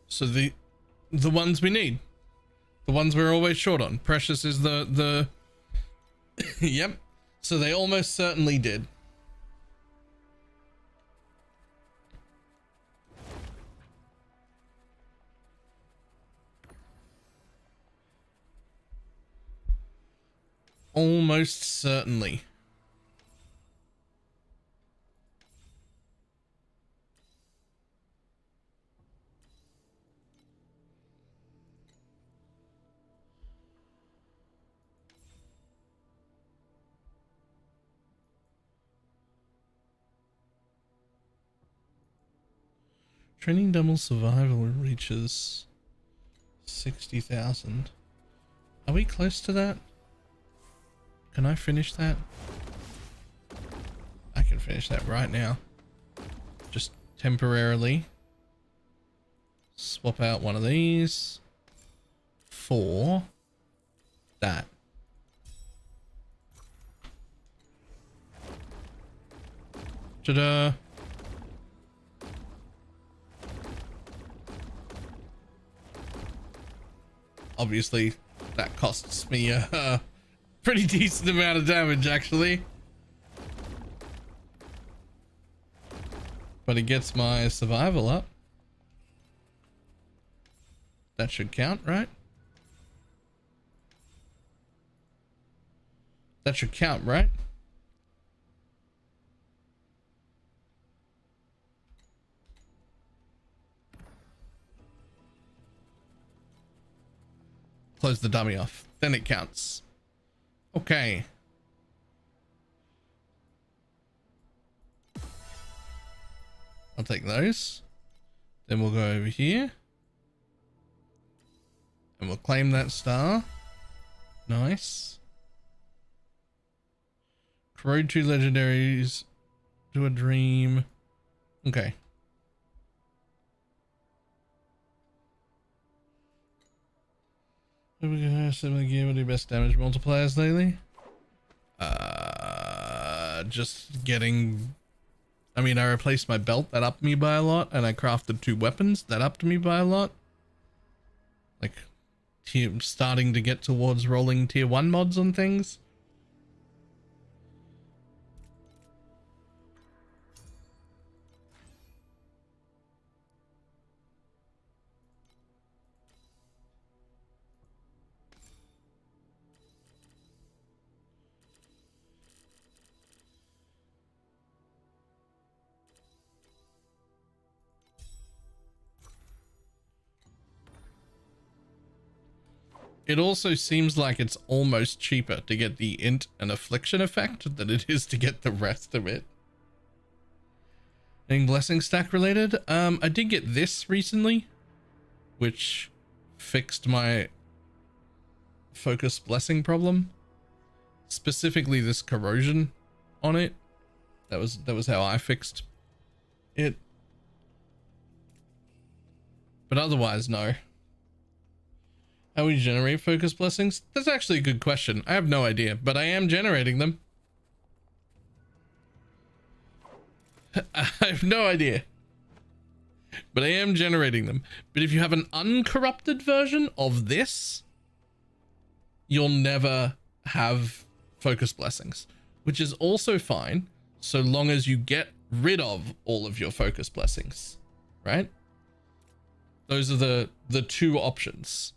So the ones we need, the ones we're always short on. Precious is the yep. So they almost certainly did. Almost certainly. Training double survival reaches 60,000. Are we close to that? Can I finish that? I can finish that right now. Just temporarily. Swap out one of these for that. Ta-da! Obviously, that costs me a pretty decent amount of damage, actually. But it gets my survival up. That should count, right? That should count, right? Close the dummy off, then it counts. Okay. I'll take those. Then we'll go over here. And we'll claim that star. Nice. Corrode 2 legendaries. Do a dream. Okay. Are we gonna similar gear with the best damage multipliers lately? Just getting. I mean, I replaced my belt, that upped me by a lot, and I crafted 2 weapons, that upped me by a lot. Like, starting to get towards rolling tier 1 mods on things. It also seems like it's almost cheaper to get the int and affliction effect than it is to get the rest of it. Anything blessing stack related? I did get this recently, which fixed my focus blessing problem. Specifically this corrosion on it. That was how I fixed it. But otherwise, no. How we generate focus blessings? That's actually a good question. I have no idea, but I am generating them. I have no idea, but I am generating them. But if you have an uncorrupted version of this, you'll never have focus blessings, which is also fine so long as you get rid of all of your focus blessings, right? Those are the 2 options.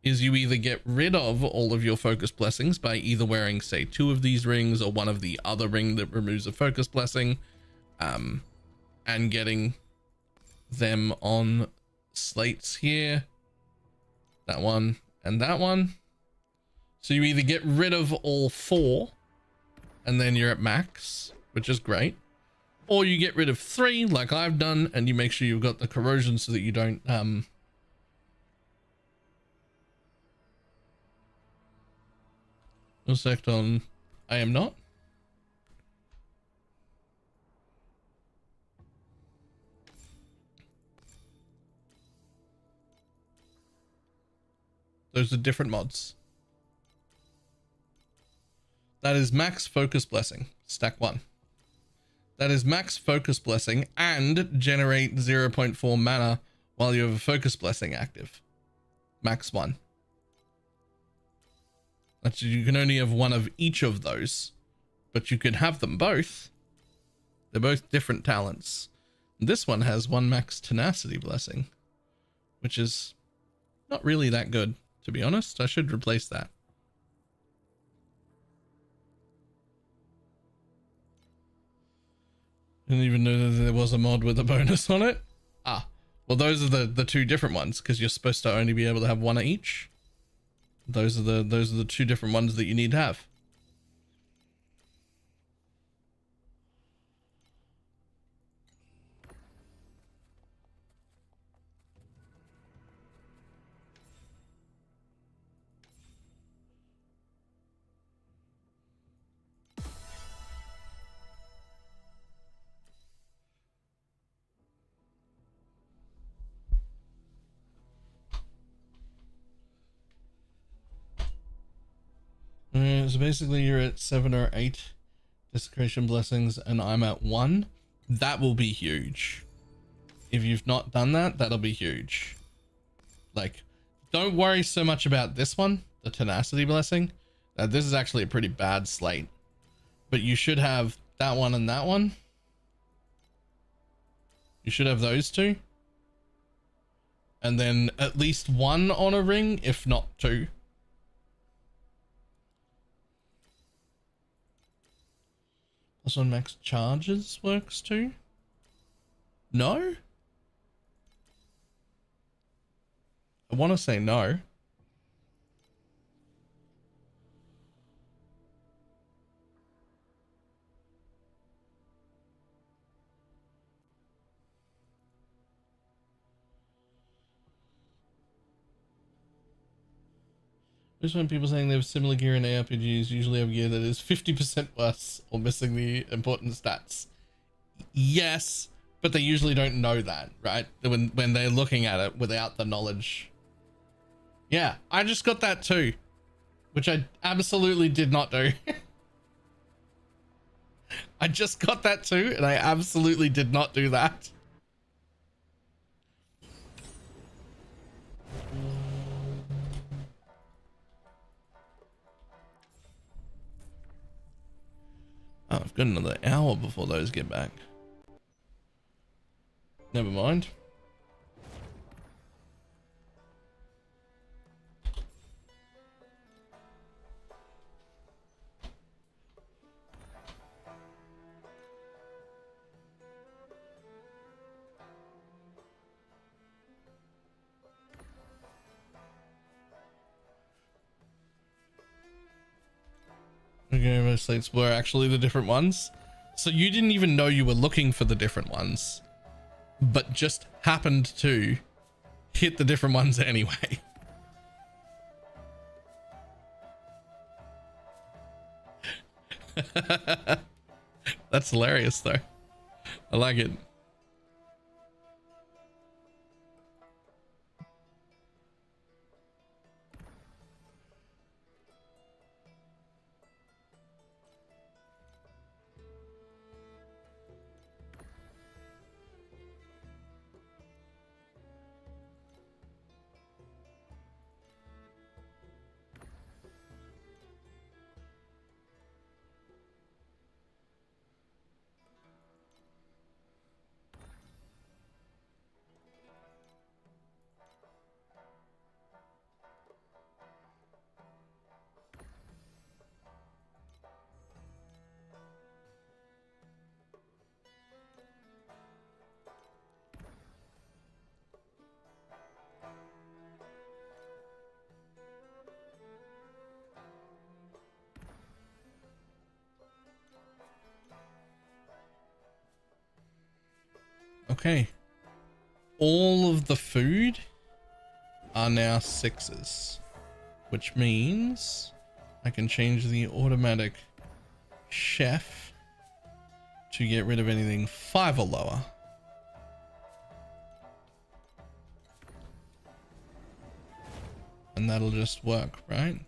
Is you either get rid of all of your focus blessings by either wearing, say, 2 of these rings or one of the other ring that removes a focus blessing, and getting them on slates here. That one and that one. So you either get rid of all 4 and then you're at max, which is great. Or you get rid of 3 like I've done and you make sure you've got the corrosion so that you don't select on I am not. Those are different mods. That is max focus blessing, stack 1. That is max focus blessing and generate 0.4 mana while you have a focus blessing active. Max 1. That's, you can only have one of each of those, but you can have them both. They're both different talents. This one has 1 max tenacity blessing, which is not really that good, to be honest. I should replace that. Didn't even know that there was a mod with a bonus on it. Ah, well, those are the 2 different ones because you're supposed to only be able to have 1 of each. Those are the 2 different ones that you need to have. So basically you're at 7 or 8 desecration blessings and I'm at 1. That will be huge. If you've not done that, that'll be huge. Like, don't worry so much about this one, the tenacity blessing. This is actually a pretty bad slate, but you should have that one and that one. You should have those 2. And then at least 1 on a ring, if not 2. Plus 1 max charges works too? No? I want to say no. Just when people saying they have similar gear in ARPGs usually have gear that is 50% worse or missing the important stats. Yes, but they usually don't know that, right? When they're looking at it without the knowledge. Yeah, I just got that too, which I absolutely did not do. I just got that too, and I absolutely did not do that. Oh, I've got another hour before those get back. Never mind. Okay, most slates were actually the different ones. So you didn't even know you were looking for the different ones, but just happened to hit the different ones anyway. That's hilarious though. I like it. Okay. All of the food are now 6s, which means I can change the automatic chef to get rid of anything 5 or lower. And that'll just work, right?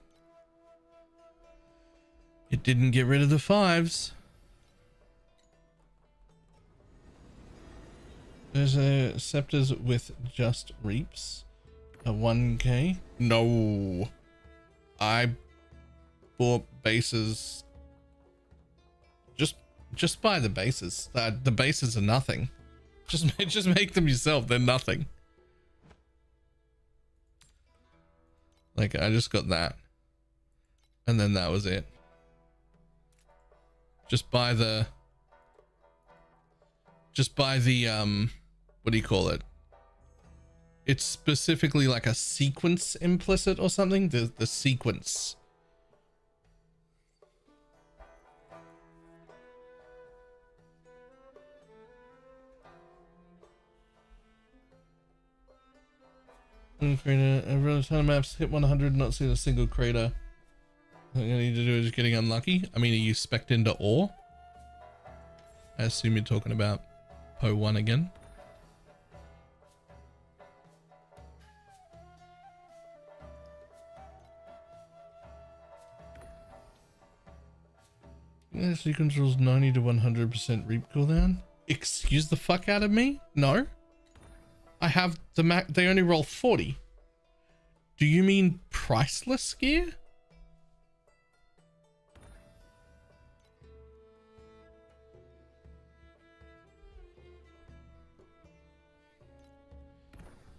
It didn't get rid of the 5s. There's a scepters with just reaps. A 1k. No. I bought bases. Just buy the bases. The bases are nothing. Just make them yourself. They're nothing. Like, I just got that. And then that was it. Just buy the what do you call it? It's specifically like a sequence implicit or something. The sequence. Crater. I've run a ton of maps, hit 100, not seen a single crater. All I need to do is getting unlucky. I mean, are you spec'd into ore? I assume you're talking about Po 1 again. Yeah, sequence rules 90 to 100% reap cooldown. Excuse the fuck out of me? No. I have the they only roll 40. Do you mean priceless gear?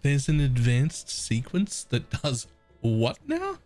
There's an advanced sequence that does what now?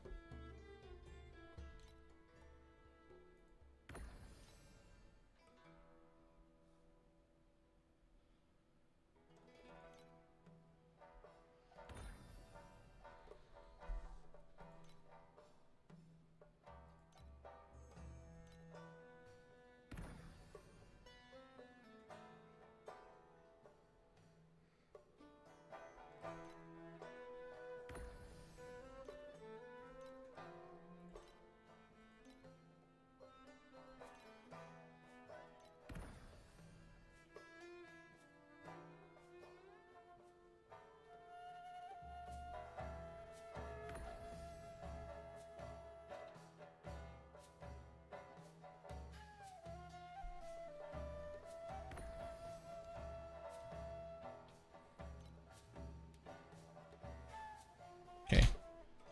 Okay,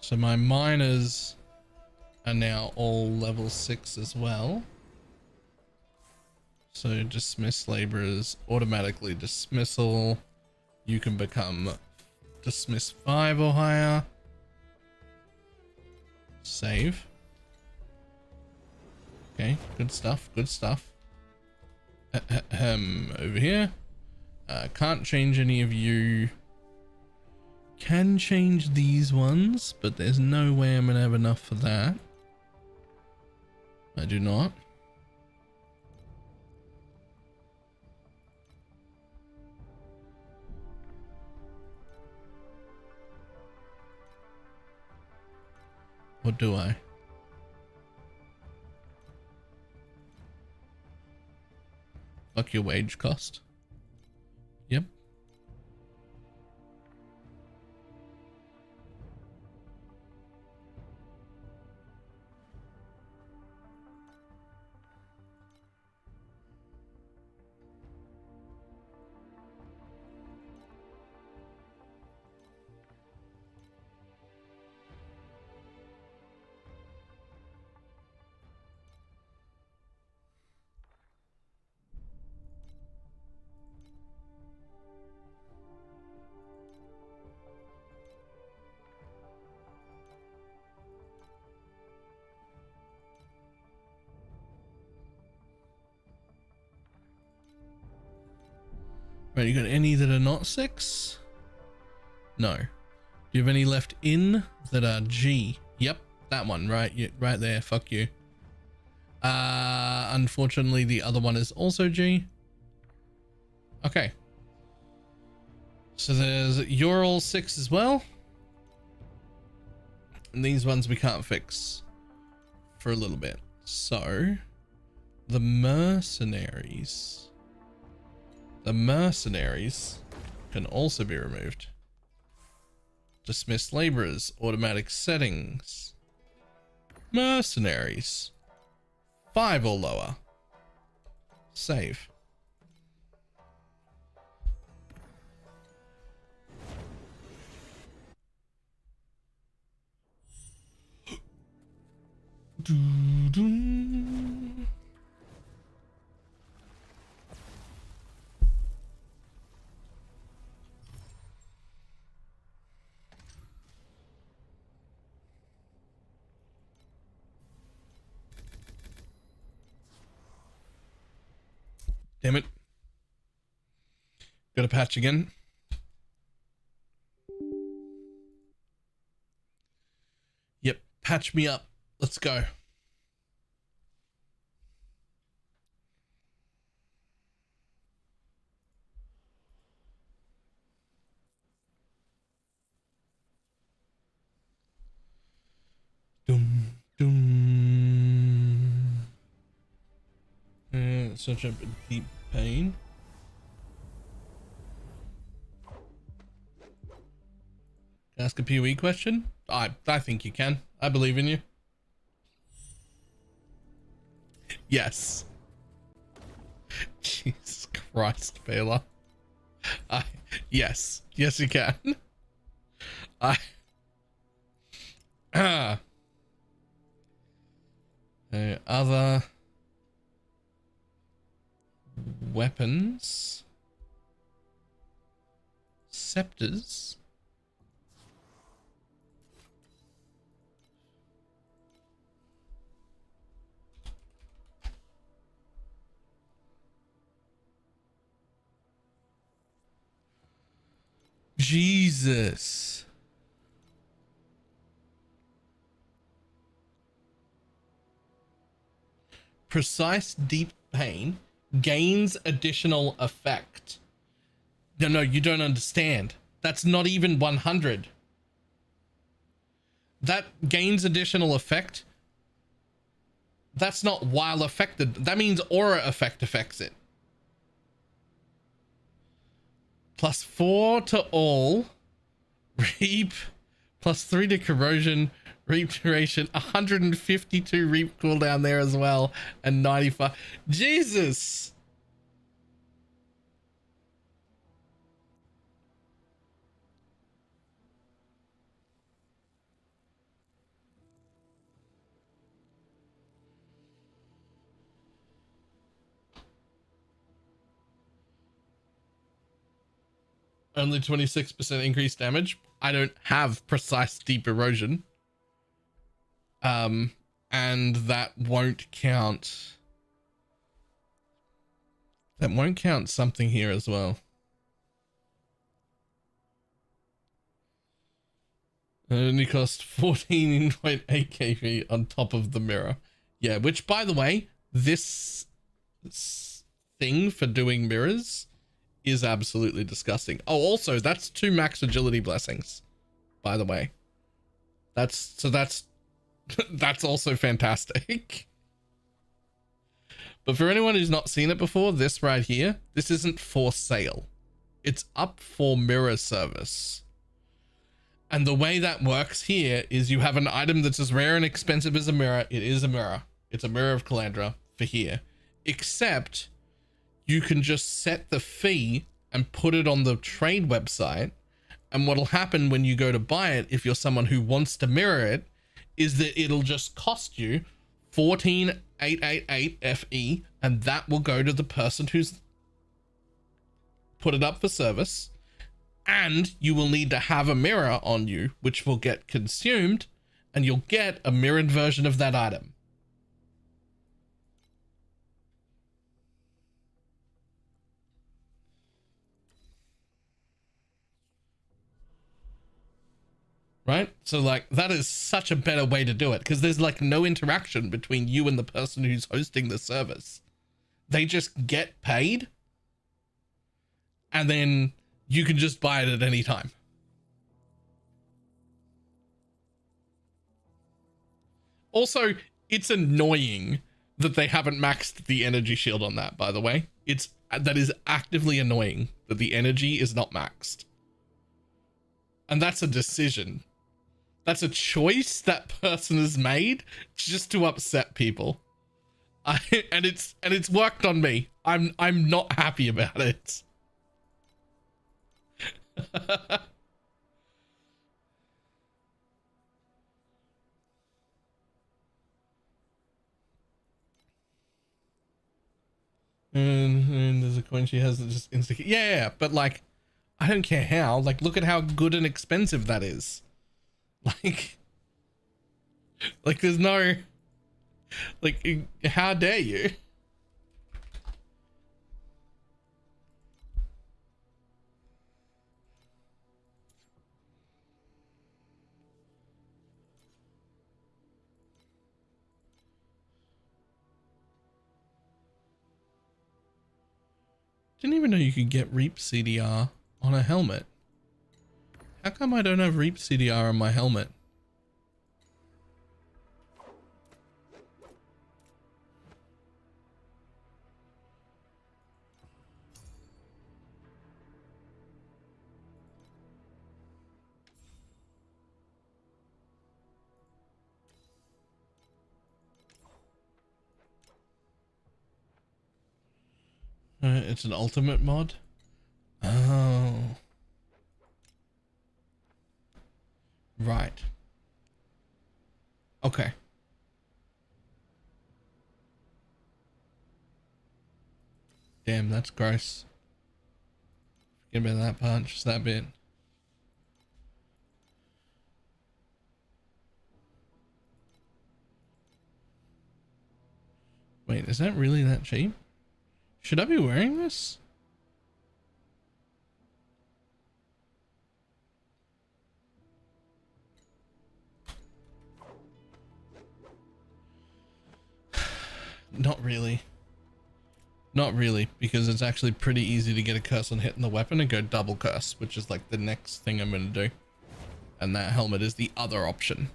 so my miners are now all level 6 as well. So dismiss laborers, automatically dismissal. You can become dismiss 5 or higher. Save. Okay, good stuff, good stuff. Over here. Can't change any of you. Can change these ones, but there's no way I'm gonna have enough for that. I do not. Or do I? Fuck your wage cost. Yep. Right, you got any that are not 6? No. Do you have any left in that are G? Yep, that one, right? Yeah, right there. Fuck you. Unfortunately, the other one is also G. Okay. So there's Ural 6 as well. And these ones we can't fix for a little bit. So the mercenaries can also be removed. Dismiss laborers, automatic settings, mercenaries, 5 or lower. Save. Damn it. Got a patch again. Yep, patch me up. Let's go. Dum dum. Such a deep pain. Ask a PoE question? I think you can. I believe in you. Yes. Jesus Christ, Baylor. Yes. Yes, you can. Other weapons. Scepters. Jesus. Precise deep pain gains additional effect. No, you don't understand. That's not even 100. That gains additional effect. That's not while affected. That means aura effect affects it. +4 to all. Reap. +3 to corrosion. Reap duration. 152 reap cooldown there as well. And 95. Jesus. Only 26% increased damage. I don't have precise deep erosion. And that won't count. That won't count something here as well. It only cost 14.8 KP on top of the mirror. Yeah, which by the way, this thing for doing mirrors is absolutely disgusting. Oh, also, that's 2 max agility blessings, by the way. That's that's also fantastic. But for anyone who's not seen it before, this right here, this isn't for sale. It's up for mirror service. And the way that works here is you have an item that's as rare and expensive as a mirror. It is a mirror. It's a mirror of Calandra for here. Except you can just set the fee and put it on the trade website. And what'll happen when you go to buy it, if you're someone who wants to mirror it, is that it'll just cost you 14,888 FE, and that will go to the person who's put it up for service. And you will need to have a mirror on you, which will get consumed, and you'll get a mirrored version of that item. Right? So like that is such a better way to do it, because there's like no interaction between you and the person who's hosting the service. They just get paid, and then you can just buy it at any time. Also, it's annoying that they haven't maxed the energy shield on that, by the way. That is actively annoying that the energy is not maxed. And that's a decision. That's a choice that person has made just to upset people. And it's worked on me. I'm not happy about it. And there's a coin she has that just yeah, but like, I don't care how. Like, look at how good and expensive that is. Like there's no, like, how dare you? Didn't even know you could get Reap CDR on a helmet. How come I don't have Reap CDR on my helmet? It's an ultimate mod. Oh. Right. Okay. Damn, that's gross. Forget about that part, just that bit. Wait, is that really that cheap? Should I be wearing this? Not really. Not really, because it's actually pretty easy to get a curse on hitting the weapon and go double curse, which is like the next thing I'm going to do. And that helmet is the other option.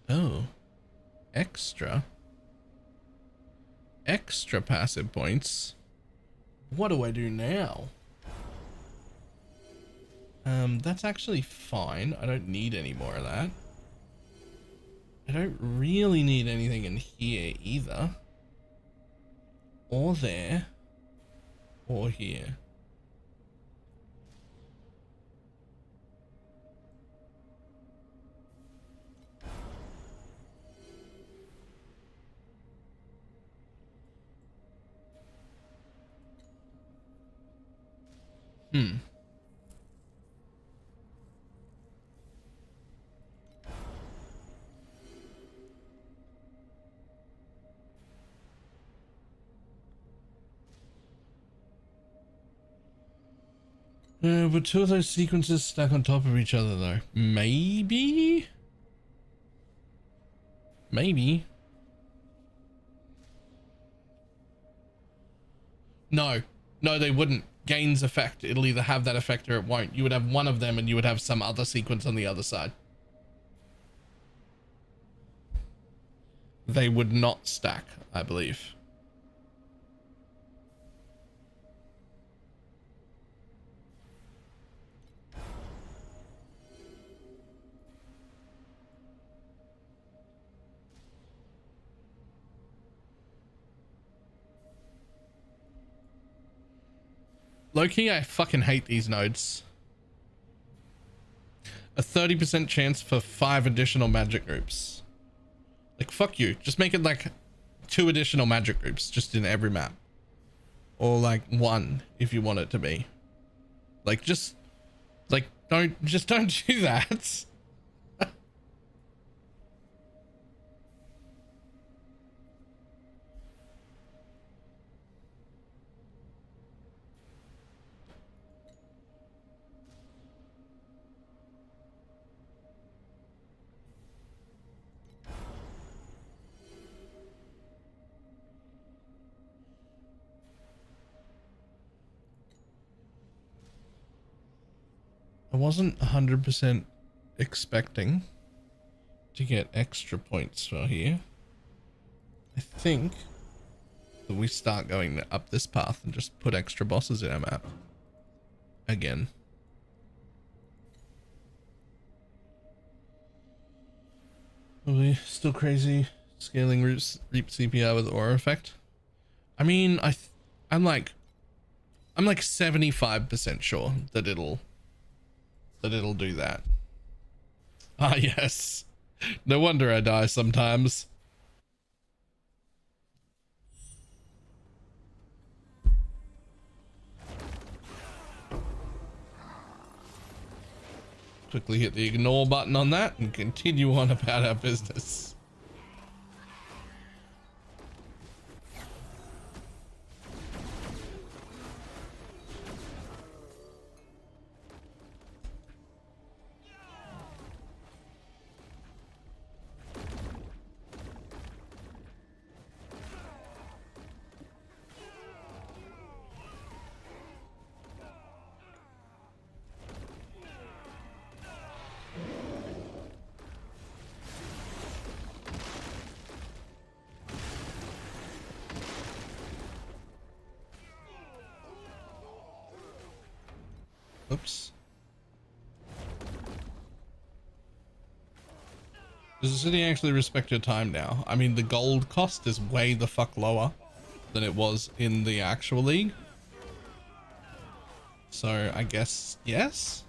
Oh. Extra passive points. What do I do now? That's actually fine. I don't need any more of that. I don't really need anything in here either. Or there. Or here. But two of those sequences stack on top of each other though. Maybe? Maybe. No. No, they wouldn't. Gains effect. It'll either have that effect or it won't. You would have one of them and you would have some other sequence on the other side. They would not stack, I believe. Low-key, I fucking hate these nodes. A 30% chance for 5 additional magic groups. Like, fuck you. Just make it like 2 additional magic groups just in every map. Or like 1 if you want it to be. Like, just don't do that. I wasn't 100% expecting to get extra points for here. I think that we start going up this path and just put extra bosses in our map again. Are we still crazy scaling reap CPR with aura effect? I mean, I'm like 75% sure that it'll do that. Ah, yes. No wonder I die sometimes. Quickly hit the ignore button on that and continue on about our business. Oops. Does the city actually respect your time now? I mean, the gold cost is way the fuck lower than it was in the actual league. So I guess yes.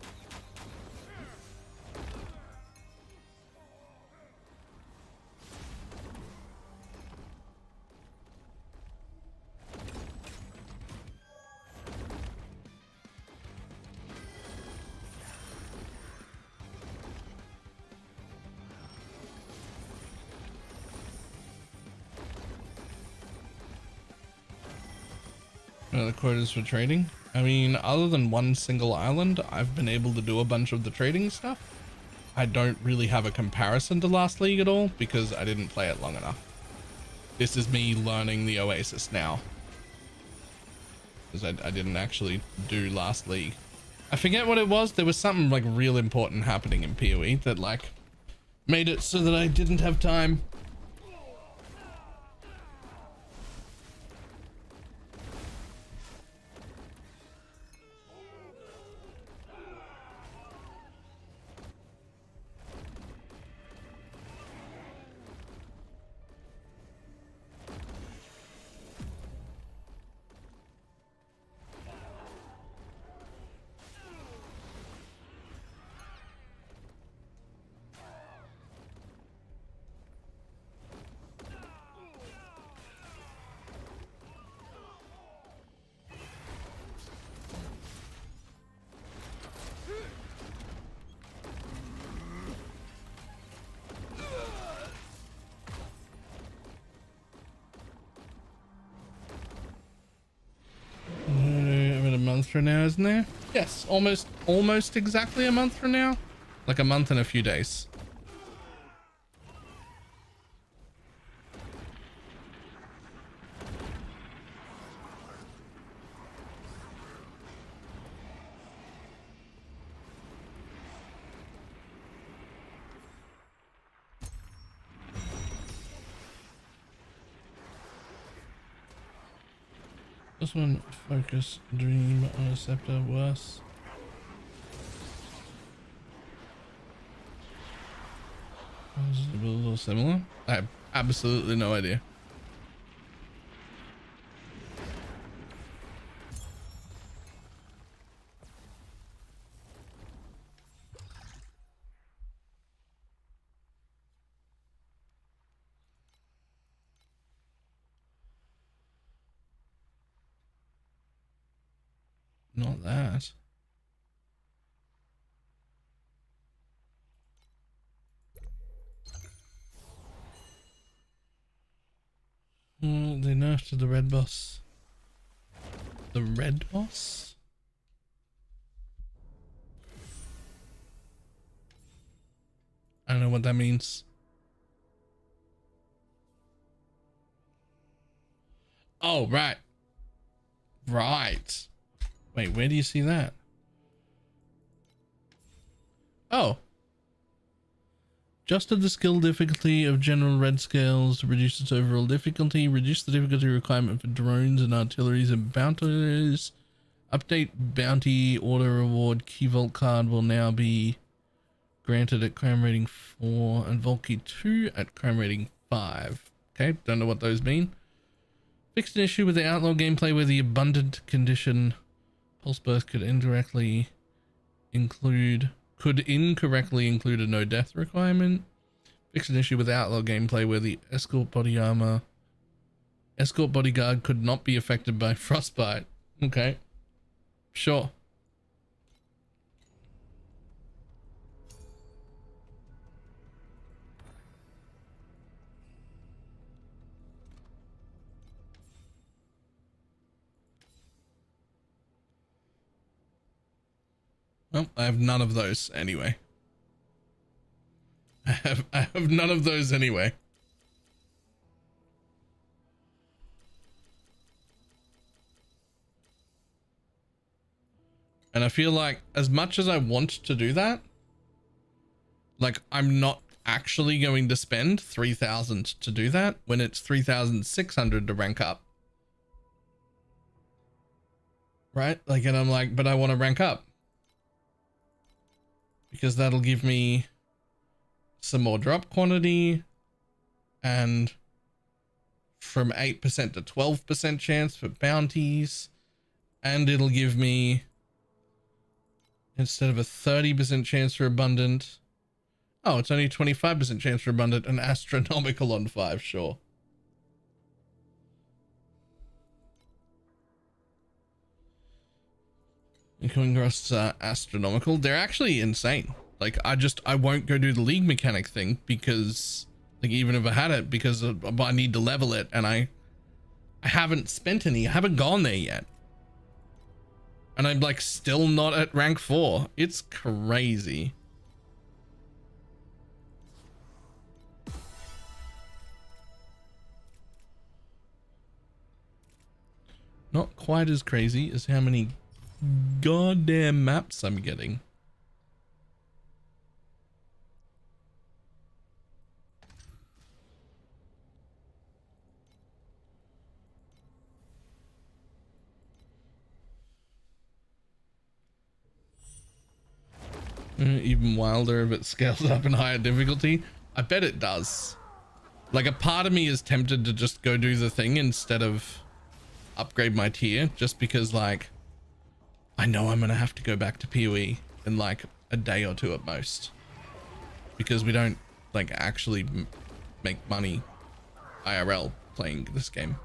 The quotas for trading. I mean, other than one single island, I've been able to do a bunch of the trading stuff. I don't really have a comparison to last league at all because I didn't play it long enough. This is me learning the Oasis now, because I didn't actually do last league. I forget what it was. There was something like real important happening in PoE that like made it so that I didn't have time. From now, isn't there? Yes, almost exactly a month from now, like a month and a few days. This one, focus, dream, on a scepter, worse. Is it a little similar? I have absolutely no idea. Not that. They nerfed the red boss. The red boss? I don't know what that means. Oh, right. Right. Wait, where do you see that? Oh. Adjusted the skill difficulty of general red scales to reduce its overall difficulty. Reduce the difficulty requirement for drones and artilleries and bounties. Update bounty order reward key vault card will now be granted at crime rating 4 and vault key 2 at crime rating 5. Okay, don't know what those mean. Fixed an issue with the outlaw gameplay where the abundant condition pulse burst could incorrectly include a no death requirement. Fixed an issue with outlaw gameplay where the escort bodyguard could not be affected by frostbite. Okay, sure. Well, I have none of those anyway. I have none of those anyway. And I feel like as much as I want to do that, like I'm not actually going to spend 3,000 to do that when it's 3,600 to rank up. Right? Like, and I'm like, but I want to rank up. Because that'll give me some more drop quantity and from 8% to 12% chance for bounties, and it'll give me, instead of a 30% chance for abundant, oh, it's only 25% chance for abundant and astronomical on 5, sure. Coming across astronomical, they're actually insane. Like I won't go do the league mechanic thing because, like, even if I had it, because I need to level it, and I haven't spent any, I haven't gone there yet, and I'm like still not at rank 4. It's crazy. Not quite as crazy as how many goddamn maps I'm getting. Even wilder if it scales up in higher difficulty. I bet it does. Like, a part of me is tempted to just go do the thing instead of upgrade my tier, just because, like, I know I'm gonna have to go back to PoE in like a day or two at most, because we don't like actually make money IRL playing this game.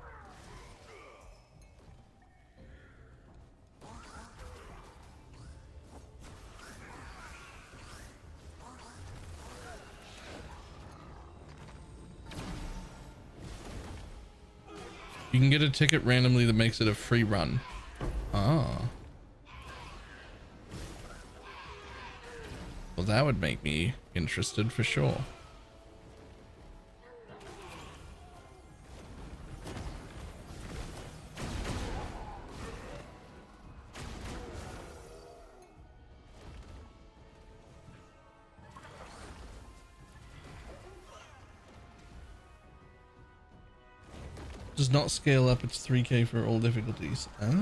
You can get a ticket randomly that makes it a free run. Ah. Well, that would make me interested for sure. Does not scale up, it's 3k for all difficulties. Ah.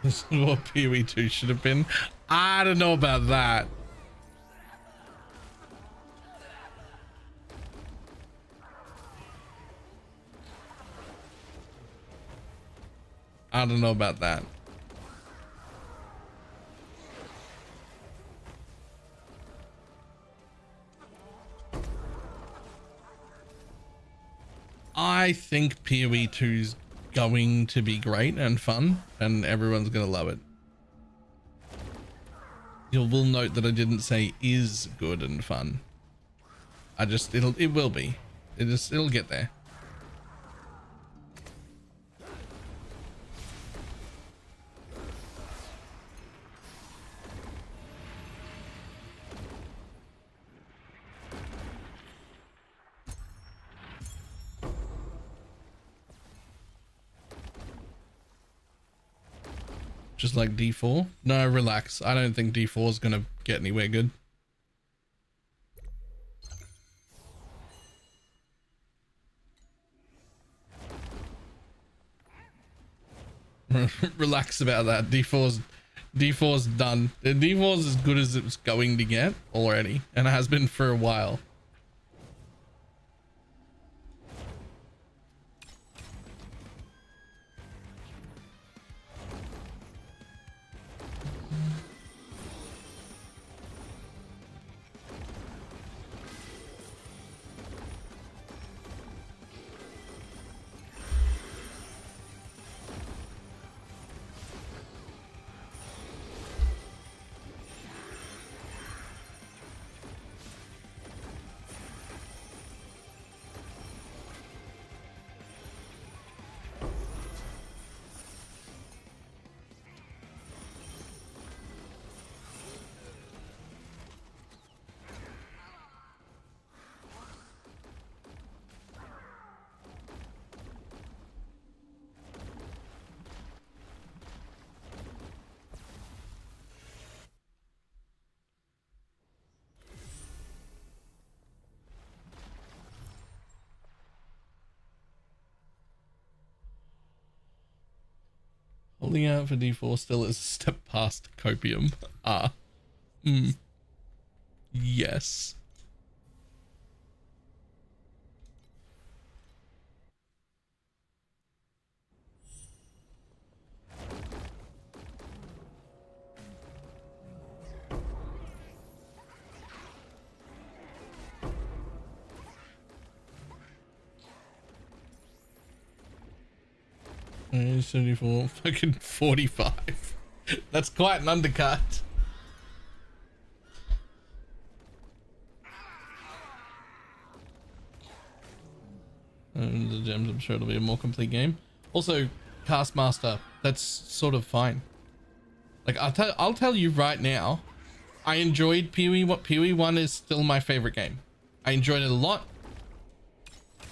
This is what PoE 2 should have been. I don't know about that. I don't know about that. I think PoE 2's going to be great and fun, and everyone's gonna love it. You will note that I didn't say is good and fun. It will be. It'll get there. Just like D4? No, relax. I don't think D4 is gonna get anywhere good. Relax about that. D4's done. The D4's as good as it's going to get already, and it has been for a while. Holding out for D4 still is a step past copium. Ah. Yes. Mm, 74, fucking 45. That's quite an undercut. And the gems, I'm sure it'll be a more complete game. Also, Castmaster, that's sort of fine. Like, I'll tell you right now, I enjoyed PoE. What PoE 1 is still my favorite game. I enjoyed it a lot.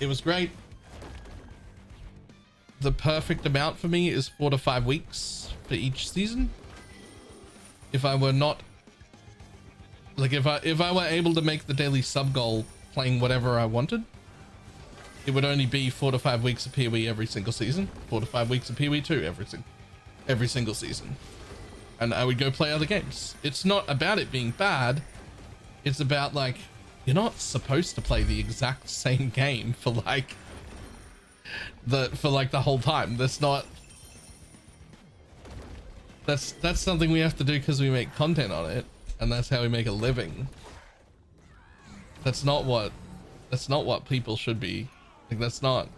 It was great. The perfect amount for me is 4 to 5 weeks for each season. If I were not, like, if I were able to make the daily sub goal playing whatever I wanted, it would only be 4 to 5 weeks of PoE every single season. 4 to 5 weeks of PoE 2 every single season. And I would go play other games. It's not about it being bad. It's about, like, you're not supposed to play the exact same game for like the whole time. That's something we have to do because we make content on it, and that's how we make a living. That's not what people should be like.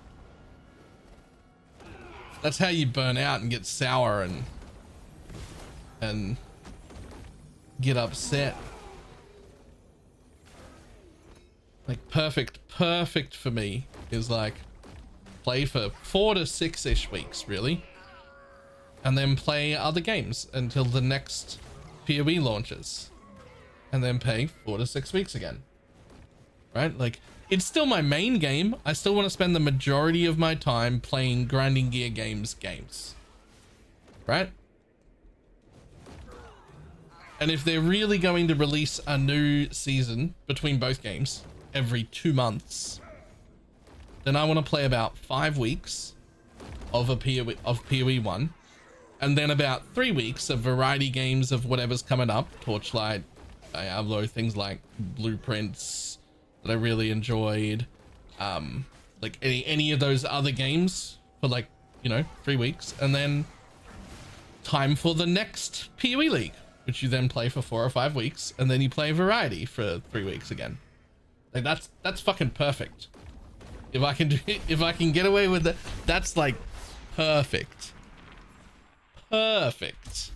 That's how you burn out and get sour and get upset. Like, perfect for me is like play for 4 to 6-ish weeks, really, and then play other games until the next PoE launches, and then play 4 to 6 weeks again, right? Like, it's still my main game. I still want to spend the majority of my time playing grinding gear games, right? And if they're really going to release a new season between both games every 2 months, then I want to play about 5 weeks of PoE 1, and then about 3 weeks of variety games of whatever's coming up. Torchlight, Diablo, things like Blueprints that I really enjoyed. Like any of those other games for, like, 3 weeks, and then time for the next PoE League, which you then play for 4 or 5 weeks, and then you play variety for 3 weeks again. Like, that's fucking perfect. If I can get away with it, that's like perfect. Perfect.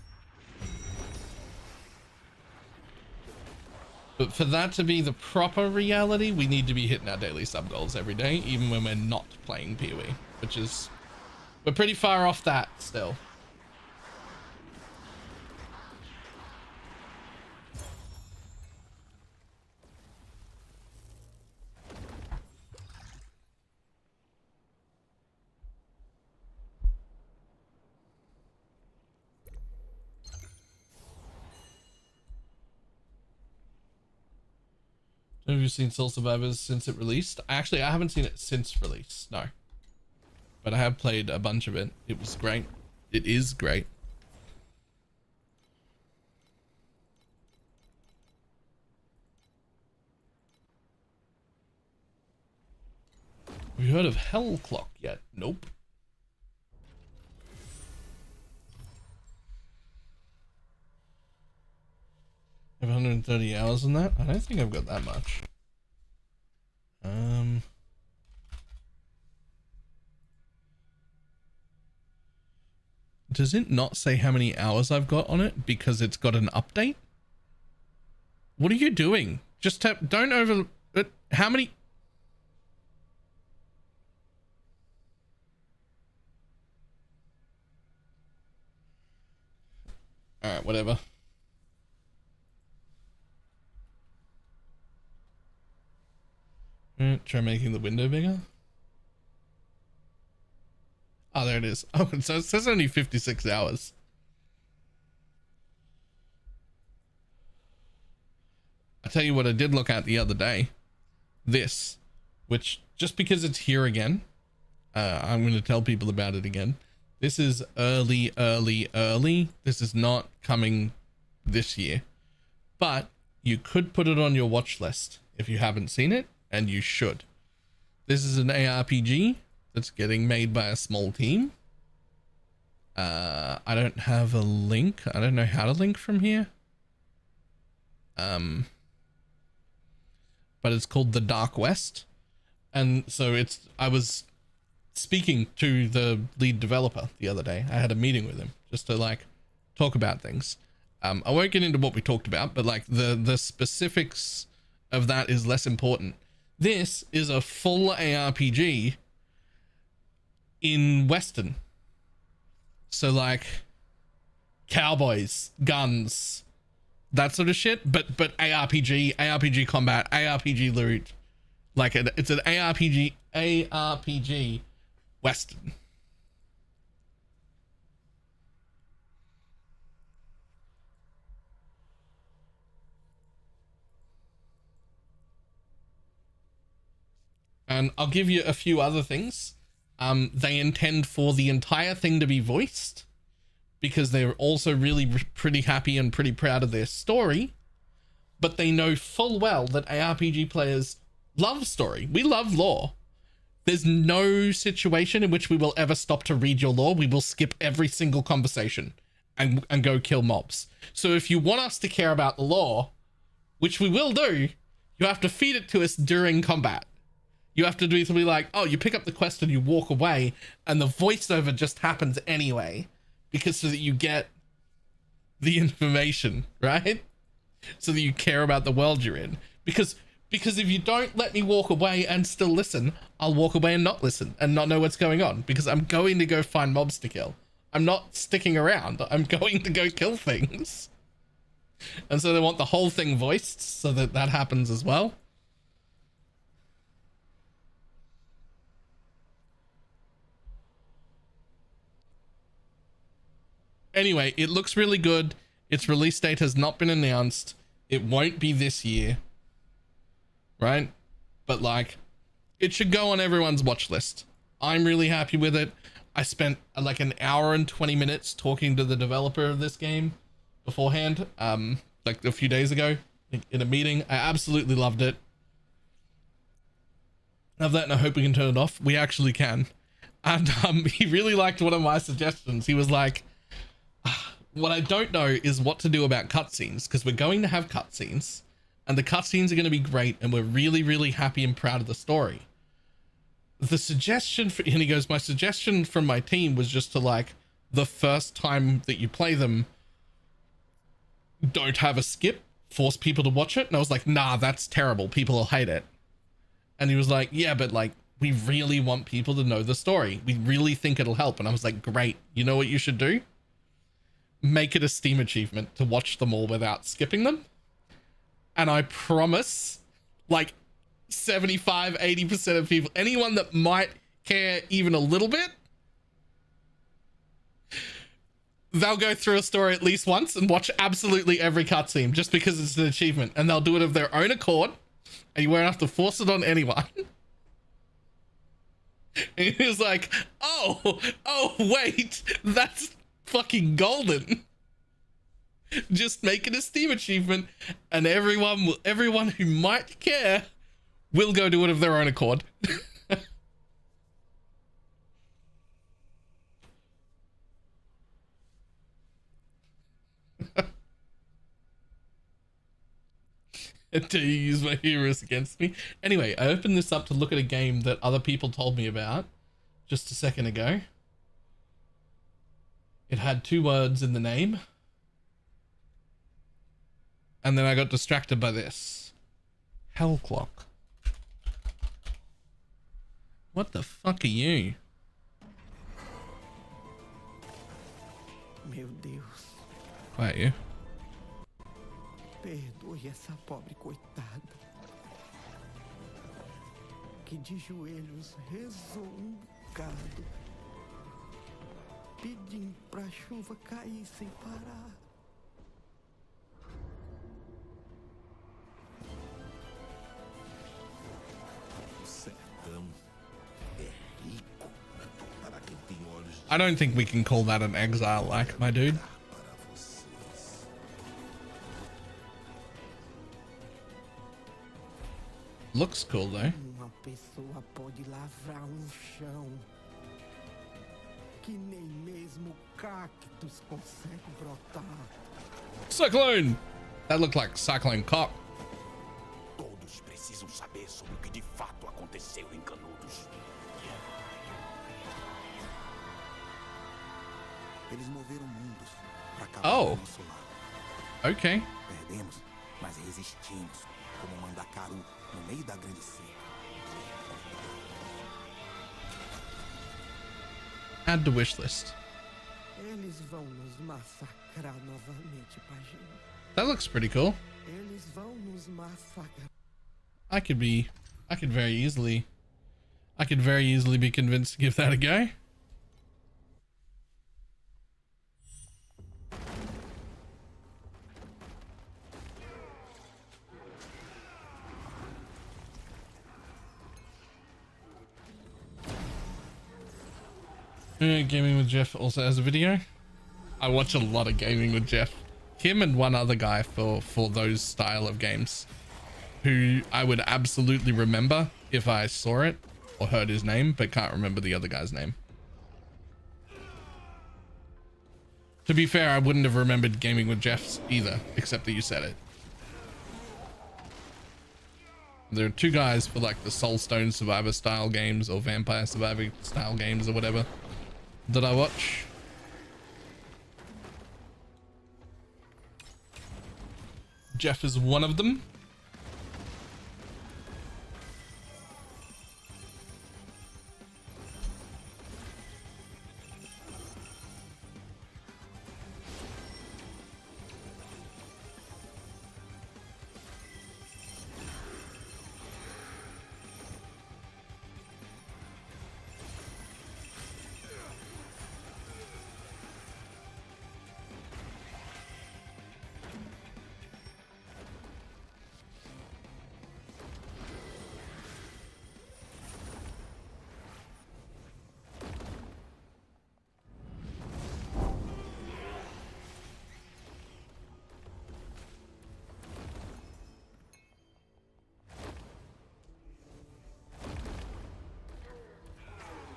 But for that to be the proper reality, we need to be hitting our daily sub goals every day, even when we're not playing PoE, which is, we're pretty far off that still. Have you seen Soul Survivors since it released? Actually, I haven't seen it since release, no. But I have played a bunch of it. It was great. It is great. Have you heard of Hell Clock yet? Nope. I have 130 hours in that? I don't think I've got that much. Does it not say how many hours I've got on it because it's got an update? What are you doing? Just don't over... how many... Alright, whatever. Try making the window bigger. Oh, there it is. Oh, so it says only 56 hours. I tell you what I did look at the other day. This, which just because it's here again, I'm going to tell people about it again. This is early. This is not coming this year, but you could put it on your watch list if you haven't seen it, and you should. This is an ARPG that's getting made by a small team. I don't have a link. I don't know how to link from here. But it's called The Dark West. And so I was speaking to the lead developer the other day. I had a meeting with him just to like talk about things. I won't get into what we talked about, but like the specifics of that is less important. This is a full ARPG in Western. So like cowboys, guns, that sort of shit, but ARPG combat, ARPG loot. Like it's an ARPG Western. And I'll give you a few other things. They intend for the entire thing to be voiced because they're also really pretty happy and pretty proud of their story. But they know full well that ARPG players love story. We love lore. There's no situation in which we will ever stop to read your lore. We will skip every single conversation and go kill mobs. So if you want us to care about the lore, which we will do, you have to feed it to us during combat. You have to do something like, oh, you pick up the quest and you walk away, and the voiceover just happens anyway, because so that you get the information, right? So that you care about the world you're in. Because if you don't let me walk away and still listen, I'll walk away and not listen and not know what's going on, because I'm going to go find mobs to kill. I'm not sticking around. I'm going to go kill things. And so they want the whole thing voiced so that that happens as well. Anyway, it looks really good. Its release date has not been announced. It won't be this year, right? But like, it should go on everyone's watch list. I'm really happy with it. I spent like an hour and 20 minutes talking to the developer of this game beforehand, like a few days ago in a meeting. I absolutely loved it. Love that, and I hope we can turn it off. We actually can. And he really liked one of my suggestions. He was like, what I don't know is what to do about cutscenes, because we're going to have cutscenes, and the cutscenes are going to be great, and we're really, really happy and proud of the story. The suggestion and he goes, my suggestion from my team was just to like, the first time that you play them, don't have a skip, force people to watch it. And I was like, nah, that's terrible. People will hate it. And he was like, yeah, but like, we really want people to know the story. We really think it'll help. And I was like, great. You know what you should do? Make it a Steam achievement to watch them all without skipping them. And I promise, like 75-80% of people, anyone that might care even a little bit, they'll go through a story at least once and watch absolutely every cutscene just because it's an achievement, and they'll do it of their own accord. and you won't have to force it on anyone. And he was like, oh, wait, that's fucking golden. Just make it a Steam achievement, and everyone who might care will go do it of their own accord. Until you use my heroes against me. Anyway, I opened this up to look at a game that other people told me about just a second ago. It had 2 words in the name. And then I got distracted by this. Hell Clock. What the fuck are you? Meu Deus, Quiet you. perdoe essa pobre coitada que de joelhos rezou bocado, pedindo pra chuva cair sem parar. O sertão é rico para quem tem olhos de I don't think we can call that an exile like, my dude. para vocês. Looks cool though. Uma pessoa pode lavrar chão que nem mesmo cactos consegue brotar. Cyclone! That looked like Cyclone Cock. Todos precisam saber sobre o que de fato aconteceu em Canudos. Eles moveram mundos para acabar Oh. com o nosso lado. Okay. Perdemos, mas resistimos, como Mandacaru no meio da grande seca. Add to wish list. Eles vão nos massacrar novamente, Pajinho. That looks pretty cool. Eles vão nos massacrar. I could very easily be convinced to give that a go. Gaming with Jeff also has a video. I watch a lot of Gaming with Jeff. Him and one other guy for those style of games, who I would absolutely remember if I saw it or heard his name, but can't remember the other guy's name. To be fair, I wouldn't have remembered Gaming with Jeff's either, except that you said it. There are 2 guys for like the Soulstone Survivor style games or Vampire Survivor style games or whatever that I watch. Jeff is one of them.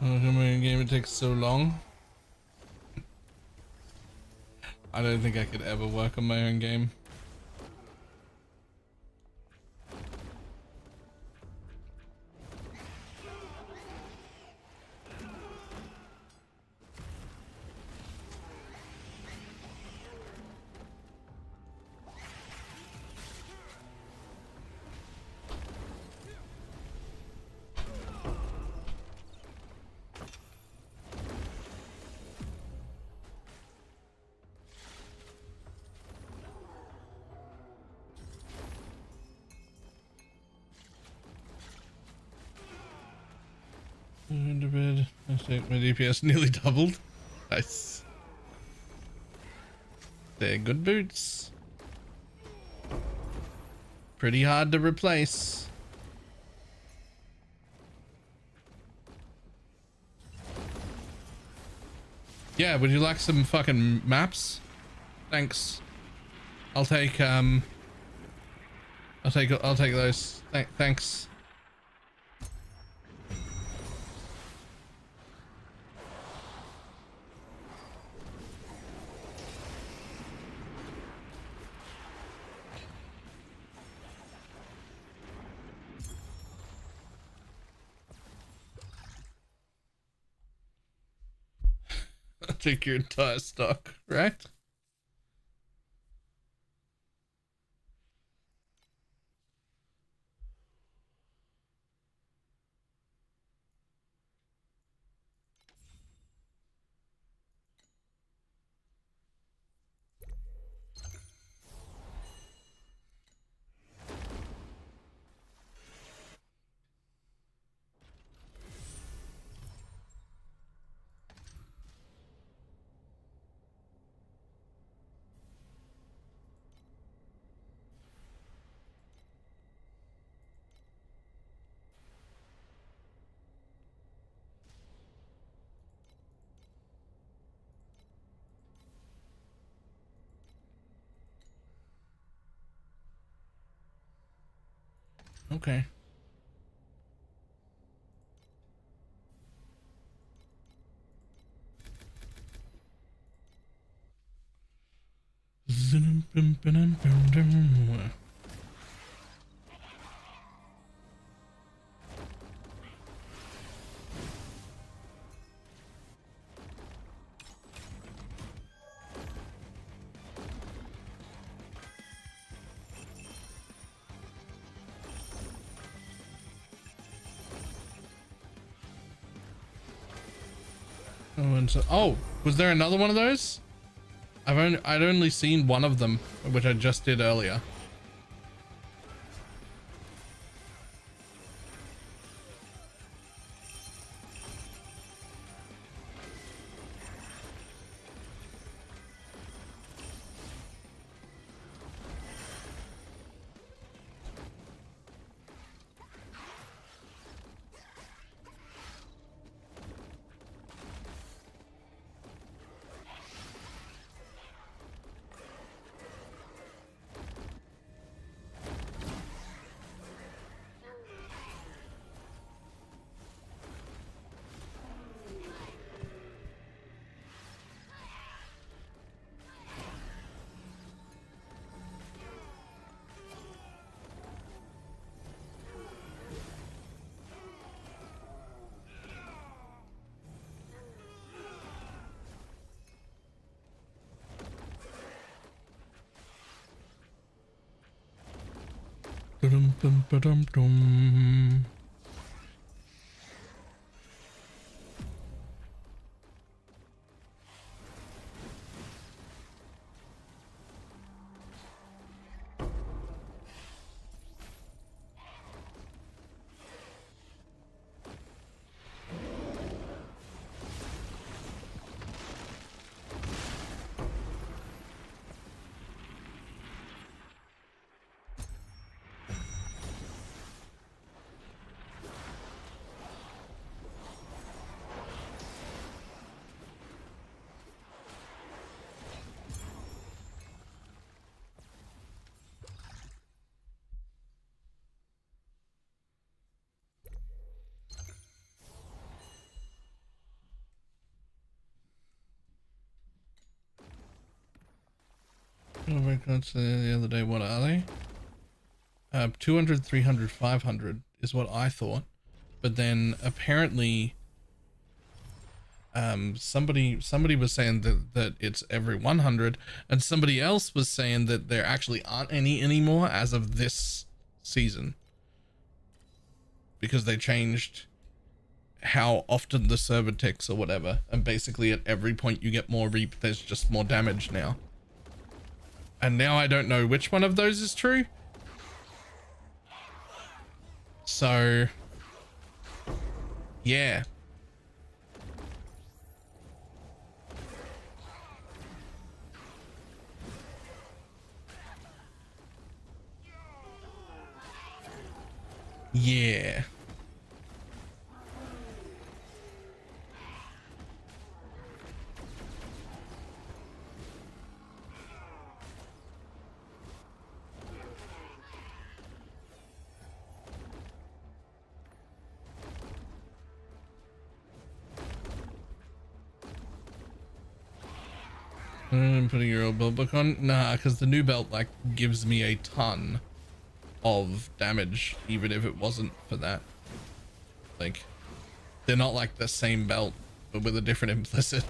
How come in game it takes so long? I don't think I could ever work on my own game. Into bed. I think my DPS nearly doubled. Nice. They're good boots. pretty hard to replace. Yeah, would you like some fucking maps? Thanks. I'll take those. Thanks. I'll take your entire stock, right? Okay. Oh, and so, oh, was there another one of those? I'd only seen one of them, which I just did earlier. Dum. Records the other day, what are they? 200, 300, 500 is what I thought, but then apparently somebody was saying that it's every 100, and somebody else was saying that there actually aren't any anymore as of this season, because they changed how often the server ticks or whatever, and basically at every point you get more reap, there's just more damage now. And now I don't know which one of those is true. So, yeah. Yeah. I'm putting your old belt back on. Nah, because the new belt like gives me a ton of damage, even if it wasn't for that. Like, they're not like the same belt, but with a different implicit.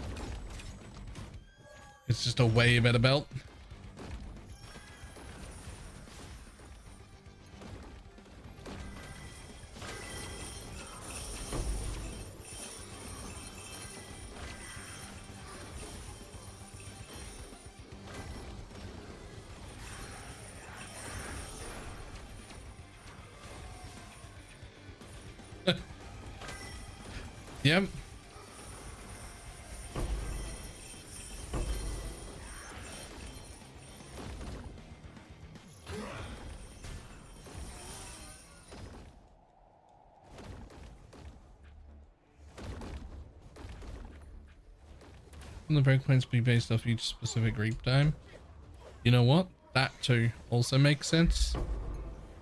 It's just a way better belt. Yep. Can the breakpoints be based off each specific reap time? You know what? That too also makes sense.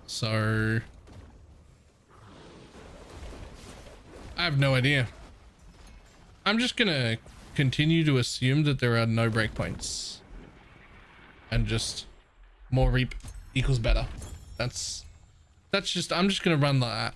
So I have no idea. I'm just gonna continue to assume that there are no breakpoints and just more reap equals better. That's just, I'm just gonna run like that.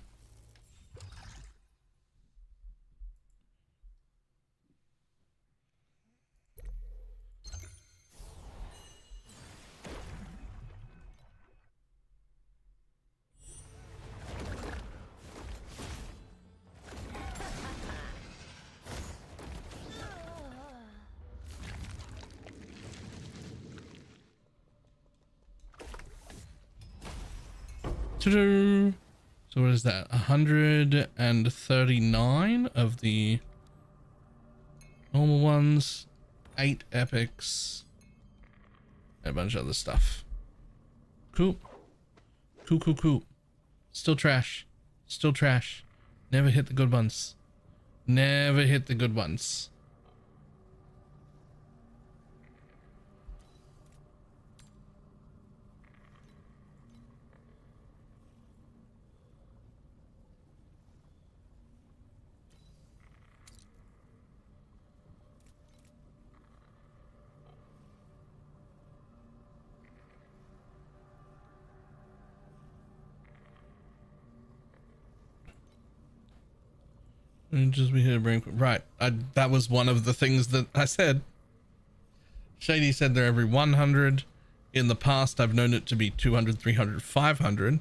So what is that? 139 of the normal ones, 8 epics, and a bunch of other stuff. Cool. Cool. Still trash. Still trash. Never hit the good ones. Never hit the good ones. Just we hit a break. Right. That was one of the things that I said. Shady said they're every 100. In the past, I've known it to be 200, 300, 500.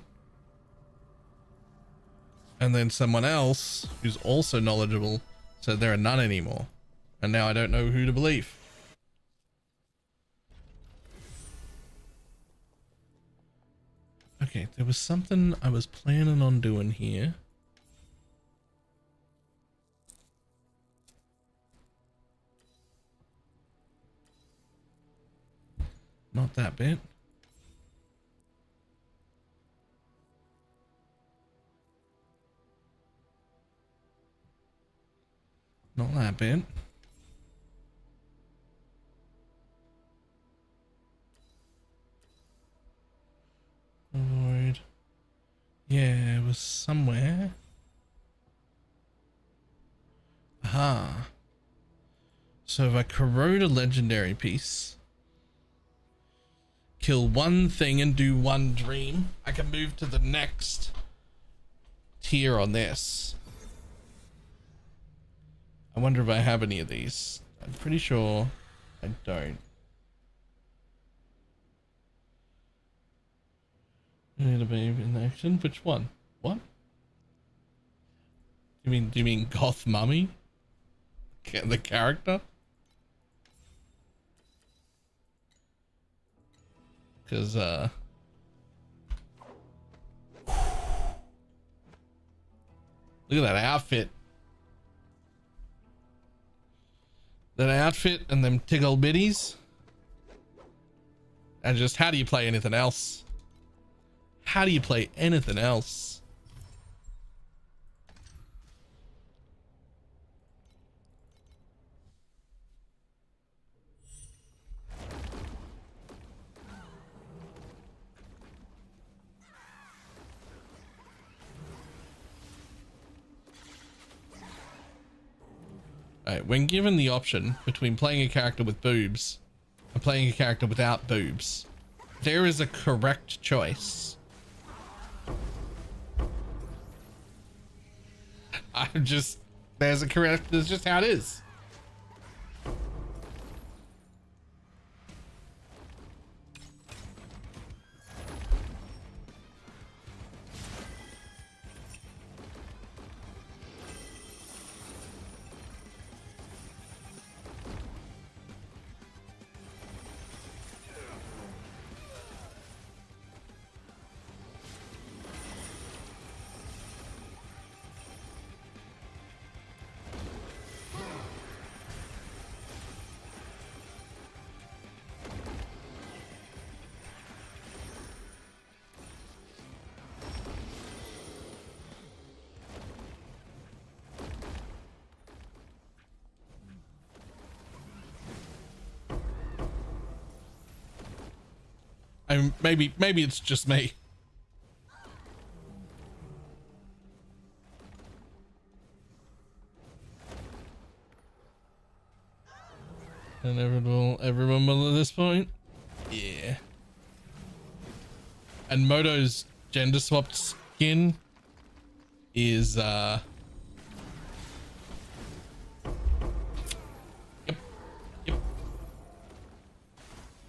And then someone else who's also knowledgeable said there are none anymore. And now I don't know who to believe. Okay, there was something I was planning on doing here. Not that bit. Not that bit. Avoid. Yeah, it was somewhere. Aha. So if I corrode a legendary piece, kill one thing and do one dream, I can move to the next tier on this. I wonder if I have any of these. I'm pretty sure I don't. I need a babe in action. Which one? What? Do you mean Goth Mummy? The character? Because look at that outfit. That outfit and them tickle bitties. And just, how do you play anything else? How do you play anything else? Alright, when given the option between playing a character with boobs and playing a character without boobs, there is a correct choice. There's just how it is. Maybe it's just me. And everyone will at this point. Yeah. And Moto's gender swapped skin is yep.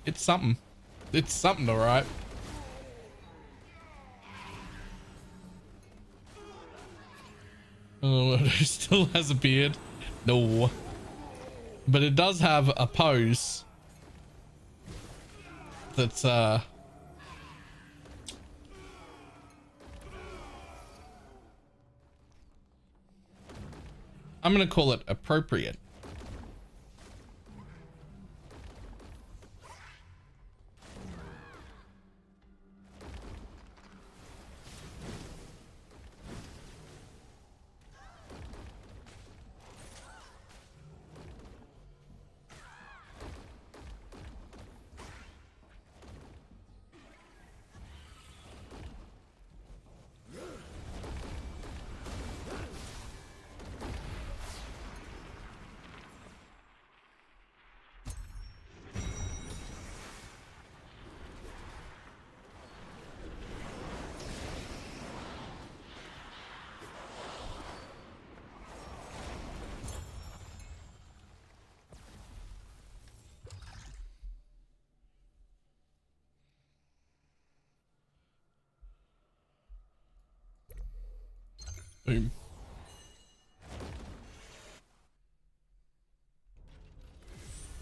It's something. It's something, all right. Oh, it still has a beard. No. But it does have a pose that's I'm gonna call it appropriate. Boom.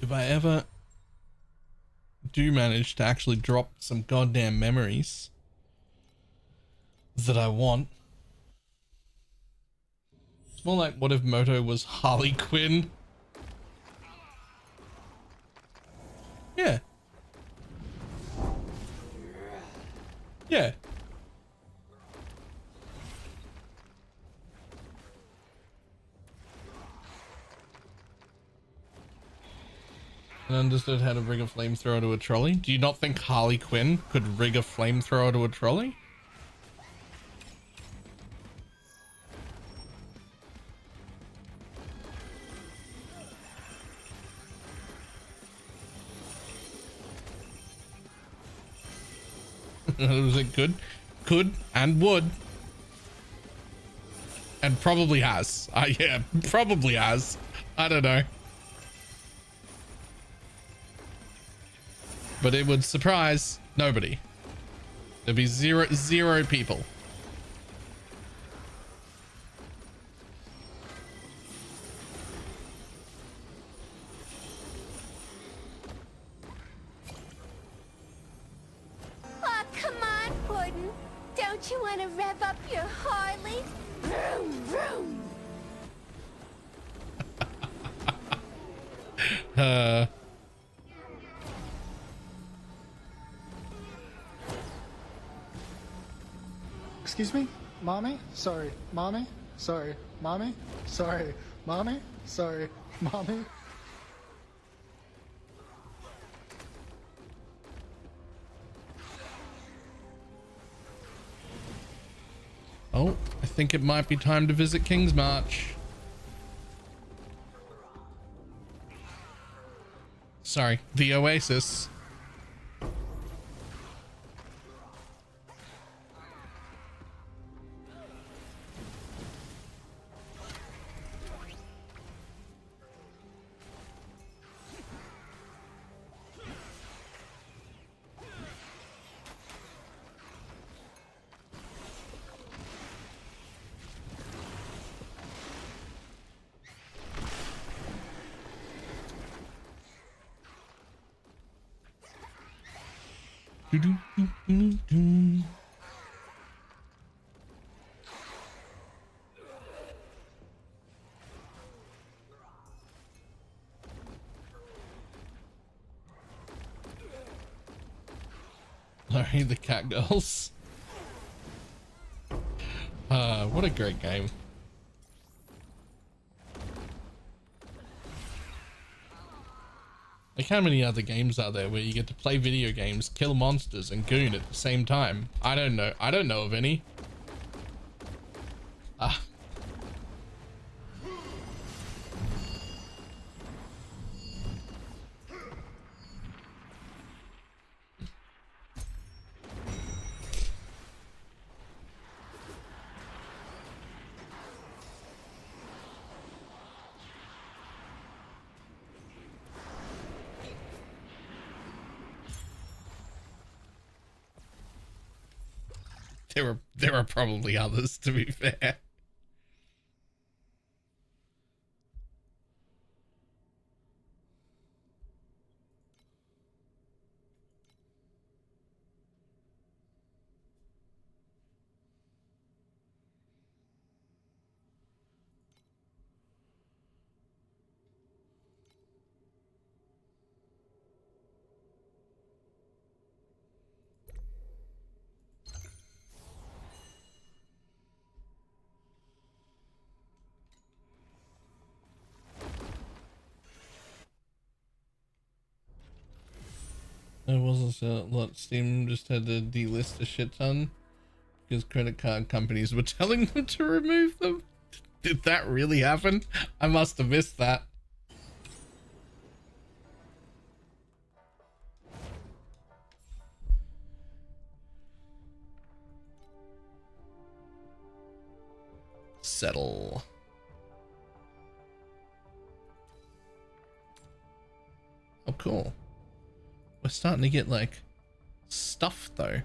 If I ever do manage to actually drop some goddamn memories that I want, it's more like, what if Moto was Harley Quinn? Yeah. Yeah. And understood how to rig a flamethrower to a trolley. Do you not think Harley Quinn could rig a flamethrower to a trolley? Was it good? Could and would. And probably has. Yeah, probably has. I don't know. But it would surprise nobody. There'd be zero people. Oh, come on, Gordon. Don't you want to rev up your Harley? Vroom, vroom. Excuse me? Mommy? Sorry. Mommy? Sorry. Mommy? Sorry. Mommy? Sorry. Mommy? Oh, I think it might be time to visit King's March. sorry, the Oasis. Sorry, the cat girls. What a great game. Like, how many other games are there where you get to play video games, kill monsters, and goon at the same time? I don't know of any. Ah. There are probably others, to be fair. It wasn't so lot. Steam just had to delist a shit ton because credit card companies were telling them to remove them. Did that really happen? I must have missed that. Settle. Oh, cool. We're starting to get like stuff though.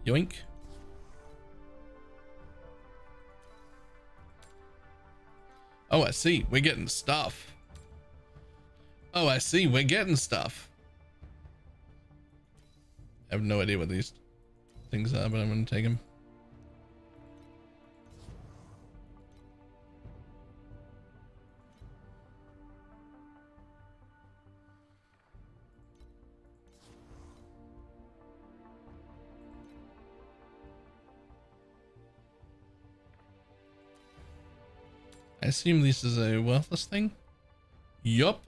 Yoink. Oh, I see. We're getting stuff. Oh, I see. We're getting stuff. I have no idea what these things are, but I'm going to take them. I assume this is a worthless thing. Yup.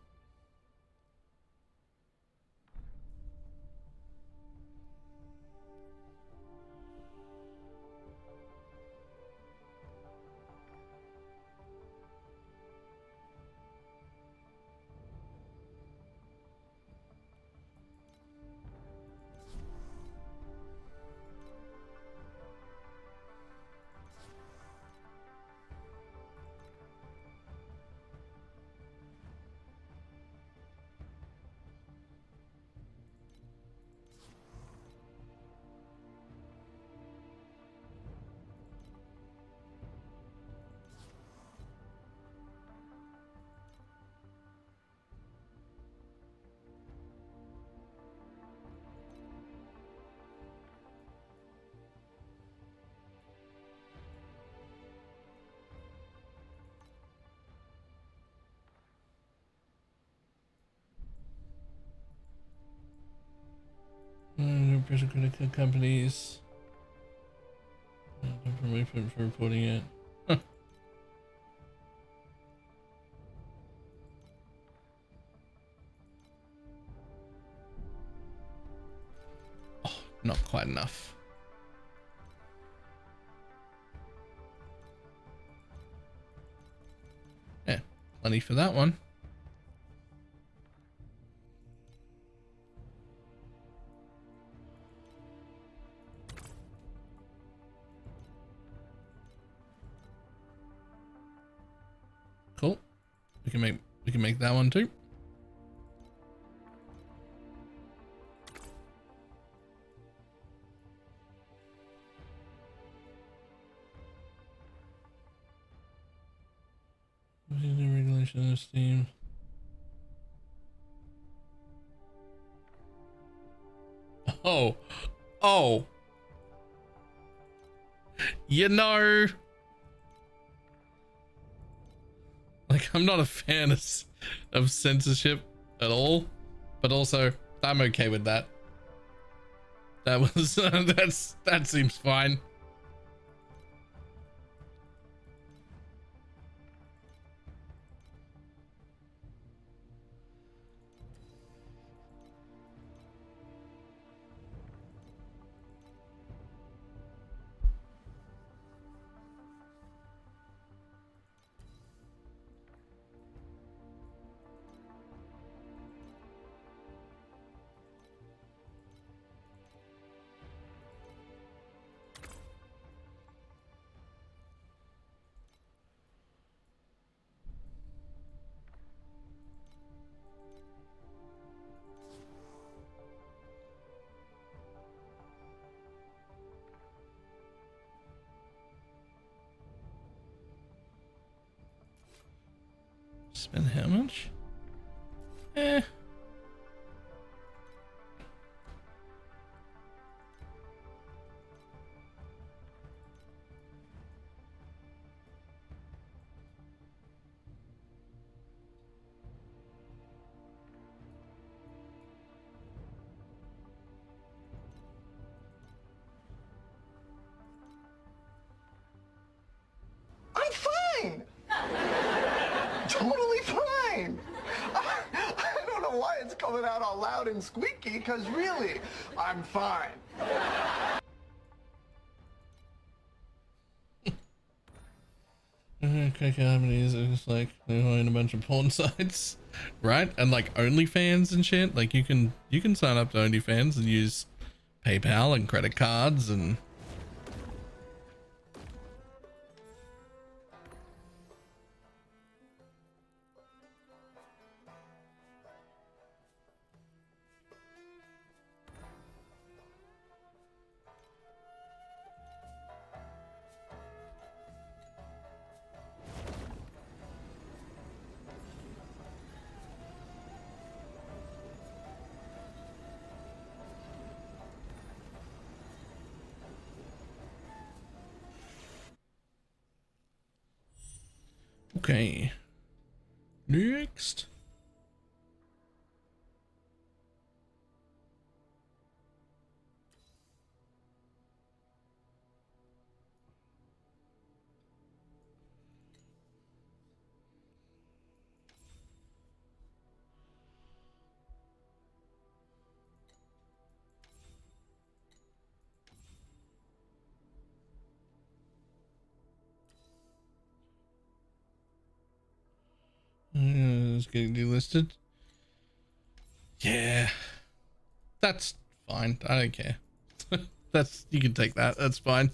Critical companies. Information for reporting it. Huh. Oh, not quite enough. Yeah, plenty for that one. Cool. We can make that one too. Regulation of Steam. Oh, oh, you know, like I'm not a fan of censorship at all, but also I'm okay with that. That was that seems fine. Spend how much? Eh. I'm fine. Totally fine. I don't know why it's coming out all loud and squeaky, because really, I'm fine. Okay, companies are just like they're on a bunch of porn sites, right? And like OnlyFans and shit. Like you can sign up to OnlyFans and use PayPal and credit cards and okay. Next. It's getting delisted. Yeah, that's fine. I don't care. That's, you can take that. That's fine.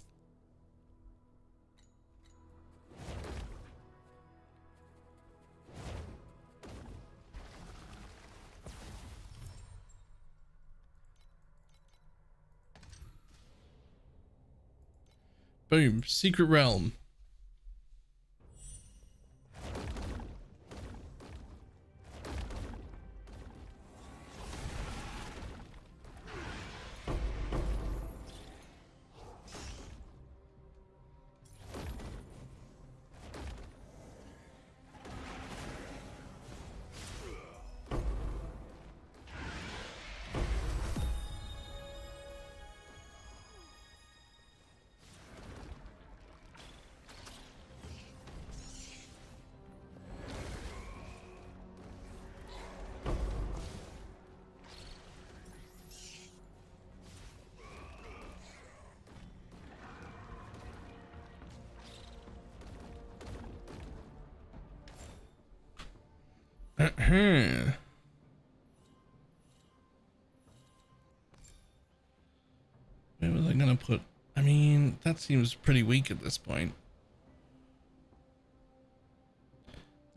Boom. Secret Realm. Where was I gonna put? I mean, that seems pretty weak at this point.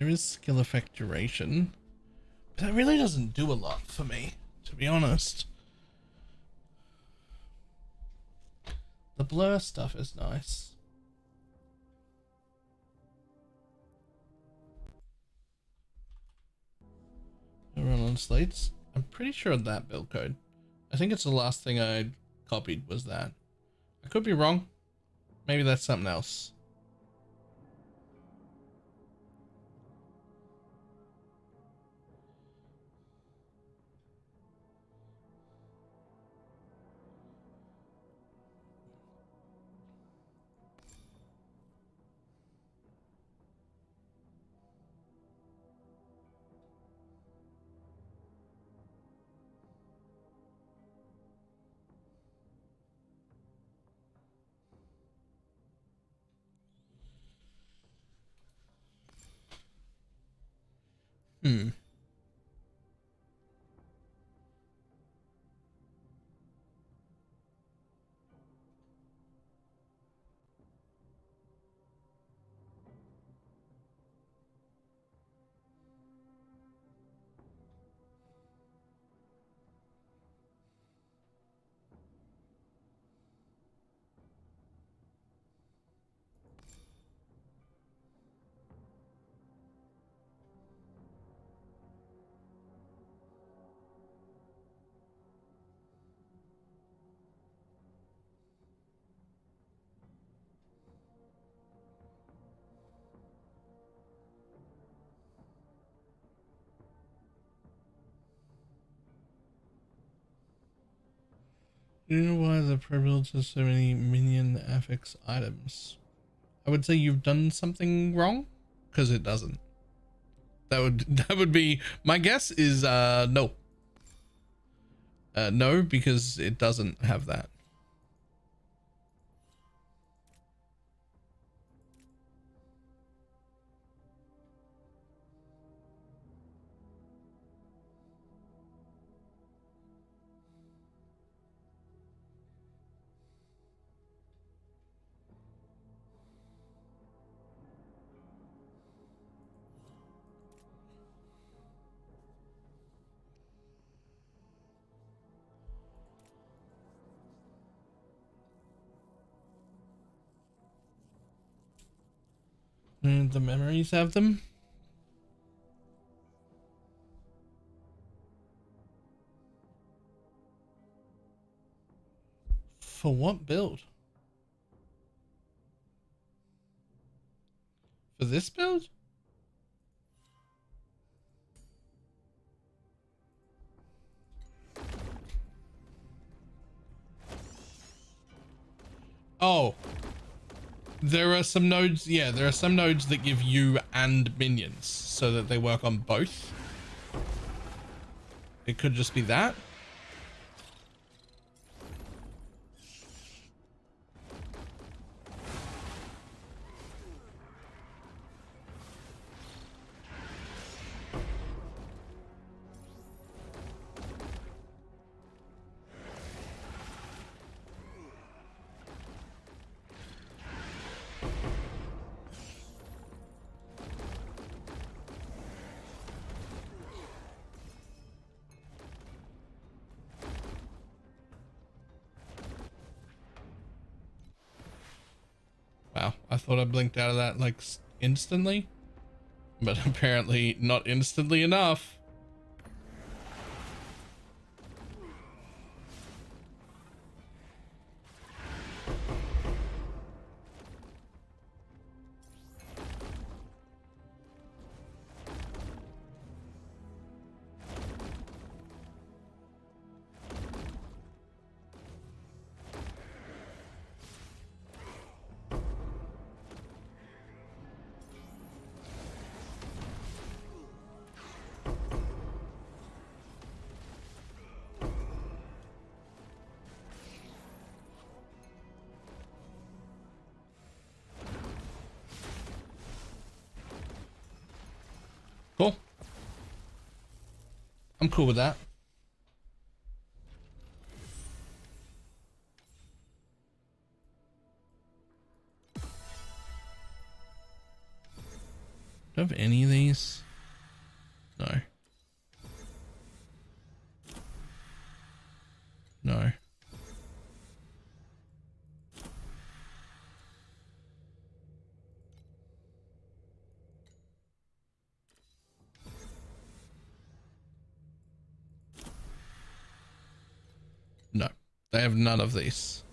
There is skill effect duration, but that really doesn't do a lot for me, to be honest. The blur stuff is nice. Run on slates. I'm pretty sure of that build code. I think it's the last thing I copied was that. I could be wrong. Maybe that's something else. Hmm. Do you know why the pre-builds has so many minion affix items? I would say you've done something wrong, because it doesn't. That would be my guess is no. No, because it doesn't have that. And the memories have them. For what build? For this build? Oh, there are some nodes. Yeah, there are some nodes that give you and minions so that they work on both. It could just be that. Wow, I thought I blinked out of that like instantly, but apparently not instantly enough. Cool. I'm cool with that. Do I have any of these? No. No. No, they have none of these.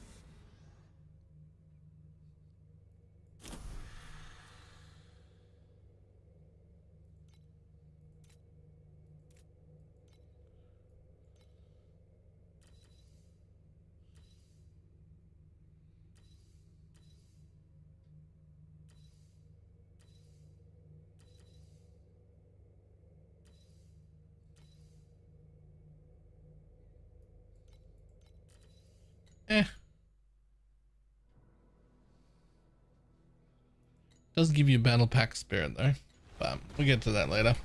Does give you a battle pack spirit though, but we'll get to that later.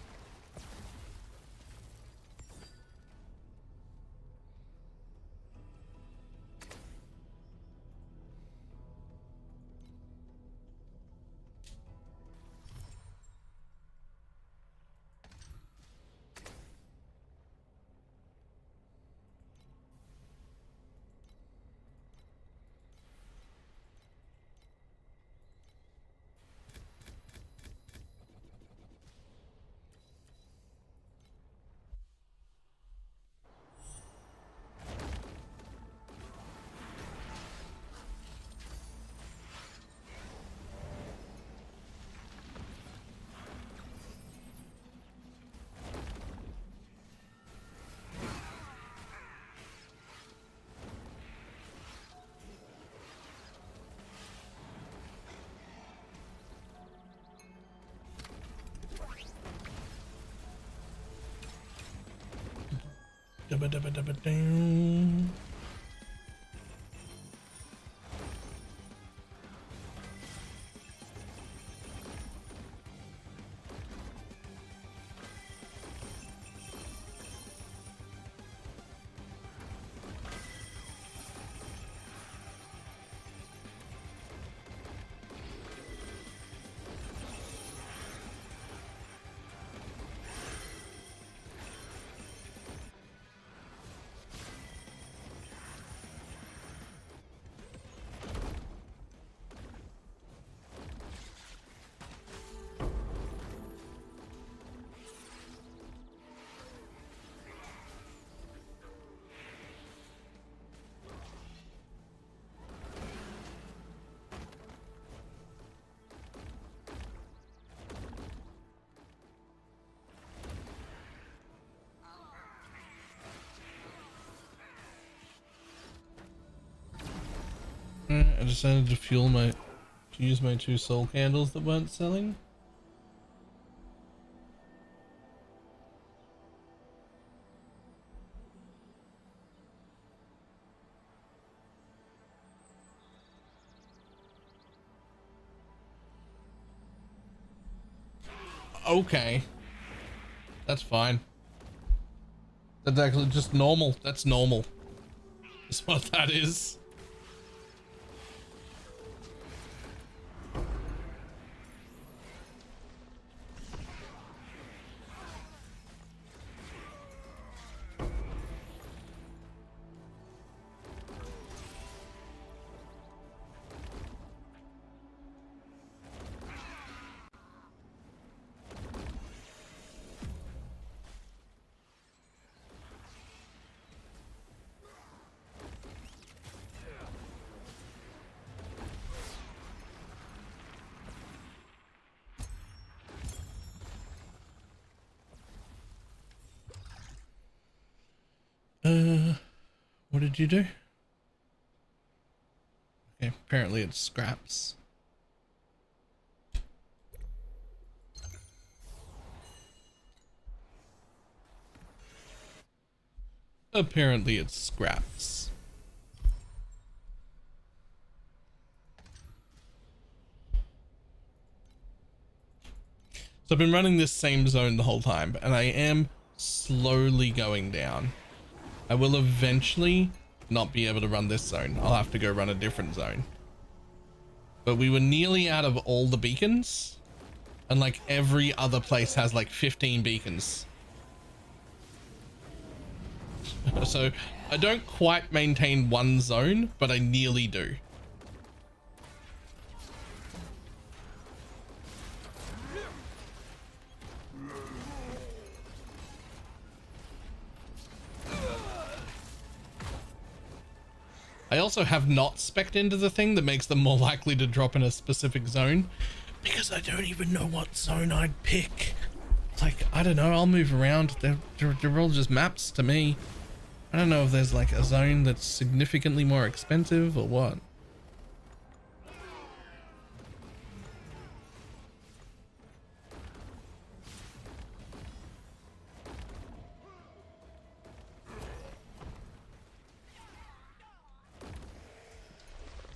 Dubba dubba dubba down. I decided to use my 2 soul candles that weren't selling. Okay. That's fine. That's actually just normal. That's normal. That's what that is. What did you do? Okay, apparently it's scraps. Apparently it's scraps. So I've been running this same zone the whole time, and I am slowly going down. I will eventually not be able to run this zone. I'll have to go run a different zone. But we were nearly out of all the beacons. And like every other place has like 15 beacons. So I don't quite maintain one zone, but I nearly do. I also have not spec'd into the thing that makes them more likely to drop in a specific zone, because I don't even know what zone I'd pick. Like, I don't know, I'll move around. They're all just maps to me. I don't know if there's like a zone that's significantly more expensive or what.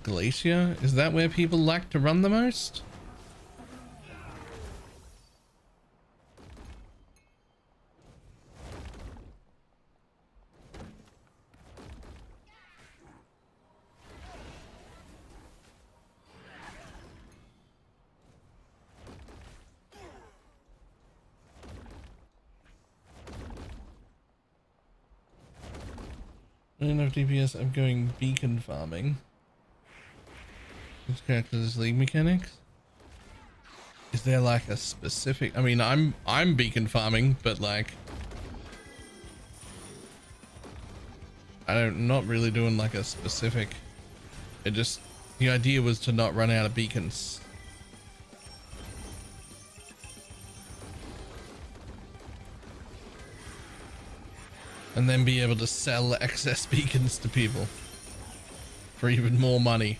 Glacier? Is that where people like to run the most? Enough DPS, I'm going beacon farming. Which characters league mechanics? Is there like a specific, I mean, I'm beacon farming, but like I'm not really doing like a specific. It just, the idea was to not run out of beacons. And then be able to sell excess beacons to people for even more money.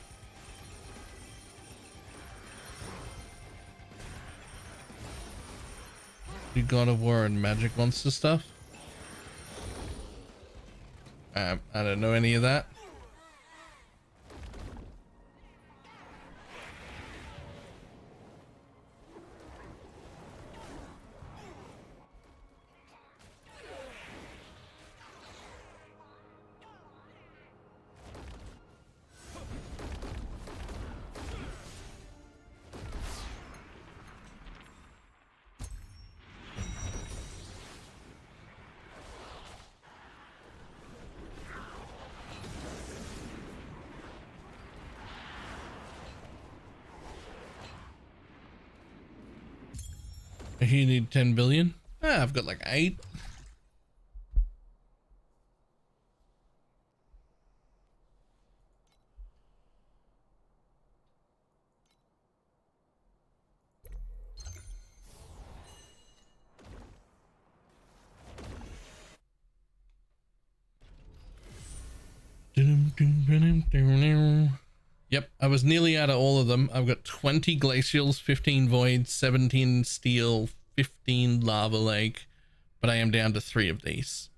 You God of War and Magic Monster stuff? I don't know any of that. You need 10 billion? Ah, I've got like 8. Yep, I was nearly out of all of them. I've got 20 glacials, 15 voids, 17 steel, 15 lava lake, but I am down to 3 of these,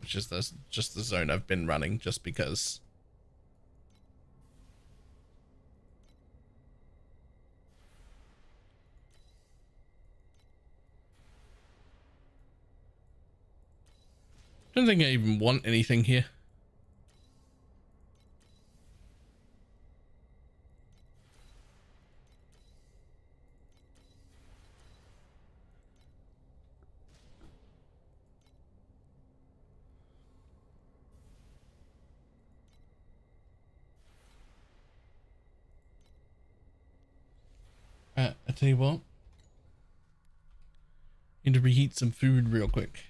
which is just the zone I've been running just because. Don't think I even want anything here. I tell you what, need to reheat some food real quick.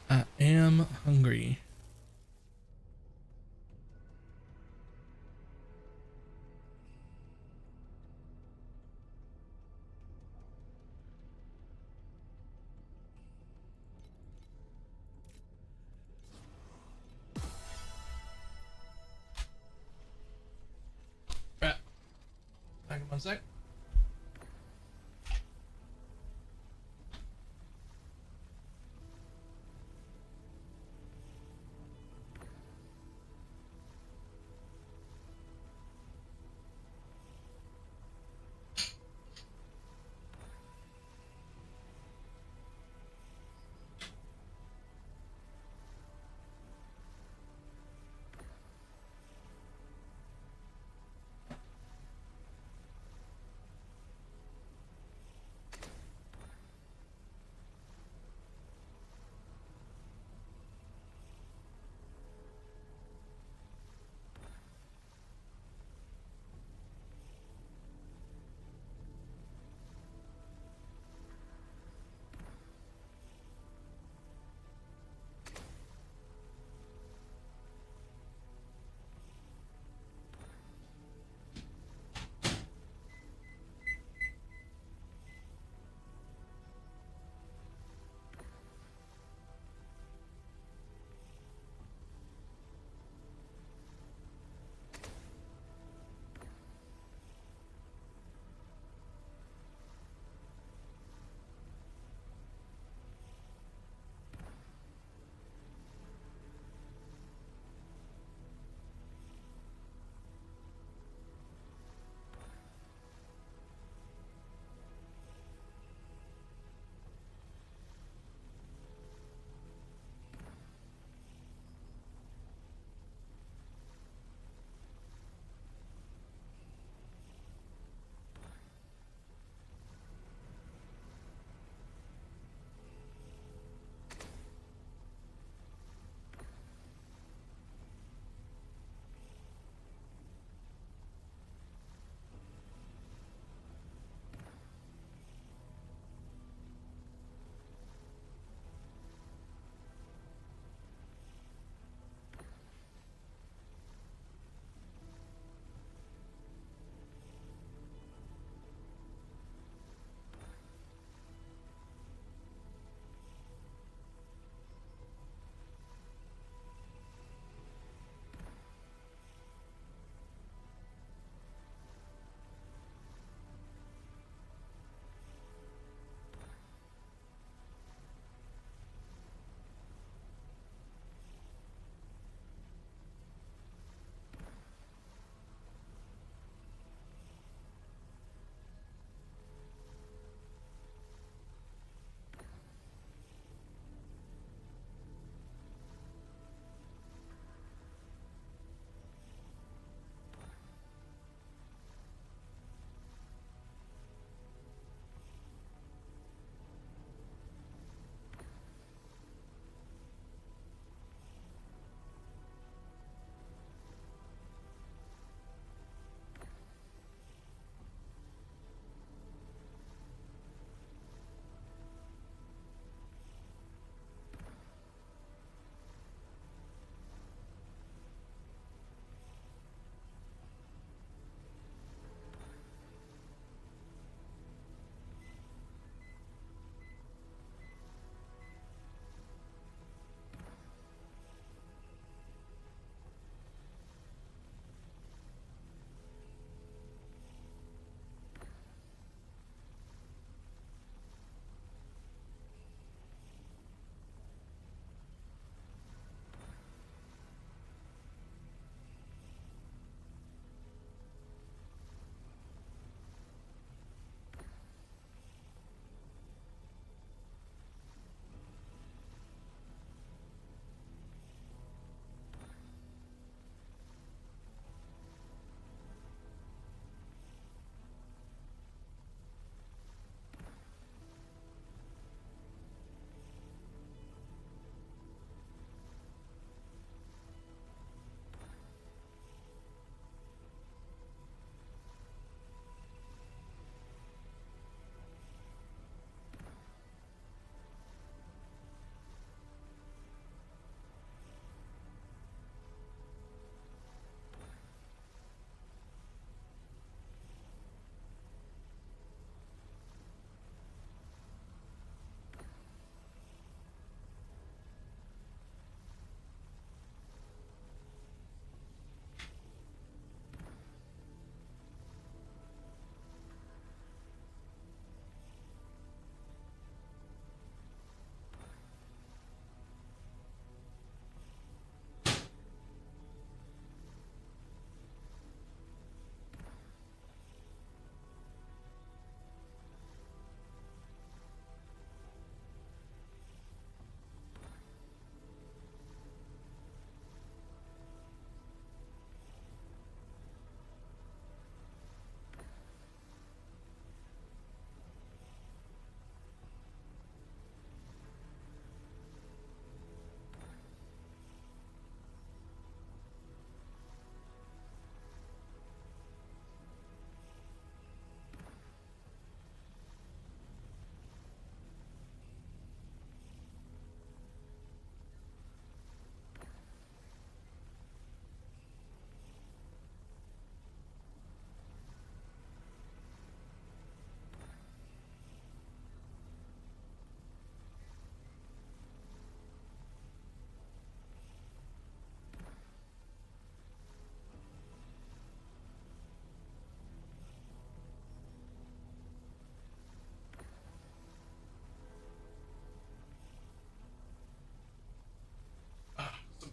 I am hungry. Right. Back in 1 sec.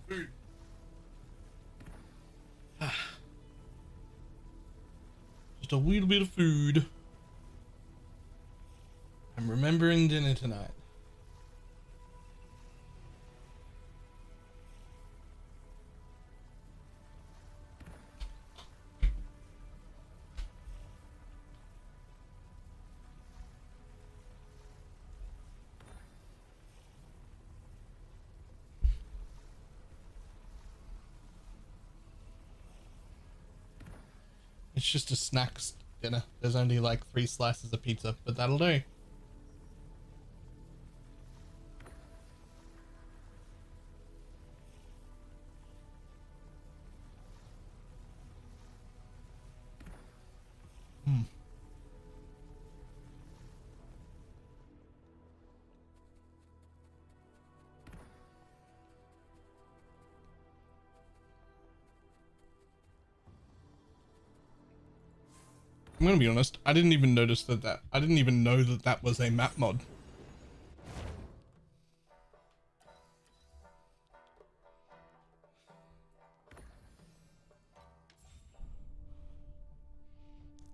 Food. Just a little bit of food. I'm remembering dinner tonight. It's just a snacks dinner. There's only like 3 slices of pizza, but that'll do. I'm gonna be honest, I didn't even notice that I didn't even know that that was a map mod.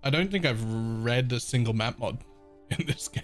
I don't think I've read a single map mod in this game.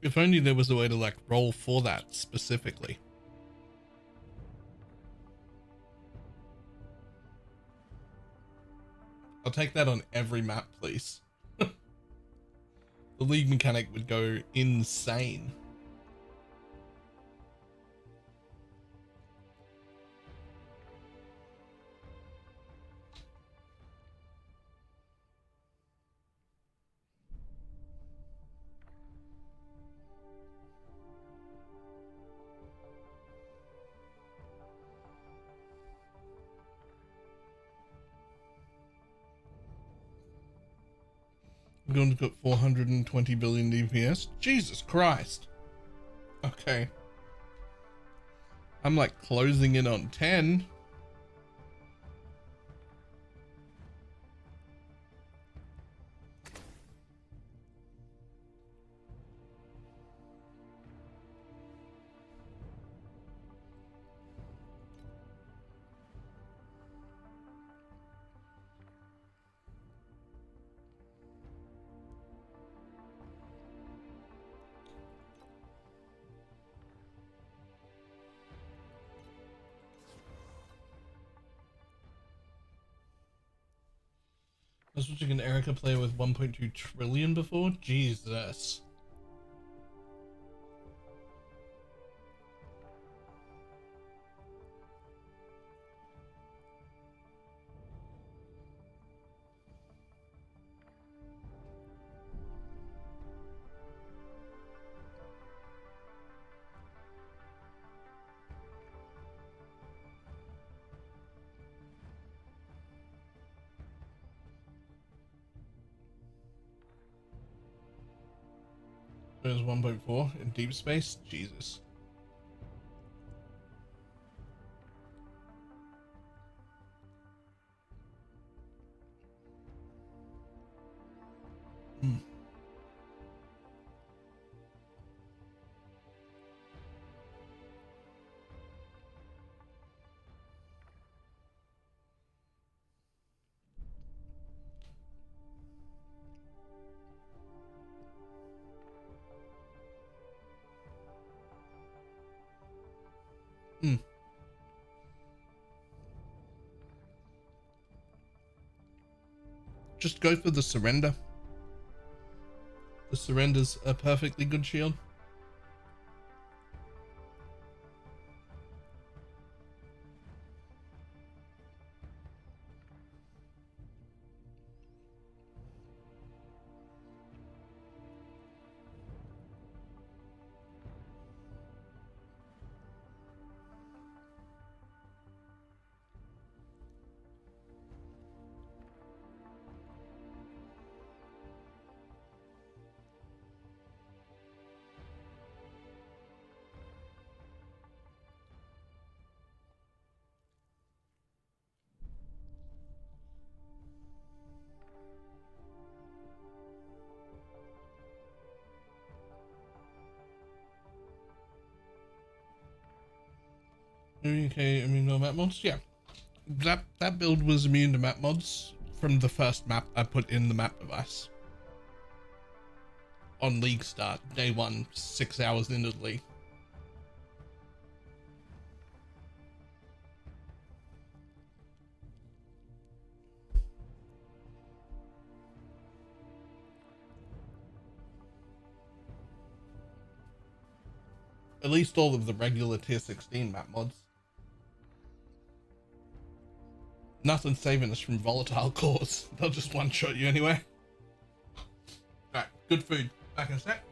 If only there was a way to like roll for that specifically. I'll take that on every map, please. The league mechanic would go insane. I'm going to put 420 billion DPS. Jesus Christ. Okay. I'm like closing in on 10. I was watching an Erica player with 1.2 trillion before. Jesus. There's 1.4 in deep space. Jesus. Hmm. Hmm. Just go for the surrender. The surrender's a perfectly good shield. Okay, immune to map mods. Yeah, that build was immune to map mods from the first map I put in the map device. On league start, day 1, 6 hours into the league. At least all of the regular tier 16 map mods. Nothing saving us from volatile cores. They'll just one-shot you anyway. Alright, good food. Back in a sec.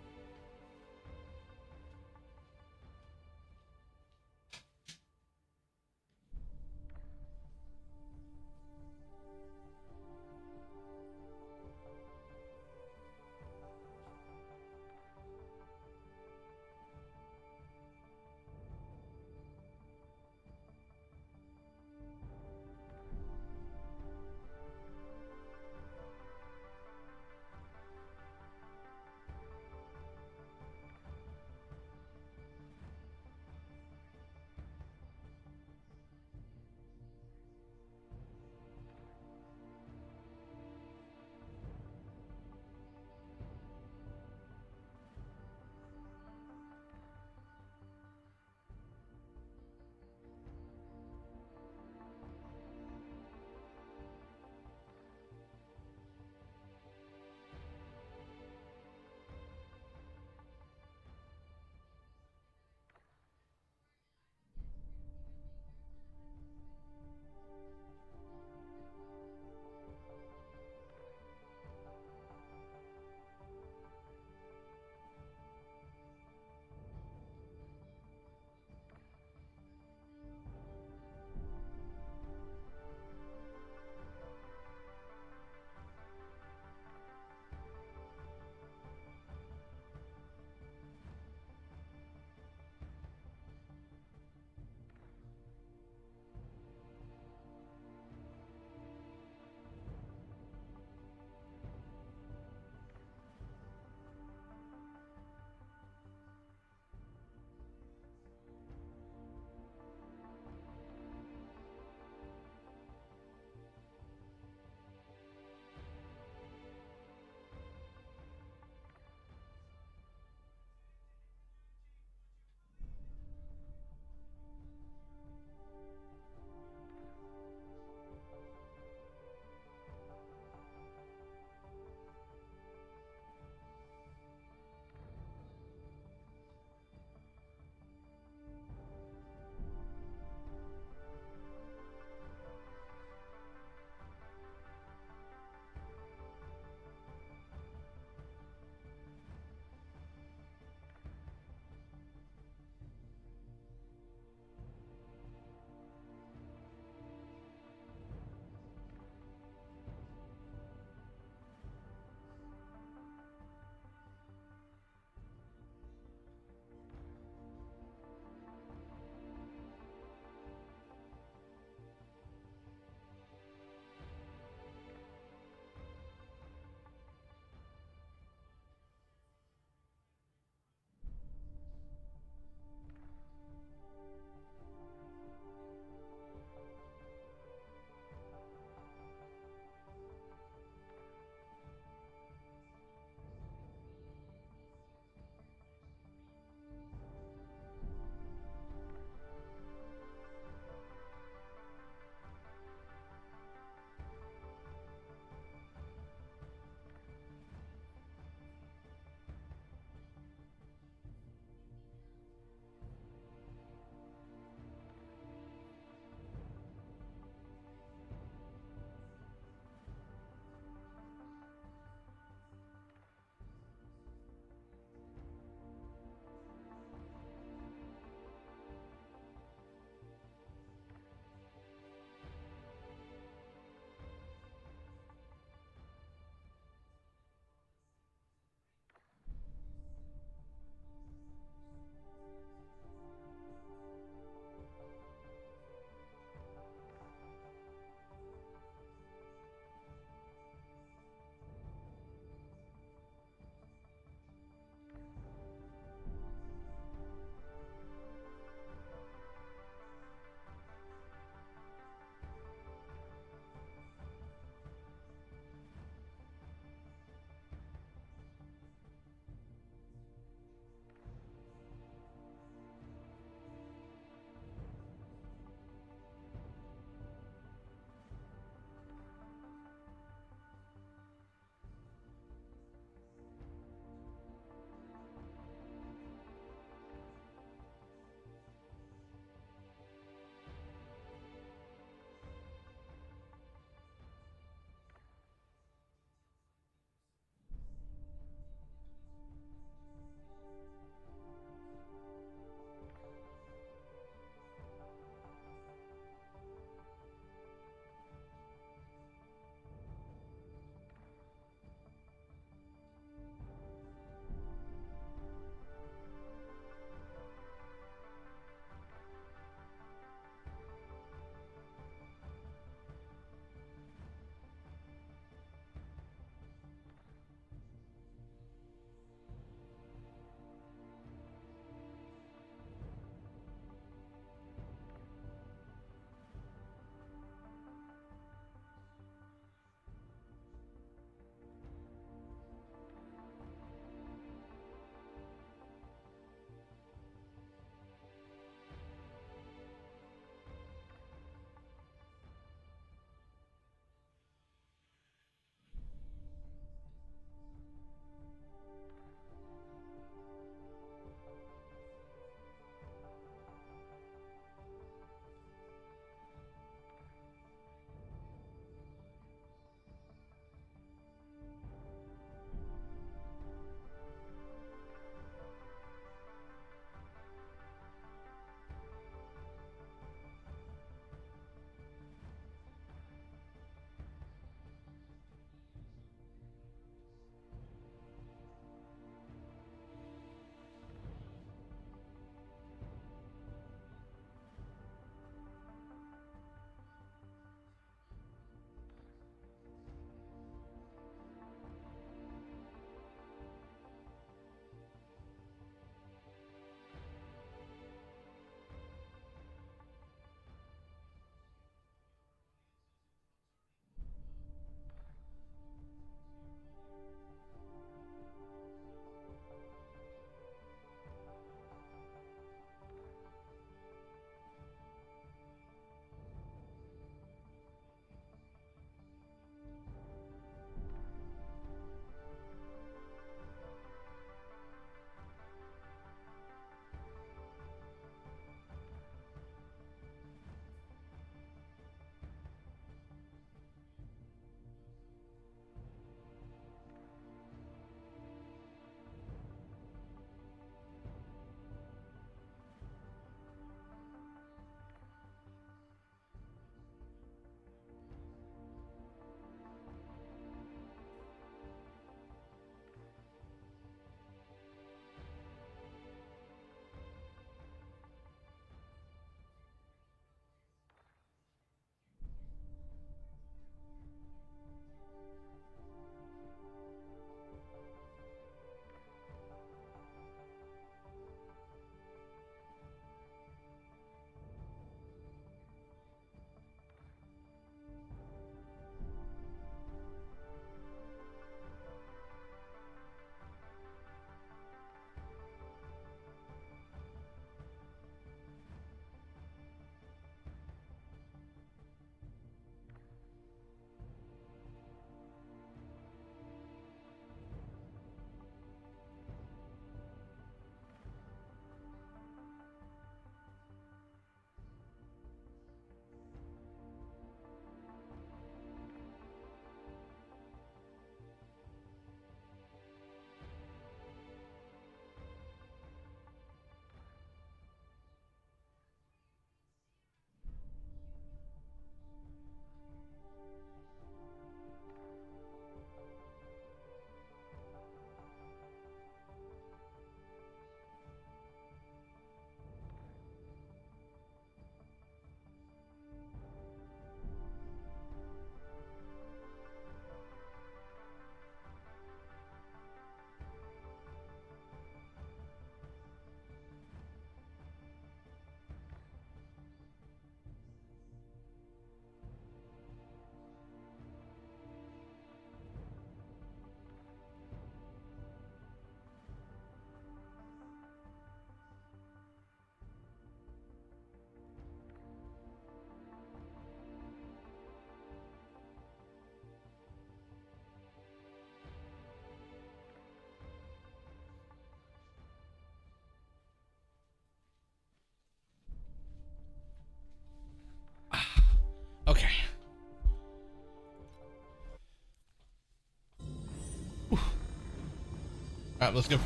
Alright, let's go.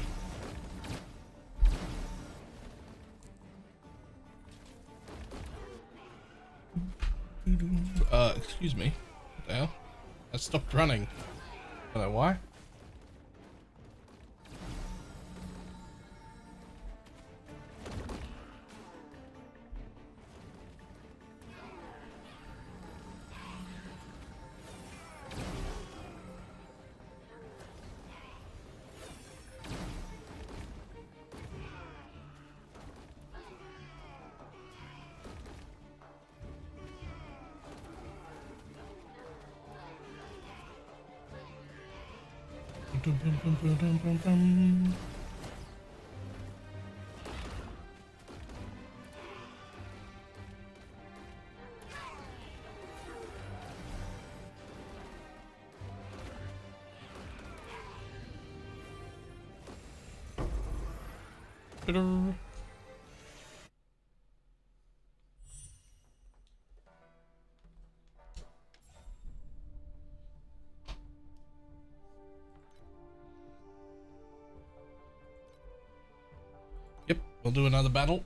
Excuse me. What the hell? I stopped running. I don't know why. Yep, we'll do another battle.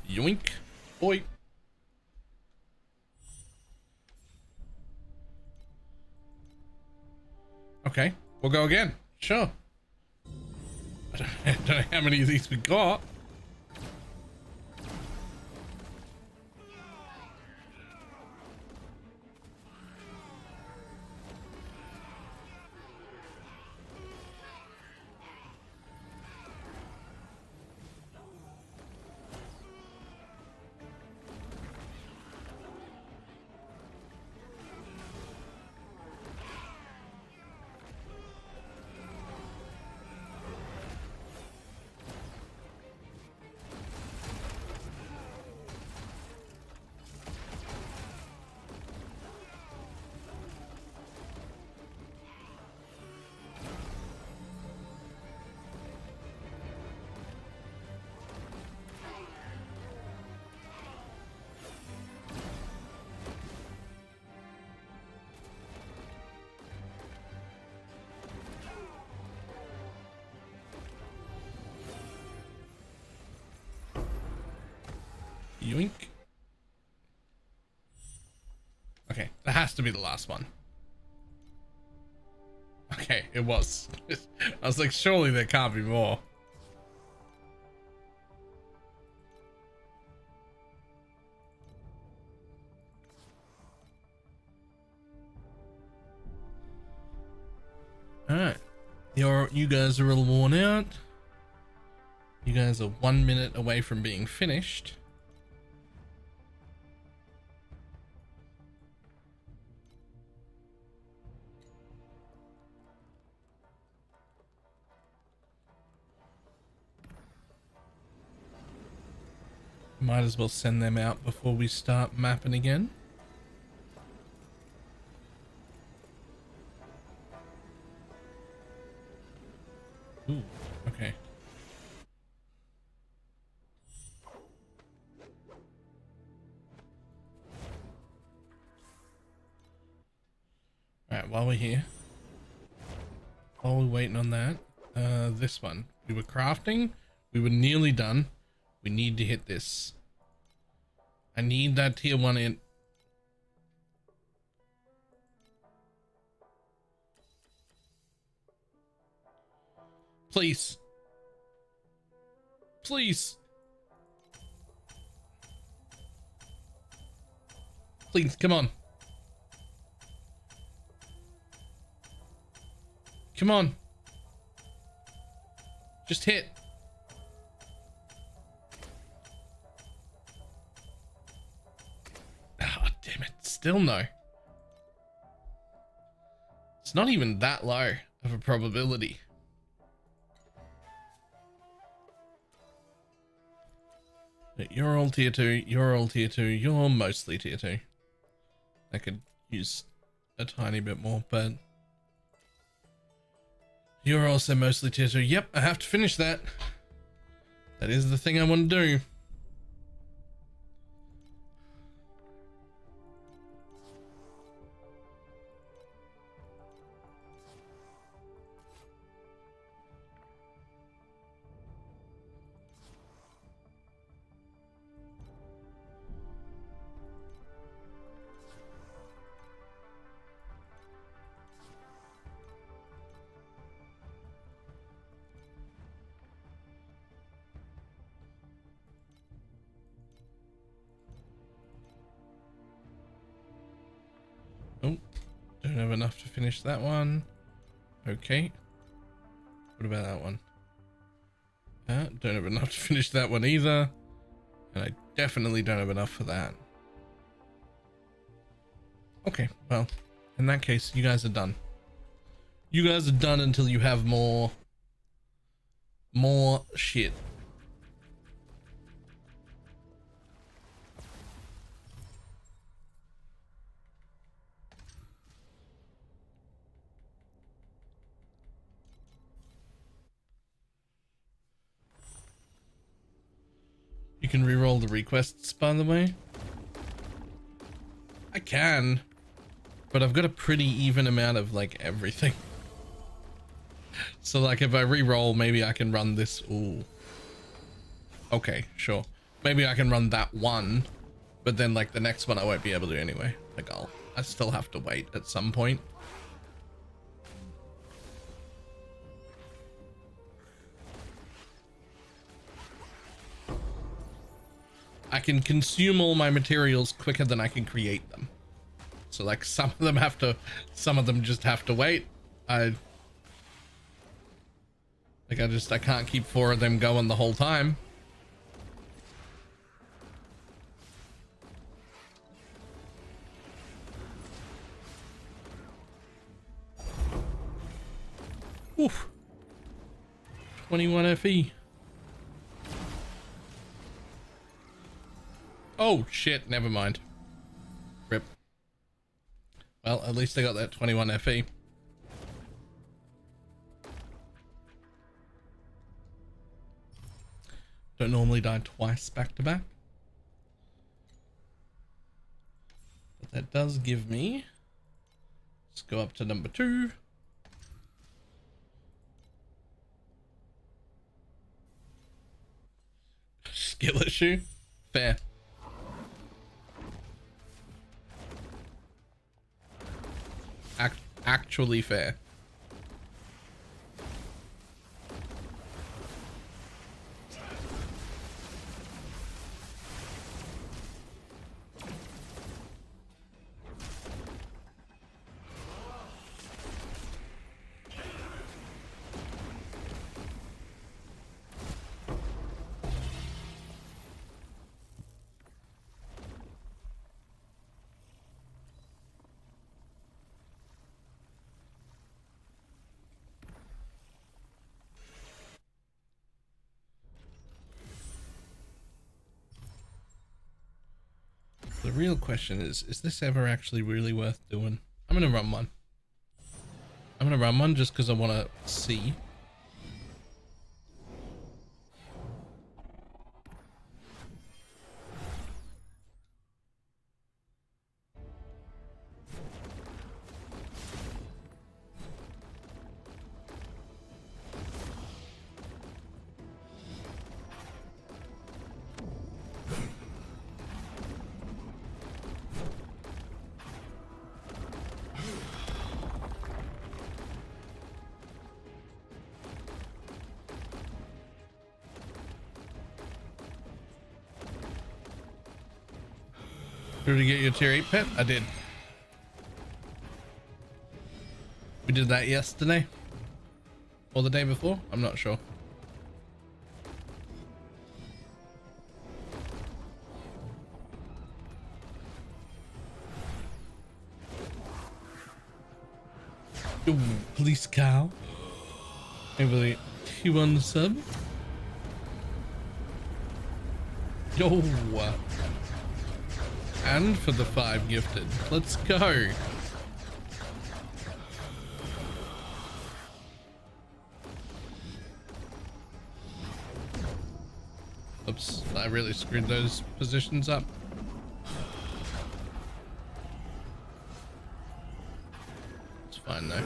Yoink. Boy. Okay, we'll go again. Sure. I don't know how many of these we got. Yoink. Okay, that has to be the last one. Okay, it was. I was like, surely there can't be more. Alright. You guys are a little worn out. You guys are 1 minute away from being finished. Might as well send them out before we start mapping again. Ooh, okay. Alright, while we're here, while we're waiting on that, this one. We were crafting, we were nearly done. We need to hit this. I need that tier 1 in. Please. Please. Please, come on. Come on. Just hit. Oh, damn it. Still no. It's not even that low of a probability. You're all tier 2, you're all tier 2, you're mostly tier 2. I could use a tiny bit more, but you're also mostly tier 2. Yep, I have to finish that. That is the thing I want to do. Oh, don't have enough to finish that one. Okay. What about that one? Don't have enough to finish that one either. And I definitely don't have enough for that. Okay, well, in that case, you guys are done. You guys are done until you have more shit. You can re-roll the requests, by the way. I can, but I've got a pretty even amount of like everything. So like if I re-roll, maybe I can run this. Ooh. Okay, sure. Maybe I can run that one, but then like the next one I won't be able to anyway. Like I still have to wait at some point. I can consume all my materials quicker than I can create them. So like some of them just have to wait. I can't keep 4 of them going the whole time. Oof. 21 FE. Oh shit, never mind. Rip. Well, at least I got that 21 FE. Don't normally die twice back to back. But that does give me... Let's go up to number 2. Skill issue. Fair. Actually fair. The real question is this ever actually really worth doing? I'm gonna run one. I'm gonna run one just because I want to see. Did you get your tier 8 pet? I did. We did that yesterday. Or the day before? I'm not sure. Ooh, police cow. Everybody, you on the sub? Yo. And for the 5 gifted. Let's go. Oops, I really screwed those positions up. It's fine though.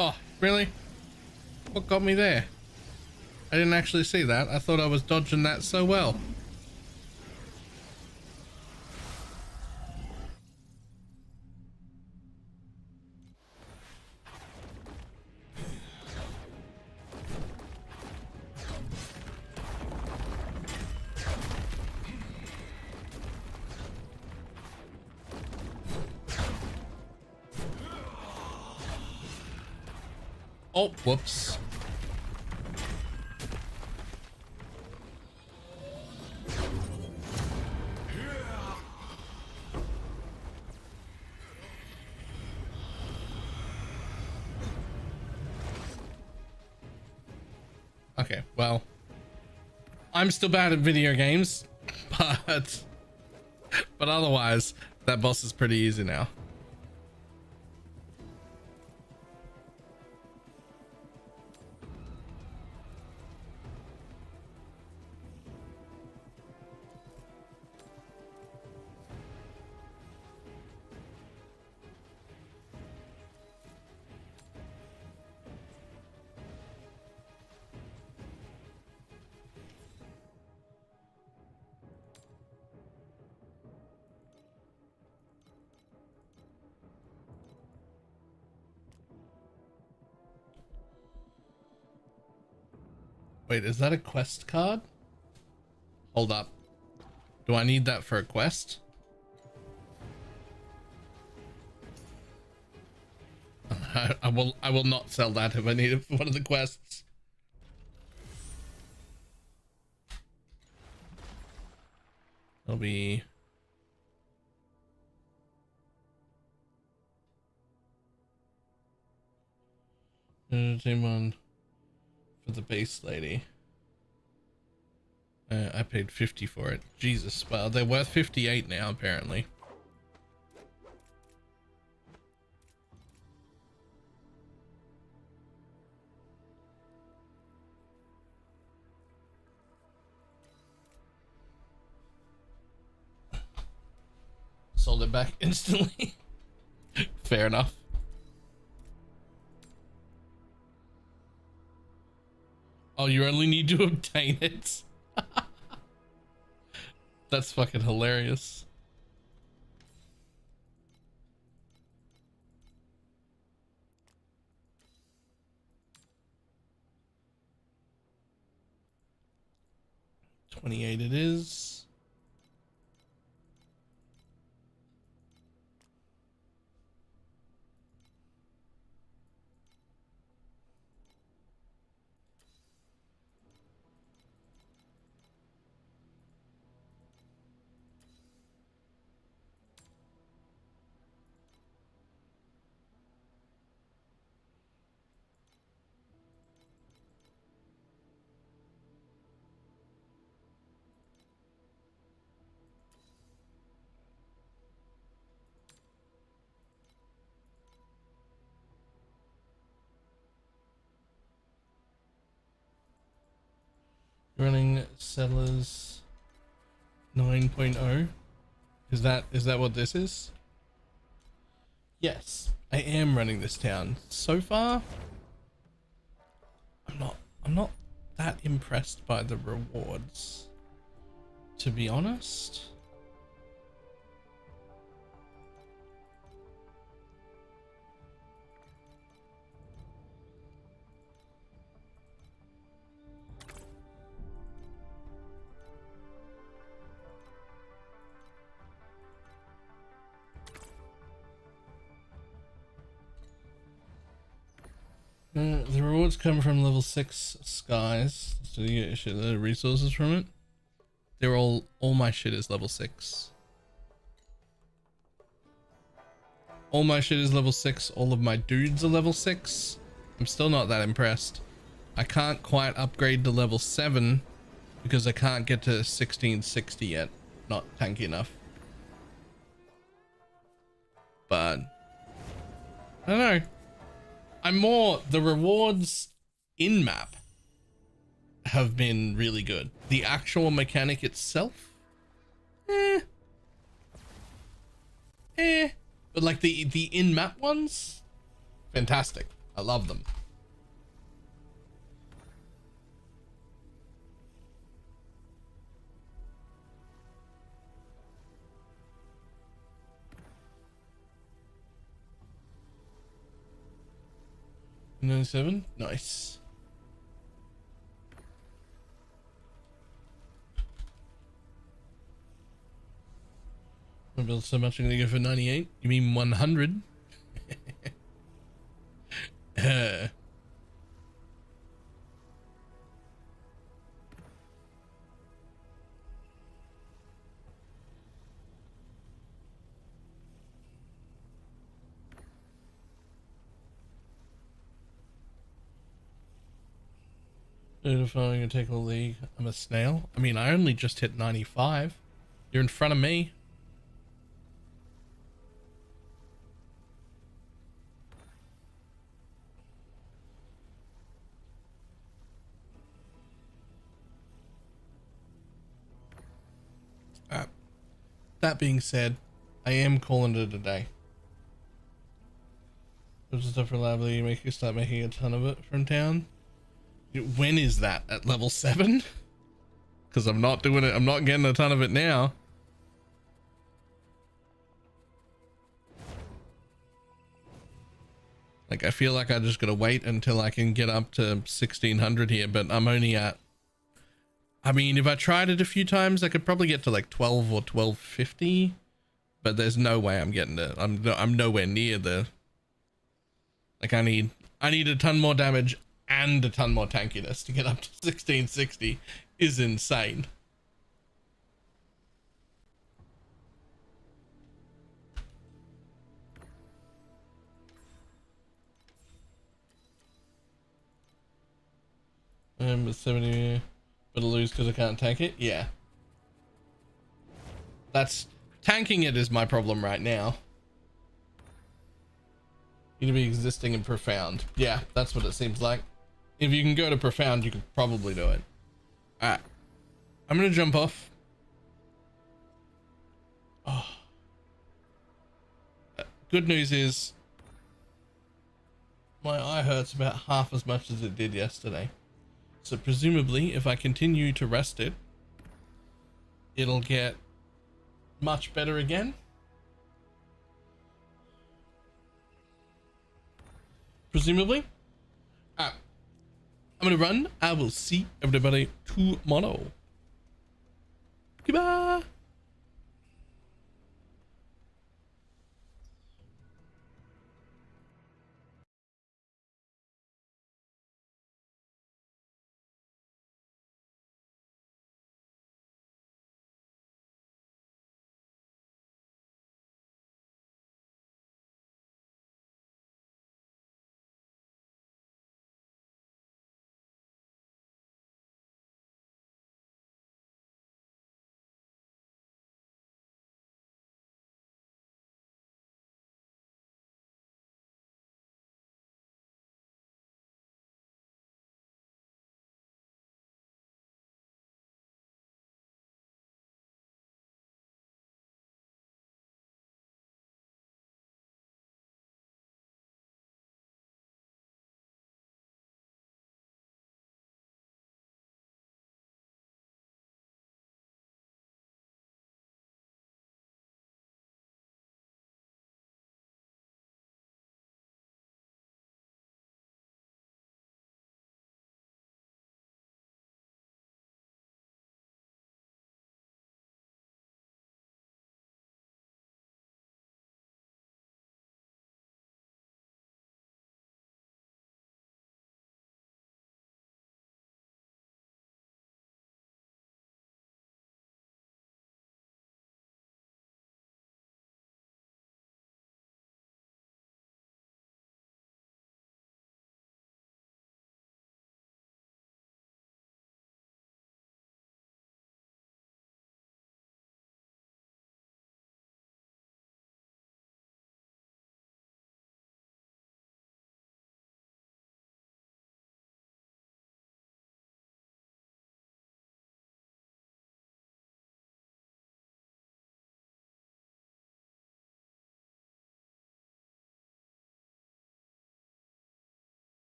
Oh, really? What got me there? I didn't actually see that. I thought I was dodging that so well. Oh, whoops. Okay, well, I'm still bad at video games, but otherwise, that boss is pretty easy now. Wait, is that a quest card? Hold up. Do I need that for a quest? I will not sell that if I need it for one of the quests. It'll be same one for the base lady. I paid 50 for it. Jesus, well, they're worth 58 now apparently. Sold it back instantly. Fair enough. Oh, you only need to obtain it. That's fucking hilarious. $28 it is. Running Settlers 9.0. Is that what this is? Yes, I am running this town. So far, I'm not that impressed by the rewards, to be honest. The rewards come from level 6 skies, so you get shit load of resources from it. They're all my shit is level 6. All my shit is level 6, all of my dudes are level 6. I'm still not that impressed. I can't quite upgrade to level 7 because I can't get to 1660 yet. Not tanky enough. But I don't know. The rewards in map have been really good. The actual mechanic itself, but like the in map ones, fantastic. I love them. $97, nice. I built so much, I'm gonna go for 98. You mean 100? If I'm gonna take a league, I'm a snail. I mean, I only just hit 95. You're in front of me. That being said, I am calling it a day. There's stuff reliably make you start making a ton of it from town. When is that? At level 7? Because I'm not doing it. I'm not getting a ton of it now. Like, I feel like I just gotta wait until I can get up to 1600 here, but I'm only at, I mean, if I tried it a few times, I could probably get to like 12 or 1250, but there's no way I'm getting it. I'm nowhere near the, like, I need a ton more damage and a ton more tankiness to get up to 1660 is insane. But 70, but I lose because I can't tank it. Yeah, that's tanking it is my problem right now. Need to be existing in profound. Yeah, that's what it seems like. If you can go to profound, you could probably do it. Alright, I'm gonna jump off. Oh. Good news is my eye hurts about half as much as it did yesterday. So presumably, if I continue to rest it, it'll get much better again. Presumably. I'm gonna run. I will see everybody tomorrow. Goodbye.